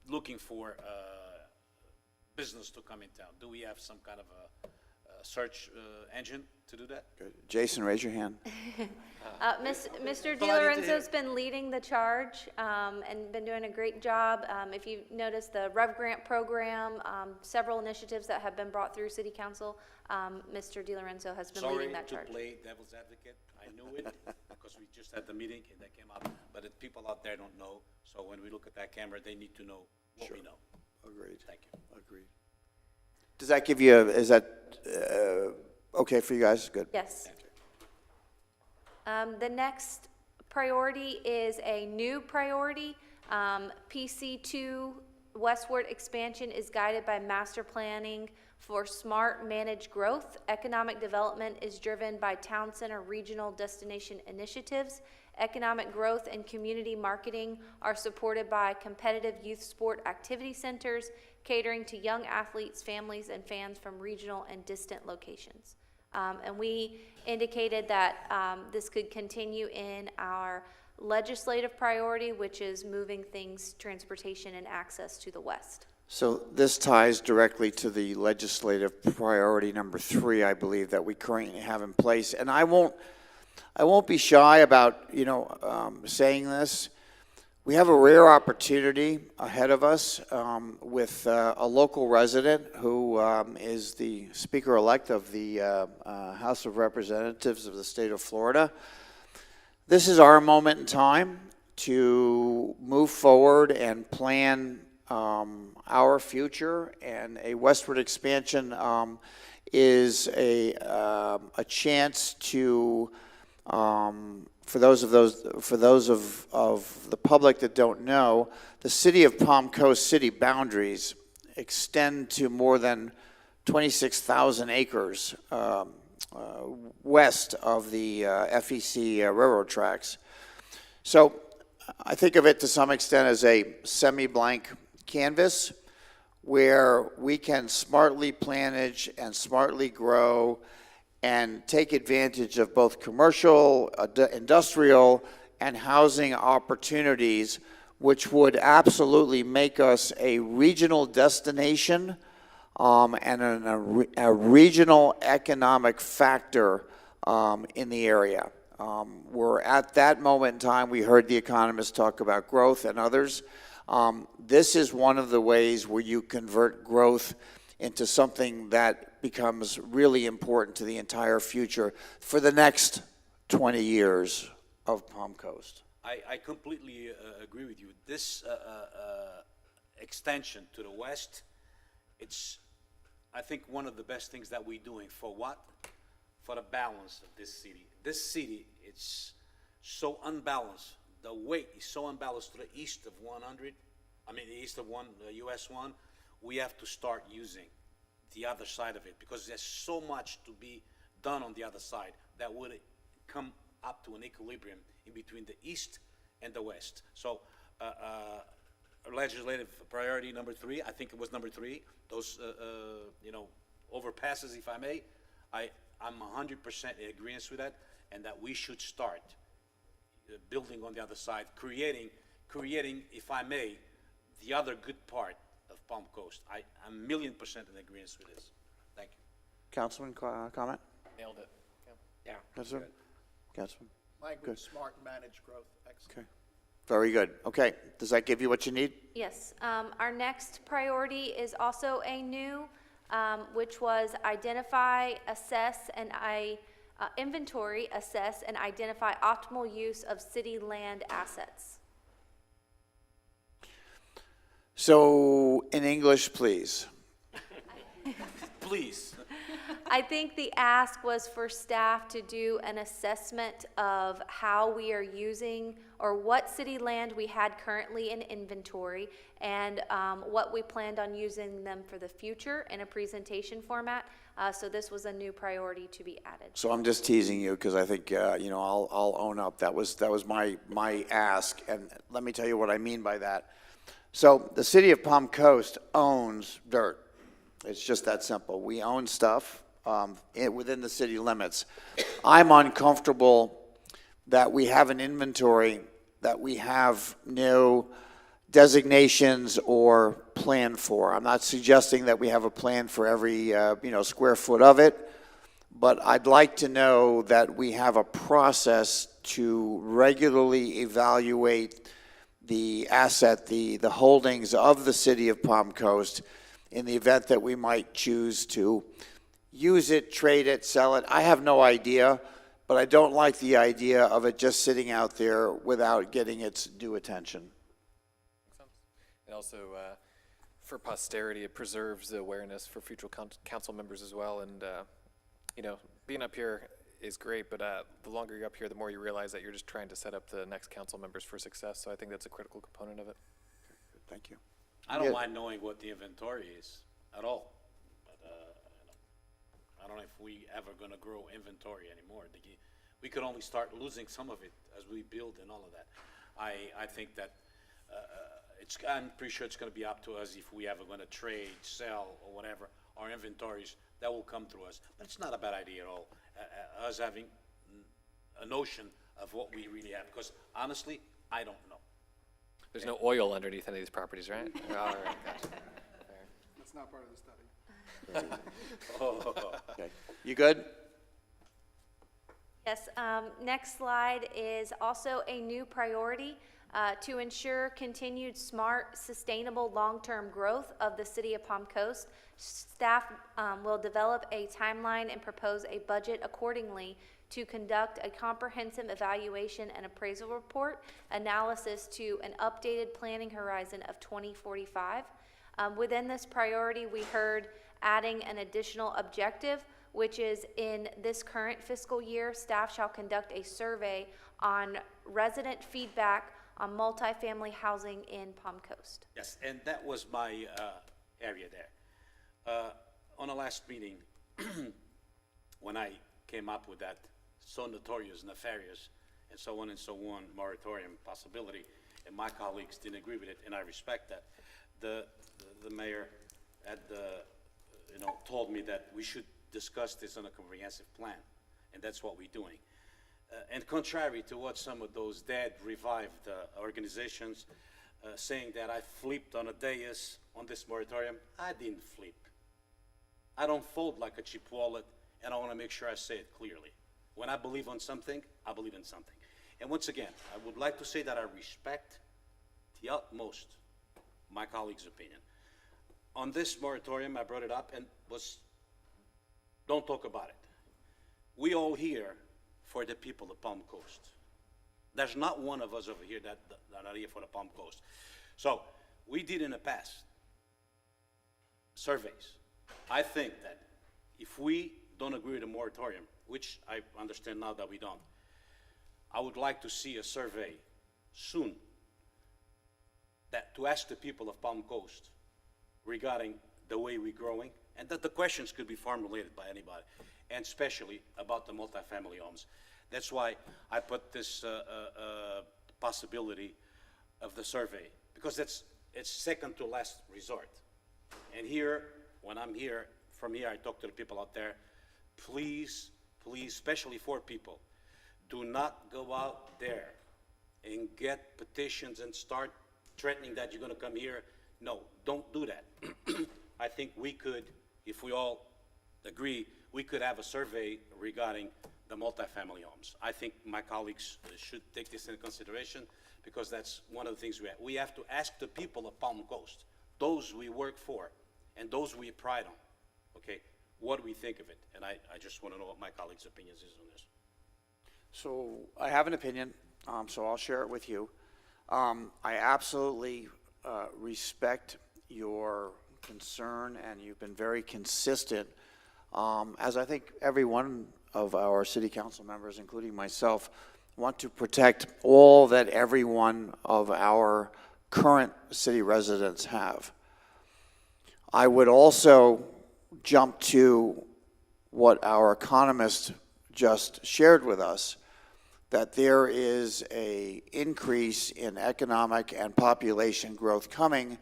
Speaker 6: looking for business to come in town? Do we have some kind of a search engine to do that?
Speaker 1: Good. Jason, raise your hand.
Speaker 19: Mr. DiLorenzo's been leading the charge and been doing a great job. If you notice the Rev Grant program, several initiatives that have been brought through City Council, Mr. DiLorenzo has been leading that charge.
Speaker 6: Sorry to play devil's advocate. I knew it because we just had the meeting and that came up. But if people out there don't know, so when we look at that camera, they need to know what we know.
Speaker 1: Agreed.
Speaker 6: Thank you.
Speaker 1: Agreed. Does that give you, is that okay for you guys? Good.
Speaker 19: Yes. The next priority is a new priority. PC2 westward expansion is guided by master planning for smart managed growth. Economic development is driven by town center regional destination initiatives. Economic growth and community marketing are supported by competitive youth sport activity centers, catering to young athletes, families, and fans from regional and distant locations. And we indicated that this could continue in our legislative priority, which is moving things, transportation and access to the west.
Speaker 1: So this ties directly to the legislative priority number 3, I believe, that we currently have in place. And I won't be shy about, saying this. We have a rare opportunity ahead of us with a local resident who is the Speaker-elect of the House of Representatives of the state of Florida. This is our moment in time to move forward and plan our future, and a westward expansion is a chance to for those of the public that don't know, the city of Palm Coast city boundaries extend to more than 26,000 acres west of the FEC railroad tracks. So I think of it to some extent as a semi-blank canvas where we can smartly planage and smartly grow and take advantage of both commercial, industrial, and housing opportunities, which would absolutely make us a regional destination and a regional economic factor in the area. We're at that moment in time. We heard the economists talk about growth and others. This is one of the ways where you convert growth into something that becomes really important to the entire future for the next 20 years of Palm Coast.
Speaker 6: I completely agree with you. This extension to the west, it's, I think, one of the best things that we're doing. For what? For the balance of this city. This city, it's so unbalanced. The weight is so unbalanced to the east of 100, the east of US 1. We have to start using the other side of it because there's so much to be done on the other side that would come up to an equilibrium in between the east and the west. So legislative priority number 3, I think it was number 3, those, overpasses, if I may, I'm 100% in agreement with that, and that we should start building on the other side, creating, if I may, the other good part of Palm Coast. I'm 1,000,000% in agreement with this. Thank you.
Speaker 1: Councilman, comment?
Speaker 4: Nailed it.
Speaker 6: Yeah.
Speaker 1: Councilman? Councilman?
Speaker 11: Language, smart, managed growth, excellent.
Speaker 1: Okay. Very good. Okay. Does that give you what you need?
Speaker 19: Yes. Our next priority is also a new, which was identify, assess, and inventory, assess, and identify optimal use of city land assets.
Speaker 1: So, in English, please.
Speaker 6: Please.
Speaker 19: I think the ask was for staff to do an assessment of how we are using, or what city land we had currently in inventory, and what we planned on using them for the future in a presentation format. So this was a new priority to be added.
Speaker 1: So I'm just teasing you because I think, I'll own up. That was my ask, and let me tell you what I mean by that. So the city of Palm Coast owns dirt. It's just that simple. We own stuff within the city limits. I'm uncomfortable that we have an inventory, that we have no designations or plan for. I'm not suggesting that we have a plan for every square foot of it, but I'd like to know that we have a process to regularly evaluate the asset, the holdings of the city of Palm Coast, in the event that we might choose to use it, trade it, sell it. I have no idea, but I don't like the idea of it just sitting out there without getting its due attention.
Speaker 4: And also, for posterity, it preserves the awareness for future council members as well. And, being up here is great, but the longer you're up here, the more you realize that you're just trying to set up the next council members for success. So I think that's a critical component of it.
Speaker 1: Thank you.
Speaker 6: I don't mind knowing what the inventory is at all, but I don't know if we ever going to grow inventory anymore. We could only start losing some of it as we build and all of that. I think that I'm pretty sure it's going to be up to us if we ever going to trade, sell, or whatever, our inventories, that will come through us. But it's not a bad idea at all, us having a notion of what we really have, because honestly, I don't know.
Speaker 4: There's no oil underneath any of these properties, right? All right, gotcha.
Speaker 15: That's not part of the study.
Speaker 1: Okay. You good?
Speaker 19: Yes, next slide is also a new priority to ensure continued smart, sustainable, long-term growth of the city of Palm Coast. Staff will develop a timeline and propose a budget accordingly to conduct a comprehensive evaluation and appraisal report analysis to an updated planning horizon of 2045. Within this priority, we heard adding an additional objective, which is in this current fiscal year, staff shall conduct a survey on resident feedback on multifamily housing in Palm Coast.
Speaker 6: Yes, and that was my area there. On the last meeting, when I came up with that so notorious, nefarious, and so on, moratorium possibility, and my colleagues didn't agree with it, and I respect that. The mayor had told me that we should discuss this on a comprehensive plan, and that's what we're doing. And contrary to what some of those dead, revived organizations saying that I flipped on a dais on this moratorium, I didn't flip. I don't fold like a cheap wallet, and I want to make sure I say it clearly. When I believe on something, I believe in something. And once again, I would like to say that I respect the utmost my colleague's opinion. On this moratorium, I brought it up and don't talk about it. We all here for the people of Palm Coast. There's not one of us over here that are here for the Palm Coast. So we did in the past surveys. I think that if we don't agree with the moratorium, which I understand now that we don't, I would like to see a survey soon to ask the people of Palm Coast regarding the way we're growing, and that the questions could be formulated by anybody, and especially about the multifamily homes. That's why I put this possibility of the survey, because it's second to last resort. And here, when I'm here, from here, I talk to the people out there, please, especially for people, do not go out there and get petitions and start threatening that you're gonna come here. No, don't do that. I think we could, if we all agree, we could have a survey regarding the multifamily homes. I think my colleagues should take this into consideration, because that's one of the things we have to ask the people of Palm Coast, those we work for and those we pride on, okay, what do we think of it? And I just want to know what my colleagues' opinions is on this.
Speaker 1: So I have an opinion, so I'll share it with you. I absolutely respect your concern, and you've been very consistent, as I think every one of our city council members, including myself, want to protect all that every one of our current city residents have. I would also jump to what our economist just shared with us, that there is an increase in economic and population growth coming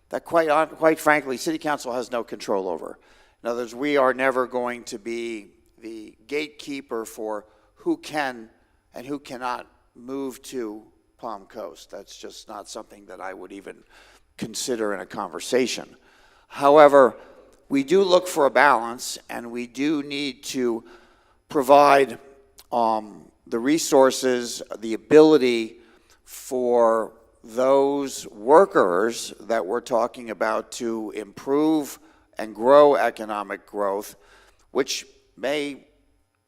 Speaker 1: that quite frankly, City Council has no control over. In other words, we are never going to be the gatekeeper for who can and who cannot move to Palm Coast. That's just not something that I would even consider in a conversation. However, we do look for a balance, and we do need to provide the resources, the ability for those workers that we're talking about to improve and grow economic growth, which may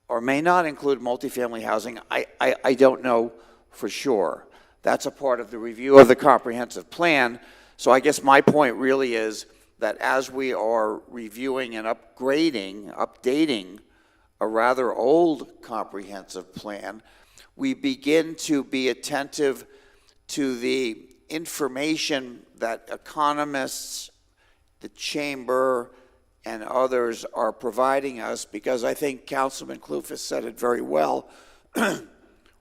Speaker 1: or may not include multifamily housing. I don't know for sure. That's a part of the review of the comprehensive plan. So I guess my point really is that as we are reviewing and updating a rather old comprehensive plan, we begin to be attentive to the information that economists, the chamber, and others are providing us, because I think Councilman Klufis said it very well.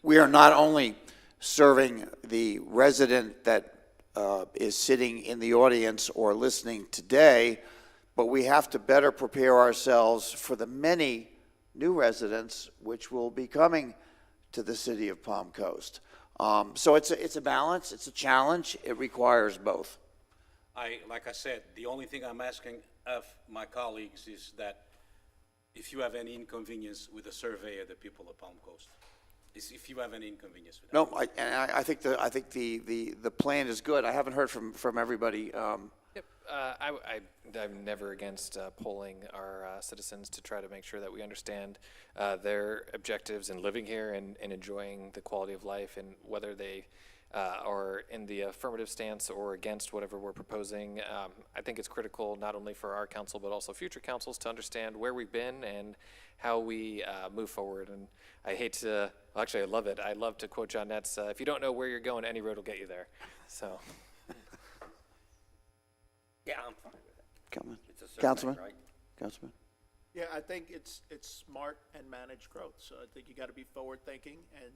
Speaker 1: We are not only serving the resident that is sitting in the audience or listening today, but we have to better prepare ourselves for the many new residents which will be coming to the city of Palm Coast. So it's a balance, it's a challenge, it requires both.
Speaker 6: Like I said, the only thing I'm asking of my colleagues is that if you have any inconvenience with the survey of the people of Palm Coast, if you have any inconvenience with that.
Speaker 1: No, I think the plan is good. I haven't heard from everybody.
Speaker 4: Yep. I'm never against polling our citizens to try to make sure that we understand their objectives in living here and enjoying the quality of life, and whether they are in the affirmative stance or against whatever we're proposing. I think it's critical not only for our council but also future councils to understand where we've been and how we move forward. And I hate to, well, actually I love it. I love to quote John Netz, if you don't know where you're going, any road will get you there. So.
Speaker 3: Yeah, I'm fine with that. It's a survey,
Speaker 1: Councilman?
Speaker 3: right?
Speaker 1: Councilman?
Speaker 11: Yeah, I think it's smart and managed growth. So I think you got to be forward thinking, and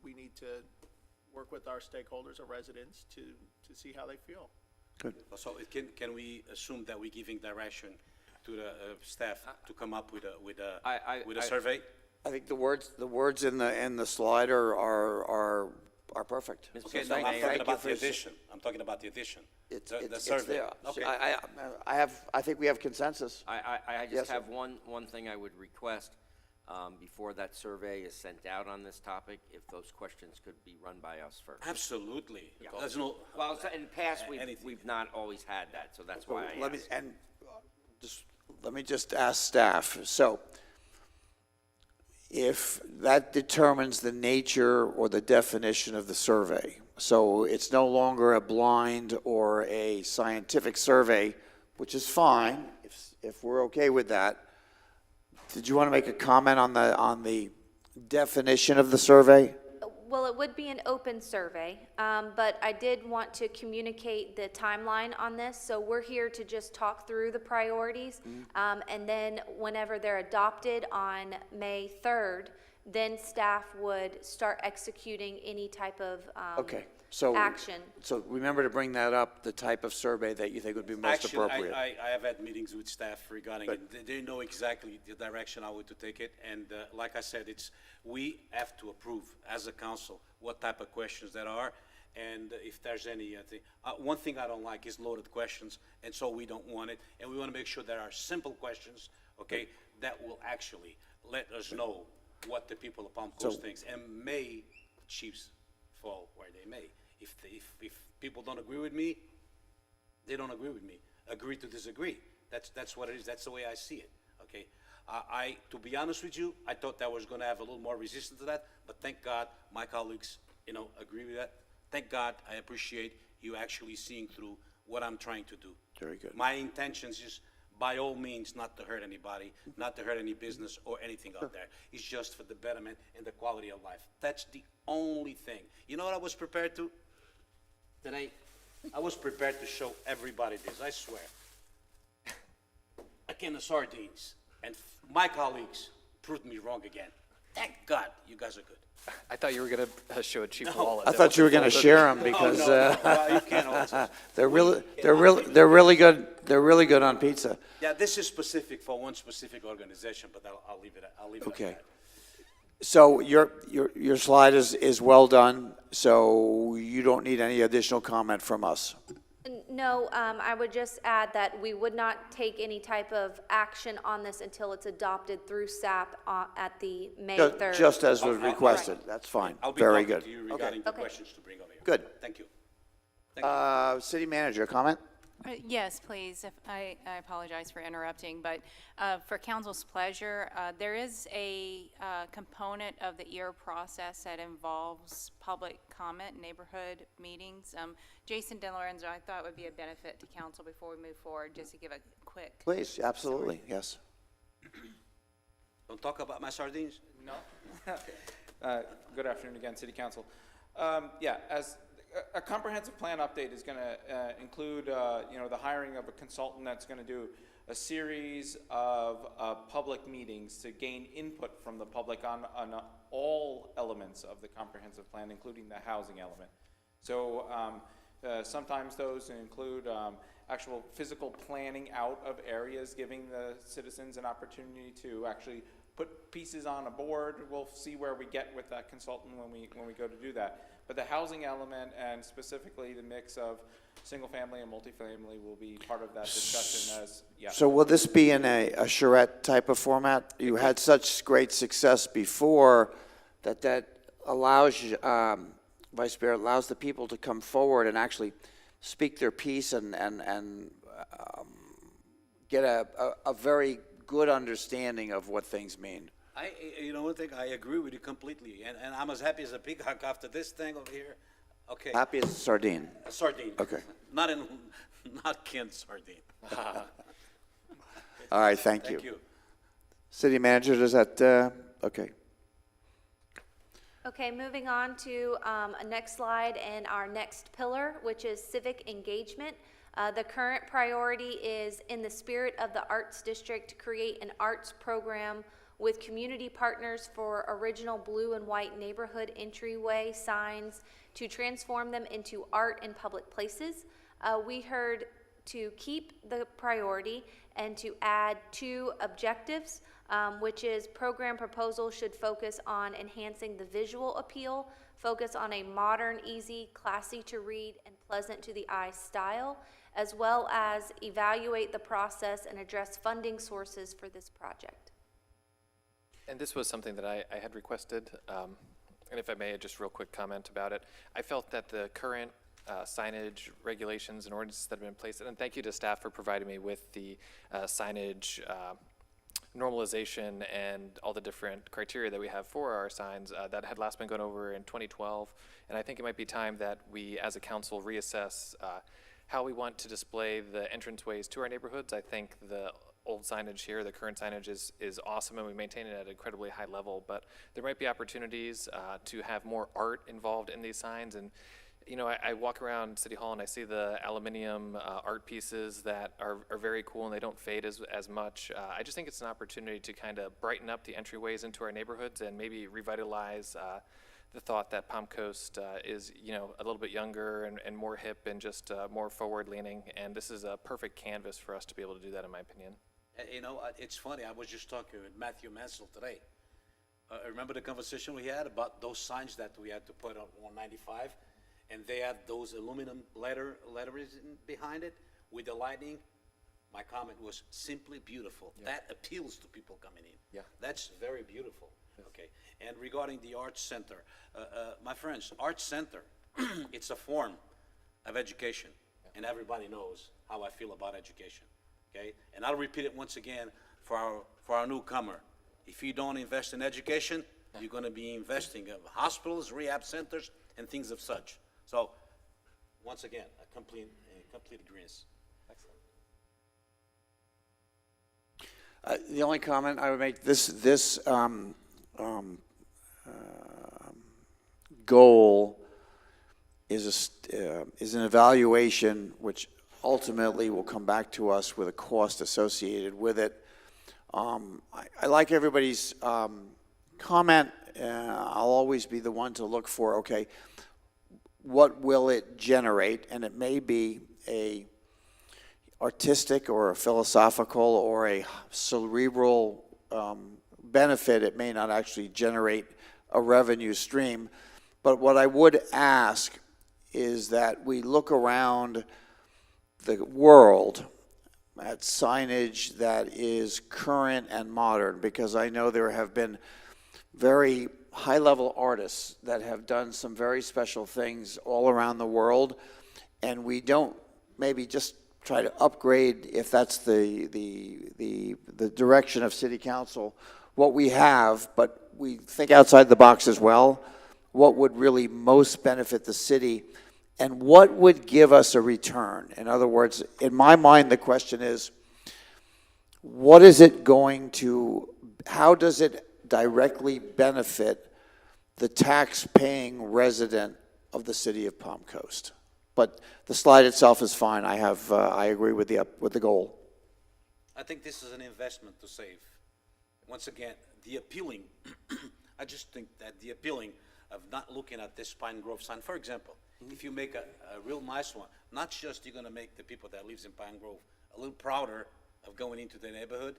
Speaker 11: we need to work with our stakeholders, our residents, to see how they feel.
Speaker 1: Good.
Speaker 6: So can we assume that we're giving direction to the staff to come up with a survey?
Speaker 1: I think the words in the slide are perfect.
Speaker 6: Okay, no, I'm talking about the addition. I'm talking about the addition. The survey.
Speaker 1: There.
Speaker 6: Okay.
Speaker 1: I think we have consensus.
Speaker 3: I just
Speaker 1: Yes,
Speaker 3: have one thing I would request before that survey is sent out on this topic, if those questions could be run by us first.
Speaker 6: Absolutely.
Speaker 3: Yeah.
Speaker 6: There's no,
Speaker 3: Well, in the past,
Speaker 6: anything.
Speaker 3: we've not always had that, so that's why I asked.
Speaker 1: Let me just ask staff. So, if that determines the nature or the definition of the survey, so it's no longer a blind or a scientific survey, which is fine if we're okay with that. Did you want to make a comment on the definition of the survey?
Speaker 19: Well, it would be an open survey, but I did want to communicate the timeline on this. So we're here to just talk through the priorities, and then whenever they're adopted on May 3rd, then staff would start executing any type of
Speaker 1: Okay, so.
Speaker 19: action.
Speaker 1: So remember to bring that up, the type of survey that you think would be most
Speaker 6: Actually,
Speaker 1: appropriate.
Speaker 6: I have had meetings with staff regarding it. They know exactly the direction I want to take it. And like I said, we have to approve as a council what type of questions there are. And if there's any thing. One thing I don't like is loaded questions, and so we don't want it. And we want to make sure there are simple questions, okay, that will actually let us know what the people of Palm Coast thinks. And may chiefs fall where they may. If people don't agree with me, they don't agree with me. Agree to disagree. That's what it is. That's the way I see it. Okay. To be honest with you, I thought that was going to have a little more resistance to that, but thank God my colleagues, agree with that. Thank God I appreciate you actually seeing through what I'm trying to do.
Speaker 1: Very good.
Speaker 6: My intentions is, by all means, not to hurt anybody, not to hurt any business or anything out there. It's just for the betterment and the quality of life. That's the only thing. You know what I was prepared to? Today, I was prepared to show everybody this, I swear. A can of sardines, and my colleagues proved me wrong again. Thank God, you guys are good.
Speaker 4: I thought you were going to show a cheap wallet.
Speaker 1: I thought you were going to share them because
Speaker 6: No, you can't also.
Speaker 1: they're really good. They're really good on pizza.
Speaker 6: Yeah, this is specific for one specific organization, but I'll leave it at
Speaker 1: Okay.
Speaker 6: that.
Speaker 1: So your slide is well done. So you don't need any additional comment from us.
Speaker 19: No, I would just add that we would not take any type of action on this until it's adopted through SAP at the May 3rd.
Speaker 1: Just as was requested. That's fine.
Speaker 6: I'll be
Speaker 1: Very
Speaker 6: talking
Speaker 1: good.
Speaker 6: to you regarding the
Speaker 19: Okay.
Speaker 6: questions to bring over here.
Speaker 1: Good.
Speaker 6: Thank you.
Speaker 1: City manager, comment?
Speaker 7: Yes, please. I apologize for interrupting, but for council's pleasure, there is a component of the EAR process that involves public comment, neighborhood meetings. Jason DeLorenzo, I thought would be a benefit to council before we move forward, just to give a quick.
Speaker 1: Please, absolutely, yes.
Speaker 6: Don't talk about my sardines.
Speaker 17: No. Good afternoon again, City Council. Yeah, as a comprehensive plan update is going to include, the hiring of a consultant that's going to do a series of public meetings to gain input from the public on all elements of the comprehensive plan, including the housing element. So sometimes those include actual physical planning out of areas, giving the citizens an opportunity to actually put pieces on a board. We'll see where we get with that consultant when we go to do that. But the housing element, and specifically the mix of single family and multifamily, will be part of that discussion as, yeah.
Speaker 1: So will this be in a charrette type of format? You had such great success before that allows, Vice Mayor, allows the people to come forward and actually speak their piece and get a very good understanding of what things mean.
Speaker 6: One thing, I agree with you completely, and I'm as happy as a peacock after this thing over here. Okay.
Speaker 1: Happy as a sardine.
Speaker 6: A sardine.
Speaker 1: Okay.
Speaker 6: Not canned sardine.
Speaker 1: All right, thank you.
Speaker 6: Thank you.
Speaker 1: City manager, does that, okay.
Speaker 19: Okay, moving on to a next slide and our next pillar, which is civic engagement. The current priority is, in the spirit of the Arts District, to create an arts program with community partners for original blue and white neighborhood entryway signs to transform them into art in public places. We heard to keep the priority and to add 2 objectives, which is program proposal should focus on enhancing the visual appeal, focus on a modern, easy, classy to read, and pleasant to the eye style, as well as evaluate the process and address funding sources for this project.
Speaker 4: And this was something that I had requested, and if I may, just real quick comment about it. I felt that the current signage regulations and ordinances that have been in place, and thank you to staff for providing me with the signage normalization and all the different criteria that we have for our signs that had last been gone over in 2012. And I think it might be time that we, as a council, reassess how we want to display the entranceways to our neighborhoods. I think the old signage here, the current signage is awesome, and we maintain it at an incredibly high level, but there might be opportunities to have more art involved in these signs. And you know, I walk around City Hall and I see the aluminum art pieces that are very cool and they don't fade as much. I just think it's an opportunity to kind of brighten up the entryways into our neighborhoods and maybe revitalize the thought that Palm Coast is, you know, a little bit younger and more hip and just more forward-leaning. And this is a perfect canvas for us to be able to do that, in my opinion.
Speaker 6: You know, it's funny, I was just talking with Matthew Mansell today. Remember the conversation we had about those signs that we had to put on 195? And they had those aluminum letters behind it with the lighting. My comment was simply beautiful. Yeah. That appeals to people coming in.
Speaker 4: Yeah.
Speaker 6: That's very beautiful. Yes. Okay. And regarding the Arts Center, my friends, Arts Center, it's a form of education. Yeah. And everybody knows how I feel about education. Okay? And I'll repeat it once again for our newcomer. If you don't invest in education, you're going to be investing in hospitals, rehab centers, and things of such. So, once again, a complete agreement. Excellent.
Speaker 1: The only comment I would make, this goal is an evaluation which ultimately will come back to us with a cost associated with it. I like everybody's comment. I'll always be the one to look for, okay, what will it generate? And it may be a artistic or a philosophical or a cerebral benefit. It may not actually generate a revenue stream. But what I would ask is that we look around the world at signage that is current and modern, because I know there have been very high-level artists that have done some very special things all around the world, and we don't maybe just try to upgrade, if that's the direction of City Council, what we have, but we think outside the box as well. What would really most benefit the city, and what would give us a return? In other words, in my mind, the question is, what is it going to, how does it directly benefit the tax-paying resident of the city of Palm Coast? But the slide itself is fine. I agree with the goal.
Speaker 6: I think this is an investment to save. Once again, the appealing, I just think that the appealing of not looking at this Pine Grove sign, for example, if you make a real nice one, not just you're going to make the people that lives in Pine Grove a little prouder of going into the neighborhood,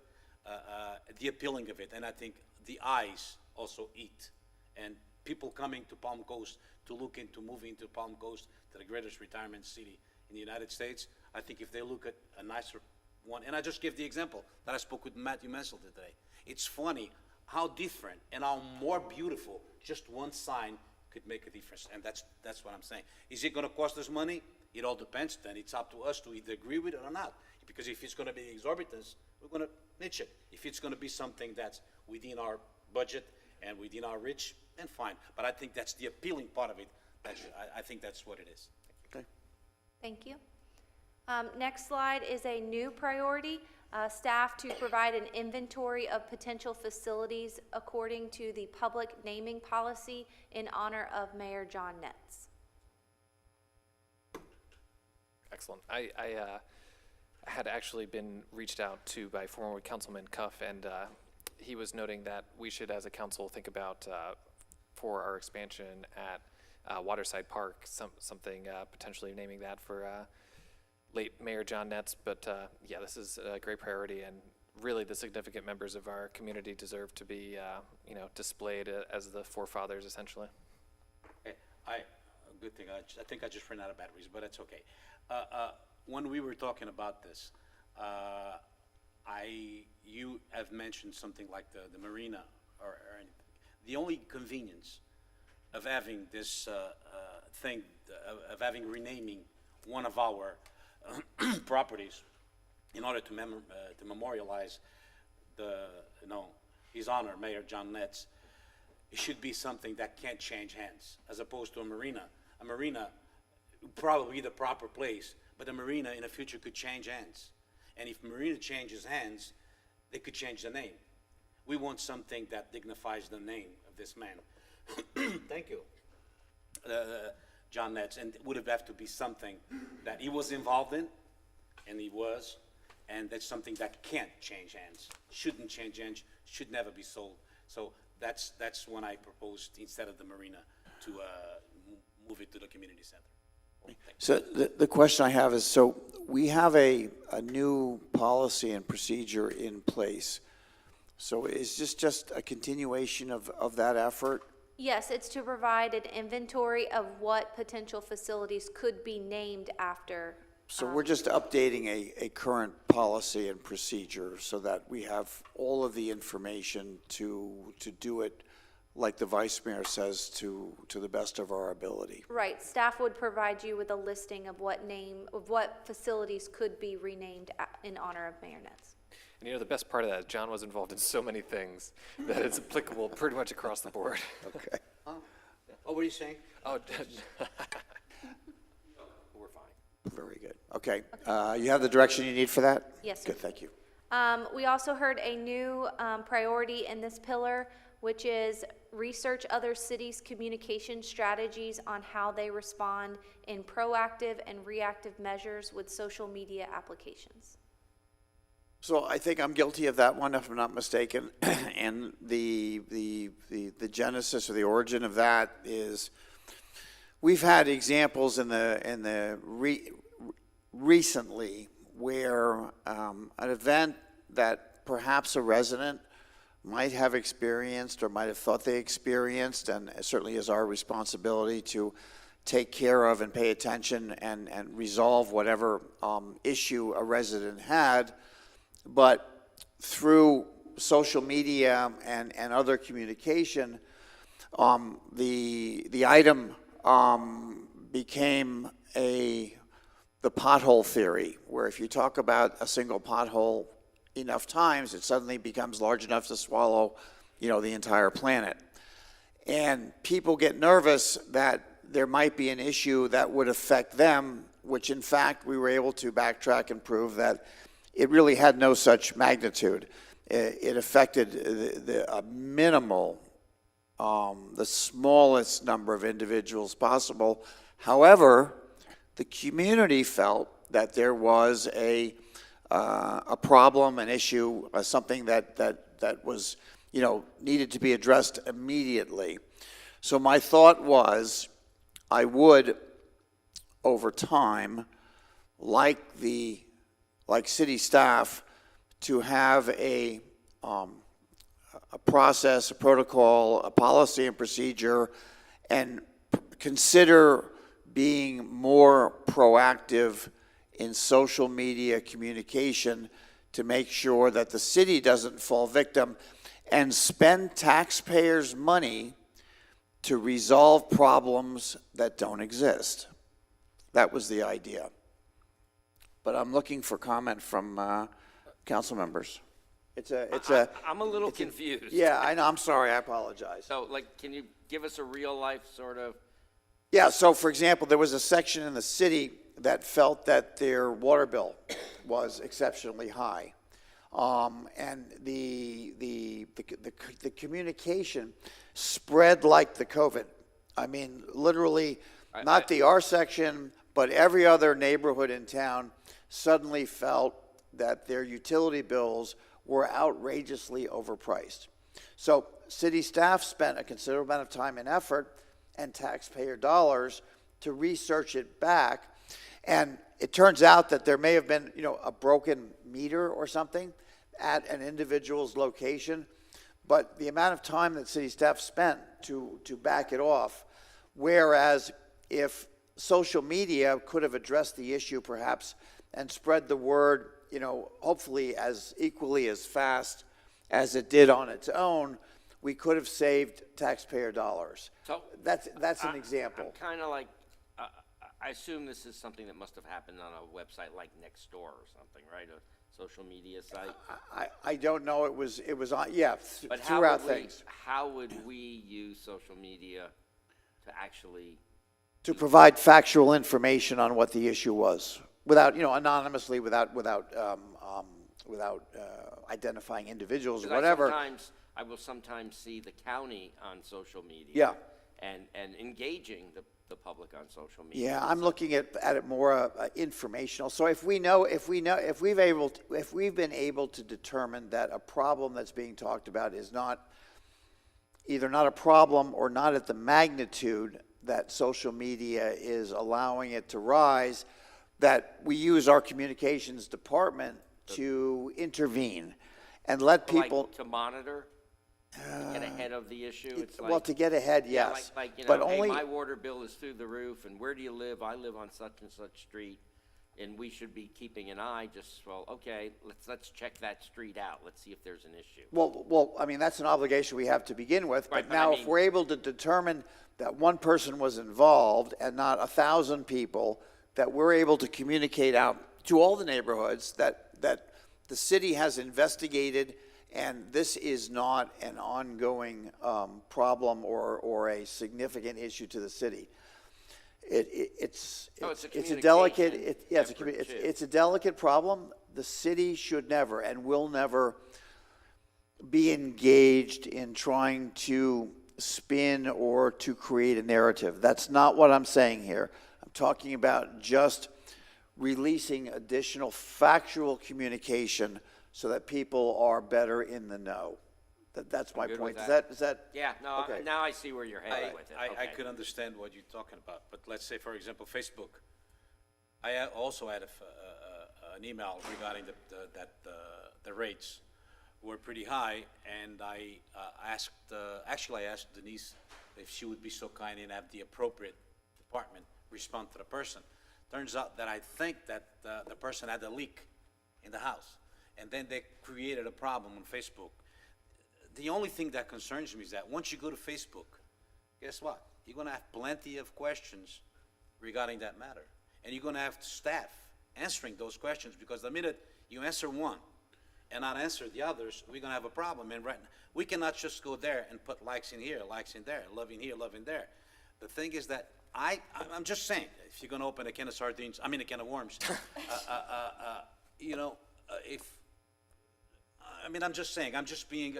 Speaker 6: the appealing of it, and I think the eyes also eat. And people coming to Palm Coast to look into moving to Palm Coast, to the greatest retirement city in the United States, I think if they look at a nicer one, and I just gave the example that I spoke with Matthew Mansell today. It's funny how different and how more beautiful just one sign could make a difference, and that's what I'm saying. Is it going to cost us money? It all depends. Then it's up to us to either agree with it or not. Because if it's going to be exorbitance, we're going to niche it. If it's going to be something that's within our budget and within our reach, then fine. But I think that's the appealing part of it. I think that's what it is.
Speaker 1: Okay.
Speaker 19: Thank you. Next slide is a new priority. Staff to provide an inventory of potential facilities according to the public naming policy in honor of Mayor John Netz.
Speaker 4: Excellent. I had actually been reached out to by former Councilman Cuff, and he was noting that we should, as a council, think about for our expansion at Waterside Park, something potentially naming that for late Mayor John Netz. But yeah, this is a great priority, and really the significant members of our community deserve to be, displayed as the forefathers, essentially.
Speaker 6: Good thing. I think I just ran out of batteries, but it's okay. When we were talking about this, you have mentioned something like the marina or anything. The only convenience of having this thing, of having renaming one of our properties in order to memorialize his honor, Mayor John Netz, it should be something that can't change hands, as opposed to a marina. A marina would probably be the proper place, but a marina in the future could change hands. And if marina changes hands, they could change the name. We want something that dignifies the name of this man. Thank you. John Nets, and it would have to be something that he was involved in, and he was, and that's something that can't change hands, shouldn't change hands, should never be sold. So that's when I proposed, instead of the marina, to move it to the community center.
Speaker 1: So the question I have is, so we have a new policy and procedure in place. So is this just a continuation of that effort?
Speaker 19: Yes, it's to provide an inventory of what potential facilities could be named after.
Speaker 1: So we're just updating a current policy and procedure so that we have all of the information to do it, like the Vice Mayor says, to the best of our ability.
Speaker 19: Right, staff would provide you with a listing of what facilities could be renamed in honor of Mayor Nets.
Speaker 4: And you know, the best part of that is John was involved in so many things that it's applicable pretty much across the board.
Speaker 1: Okay.
Speaker 6: Oh, what are you saying?
Speaker 4: Oh,
Speaker 6: We're fine.
Speaker 1: Very good. Okay. You have the direction you need for that?
Speaker 19: Yes, sir.
Speaker 1: Good, thank you.
Speaker 19: We also heard a new priority in this pillar, which is research other cities' communication strategies on how they respond in proactive and reactive measures with social media applications.
Speaker 1: So I think I'm guilty of that one, if I'm not mistaken. And the genesis or the origin of that is we've had examples recently where an event that perhaps a resident might have experienced or might have thought they experienced, and it certainly is our responsibility to take care of and pay attention and resolve whatever issue a resident had. But through social media and other communication, the item became the pothole theory, where if you talk about a single pothole enough times, it suddenly becomes large enough to swallow, the entire planet. And people get nervous that there might be an issue that would affect them, which in fact we were able to backtrack and prove that it really had no such magnitude. It affected a minimal, the smallest number of individuals possible. However, the community felt that there was a problem, an issue, something that was, needed to be addressed immediately. So my thought was, I would, over time, like city staff, to have a process, a protocol, a policy and procedure, and consider being more proactive in social media communication to make sure that the city doesn't fall victim and spend taxpayers' money to resolve problems that don't exist. That was the idea. But I'm looking for comment from council members.
Speaker 3: I'm a little confused.
Speaker 1: Yeah, I know, I'm sorry, I apologize.
Speaker 3: So, can you give us a real-life sort of?
Speaker 1: Yeah, so for example, there was a section in the city that felt that their water bill was exceptionally high. And the communication spread like the COVID. I mean, literally, not our section, but every other neighborhood in town suddenly felt that their utility bills were outrageously overpriced. So city staff spent a considerable amount of time and effort and taxpayer dollars to research it back. And it turns out that there may have been, a broken meter or something at an individual's location, but the amount of time that city staff spent to back it off, whereas if social media could have addressed the issue perhaps and spread the word, hopefully as equally as fast as it did on its own, we could have saved taxpayer dollars.
Speaker 3: So
Speaker 1: that's an example.
Speaker 3: I'm kind of like, I assume this is something that must have happened on a website like Nextdoor or something, right? A social media site.
Speaker 1: I don't know. It was on, yeah,
Speaker 3: But
Speaker 1: throughout things.
Speaker 3: How would we use social media to actually
Speaker 1: To provide factual information on what the issue was, without, anonymously, without identifying individuals or whatever.
Speaker 3: I will sometimes see the county on social media.
Speaker 1: Yeah.
Speaker 3: And engaging the public on social media.
Speaker 1: Yeah, I'm looking at it more informational. So if we've been able to determine that a problem that's being talked about is either not a problem or not at the magnitude that social media is allowing it to rise, that we use our communications department to intervene and let people.
Speaker 3: Like to monitor, to get ahead of the issue? It's like,
Speaker 1: Well, to get ahead,
Speaker 3: yeah,
Speaker 1: yes.
Speaker 3: like, you know,
Speaker 1: but
Speaker 3: hey,
Speaker 1: only,
Speaker 3: my water bill is through the roof, and where do you live? I live on such and such street, and we should be keeping an eye. Okay, let's check that street out. Let's see if there's an issue.
Speaker 1: well, I mean, that's an obligation we have to begin with.
Speaker 3: Right,
Speaker 1: but
Speaker 3: but
Speaker 1: now,
Speaker 3: I
Speaker 1: if
Speaker 3: mean-
Speaker 1: we're able to determine that one person was involved and not 1,000 people, that we're able to communicate out to all the neighborhoods that the city has investigated, and this is not an ongoing problem or a significant issue to the city. It's a delicate, it's a delicate problem. The city should never and will never be engaged in trying to spin or to create a narrative. That's not what I'm saying here. I'm talking about just releasing additional factual communication so that people are better in the know. That's my
Speaker 3: good
Speaker 1: point.
Speaker 3: with
Speaker 1: Is that?
Speaker 3: Yeah, no,
Speaker 1: Okay.
Speaker 3: now I see where you're headed with it.
Speaker 6: I
Speaker 3: Okay.
Speaker 6: could understand what you're talking about, but let's say, for example, Facebook. I also had an email regarding the rates were pretty high, and I asked Denise if she would be so kind and have the appropriate department respond to the person. Turns out that I think that the person had a leak in the house, and then they created a problem on Facebook. The only thing that concerns me is that once you go to Facebook, guess what? You're going to have plenty of questions regarding that matter. And you're going to have staff answering those questions, because the minute you answer one and not answer the others, we're going to have a problem. And right now, we cannot just go there and put likes in here, likes in there, love in here, love in there. The thing is that I'm just saying, if you're going to open a can of sardines, a can of worms, I'm just saying, I'm just being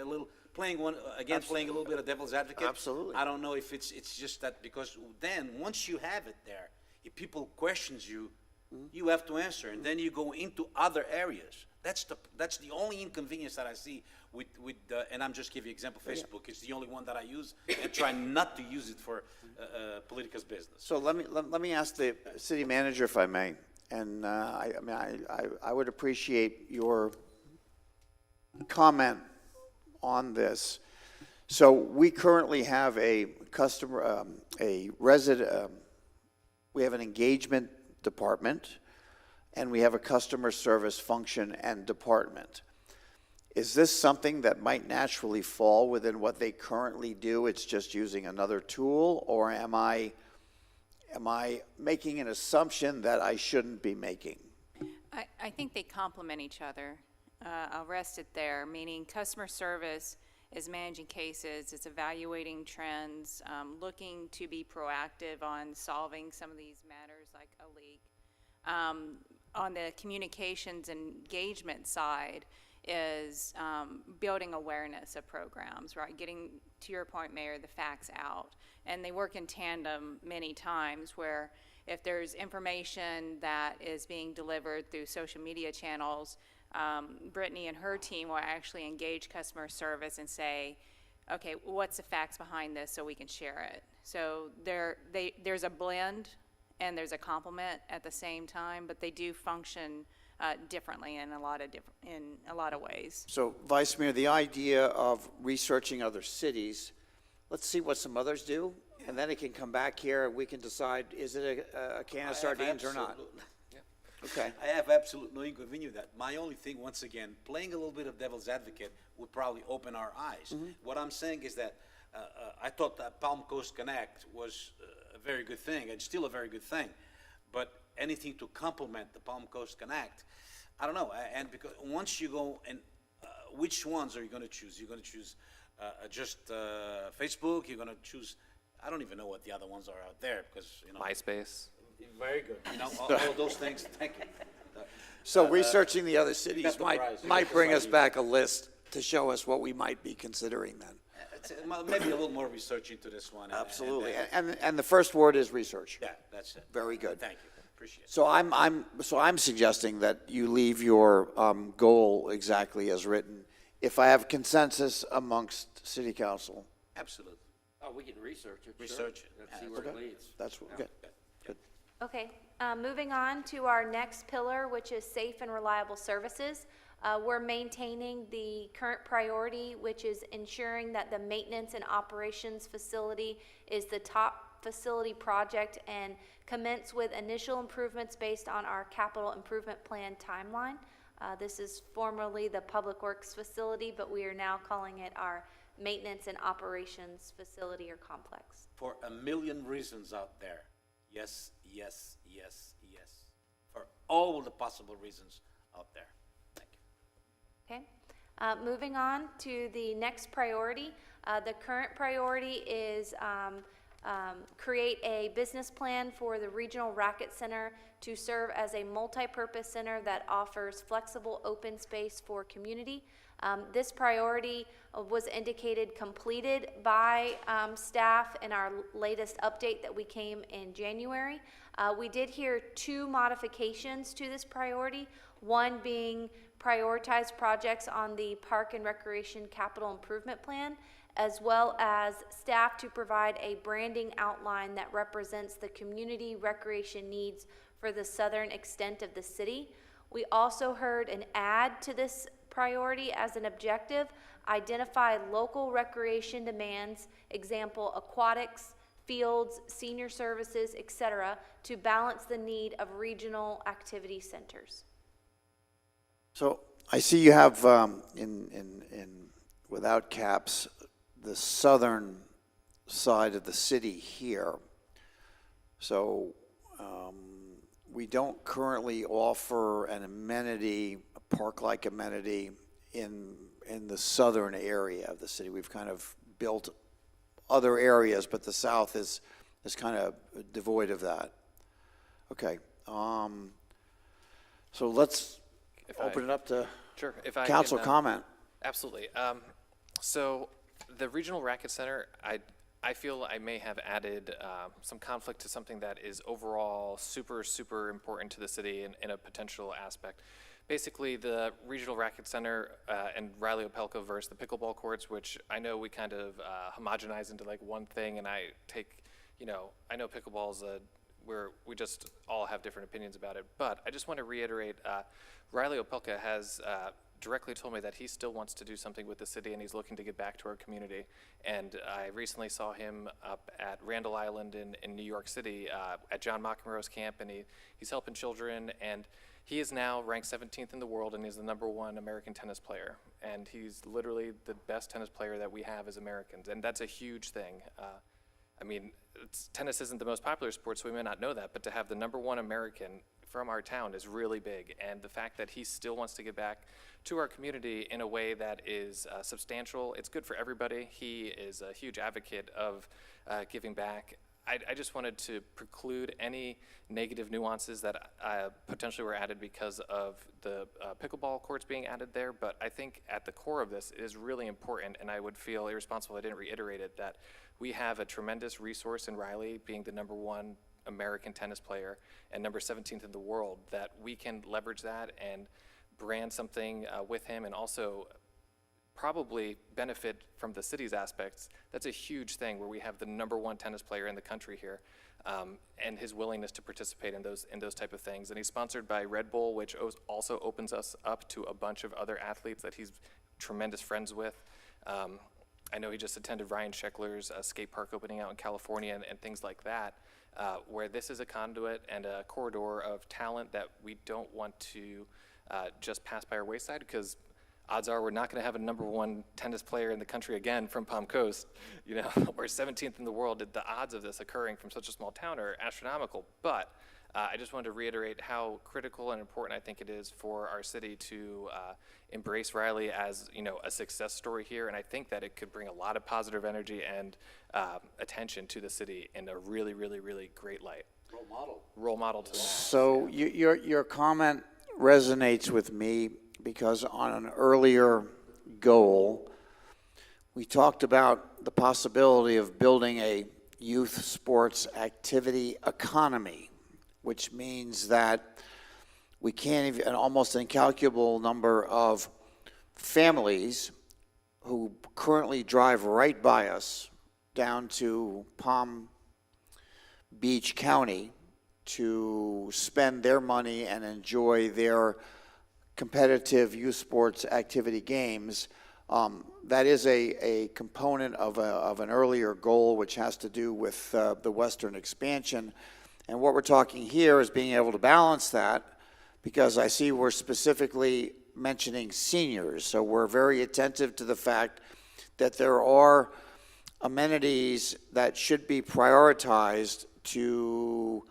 Speaker 6: playing a little bit of devil's advocate.
Speaker 1: Absolutely.
Speaker 6: I don't know if it's just that, because then once you have it there, if people questions you, you have to answer, and then you go into other areas. That's the only inconvenience that I see with and I'm just giving you example, Facebook. It's the only one that I use, and try not to use it for political business.
Speaker 1: So let me ask the city manager, if I may, and I would appreciate your comment on this. So we currently have a customer, a resident, we have an engagement department, and we have a customer service function and department. Is this something that might naturally fall within what they currently do? It's just using another tool, or am I making an assumption that I shouldn't be making?
Speaker 7: I think they complement each other. I'll rest it there, meaning customer service is managing cases, it's evaluating trends, looking to be proactive on solving some of these matters like a leak. On the communications and engagement side is building awareness of programs, right? Getting, to your point, Mayor, the facts out. And they work in tandem many times, where if there's information that is being delivered through social media channels, Brittany and her team will actually engage customer service and say, okay, what's the facts behind this so we can share it? So there's a blend and there's a complement at the same time, but they do function differently in a lot of ways.
Speaker 1: So, Vice Mayor, the idea of researching other cities, let's see what some others do, and then it can come back here and we can decide, is it a can of sardines or not? Okay.
Speaker 6: I have absolutely no inconvenience with that. My only thing, once again, playing a little bit of devil's advocate would probably open our eyes. What I'm saying is that I thought that Palm Coast Connect was a very good thing, and still a very good thing. But anything to complement the Palm Coast Connect, I don't know. And because once you go and which ones are you going to choose? You're going to choose just Facebook. You're going to choose. I don't even know what the other ones are out there, because
Speaker 4: MySpace.
Speaker 6: Very good. All those things. Thank you.
Speaker 1: So researching the other cities
Speaker 6: got the prize. You
Speaker 1: might
Speaker 6: got the
Speaker 1: bring us
Speaker 6: prize.
Speaker 1: back a list to show us what we might be considering then.
Speaker 6: Maybe a little more research into this one.
Speaker 1: Absolutely. And the first word is research.
Speaker 6: Yeah, that's it.
Speaker 1: Very good.
Speaker 6: Thank you, appreciate it.
Speaker 1: So I'm suggesting that you leave your goal exactly as written. If I have consensus amongst city council,
Speaker 6: Absolutely.
Speaker 3: Oh, we can research it. sure.
Speaker 6: Research it.
Speaker 3: Let's see where it leads.
Speaker 1: that's good. Good.
Speaker 19: Okay, moving on to our next pillar, which is safe and reliable services. We're maintaining the current priority, which is ensuring that the maintenance and operations facility is the top facility project and commence with initial improvements based on our capital improvement plan timeline. This is formerly the Public Works facility, but we are now calling it our maintenance and operations facility or complex.
Speaker 6: For a million reasons out there. Yes, yes, yes, yes. For all the possible reasons out there. Thank you.
Speaker 19: Okay. Moving on to the next priority. The current priority is create a business plan for the Regional Racket Center to serve as a multi-purpose center that offers flexible open space for community. This priority was indicated completed by staff in our latest update that we came in January. We did hear 2 modifications to this priority, one being prioritize projects on the Park and Recreation Capital Improvement Plan, as well as staff to provide a branding outline that represents the community recreation needs for the southern extent of the city. We also heard an add to this priority as an objective, identify local recreation demands, example aquatics, fields, senior services, etc., to balance the need of regional activity centers.
Speaker 1: So I see you have without caps the southern side of the city here. So we don't currently offer an amenity, a park-like amenity in the southern area of the city. We've kind of built other areas, but the south is kind of devoid of that. Okay. So let's open it up to council comment.
Speaker 4: Absolutely. So the Regional Racket Center, I feel I may have added some conflict to something that is overall super, super important to the city in a potential aspect. Basically, the Regional Racket Center and Riley Opelka versus the pickleball courts, which I know we kind of homogenize into like one thing, and I take, I know pickleball's we just all have different opinions about it, but I just want to reiterate, Riley Opelka has directly told me that he still wants to do something with the city and he's looking to get back to our community. And I recently saw him up at Randall Island in New York City at John McEnroe's camp, and he's helping children, and he is now ranked 17th in the world, and he's the #1 American tennis player. And he's literally the best tennis player that we have as Americans, and that's a huge thing. I mean, tennis isn't the most popular sport, so we may not know that, but to have the #1 American from our town is really big. And the fact that he still wants to get back to our community in a way that is substantial, it's good for everybody. He is a huge advocate of giving back. I just wanted to preclude any negative nuances that potentially were added because of the pickleball courts being added there, but I think at the core of this is really important, and I would feel irresponsible if I didn't reiterate it, that we have a tremendous resource in Riley being the #1 American tennis player and number 17th in the world, that we can leverage that and brand something with him, and also probably benefit from the city's aspects. That's a huge thing where we have the #1 tennis player in the country here, and his willingness to participate in those type of things. And he's sponsored by Red Bull, which also opens us up to a bunch of other athletes that he's tremendous friends with. I know he just attended Ryan Sheckler's skate park opening out in California and things like that, where this is a conduit and a corridor of talent that we don't want to just pass by our wayside, because odds are we're not going to have a #1 tennis player in the country again from Palm Coast. We're 17th in the world. The odds of this occurring from such a small town are astronomical. But I just wanted to reiterate how critical and important I think it is for our city to embrace Riley as a success story here, and I think that it could bring a lot of positive energy and attention to the city in a really, really, really great light. Role model to the max.
Speaker 1: So your comment resonates with me, because on an earlier goal, we talked about the possibility of building a youth sports activity economy, which means that we can't even, an almost incalculable number of families who currently drive right by us down to Palm Beach County to spend their money and enjoy their competitive youth sports activity games. That is a component of an earlier goal, which has to do with the western expansion. And what we're talking here is being able to balance that, because I see we're specifically mentioning seniors. So we're very attentive to the fact that there are amenities that should be prioritized to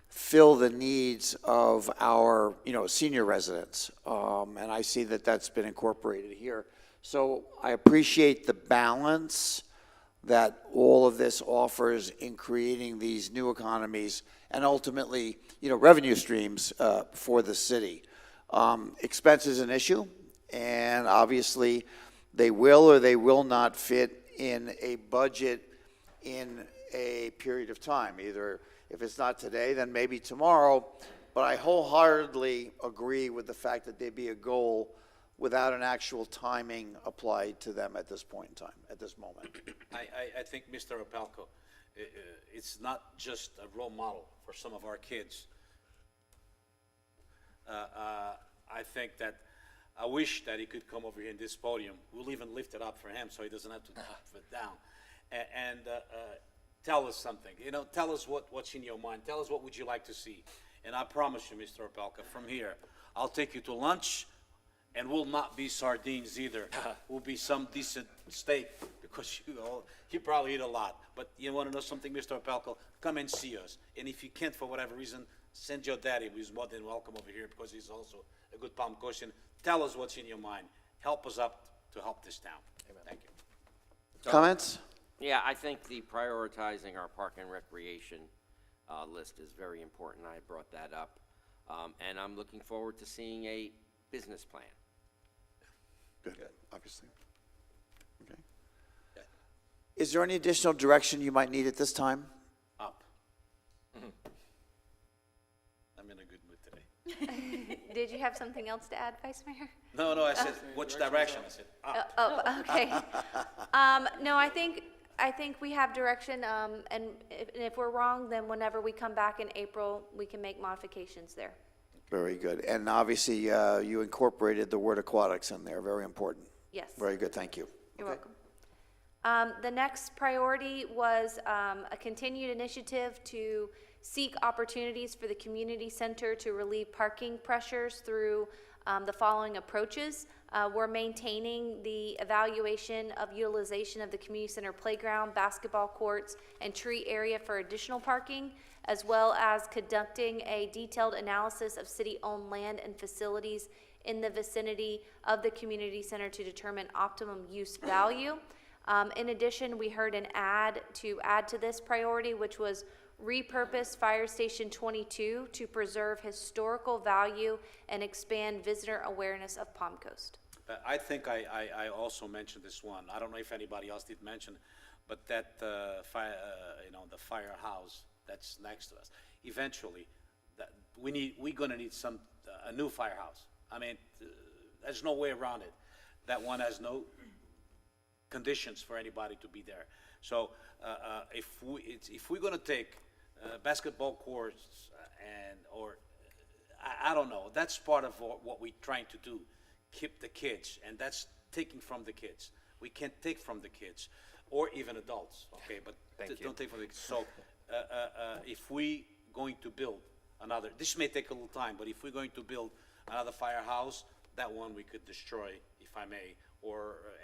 Speaker 1: fill the needs of our, senior residents. And I see that that's been incorporated here. So I appreciate the balance that all of this offers in creating these new economies and ultimately, revenue streams for the city. Expense is an issue, and obviously they will or they will not fit in a budget in a period of time. Either if it's not today, then maybe tomorrow. But I wholeheartedly agree with the fact that there'd be a goal without an actual timing applied to them at this point in time, at this moment.
Speaker 6: I think, Mr. Opelka, it's not just a role model for some of our kids. I think that I wish that he could come over here in this podium. We'll even lift it up for him so he doesn't have to put it down. And tell us something. Tell us what's in your mind. Tell us what would you like to see. And I promise you, Mr. Opelka, from here, I'll take you to lunch, and will not be sardines either. Will be some decent steak, because you probably eat a lot. But you want to know something, Mr. Opelka? Come and see us. And if you can't, for whatever reason, send your daddy, who's more than welcome over here, because he's also a good Palm Coast. Tell us what's in your mind. Help us up to help this town. Amen. Thank you.
Speaker 1: Comments?
Speaker 3: Yeah, I think the prioritizing our park and recreation list is very important. I brought that up. And I'm looking forward to seeing a business plan.
Speaker 1: Good, obviously. Okay. Is there any additional direction you might need at this time?
Speaker 6: Up. I'm in a good mood today.
Speaker 19: Did you have something else to add, Vice Mayor?
Speaker 6: No, I said, which direction? I said, up.
Speaker 19: Okay. No, I think we have direction, and if we're wrong, then whenever we come back in April, we can make modifications there.
Speaker 1: Very good. And obviously, you incorporated the word aquatics in there. Very important.
Speaker 19: Yes.
Speaker 1: Very good. Thank you.
Speaker 19: You're welcome. The next priority was a continued initiative to seek opportunities for the community center to relieve parking pressures through the following approaches. We're maintaining the evaluation of utilization of the community center playground, basketball courts, and tree area for additional parking, as well as conducting a detailed analysis of city-owned land and facilities in the vicinity of the community center to determine optimum use value. In addition, we heard an ad to add to this priority, which was repurpose Fire Station 22 to preserve historical value and expand visitor awareness of Palm Coast.
Speaker 6: I think I also mentioned this one. I don't know if anybody else did mention, but that the firehouse that's next to us. Eventually, we're gonna need a new firehouse. I mean, there's no way around it. That one has no conditions for anybody to be there. So if we're gonna take basketball courts I don't know. That's part of what we're trying to do. Keep the kids, and that's taking from the kids. We can't take from the kids, or even adults, okay? But don't take from the kids. So if we going to build another, this may take a little time, but if we're going to build another firehouse, that one we could destroy, if I may,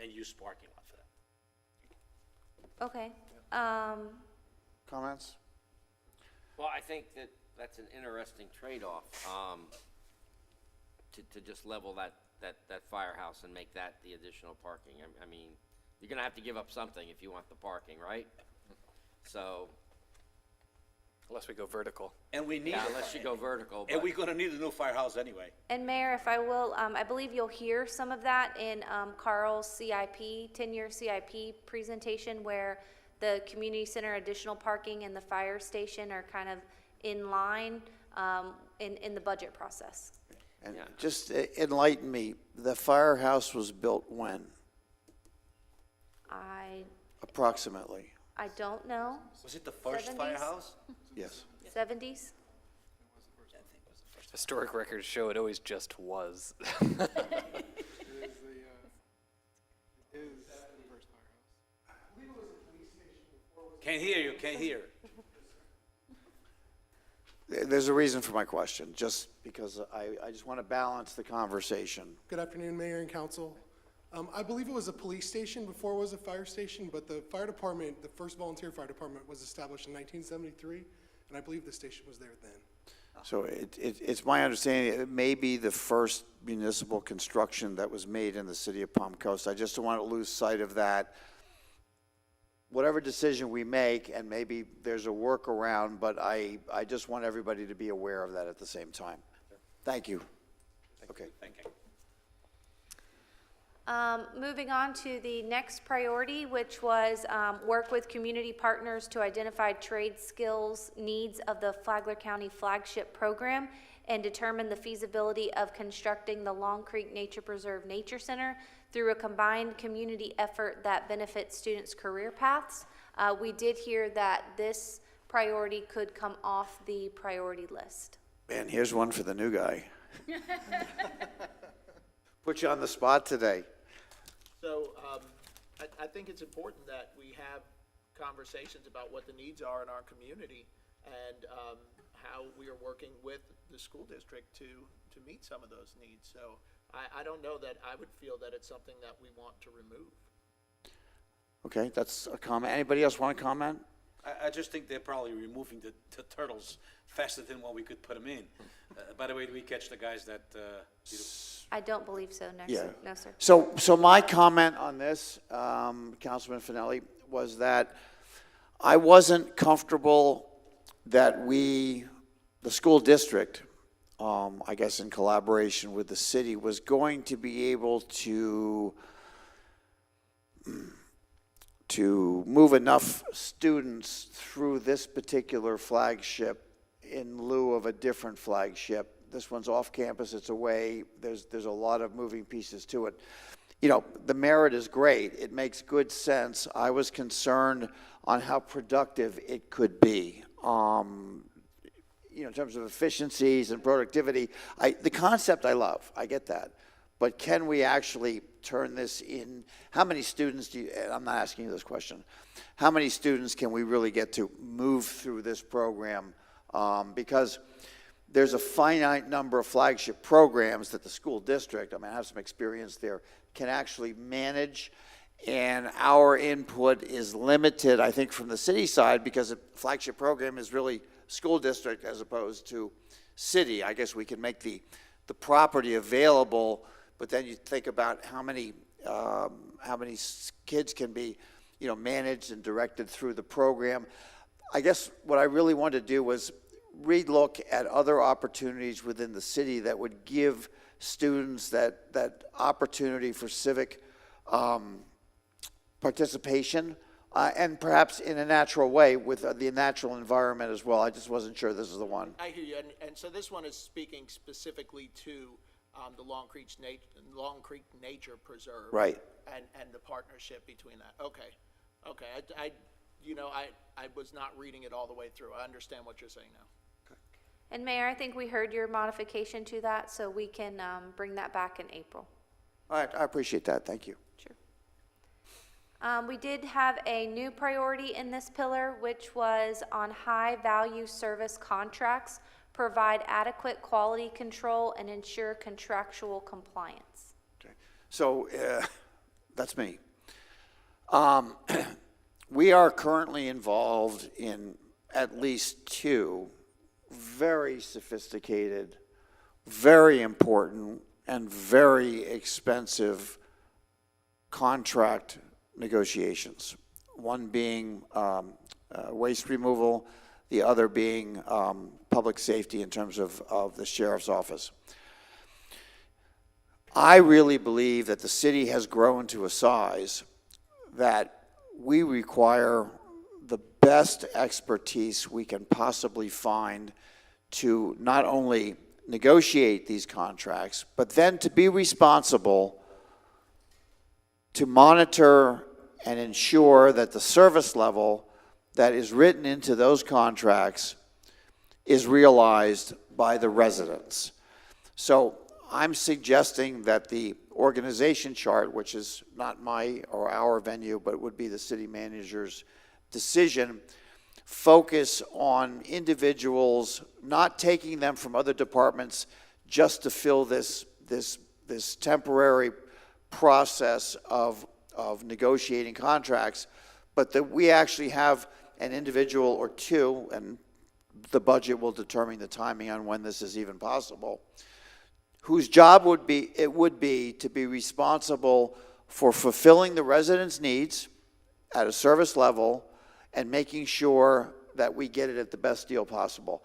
Speaker 6: and use parking lot for that.
Speaker 19: Okay.
Speaker 1: Comments?
Speaker 3: Well, I think that's an interesting trade-off, to just level that firehouse and make that the additional parking. I mean, you're gonna have to give up something if you want the parking, right? So,
Speaker 4: Unless we go vertical.
Speaker 6: And we need,
Speaker 3: Unless you go vertical.
Speaker 6: and
Speaker 3: but-
Speaker 6: we're gonna need a new firehouse anyway.
Speaker 19: And Mayor, if I will, I believe you'll hear some of that in Carl's CIP, 10-year CIP presentation, where the community center additional parking and the fire station are kind of in line in the budget process.
Speaker 1: And just enlighten me, the firehouse was built when, approximately?
Speaker 19: I don't know.
Speaker 6: Was it the first
Speaker 19: 70s?
Speaker 6: firehouse?
Speaker 1: Yes.
Speaker 19: 70s?
Speaker 4: Historic records show it always just was.
Speaker 6: Can't hear you, can't hear.
Speaker 1: There's a reason for my question, just because I just want to balance the conversation.
Speaker 20: Good afternoon, Mayor and Council. I believe it was a police station before it was a fire station, but the fire department, the first volunteer fire department, was established in 1973, and I believe the station was there then.
Speaker 1: So it's my understanding it may be the first municipal construction that was made in the city of Palm Coast. I just don't want to lose sight of that. Whatever decision we make, and maybe there's a workaround, but I just want everybody to be aware of that at the same time. Thank you. Okay.
Speaker 6: Thank you.
Speaker 19: Moving on to the next priority, which was work with community partners to identify trade skills needs of the Flagler County Flagship Program and determine the feasibility of constructing the Long Creek Nature Preserve Nature Center through a combined community effort that benefits students' career paths. We did hear that this priority could come off the priority list.
Speaker 1: And here's one for the new guy. Put you on the spot today.
Speaker 11: So I think it's important that we have conversations about what the needs are in our community and how we are working with the school district to meet some of those needs. So I don't know that I would feel that it's something that we want to remove.
Speaker 1: Okay, that's a comment. Anybody else want to comment?
Speaker 6: I just think they're probably removing the turtles faster than what we could put them in. By the way, do we catch the guys that,
Speaker 19: I don't believe so, no,
Speaker 1: Yeah.
Speaker 19: no, sir.
Speaker 1: So my comment on this, Councilman Fennelly, was that I wasn't comfortable that we, the school district, I guess in collaboration with the city, was going to be able to move enough students through this particular flagship in lieu of a different flagship. This one's off campus, it's away, there's a lot of moving pieces to it. You know, the merit is great, it makes good sense. I was concerned on how productive it could be. You know, in terms of efficiencies and productivity, the concept I love, I get that. But can we actually turn this in? How many students do you, and I'm not asking you this question, how many students can we really get to move through this program? Because there's a finite number of flagship programs that the school district, I mean, I have some experience there, can actually manage. And our input is limited, I think, from the city side, because a flagship program is really school district as opposed to city. I guess we can make the property available, but then you think about how many kids can be, you know, managed and directed through the program. I guess what I really wanted to do was relook at other opportunities within the city that would give students that opportunity for civic participation, and perhaps in a natural way with the natural environment as well. I just wasn't sure this is the one.
Speaker 11: I hear you, and so this one is speaking specifically to the Long Creek Nature Preserve.
Speaker 1: Right.
Speaker 11: And the partnership between that. Okay. I was not reading it all the way through. I understand what you're saying now.
Speaker 19: And Mayor, I think we heard your modification to that, so we can bring that back in April.
Speaker 1: All right, I appreciate that, thank you.
Speaker 19: Sure. We did have a new priority in this pillar, which was on high-value service contracts, provide adequate quality control and ensure contractual compliance.
Speaker 1: Okay. So that's me. We are currently involved in at least 2 very sophisticated, very important, and very expensive contract negotiations. One being waste removal, the other being public safety in terms of the sheriff's office. I really believe that the city has grown to a size that we require the best expertise we can possibly find to not only negotiate these contracts, but then to be responsible to monitor and ensure that the service level that is written into those contracts is realized by the residents. So I'm suggesting that the organization chart, which is not my or our venue, but would be the city manager's decision, focus on individuals, not taking them from other departments just to fill this temporary process of negotiating contracts, but that we actually have an individual or two, and the budget will determine the timing on when this is even possible, whose job would be to be responsible for fulfilling the residents' needs at a service level and making sure that we get it at the best deal possible.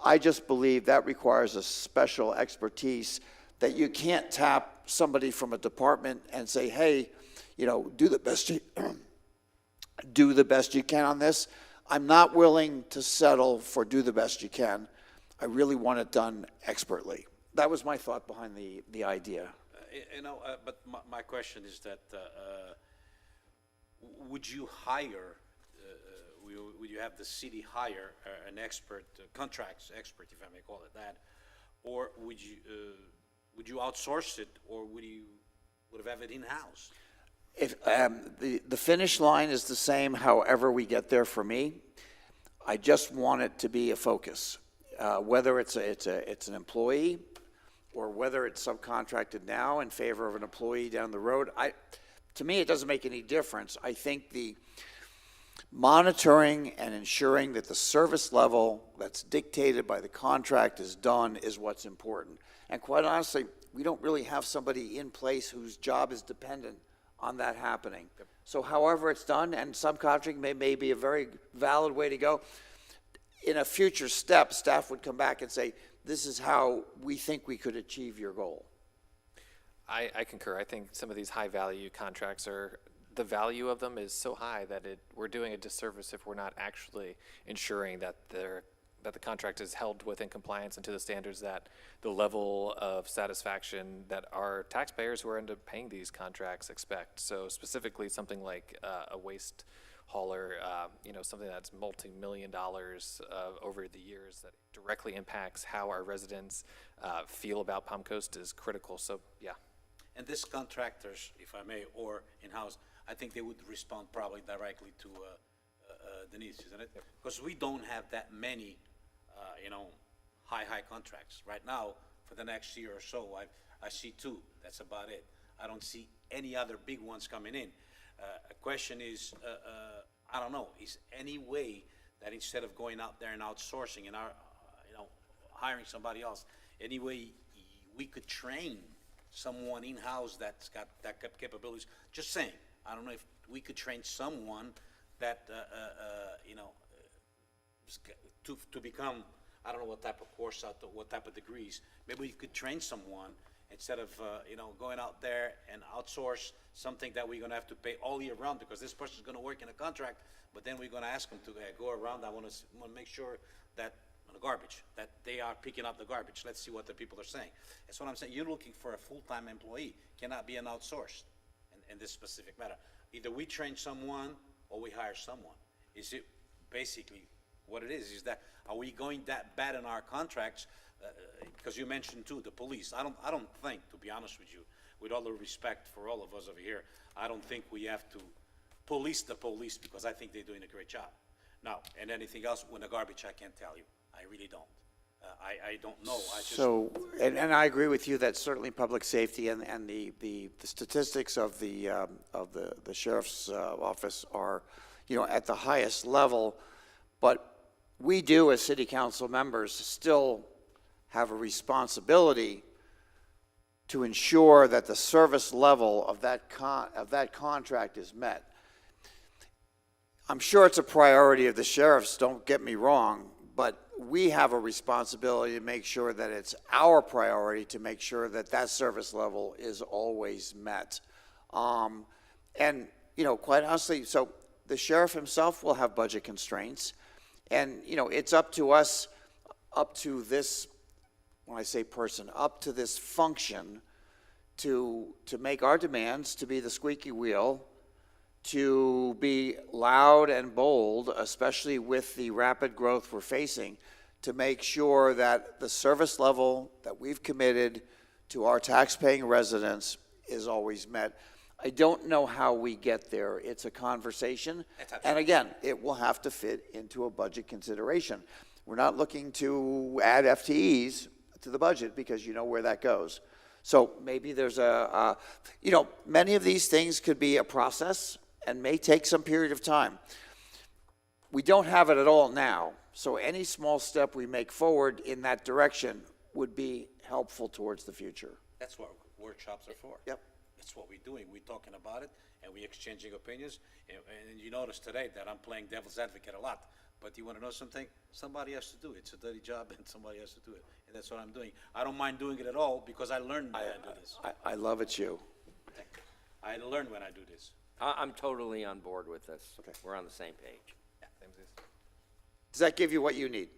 Speaker 1: I just believe that requires a special expertise that you can't tap somebody from a department and say, hey, you know, do the best you can on this. I'm not willing to settle for do the best you can. I really want it done expertly. That was my thought behind the idea.
Speaker 6: But my question is that would you hire, would you have the city hire an expert, contracts expert, if I may call it that, or would you outsource it, or would you have it in-house?
Speaker 1: If the finish line is the same, however we get there for me, I just want it to be a focus. Whether it's an employee or whether it's subcontracted now in favor of an employee down the road, to me it doesn't make any difference. I think the monitoring and ensuring that the service level that's dictated by the contract is done is what's important. And quite honestly, we don't really have somebody in place whose job is dependent on that happening. So however it's done, and subcontracting may be a very valid way to go, in a future step, staff would come back and say, this is how we think we could achieve your goal.
Speaker 4: I concur. I think some of these high-value contracts the value of them is so high that we're doing a disservice if we're not actually ensuring that the contract is held within compliance and to the standards that the level of satisfaction that our taxpayers who are end up paying these contracts expect. So specifically something like a waste hauler, something that's multi-million dollars over the years that directly impacts how our residents feel about Palm Coast is critical. So, yeah.
Speaker 6: And these contractors, if I may, or in-house, I think they would respond probably directly to Denise, isn't it? Because we don't have that many, high contracts. Right now, for the next year or so, I see two. That's about it. I don't see any other big ones coming in. A question is, I don't know, is any way that instead of going out there and outsourcing and hiring somebody else, any way we could train someone in-house that's got that capabilities? Just saying. I don't know if we could train someone that, to become, I don't know what type of course, what type of degrees. Maybe we could train someone instead of, going out there and outsource something that we're going to have to pay all year round, because this person's going to work in a contract, but then we're going to ask them to go around. I want to make sure that on the garbage, that they are picking up the garbage. Let's see what the people are saying. That's what I'm saying. You're looking for a full-time employee. Cannot be an outsourced in this specific matter. Either we train someone or we hire someone. Is it basically what it is that, are we going that bad in our contracts? Because you mentioned too, the police. I don't think, to be honest with you, with all the respect for all of us over here, I don't think we have to police the police, because I think they're doing a great job. Now, and anything else with the garbage, I can't tell you. I really don't. I don't know.
Speaker 1: And I agree with you that certainly public safety and the statistics of the sheriff's office are, at the highest level, but we do as city council members still have a responsibility to ensure that the service level of that contract is met. I'm sure it's a priority of the sheriffs, don't get me wrong, but we have a responsibility to make sure that it's our priority to make sure that that service level is always met. And, you know, quite honestly, so the sheriff himself will have budget constraints, and, you know, it's up to us, up to this, when I say person, up to this function to make our demands, to be the squeaky wheel, to be loud and bold, especially with the rapid growth we're facing, to make sure that the service level that we've committed to our taxpaying residents is always met. I don't know how we get there. It's a conversation. And again, it will have to fit into a budget consideration. We're not looking to add FTEs to the budget because you know where that goes. So maybe there's you know, many of these things could be a process and may take some period of time. We don't have it at all now, so any small step we make forward in that direction would be helpful towards the future.
Speaker 6: That's what workshops are for.
Speaker 1: Yep.
Speaker 6: That's what we're doing. We're talking about it, and we're exchanging opinions. And you notice today that I'm playing devil's advocate a lot. But you want to know something? Somebody has to do it. It's a dirty job, and somebody has to do it. And that's what I'm doing. I don't mind doing it at all because I learned when I do this.
Speaker 1: I love it, you.
Speaker 6: I learn when I do this.
Speaker 3: I'm totally on board with this. Okay. We're on the same page.
Speaker 6: Yeah.
Speaker 1: Does that give you what you need?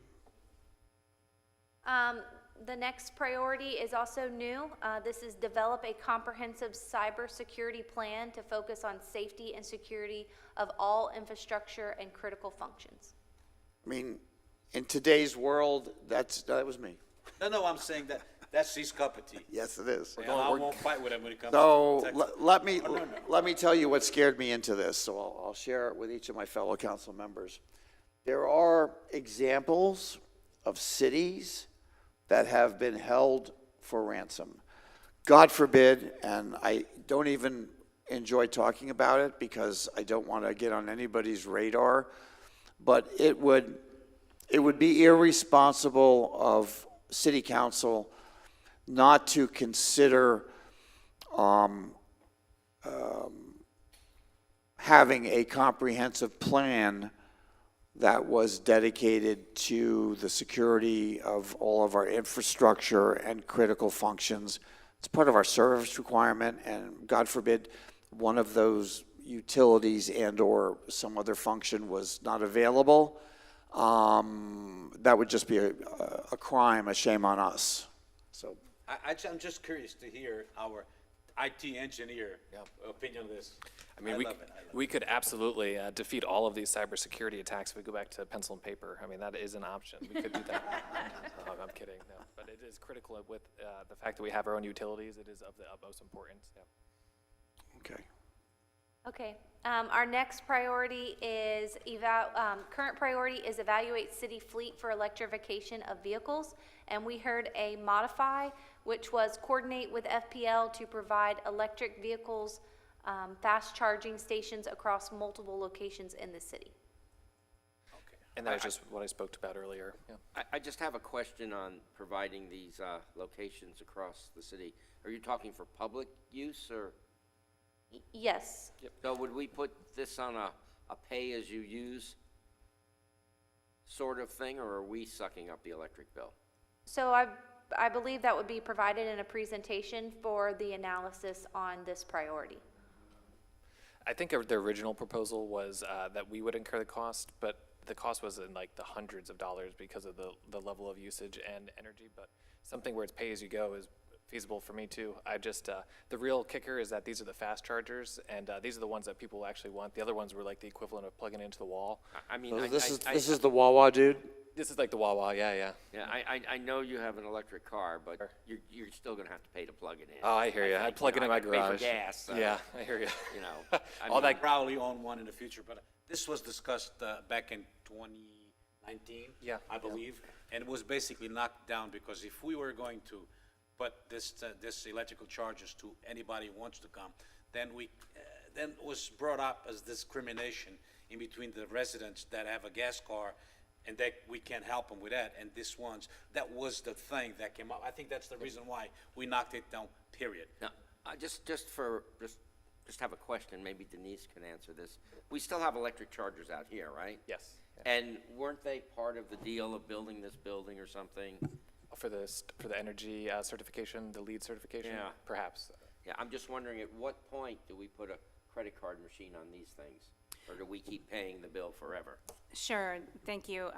Speaker 19: The next priority is also new. This is develop a comprehensive cybersecurity plan to focus on safety and security of all infrastructure and critical functions.
Speaker 1: I mean, in today's world, that was me.
Speaker 6: No, I'm saying that's his cup of tea.
Speaker 1: Yes, it is.
Speaker 6: And I won't fight with him when it comes
Speaker 1: So
Speaker 6: to Texas.
Speaker 1: let me tell you what scared me into this. So I'll share it with each of my fellow council members. There are examples of cities that have been held for ransom. God forbid, and I don't even enjoy talking about it because I don't want to get on anybody's radar, but it would be irresponsible of city council not to consider having a comprehensive plan that was dedicated to the security of all of our infrastructure and critical functions. It's part of our service requirement, and God forbid one of those utilities and or some other function was not available. That would just be a crime, a shame on us. So
Speaker 6: I'm just curious to hear our IT engineer opinion on this.
Speaker 4: I mean, we could absolutely defeat all of these cybersecurity attacks if we go back to pencil and paper. I mean, that is an option. We could do that. I'm kidding, no. But it is critical with the fact that we have our own utilities. It is of the utmost importance. Yeah.
Speaker 1: Okay.
Speaker 19: Okay. Our next priority is current priority is evaluate city fleet for electrification of vehicles, and we heard a modify, which was coordinate with FPL to provide electric vehicles fast charging stations across multiple locations in the city.
Speaker 4: Okay. And that was just what I spoke about earlier. Yeah.
Speaker 3: I just have a question on providing these locations across the city. Are you talking for public use or?
Speaker 19: Yes.
Speaker 3: So would we put this on a pay-as-you-use sort of thing, or are we sucking up the electric bill?
Speaker 19: So I believe that would be provided in a presentation for the analysis on this priority.
Speaker 4: I think the original proposal was that we would incur the cost, but the cost was in like the hundreds of dollars because of the level of usage and energy. But something where it's pay-as-you-go is feasible for me too. The real kicker is that these are the fast chargers, and these are the ones that people actually want. The other ones were like the equivalent of plugging into the wall.
Speaker 3: I mean,
Speaker 1: So this is the Wawa, dude?
Speaker 4: This is like the Wawa, yeah.
Speaker 3: Yeah, I know you have an electric car, but you're still going to have to pay to plug it in.
Speaker 4: Oh, I hear you. I plug it in my garage.
Speaker 3: Pay for gas.
Speaker 4: Yeah, I hear you.
Speaker 3: You know,
Speaker 6: I'll probably own one in the future, but this was discussed back in 2019, I believe, and it was basically knocked down because if we were going to put this electrical charges to anybody who wants to come, then it was brought up as discrimination in between the residents that have a gas car and that we can't help them with that, and this one's, that was the thing that came up. I think that's the reason why we knocked it down, period.
Speaker 3: Now, just just have a question, maybe Denise can answer this. We still have electric chargers out here, right?
Speaker 4: Yes.
Speaker 3: And weren't they part of the deal of building this building or something?
Speaker 4: For the energy certification, the LEED certification?
Speaker 3: Yeah.
Speaker 4: Perhaps.
Speaker 3: Yeah, I'm just wondering, at what point do we put a credit card machine on these things? Or do we keep paying the bill forever?
Speaker 7: Sure, thank you.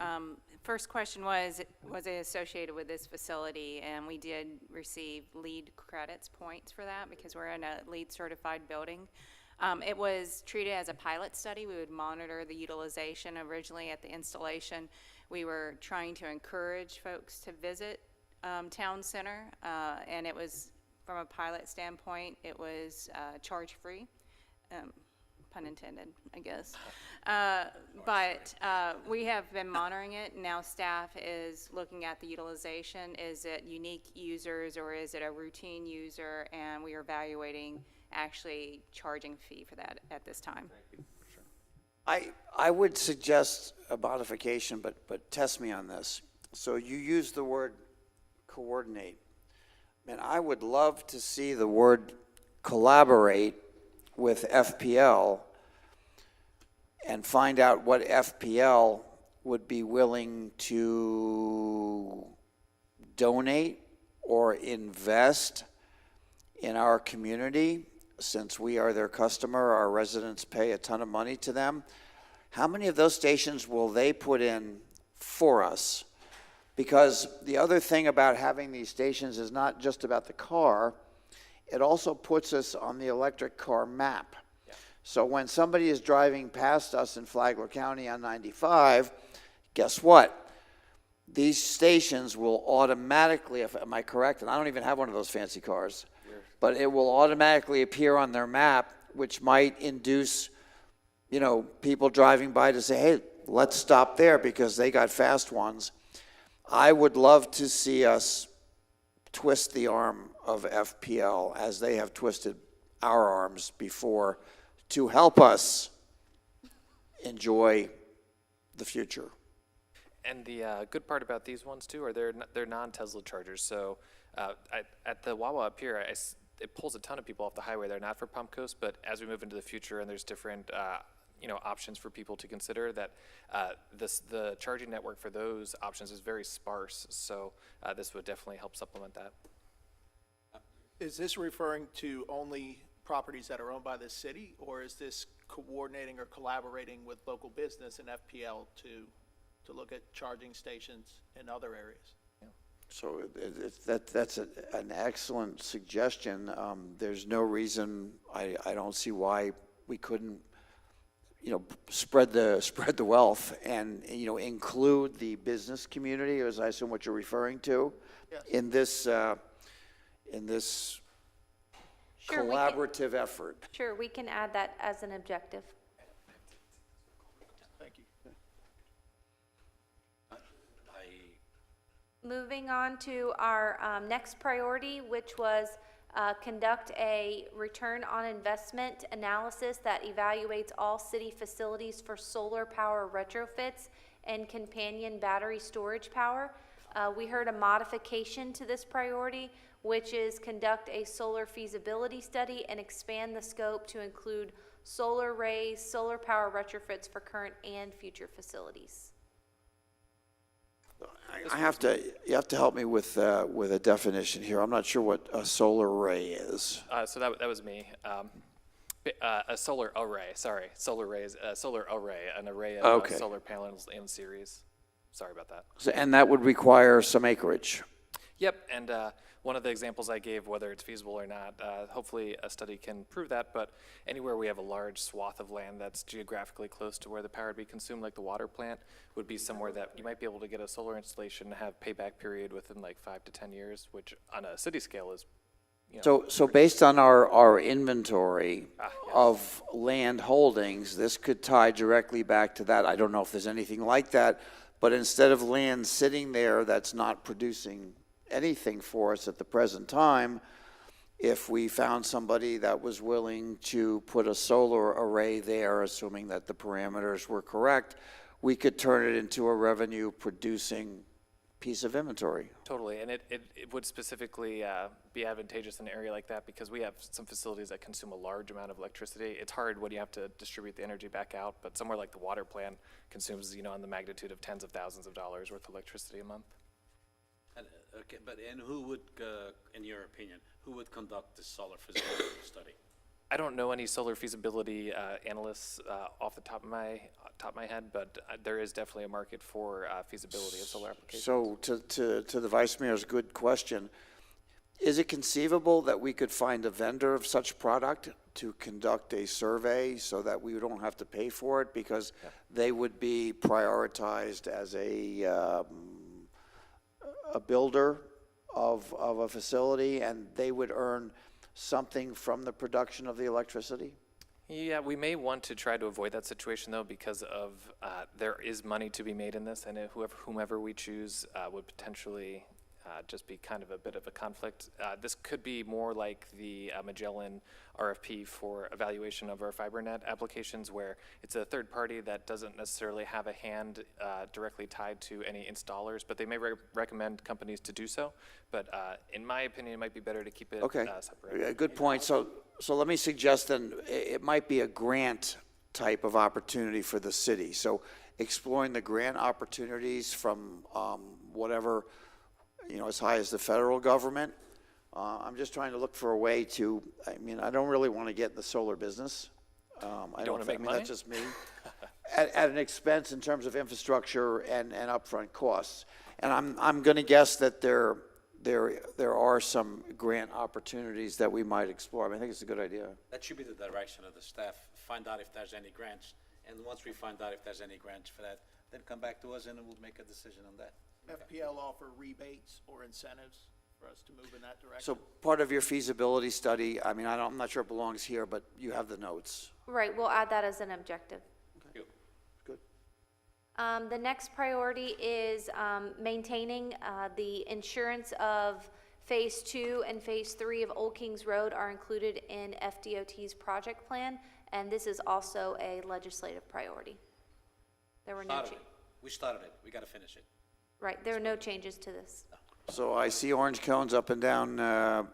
Speaker 7: First question was it associated with this facility? And we did receive LEED credits points for that because we're in a LEED certified building. It was treated as a pilot study. We would monitor the utilization. Originally at the installation, we were trying to encourage folks to visit Town Center, and it was, from a pilot standpoint, it was charge-free. Pun intended, I guess. But we have been monitoring it. Now staff is looking at the utilization. Is it unique users or is it a routine user? And we are evaluating actually charging a fee for that at this time.
Speaker 1: I would suggest a modification, but test me on this. So you use the word coordinate. Man, I would love to see the word collaborate with FPL and find out what FPL would be willing to donate or invest in our community. Since we are their customer, our residents pay a ton of money to them. How many of those stations will they put in for us? Because the other thing about having these stations is not just about the car, it also puts us on the electric car map. Yeah. So when somebody is driving past us in Flagler County on 95, guess what? These stations will automatically, am I correct? And I don't even have one of those fancy cars. But it will automatically appear on their map, which might induce, people driving by to say, hey, let's stop there because they got fast ones. I would love to see us twist the arm of FPL as they have twisted our arms before to help us enjoy the future.
Speaker 4: And the good part about these ones too are they're non-Tesla chargers. So at the Wawa up here, it pulls a ton of people off the highway. They're not for Palm Coast, but as we move into the future and there's different options for people to consider, that the charging network for those options is very sparse. So this would definitely help supplement that.
Speaker 11: Is this referring to only properties that are owned by the city, or is this coordinating or collaborating with local business and FPL to look at charging stations in other areas?
Speaker 1: So that's an excellent suggestion. There's no reason, I don't see why we couldn't, spread the wealth and, include the business community, as I assume what you're referring to, yes, in this
Speaker 19: Sure,
Speaker 1: collaborative effort.
Speaker 19: Sure, we can add that as an objective.
Speaker 11: Thank you.
Speaker 19: Moving on to our next priority, which was conduct a return on investment analysis that evaluates all city facilities for solar power retrofits and companion battery storage power. We heard a modification to this priority, which is conduct a solar feasibility study and expand the scope to include solar arrays, solar power retrofits for current and future facilities.
Speaker 1: You have to help me with a definition here. I'm not sure what a solar array is.
Speaker 4: So that was me. A solar array, sorry. Solar arrays, solar array, an array of solar panels in series. Sorry about that.
Speaker 1: So, and that would require some acreage.
Speaker 4: Yep, and one of the examples I gave, whether it's feasible or not, hopefully a study can prove that, but anywhere we have a large swath of land that's geographically close to where the power would be consumed, like the water plant, would be somewhere that you might be able to get a solar installation and have payback period within like 5 to 10 years, which on a city scale is,
Speaker 1: So based on our inventory of land holdings, this could tie directly back to that. I don't know if there's anything like that, but instead of land sitting there that's not producing anything for us at the present time, if we found somebody that was willing to put a solar array there, assuming that the parameters were correct, we could turn it into a revenue producing piece of inventory.
Speaker 4: Totally, and it would specifically be advantageous in an area like that because we have some facilities that consume a large amount of electricity. It's hard when you have to distribute the energy back out, but somewhere like the water plant consumes, on the magnitude of tens of thousands of dollars worth of electricity a month.
Speaker 6: And, okay, and who would, in your opinion, who would conduct this solar feasibility study?
Speaker 4: I don't know any solar feasibility analysts off the top of my head, but there is definitely a market for feasibility of solar applications.
Speaker 1: So to the Vice Mayor's good question, is it conceivable that we could find a vendor of such product to conduct a survey so that we don't have to pay for it because they would be prioritized as a builder of a facility and they would earn something from the production of the electricity?
Speaker 4: Yeah, we may want to try to avoid that situation though because of there is money to be made in this, and whomever we choose would potentially just be kind of a bit of a conflict. This could be more like the Magellan RFP for evaluation of our FiberNet applications, where it's a third party that doesn't necessarily have a hand directly tied to any installers, but they may recommend companies to do so. But in my opinion, it might be better to keep it separate.
Speaker 1: Good point. So let me suggest then it might be a grant type of opportunity for the city. So exploring the grant opportunities from whatever, as high as the federal government. I'm just trying to look for a way to, I don't really want to get in the solar business.
Speaker 4: I don't want to make money?
Speaker 1: That's just me. at an expense in terms of infrastructure and upfront costs. And I'm going to guess that there are some grant opportunities that we might explore. I think it's a good idea.
Speaker 6: That should be the direction of the staff. Find out if there's any grants, and once we find out if there's any grants for that, then come back to us and we'll make a decision on that.
Speaker 11: FPL offer rebates or incentives for us to move in that direction?
Speaker 1: So part of your feasibility study, I'm not sure it belongs here, but you have the notes.
Speaker 19: Right, we'll add that as an objective.
Speaker 1: Okay. Good.
Speaker 19: The next priority is maintaining the insurance of Phase 2 and Phase 3 of Old Kings Road are included in FDOT's project plan, and this is also a legislative priority. There were no changes.
Speaker 6: We started it. We got to finish it.
Speaker 19: Right, there are no changes to this.
Speaker 1: So I see orange cones up and down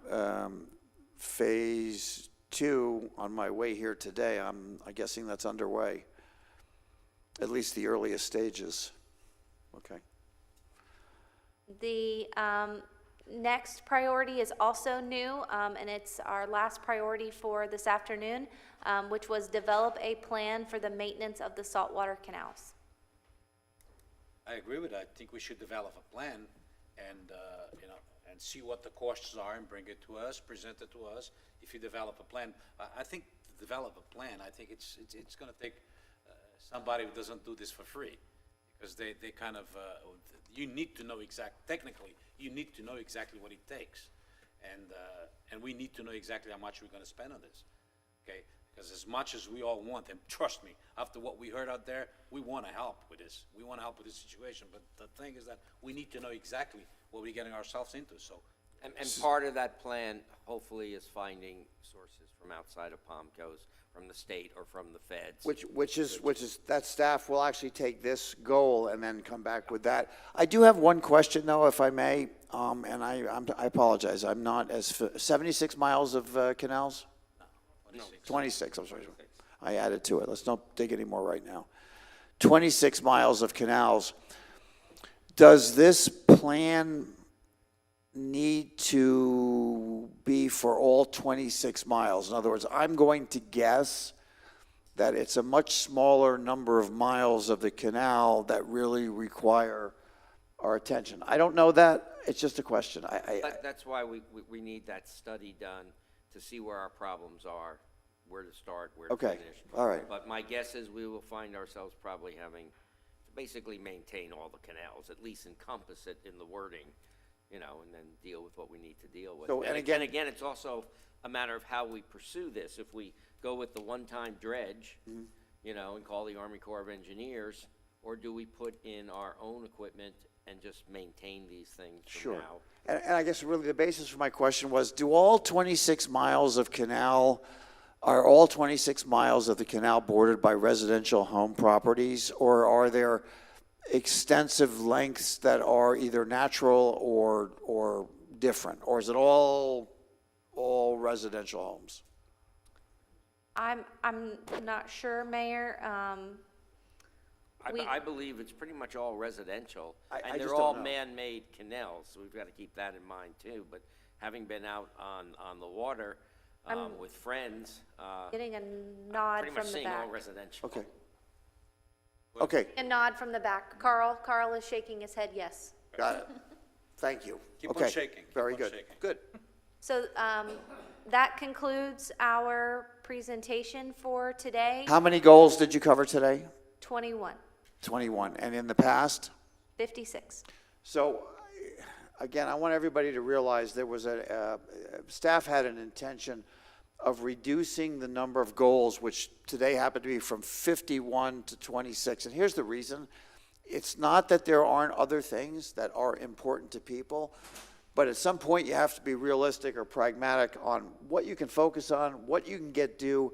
Speaker 1: Phase 2 on my way here today. I'm guessing that's underway, at least the earliest stages. Okay.
Speaker 19: The next priority is also new, and it's our last priority for this afternoon, which was develop a plan for the maintenance of the saltwater canals.
Speaker 6: I agree with that. I think we should develop a plan and, and see what the costs are and bring it to us, present it to us. If you develop a plan, I think to develop a plan, I think it's going to take somebody who doesn't do this for free, because they kind of, you need to know technically, you need to know exactly what it takes. And we need to know exactly how much we're going to spend on this, okay? Because as much as we all want, and trust me, after what we heard out there, we want to help with this. We want to help with this situation. But the thing is that we need to know exactly what we're getting ourselves into. So,
Speaker 3: and part of that plan, hopefully, is finding sources from outside of Palm Coast, from the state or from the feds.
Speaker 1: Which is that staff will actually take this goal and then come back with that. I do have one question though, if I may, and I apologize. I'm not as 76 miles of canals.
Speaker 6: no,
Speaker 1: 26, I'm sorry. I added to it. Let's not dig any more right now. 26 miles of canals. Does this plan need to be for all 26 miles? In other words, I'm going to guess that it's a much smaller number of miles of the canal that really require our attention. I don't know that. It's just a question.
Speaker 3: That's why we need that study done to see where our problems are, where to start, where to finish.
Speaker 1: All right.
Speaker 3: But my guess is we will find ourselves probably having to basically maintain all the canals, at least encompass it in the wording, and then deal with what we need to deal with.
Speaker 1: So, and again,
Speaker 3: it's also a matter of how we pursue this. If we go with the one-time dredge, and call the Army Corps of Engineers, or do we put in our own equipment and just maintain these things from now?
Speaker 1: And I guess really the basis for my question was, are all 26 miles of the canal bordered by residential home properties, or are there extensive lengths that are either natural or different? Or is it all residential homes?
Speaker 19: I'm not sure, Mayor.
Speaker 3: I believe it's pretty much all residential,
Speaker 1: I
Speaker 3: and
Speaker 1: just
Speaker 3: they're
Speaker 1: don't
Speaker 3: all
Speaker 1: know.
Speaker 3: man-made canals, so we've got to keep that in mind too. But having been out on the water with friends,
Speaker 19: Getting a nod
Speaker 3: pretty
Speaker 19: from
Speaker 3: much
Speaker 19: the
Speaker 3: seeing all
Speaker 19: back.
Speaker 3: residential.
Speaker 1: Okay. Okay,
Speaker 19: A nod from the back. Carl is shaking his head yes.
Speaker 1: got it. Thank you.
Speaker 6: Keep on
Speaker 1: Okay,
Speaker 6: shaking. Keep
Speaker 1: very
Speaker 6: on
Speaker 1: good.
Speaker 6: shaking.
Speaker 1: Good.
Speaker 19: So that concludes our presentation for today.
Speaker 1: How many goals did you cover today?
Speaker 19: 21,
Speaker 1: 21. And in the past?
Speaker 19: 56.
Speaker 1: So, again, I want everybody to realize there was staff had an intention of reducing the number of goals, which today happened to be from 51 to 26. And here's the reason. It's not that there aren't other things that are important to people, but at some point you have to be realistic or pragmatic on what you can focus on, what you can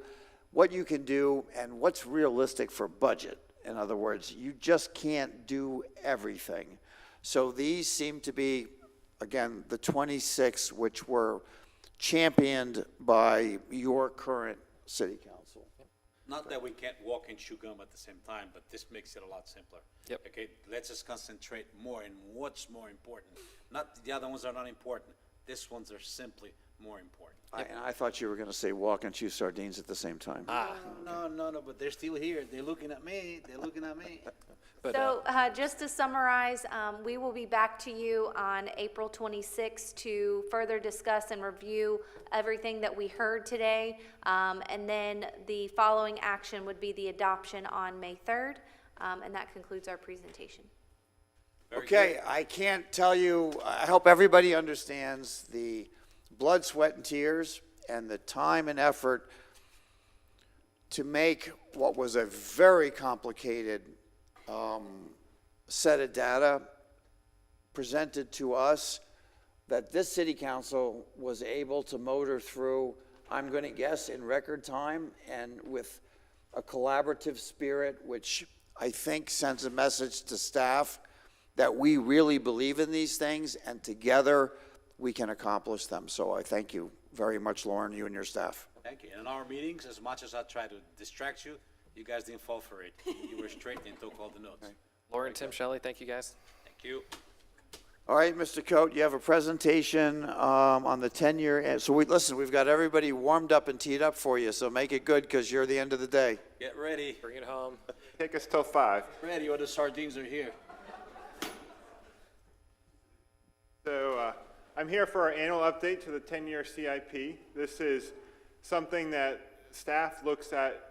Speaker 1: what you can do, and what's realistic for budget. In other words, you just can't do everything. So these seem to be, again, the 26 which were championed by your current city council.
Speaker 6: Not that we can't walk and chew gum at the same time, but this makes it a lot simpler.
Speaker 4: Yep.
Speaker 6: Okay, let's just concentrate more on what's more important. Not the other ones are not important. These ones are simply more important.
Speaker 1: I thought you were going to say walk and chew sardines at the same time.
Speaker 6: No, but they're still here. They're looking at me. They're looking at me.
Speaker 4: But,
Speaker 19: So just to summarize, we will be back to you on April 26th to further discuss and review everything that we heard today. And then the following action would be the adoption on May 3rd. And that concludes our presentation.
Speaker 1: Okay, I can't tell you, I hope everybody understands the blood, sweat, and tears and the time and effort to make what was a very complicated set of data presented to us that this city council was able to motor through, I'm going to guess, in record time and with a collaborative spirit, which I think sends a message to staff that we really believe in these things and together we can accomplish them. So I thank you very much, Lauren, you and your staff.
Speaker 6: Thank you. In our meetings, as much as I try to distract you, you guys didn't fall for it. You were straight and took all the notes.
Speaker 4: Lauren, Tim, Shelley, thank you guys.
Speaker 6: Thank you.
Speaker 1: All right, Mr. Coate, you have a presentation on the 10-year. So we've got everybody warmed up and teed up for you. So make it good because you're the end of the day.
Speaker 6: Get ready.
Speaker 4: Bring it home.
Speaker 17: Take us till 5.
Speaker 6: Ready, or the sardines are here.
Speaker 17: So I'm here for our annual update to the 10-year CIP. This is something that staff looks at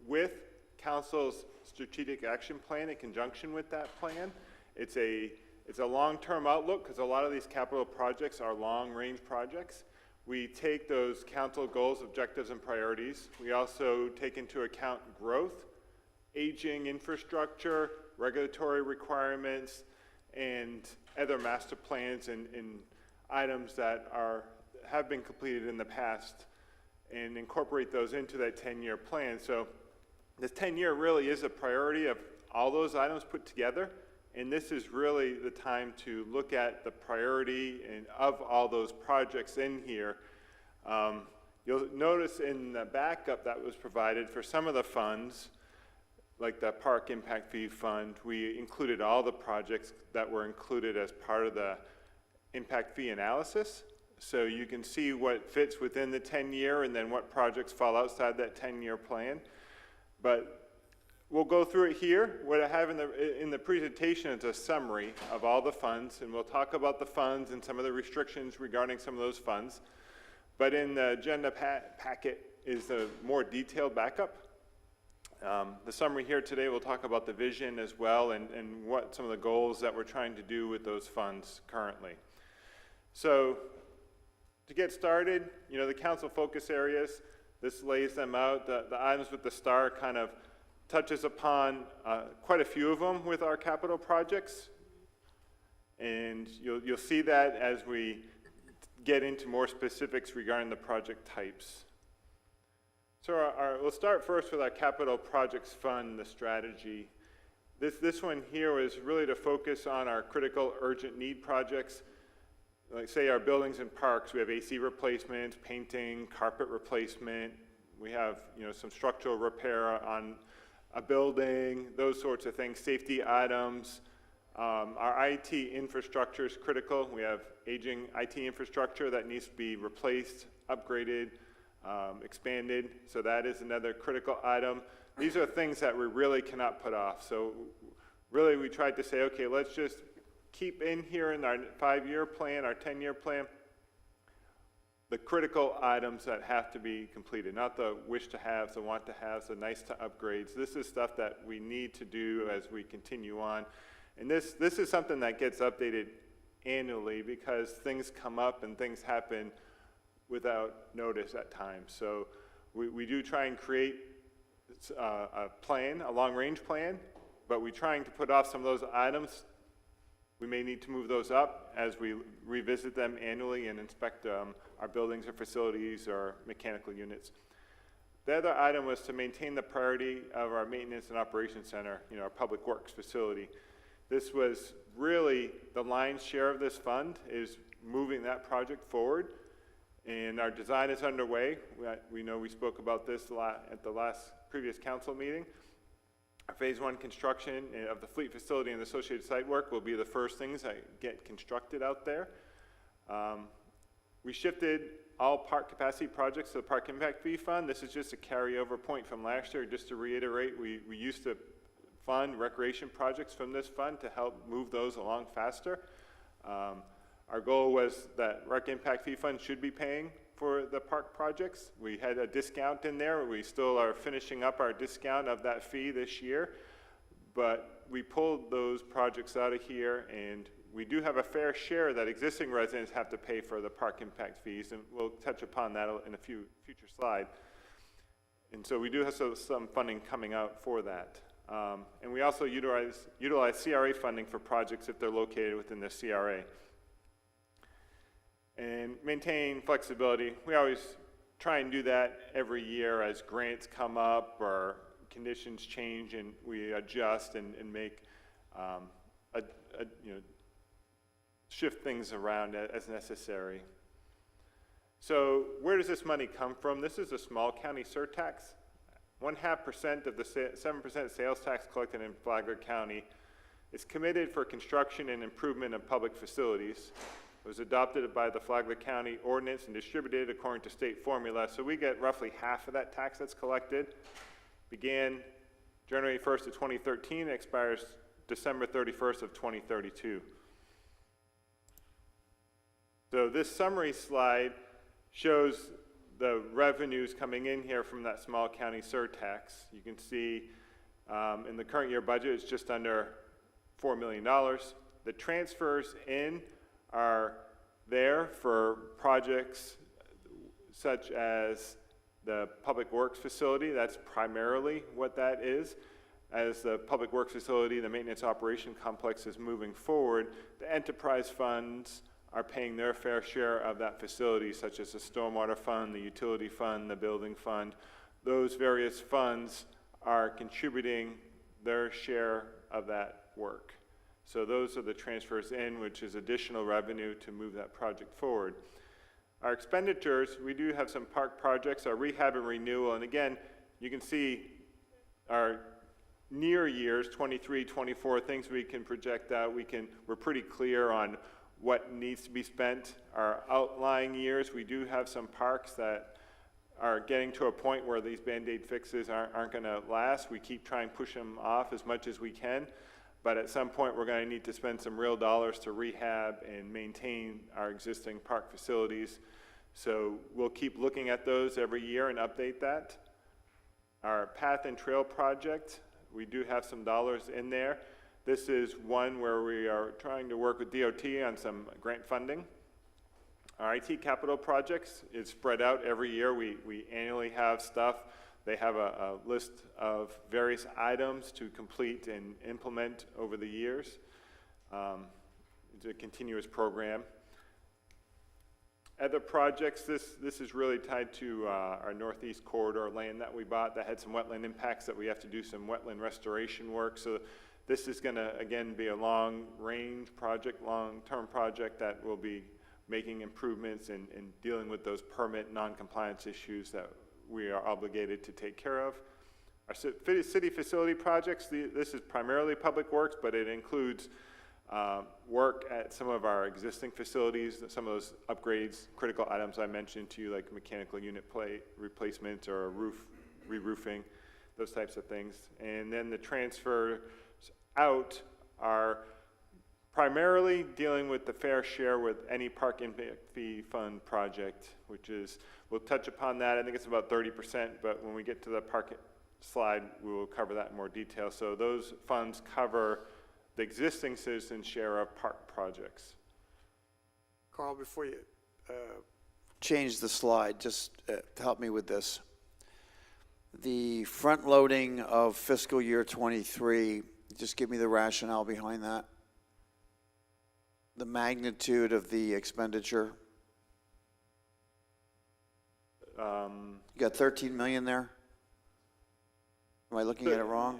Speaker 17: with council's strategic action plan in conjunction with that plan. It's a long-term outlook because a lot of these capital projects are long-range projects. We take those council goals, objectives, and priorities. We also take into account growth, aging infrastructure, regulatory requirements, and other master plans and items that have been completed in the past and incorporate those into that 10-year plan. So this 10-year really is a priority of all those items put together, and this is really the time to look at the priority of all those projects in here. You'll notice in the backup that was provided for some of the funds, like the Park Impact Fee Fund, we included all the projects that were included as part of the impact fee analysis. So you can see what fits within the 10-year and then what projects fall outside that 10-year plan. But we'll go through it here. What I have in the presentation is a summary of all the funds, and we'll talk about the funds and some of the restrictions regarding some of those funds. But in the agenda packet is a more detailed backup. The summary here today will talk about the vision as well and what some of the goals that we're trying to do with those funds currently. So to get started, the council focus areas, this lays them out. The items with the star kind of touches upon quite a few of them with our capital projects. And you'll see that as we get into more specifics regarding the project types. So we'll start first with our capital projects fund, the strategy.
Speaker 21: This one here was really to focus on our critical urgent need projects. Like say our buildings and parks, we have AC replacement, painting, carpet replacement. We have, some structural repair on a building, those sorts of things, safety items. Our IT infrastructure is critical. We have aging IT infrastructure that needs to be replaced, upgraded, expanded. So that is another critical item. These are things that we really cannot put off. So really we tried to say, okay, let's just keep in here in our 5-year plan, our 10-year plan, the critical items that have to be completed, not the wish to haves, the want to haves, the nice to upgrades. This is stuff that we need to do as we continue on. And this is something that gets updated annually because things come up and things happen without notice at times. So we do try and create a plan, a long-range plan, but we're trying to put off some of those items. We may need to move those up as we revisit them annually and inspect our buildings or facilities or mechanical units. The other item was to maintain the priority of our maintenance and operations center, our public works facility. This was really the lion's share of this fund is moving that project forward, and our design is underway. We know we spoke about this at the previous council meeting. Our phase 1 construction of the fleet facility and the associated site work will be the first things that get constructed out there. We shifted all park capacity projects to the Park Impact Fee Fund. This is just a carryover point from last year. Just to reiterate, we used to fund recreation projects from this fund to help move those along faster. Our goal was that Rec Impact Fee Fund should be paying for the park projects. We had a discount in there. We still are finishing up our discount of that fee this year, but we pulled those projects out of here, and we do have a fair share that existing residents have to pay for the park impact fees, and we'll touch upon that in a future slide. And so we do have some funding coming out for that. And we also utilize CRA funding for projects if they're located within the CRA. And maintain flexibility. We always try and do that every year as grants come up or conditions change, and we adjust and make shift things around as necessary. So where does this money come from? This is a small county surtax. 0.5% of the 7% sales tax collected in Flagler County is committed for construction and improvement of public facilities. It was adopted by the Flagler County ordinance and distributed according to state formula. So we get roughly half of that tax that's collected. Began January 1st of 2013 and expires December 31st of 2032. So this summary slide shows the revenues coming in here from that small county surtax. You can see in the current year budget, it's just under $4 million. The transfers in are there for projects such as the Public Works facility. That's primarily what that is. As the Public Works facility, the maintenance operation complex is moving forward, the enterprise funds are paying their fair share of that facility, such as the stormwater fund, the utility fund, the building fund. Those various funds are contributing their share of that work. So those are the transfers in, which is additional revenue to move that project forward. Our expenditures, we do have some park projects, our rehab and renewal, and again, you can see our near years, 23, 24, things we can project out. We're pretty clear on what needs to be spent. Our outlying years, we do have some parks that are getting to a point where these Band-Aid fixes aren't gonna last. We keep trying to push them off as much as we can. But at some point, we're going to need to spend some real dollars to rehab and maintain our existing park facilities. So we'll keep looking at those every year and update that. Our path and trail project, we do have some dollars in there. This is one where we are trying to work with DOT on some grant funding. Our IT capital projects is spread out every year. We annually have stuff. They have a list of various items to complete and implement over the years. It's a continuous program. Other projects, this is really tied to our northeast corridor land that we bought that had some wetland impacts that we have to do some wetland restoration work. So This is gonna, again, be a long-range project, long-term project that will be making improvements and dealing with those permit non-compliance issues that we are obligated to take care of. Our city facility projects, this is primarily public works, but it includes work at some of our existing facilities, some of those upgrades, critical items I mentioned to you, like mechanical unit plate replacements or roof re-roofing, those types of things. And then the transfers out are primarily dealing with the fair share with any park impact fee fund project, which is, we'll touch upon that. I think it's about 30%, but when we get to the park slide, we will cover that in more detail. So those funds cover the existing citizen share of park projects.
Speaker 1: Carl, before you change the slide, just to help me with this. The front loading of fiscal year 23, just give me the rationale behind that. The magnitude of the expenditure. You got 13 million there? Am I looking at it wrong?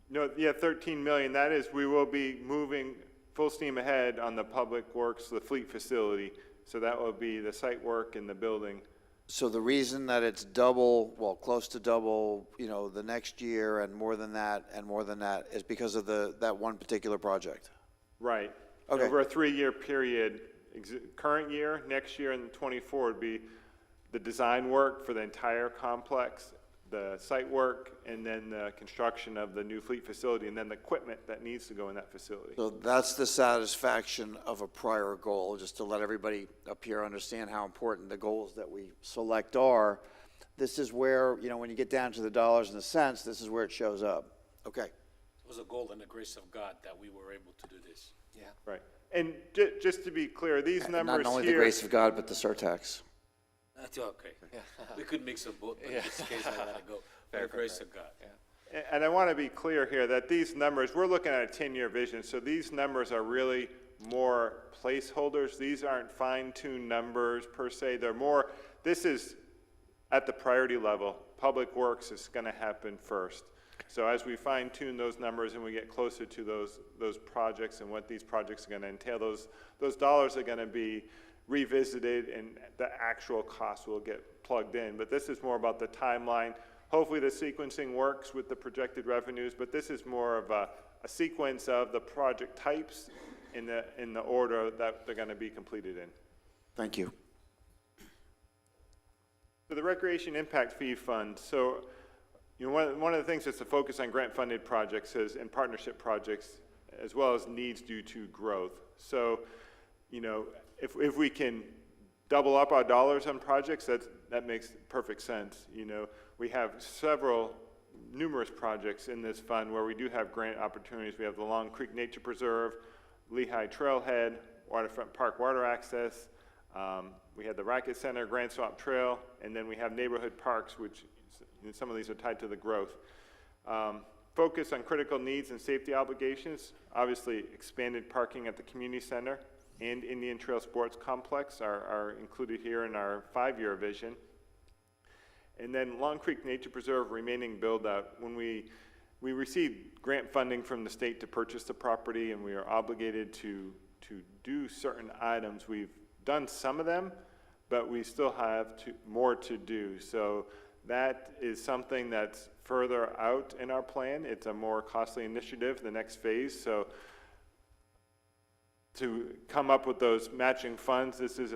Speaker 21: No, yeah, 13 million. That is, we will be moving full steam ahead on the public works, the fleet facility. So that will be the site work and the building.
Speaker 1: So the reason that it's double, well, close to double, you know, the next year and more than that is because of that one particular project?
Speaker 21: Right.
Speaker 1: Okay.
Speaker 21: Over a 3-year period, current year, next year, and 24 would be the design work for the entire complex, the site work, and then the construction of the new fleet facility, and then the equipment that needs to go in that facility.
Speaker 1: So that's the satisfaction of a prior goal, just to let everybody up here understand how important the goals that we select are. This is where, you know, when you get down to the dollars and the cents, this is where it shows up. Okay.
Speaker 6: It was a goal and the grace of God that we were able to do this.
Speaker 21: Yeah. Right. And just to be clear, these numbers here.
Speaker 1: Not only the grace of God, but the surtax.
Speaker 6: That's okay. We could mix them both, but in this case, I gotta go. By the grace of God.
Speaker 21: And I want to be clear here that these numbers, we're looking at a 10-year vision, so these numbers are really more placeholders. These aren't fine-tuned numbers per se. They're more, this is at the priority level. Public works is going to happen first. So as we fine-tune those numbers and we get closer to those projects and what these projects are going to entail, those dollars are going to be revisited and the actual cost will get plugged in. But this is more about the timeline. Hopefully the sequencing works with the projected revenues, but this is more of a sequence of the project types in the order that they're going to be completed in.
Speaker 1: Thank you.
Speaker 21: So the Recreation Impact Fee Fund. So, you know, one of the things that's to focus on grant-funded projects and partnership projects, as well as needs due to growth. So, you know, if we can double up our dollars on projects, that makes perfect sense. You know, we have numerous projects in this fund where we do have grant opportunities. We have the Long Creek Nature Preserve, Lehigh Trailhead, Waterfront Park Water Access. We have the Racket Center, Grand Swamp Trail, and then we have neighborhood parks, which some of these are tied to the growth. Focus on critical needs and safety obligations. Obviously, expanded parking at the community center and Indian Trail Sports Complex are included here in our 5-year vision. And then Long Creek Nature Preserve remaining build-out. When we received grant funding from the state to purchase the property, and we are obligated to do certain items. We've done some of them, but we still have more to do. So that is something that's further out in our plan. It's a more costly initiative, the next phase. So to come up with those matching funds, this is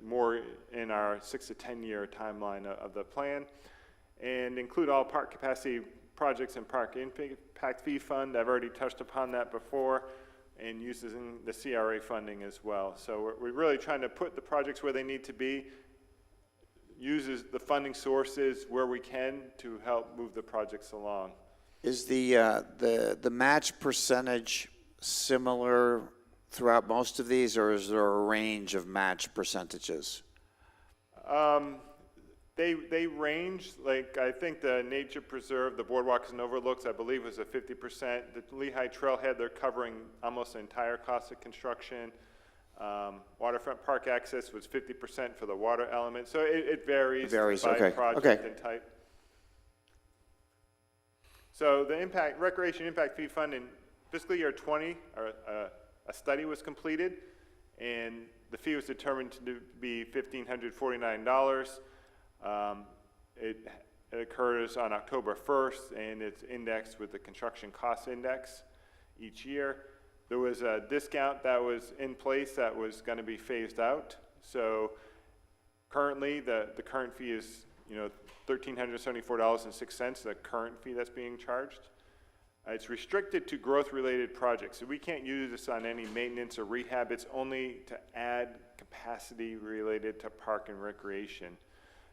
Speaker 21: more in our 6 to 10 year timeline of the plan, and include all park capacity projects and park impact fee fund. I've already touched upon that before, and using the CRA funding as well. So we're really trying to put the projects where they need to be, uses the funding sources where we can to help move the projects along.
Speaker 1: Is the match percentage similar throughout most of these, or is there a range of match percentages?
Speaker 21: They range. Like, I think the Nature Preserve, the Boardwalks and Overlooks, I believe was a 50%. The Lehigh Trailhead, they're covering almost the entire cost of construction. Waterfront Park Access was 50% for the water element. So it varies by
Speaker 1: okay.
Speaker 21: project and type. So the recreation impact fee fund in fiscal year 20, a study was completed, and the fee was determined to be $1,549. It occurs on October 1st, and it's indexed with the construction cost index each year. There was a discount that was in place that was going to be phased out. So currently, the current fee is, $1,374.06, the current fee that's being charged. It's restricted to growth-related projects, so we can't use this on any maintenance or rehab. It's only to add capacity related to park and recreation.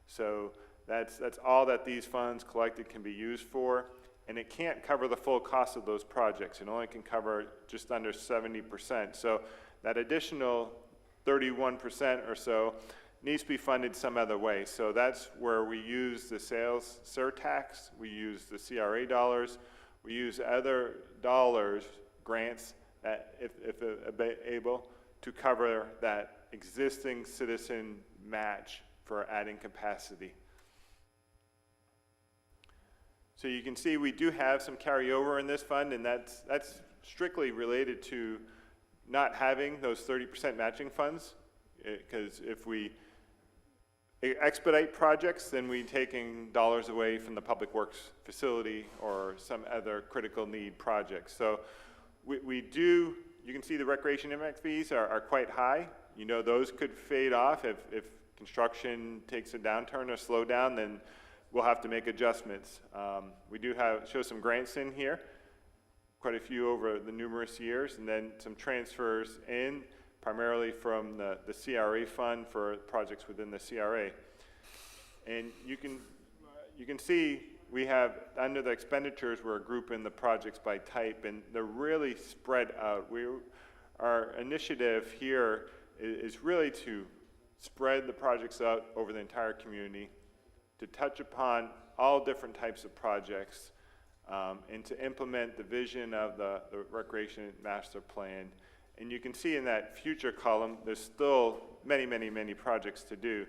Speaker 21: So that's all that these funds collected can be used for, and it can't cover the full cost of those projects. It only can cover just under 70%. So that additional 31% or so needs to be funded some other way. So that's where we use the sales surtax, we use the CRA dollars, we use other dollars, grants, that if able, to cover that existing citizen match for adding capacity. So you can see we do have some carryover in this fund, and that's strictly related to not having those 30% matching funds, because if we expedite projects, then we're taking dollars away from the public works facility or some other critical need projects. So we do, you can see the recreation impact fees are quite high. Those could fade off if construction takes a downturn or slow down, then we'll have to make adjustments. We do show some grants in here, quite a few over the numerous years, and then some transfers in, primarily from the CRA fund for projects within the CRA. And you can see we have, under the expenditures, we're grouping the projects by type, and they're really spread out. Our initiative here is really to spread the projects out over the entire community, to touch upon all different types of projects, and to implement the vision of the Recreation Master Plan. And you can see in that future column, there's still many, many, many projects to do.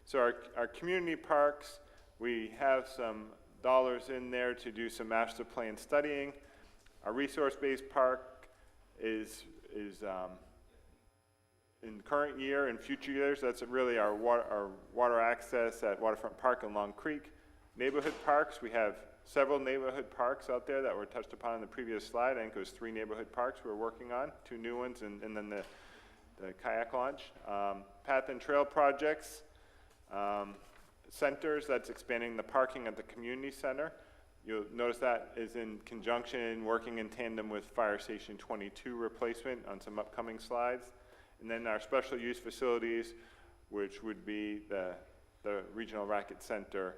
Speaker 21: So our community parks, we have some dollars in there to do some master plan studying. Our resource-based park is in current year and future years, that's really our water access at Waterfront Park and Long Creek. Neighborhood parks, we have several neighborhood parks out there that were touched upon in the previous slide. I think it was 3 neighborhood parks we're working on, 2 new ones, and then the kayak launch. Path and trail projects, centers, that's expanding the parking at the community center. You'll notice that is in conjunction, working in tandem with Fire Station 22 replacement on some upcoming slides. And then our special use facilities, which would be the Regional Racket Center.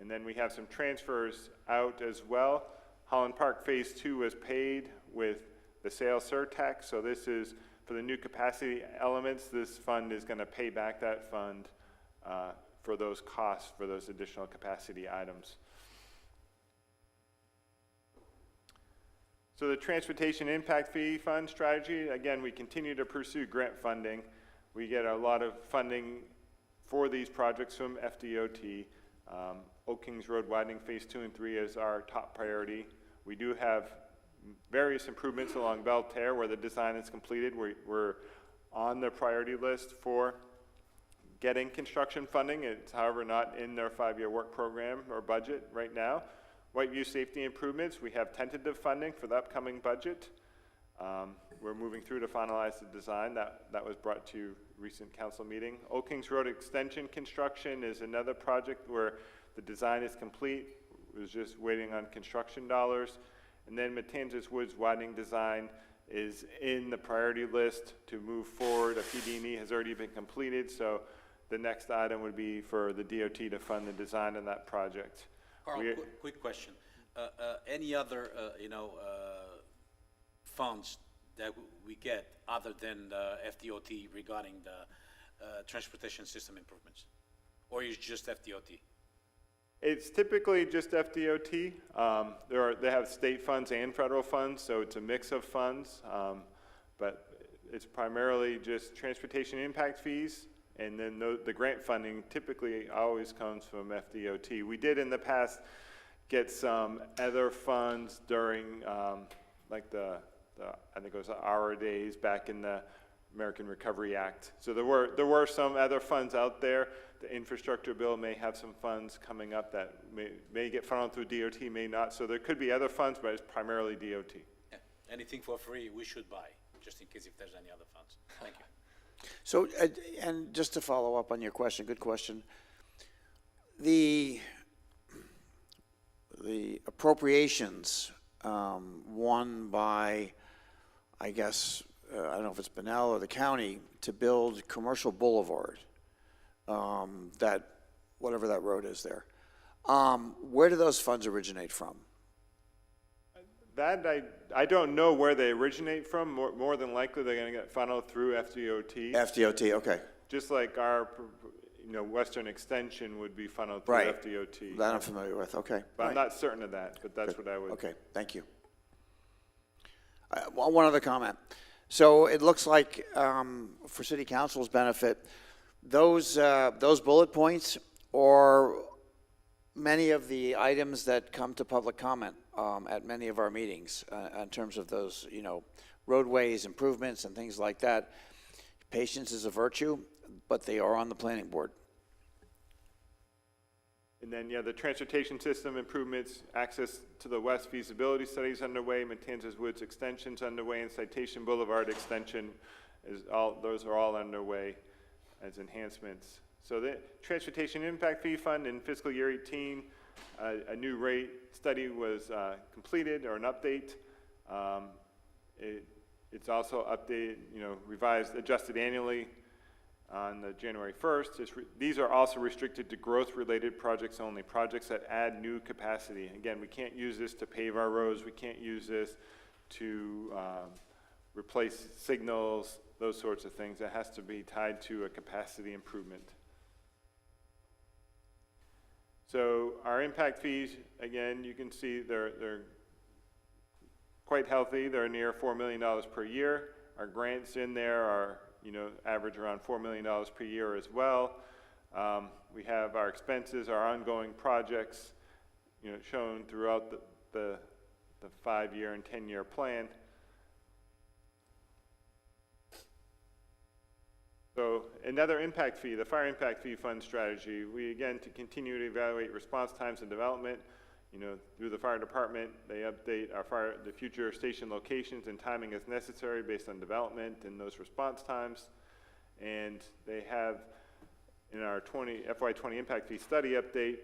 Speaker 21: And then we have some transfers out as well. Holland Park Phase 2 was paid with the sales surtax, so this is for the new capacity elements. This fund is going to pay back that fund for those costs for those additional capacity items. So the Transportation Impact Fee Fund strategy, again, we continue to pursue grant funding. We get a lot of funding for these projects from FDOT. Oak Kings Road widening Phase 2 and 3 is our top priority. We do have various improvements along Belterre where the design is completed. We're on the priority list for getting construction funding. It's, however, not in their 5-year work program or budget right now. Whiteview safety improvements, we have tentative funding for the upcoming budget. We're moving through to finalize the design. That was brought to recent council meeting. Oak Kings Road extension construction is another project where the design is complete. It was just waiting on construction dollars. And then Matanzas Woods widening design is in the priority list to move forward. A PD&E has already been completed, so the next item would be for the DOT to fund the design of that project.
Speaker 6: Carl, quick question. Any other, funds that we get other than the FDOT regarding the transportation system improvements? Or is it just FDOT?
Speaker 21: It's typically just FDOT. They have state funds and federal funds, so it's a mix of funds. But it's primarily just transportation impact fees, and then the grant funding typically always comes from FDOT. We did in the past get some other funds during, like I think it was our days back in the American Recovery Act. So there were some other funds out there. The infrastructure bill may have some funds coming up that may get funneled through DOT, may not. So there could be other funds, but it's primarily DOT.
Speaker 6: Yeah. Anything for free, we should buy, just in case if there's any other funds. Thank you.
Speaker 1: So, and just to follow up on your question, good question. The appropriations won by, I guess, I don't know if it's Fennelly or the county, to build Commercial Boulevard, that, whatever that road is there. Where do those funds originate from?
Speaker 21: That I don't know where they originate from. More than likely, they're going to get funneled through FDOT.
Speaker 1: FDOT, okay.
Speaker 21: Just like our, Western Extension would be funneled through
Speaker 1: Right.
Speaker 21: FDOT.
Speaker 1: That I'm familiar with, okay.
Speaker 21: But
Speaker 1: All
Speaker 21: I'm
Speaker 1: right.
Speaker 21: not certain of that, but that's what I would.
Speaker 1: Okay, thank you. One other comment. So it looks like, for City Council's benefit, those bullet points are many of the items that come to public comment at many of our meetings in terms of those, roadways, improvements, and things like that. Patience is a virtue, but they are on the planning board.
Speaker 21: And then, the transportation system improvements, access to the west feasibility studies underway, Matanzas Woods extensions underway, and Citation Boulevard extension those are all underway as enhancements. So the Transportation Impact Fee Fund in fiscal year 18, a new rate study was completed, or an update. It's also updated, revised, adjusted annually on the January 1st. These are also restricted to growth-related projects only, projects that add new capacity. Again, we can't use this to pave our roads. We can't use this to replace signals, those sorts of things. That has to be tied to a capacity improvement. So our impact fees, again, you can see they're quite healthy. They're near $4 million per year. Our grants in there are, average around $4 million per year as well. We have our expenses, our ongoing projects, shown throughout the 5-year and 10-year plan. So another impact fee, the Fire Impact Fee Fund strategy, we again to continue to evaluate response times and development. Through the fire department, they update the future station locations and timing as necessary based on development and those response times. And they have in our FY20 impact fee study update,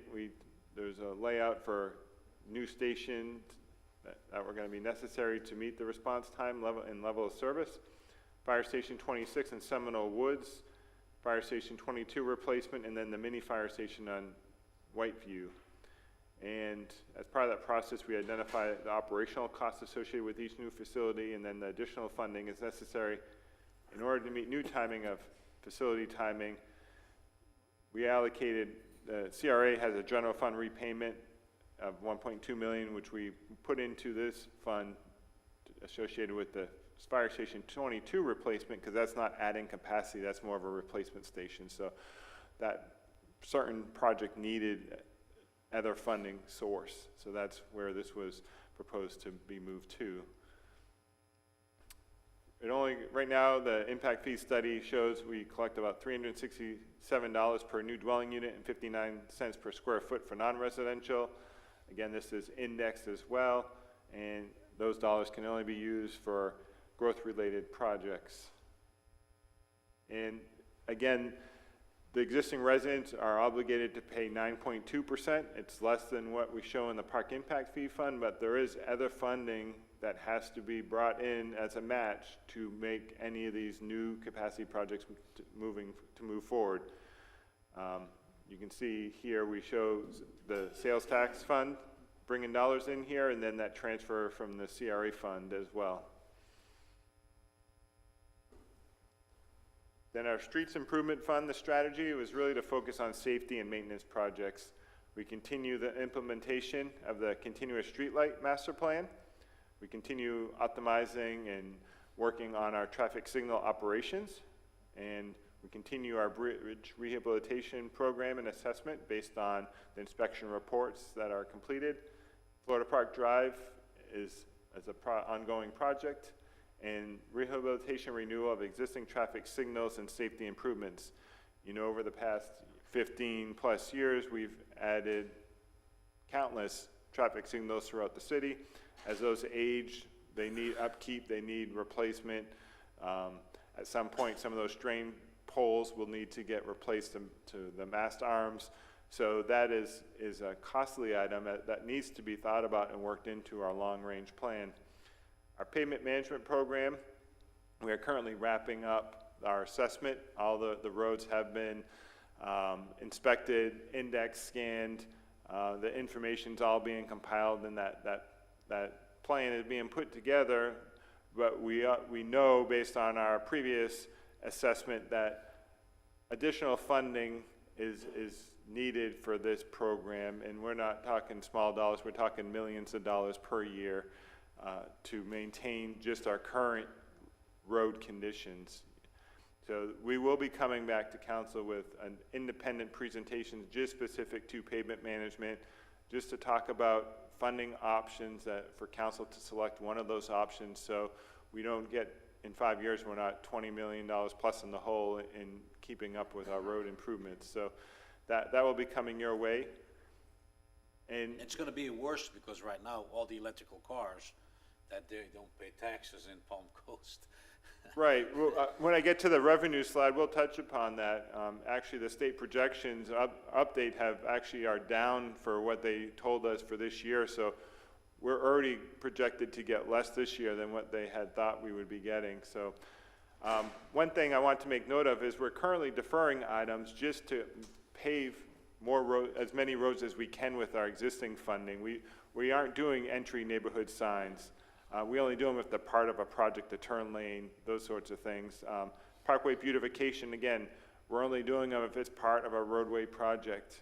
Speaker 21: there's a layout for new stations that were going to be necessary to meet the response time level of service. Fire Station 26 in Seminole Woods, Fire Station 22 replacement, and then the mini fire station on Whiteview. And as part of that process, we identify the operational costs associated with each new facility, and then the additional funding is necessary in order to meet new timing of facility timing. We allocated, the CRA has a general fund repayment of $1.2 million, which we put into this fund associated with the Fire Station 22 replacement, because that's not adding capacity, that's more of a replacement station. So that certain project needed other funding source. So that's where this was proposed to be moved to. Right now, the impact fee study shows we collect about $367 per new dwelling unit and 59 cents per square foot for non-residential. Again, this is indexed as well, and those dollars can only be used for growth-related projects. And again, the existing residents are obligated to pay 9.2%. It's less than what we show in the Park Impact Fee Fund, but there is other funding that has to be brought in as a match to make any of these new capacity projects move forward. You can see here we show the sales tax fund bringing dollars in here, and then that transfer from the CRA fund as well. Then our Streets Improvement Fund, the strategy was really to focus on safety and maintenance projects. We continue the implementation of the continuous streetlight master plan. We continue optimizing and working on our traffic signal operations. And we continue our bridge rehabilitation program and assessment based on the inspection reports that are completed. Florida Park Drive is a ongoing project, and rehabilitation renewal of existing traffic signals and safety improvements. You know, over the past 15 plus years, we've added countless traffic signals throughout the city. As those age, they need upkeep, they need replacement. At some point, some of those strain poles will need to get replaced to the mast arms. So that is a costly item that needs to be thought about and worked into our long-range plan. Our pavement management program, we are currently wrapping up our assessment. All the roads have been inspected, indexed, scanned. The information's all being compiled, and that plan is being put together. But we know, based on our previous assessment, that additional funding is needed for this program, and we're not talking small dollars, we're talking millions of dollars per year to maintain just our current road conditions. So we will be coming back to council with an independent presentation just specific to pavement management, just to talk about funding options for council to select one of those options, so we don't get, in 5 years, we're not $20 million plus in the hole in keeping up with our road improvements. So that will be coming your way. And
Speaker 6: it's going to be worse because right now, all the electrical cars, that they don't pay taxes in Palm Coast.
Speaker 21: Right. Well, when I get to the revenue slide, we'll touch upon that. Actually, the state projections update are down for what they told us for this year. So we're already projected to get less this year than what they had thought we would be getting. So one thing I want to make note of is we're currently deferring items just to pave as many roads as we can with our existing funding. We aren't doing entry neighborhood signs. We only do them if they're part of a project, a turn lane, those sorts of things. Parkway beautification, again, we're only doing them if it's part of a roadway project.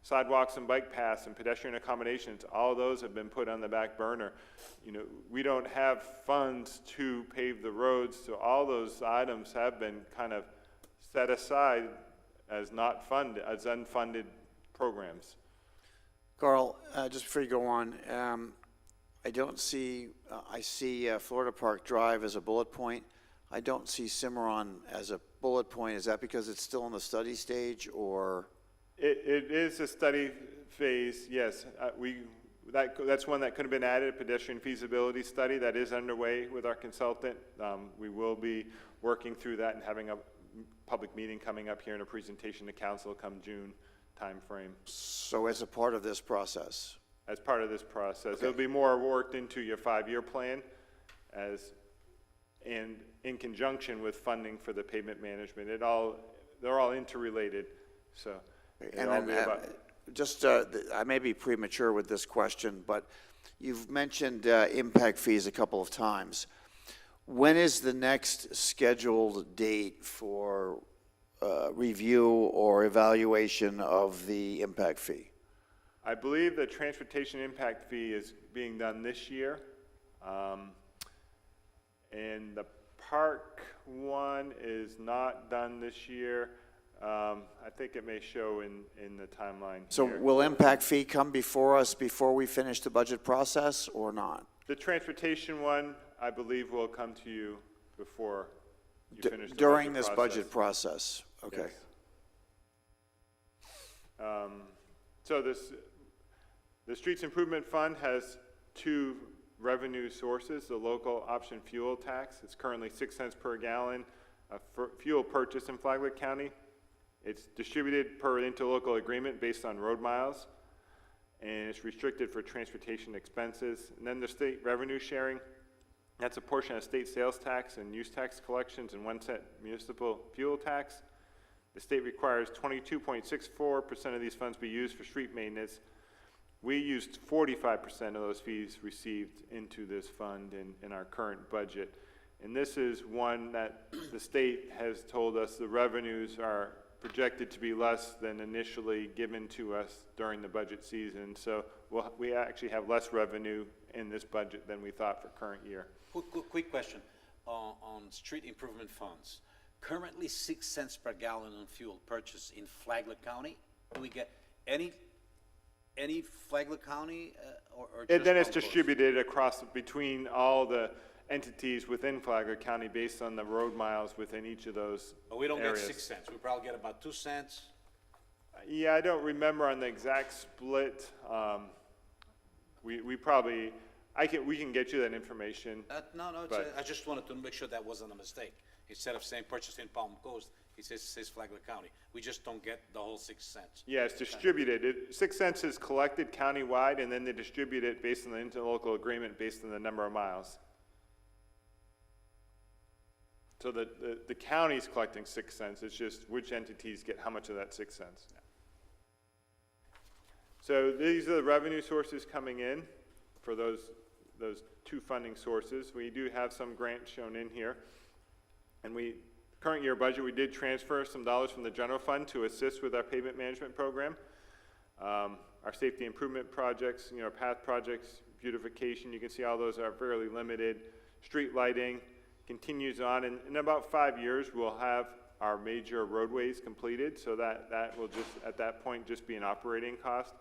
Speaker 21: Sidewalks and bike paths and pedestrian accommodations, all those have been put on the back burner. You know, we don't have funds to pave the roads, so all those items have been kind of set aside as not funded, as unfunded programs.
Speaker 1: Carl, just before you go on, I don't see, I see Florida Park Drive as a bullet point. I don't see Cimarron as a bullet point. Is that because it's still in the study stage, or?
Speaker 21: It is a study phase, yes. That's one that could have been added, a pedestrian feasibility study that is underway with our consultant. We will be working through that and having a public meeting coming up here and a presentation to council come June timeframe.
Speaker 1: So as a part of this process?
Speaker 21: As part of this process.
Speaker 1: Okay.
Speaker 21: It'll be more worked into your 5-year plan and in conjunction with funding for the pavement management. They're all interrelated, so.
Speaker 1: And then, I may be premature with this question, but you've mentioned impact fees a couple of times. When is the next scheduled date for review or evaluation of the impact fee?
Speaker 21: I believe the transportation impact fee is being done this year. And the park one is not done this year. I think it may show in the timeline
Speaker 1: So
Speaker 21: here.
Speaker 1: will impact fee come before us before we finish the budget process, or not?
Speaker 21: The transportation one, I believe, will come to you before you finish the
Speaker 1: during
Speaker 21: budget
Speaker 1: this
Speaker 21: process.
Speaker 1: budget process, okay.
Speaker 21: Yes. So the Streets Improvement Fund has 2 revenue sources. The local option fuel tax, it's currently 6 cents per gallon for fuel purchase in Flagler County. It's distributed per interlocal agreement based on road miles, and it's restricted for transportation expenses. And then the state revenue sharing, that's a portion of state sales tax and use tax collections and 1 cent municipal fuel tax. The state requires 22.64% of these funds be used for street maintenance. We used 45% of those fees received into this fund in our current budget. And this is one that the state has told us the revenues are projected to be less than initially given to us during the budget season. So we actually have less revenue in this budget than we thought for current year.
Speaker 6: Quick question on street improvement funds. Currently 6 cents per gallon on fuel purchase in Flagler County. Do we get any any Flagler County, or
Speaker 21: And then
Speaker 6: just
Speaker 21: it's
Speaker 6: Palm Coast?
Speaker 21: distributed across between all the entities within Flagler County based on the road miles within each of those
Speaker 6: But we don't get
Speaker 21: areas.
Speaker 6: 6 cents. We probably get about 2 cents.
Speaker 21: Yeah, I don't remember on the exact split. We probably, we can get you that information.
Speaker 6: No,
Speaker 21: But-
Speaker 6: I just wanted to make sure that wasn't a mistake. Instead of saying purchase in Palm Coast, it says Flagler County. We just don't get the whole 6 cents.
Speaker 21: Yeah, it's distributed. 6 cents is collected countywide, and then they distribute it based on the interlocal agreement based on the number of miles. So the county's collecting 6 cents, it's just which entities get how much of that 6 cents. So these are the revenue sources coming in for those two funding sources. We do have some grants shown in here. And current year budget, we did transfer some dollars from the general fund to assist with our pavement management program. Our safety improvement projects, path projects, beautification, you can see all those are fairly limited. Street lighting continues on, and in about 5 years, we'll have our major roadways completed, so that will just, at that point, just be an operating cost.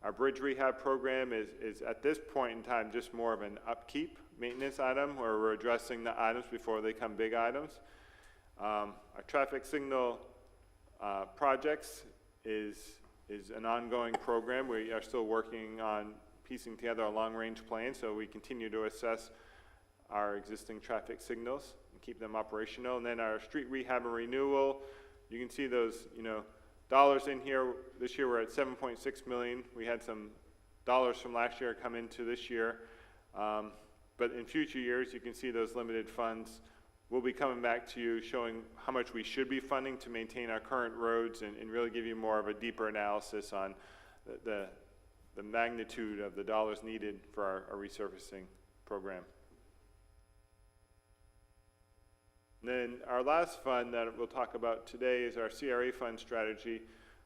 Speaker 21: Our bridge rehab program is at this point in time, just more of an upkeep maintenance item, where we're addressing the items before they become big items. Our traffic signal projects is an ongoing program. We are still working on piecing together a long-range plan, so we continue to assess our existing traffic signals and keep them operational. And then our street rehab and renewal, you can see those, dollars in here. This year we're at 7.6 million. We had some dollars from last year come into this year. But in future years, you can see those limited funds. We'll be coming back to you showing how much we should be funding to maintain our current roads and really give you more of a deeper analysis on the magnitude of the dollars needed for our resurfacing program. And then our last fund that we'll talk about today is our CRA fund strategy.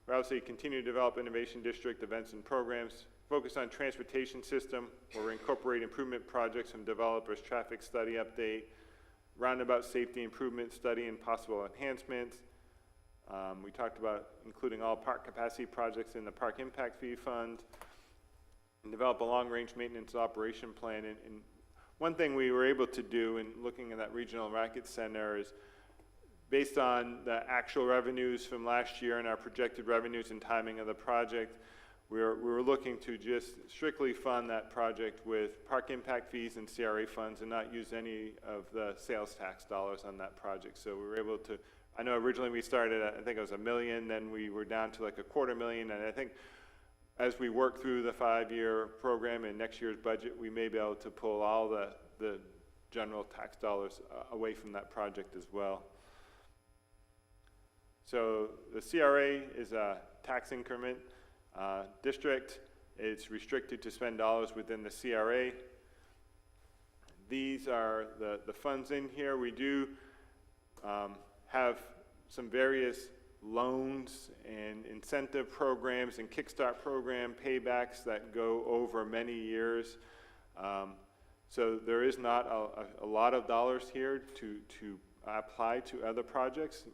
Speaker 21: We're obviously continue to develop innovation district events and programs, focus on transportation system, where we incorporate improvement projects from developers, traffic study update, roundabout safety improvement study and possible enhancements. We talked about including all park capacity projects in the park impact fee fund, and develop a long-range maintenance operation plan. And one thing we were able to do in looking at that regional racket center is, based on the actual revenues from last year and our projected revenues and timing of the project, we were looking to just strictly fund that project with park impact fees and CRA funds and not use any of the sales tax dollars on that project. So we were able to, I know originally we started at, I think it was $1 million, then we were down to like $250,000, and I think as we work through the 5-year program and next year's budget, we may be able to pull all the general tax dollars away from that project as well. So the CRA is a tax increment district. It's restricted to spend dollars within the CRA. These are the funds in here. We do have some various loans and incentive programs and kickstart program paybacks that go over many years. So there is not a lot of dollars here to apply to other projects.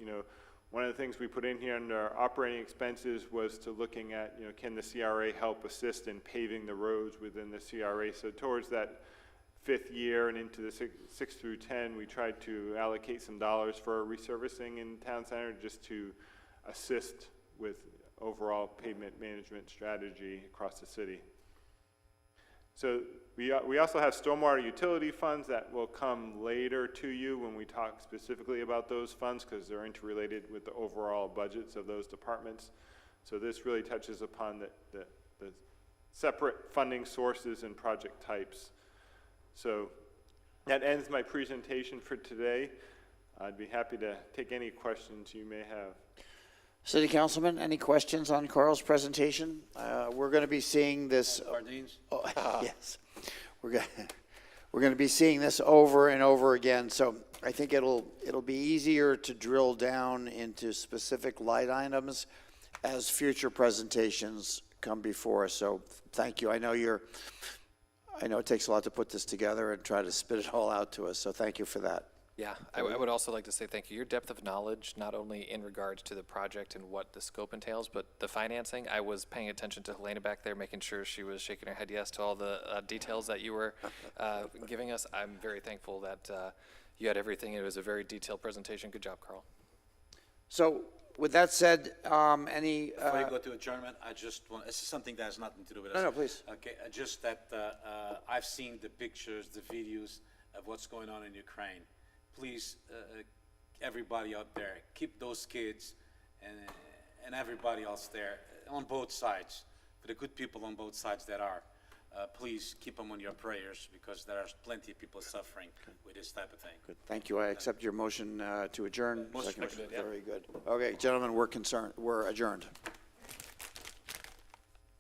Speaker 21: One of the things we put in here under operating expenses was to looking at, can the CRA help assist in paving the roads within the CRA? So towards that 5th year and into the 6 through 10, we tried to allocate some dollars for resurfacing in town center just to assist with overall pavement management strategy across the city. So we also have stormwater utility funds that will come later to you when we talk specifically about those funds, because they're interrelated with the overall budgets of those departments. So this really touches upon the separate funding sources and project types. So that ends my presentation for today. I'd be happy to take any questions you may have.
Speaker 1: City Councilman, any questions on Carl's presentation? We're going to be seeing this.
Speaker 6: Sardines?
Speaker 1: Yes, we're going to be seeing this over and over again. So I think it'll be easier to drill down into specific light items as future presentations come before us. So thank you. I know it takes a lot to put this together and try to spit it all out to us. So thank you for that.
Speaker 4: Yeah, I would also like to say thank you. Your depth of knowledge, not only in regards to the project and what the scope entails, but the financing. I was paying attention to Helena back there, making sure she was shaking her head yes to all the details that you were giving us. I'm very thankful that you had everything. It was a very detailed presentation. Good job, Carl.
Speaker 1: So with that said, any,
Speaker 6: Before you go to adjournment, I just want, this is something that has nothing to do with us.
Speaker 1: No, please.
Speaker 6: Okay, just that I've seen the pictures, the videos of what's going on in Ukraine. Please, everybody out there, keep those kids and everybody else there on both sides, for the good people on both sides that are. Please keep them on your prayers, because there are plenty of people suffering with this type of thing.
Speaker 1: Good. Thank you. I accept your motion to adjourn.
Speaker 6: Motion
Speaker 1: Second.
Speaker 6: seconded, yeah.
Speaker 1: Very good. Okay, gentlemen, we're adjourned.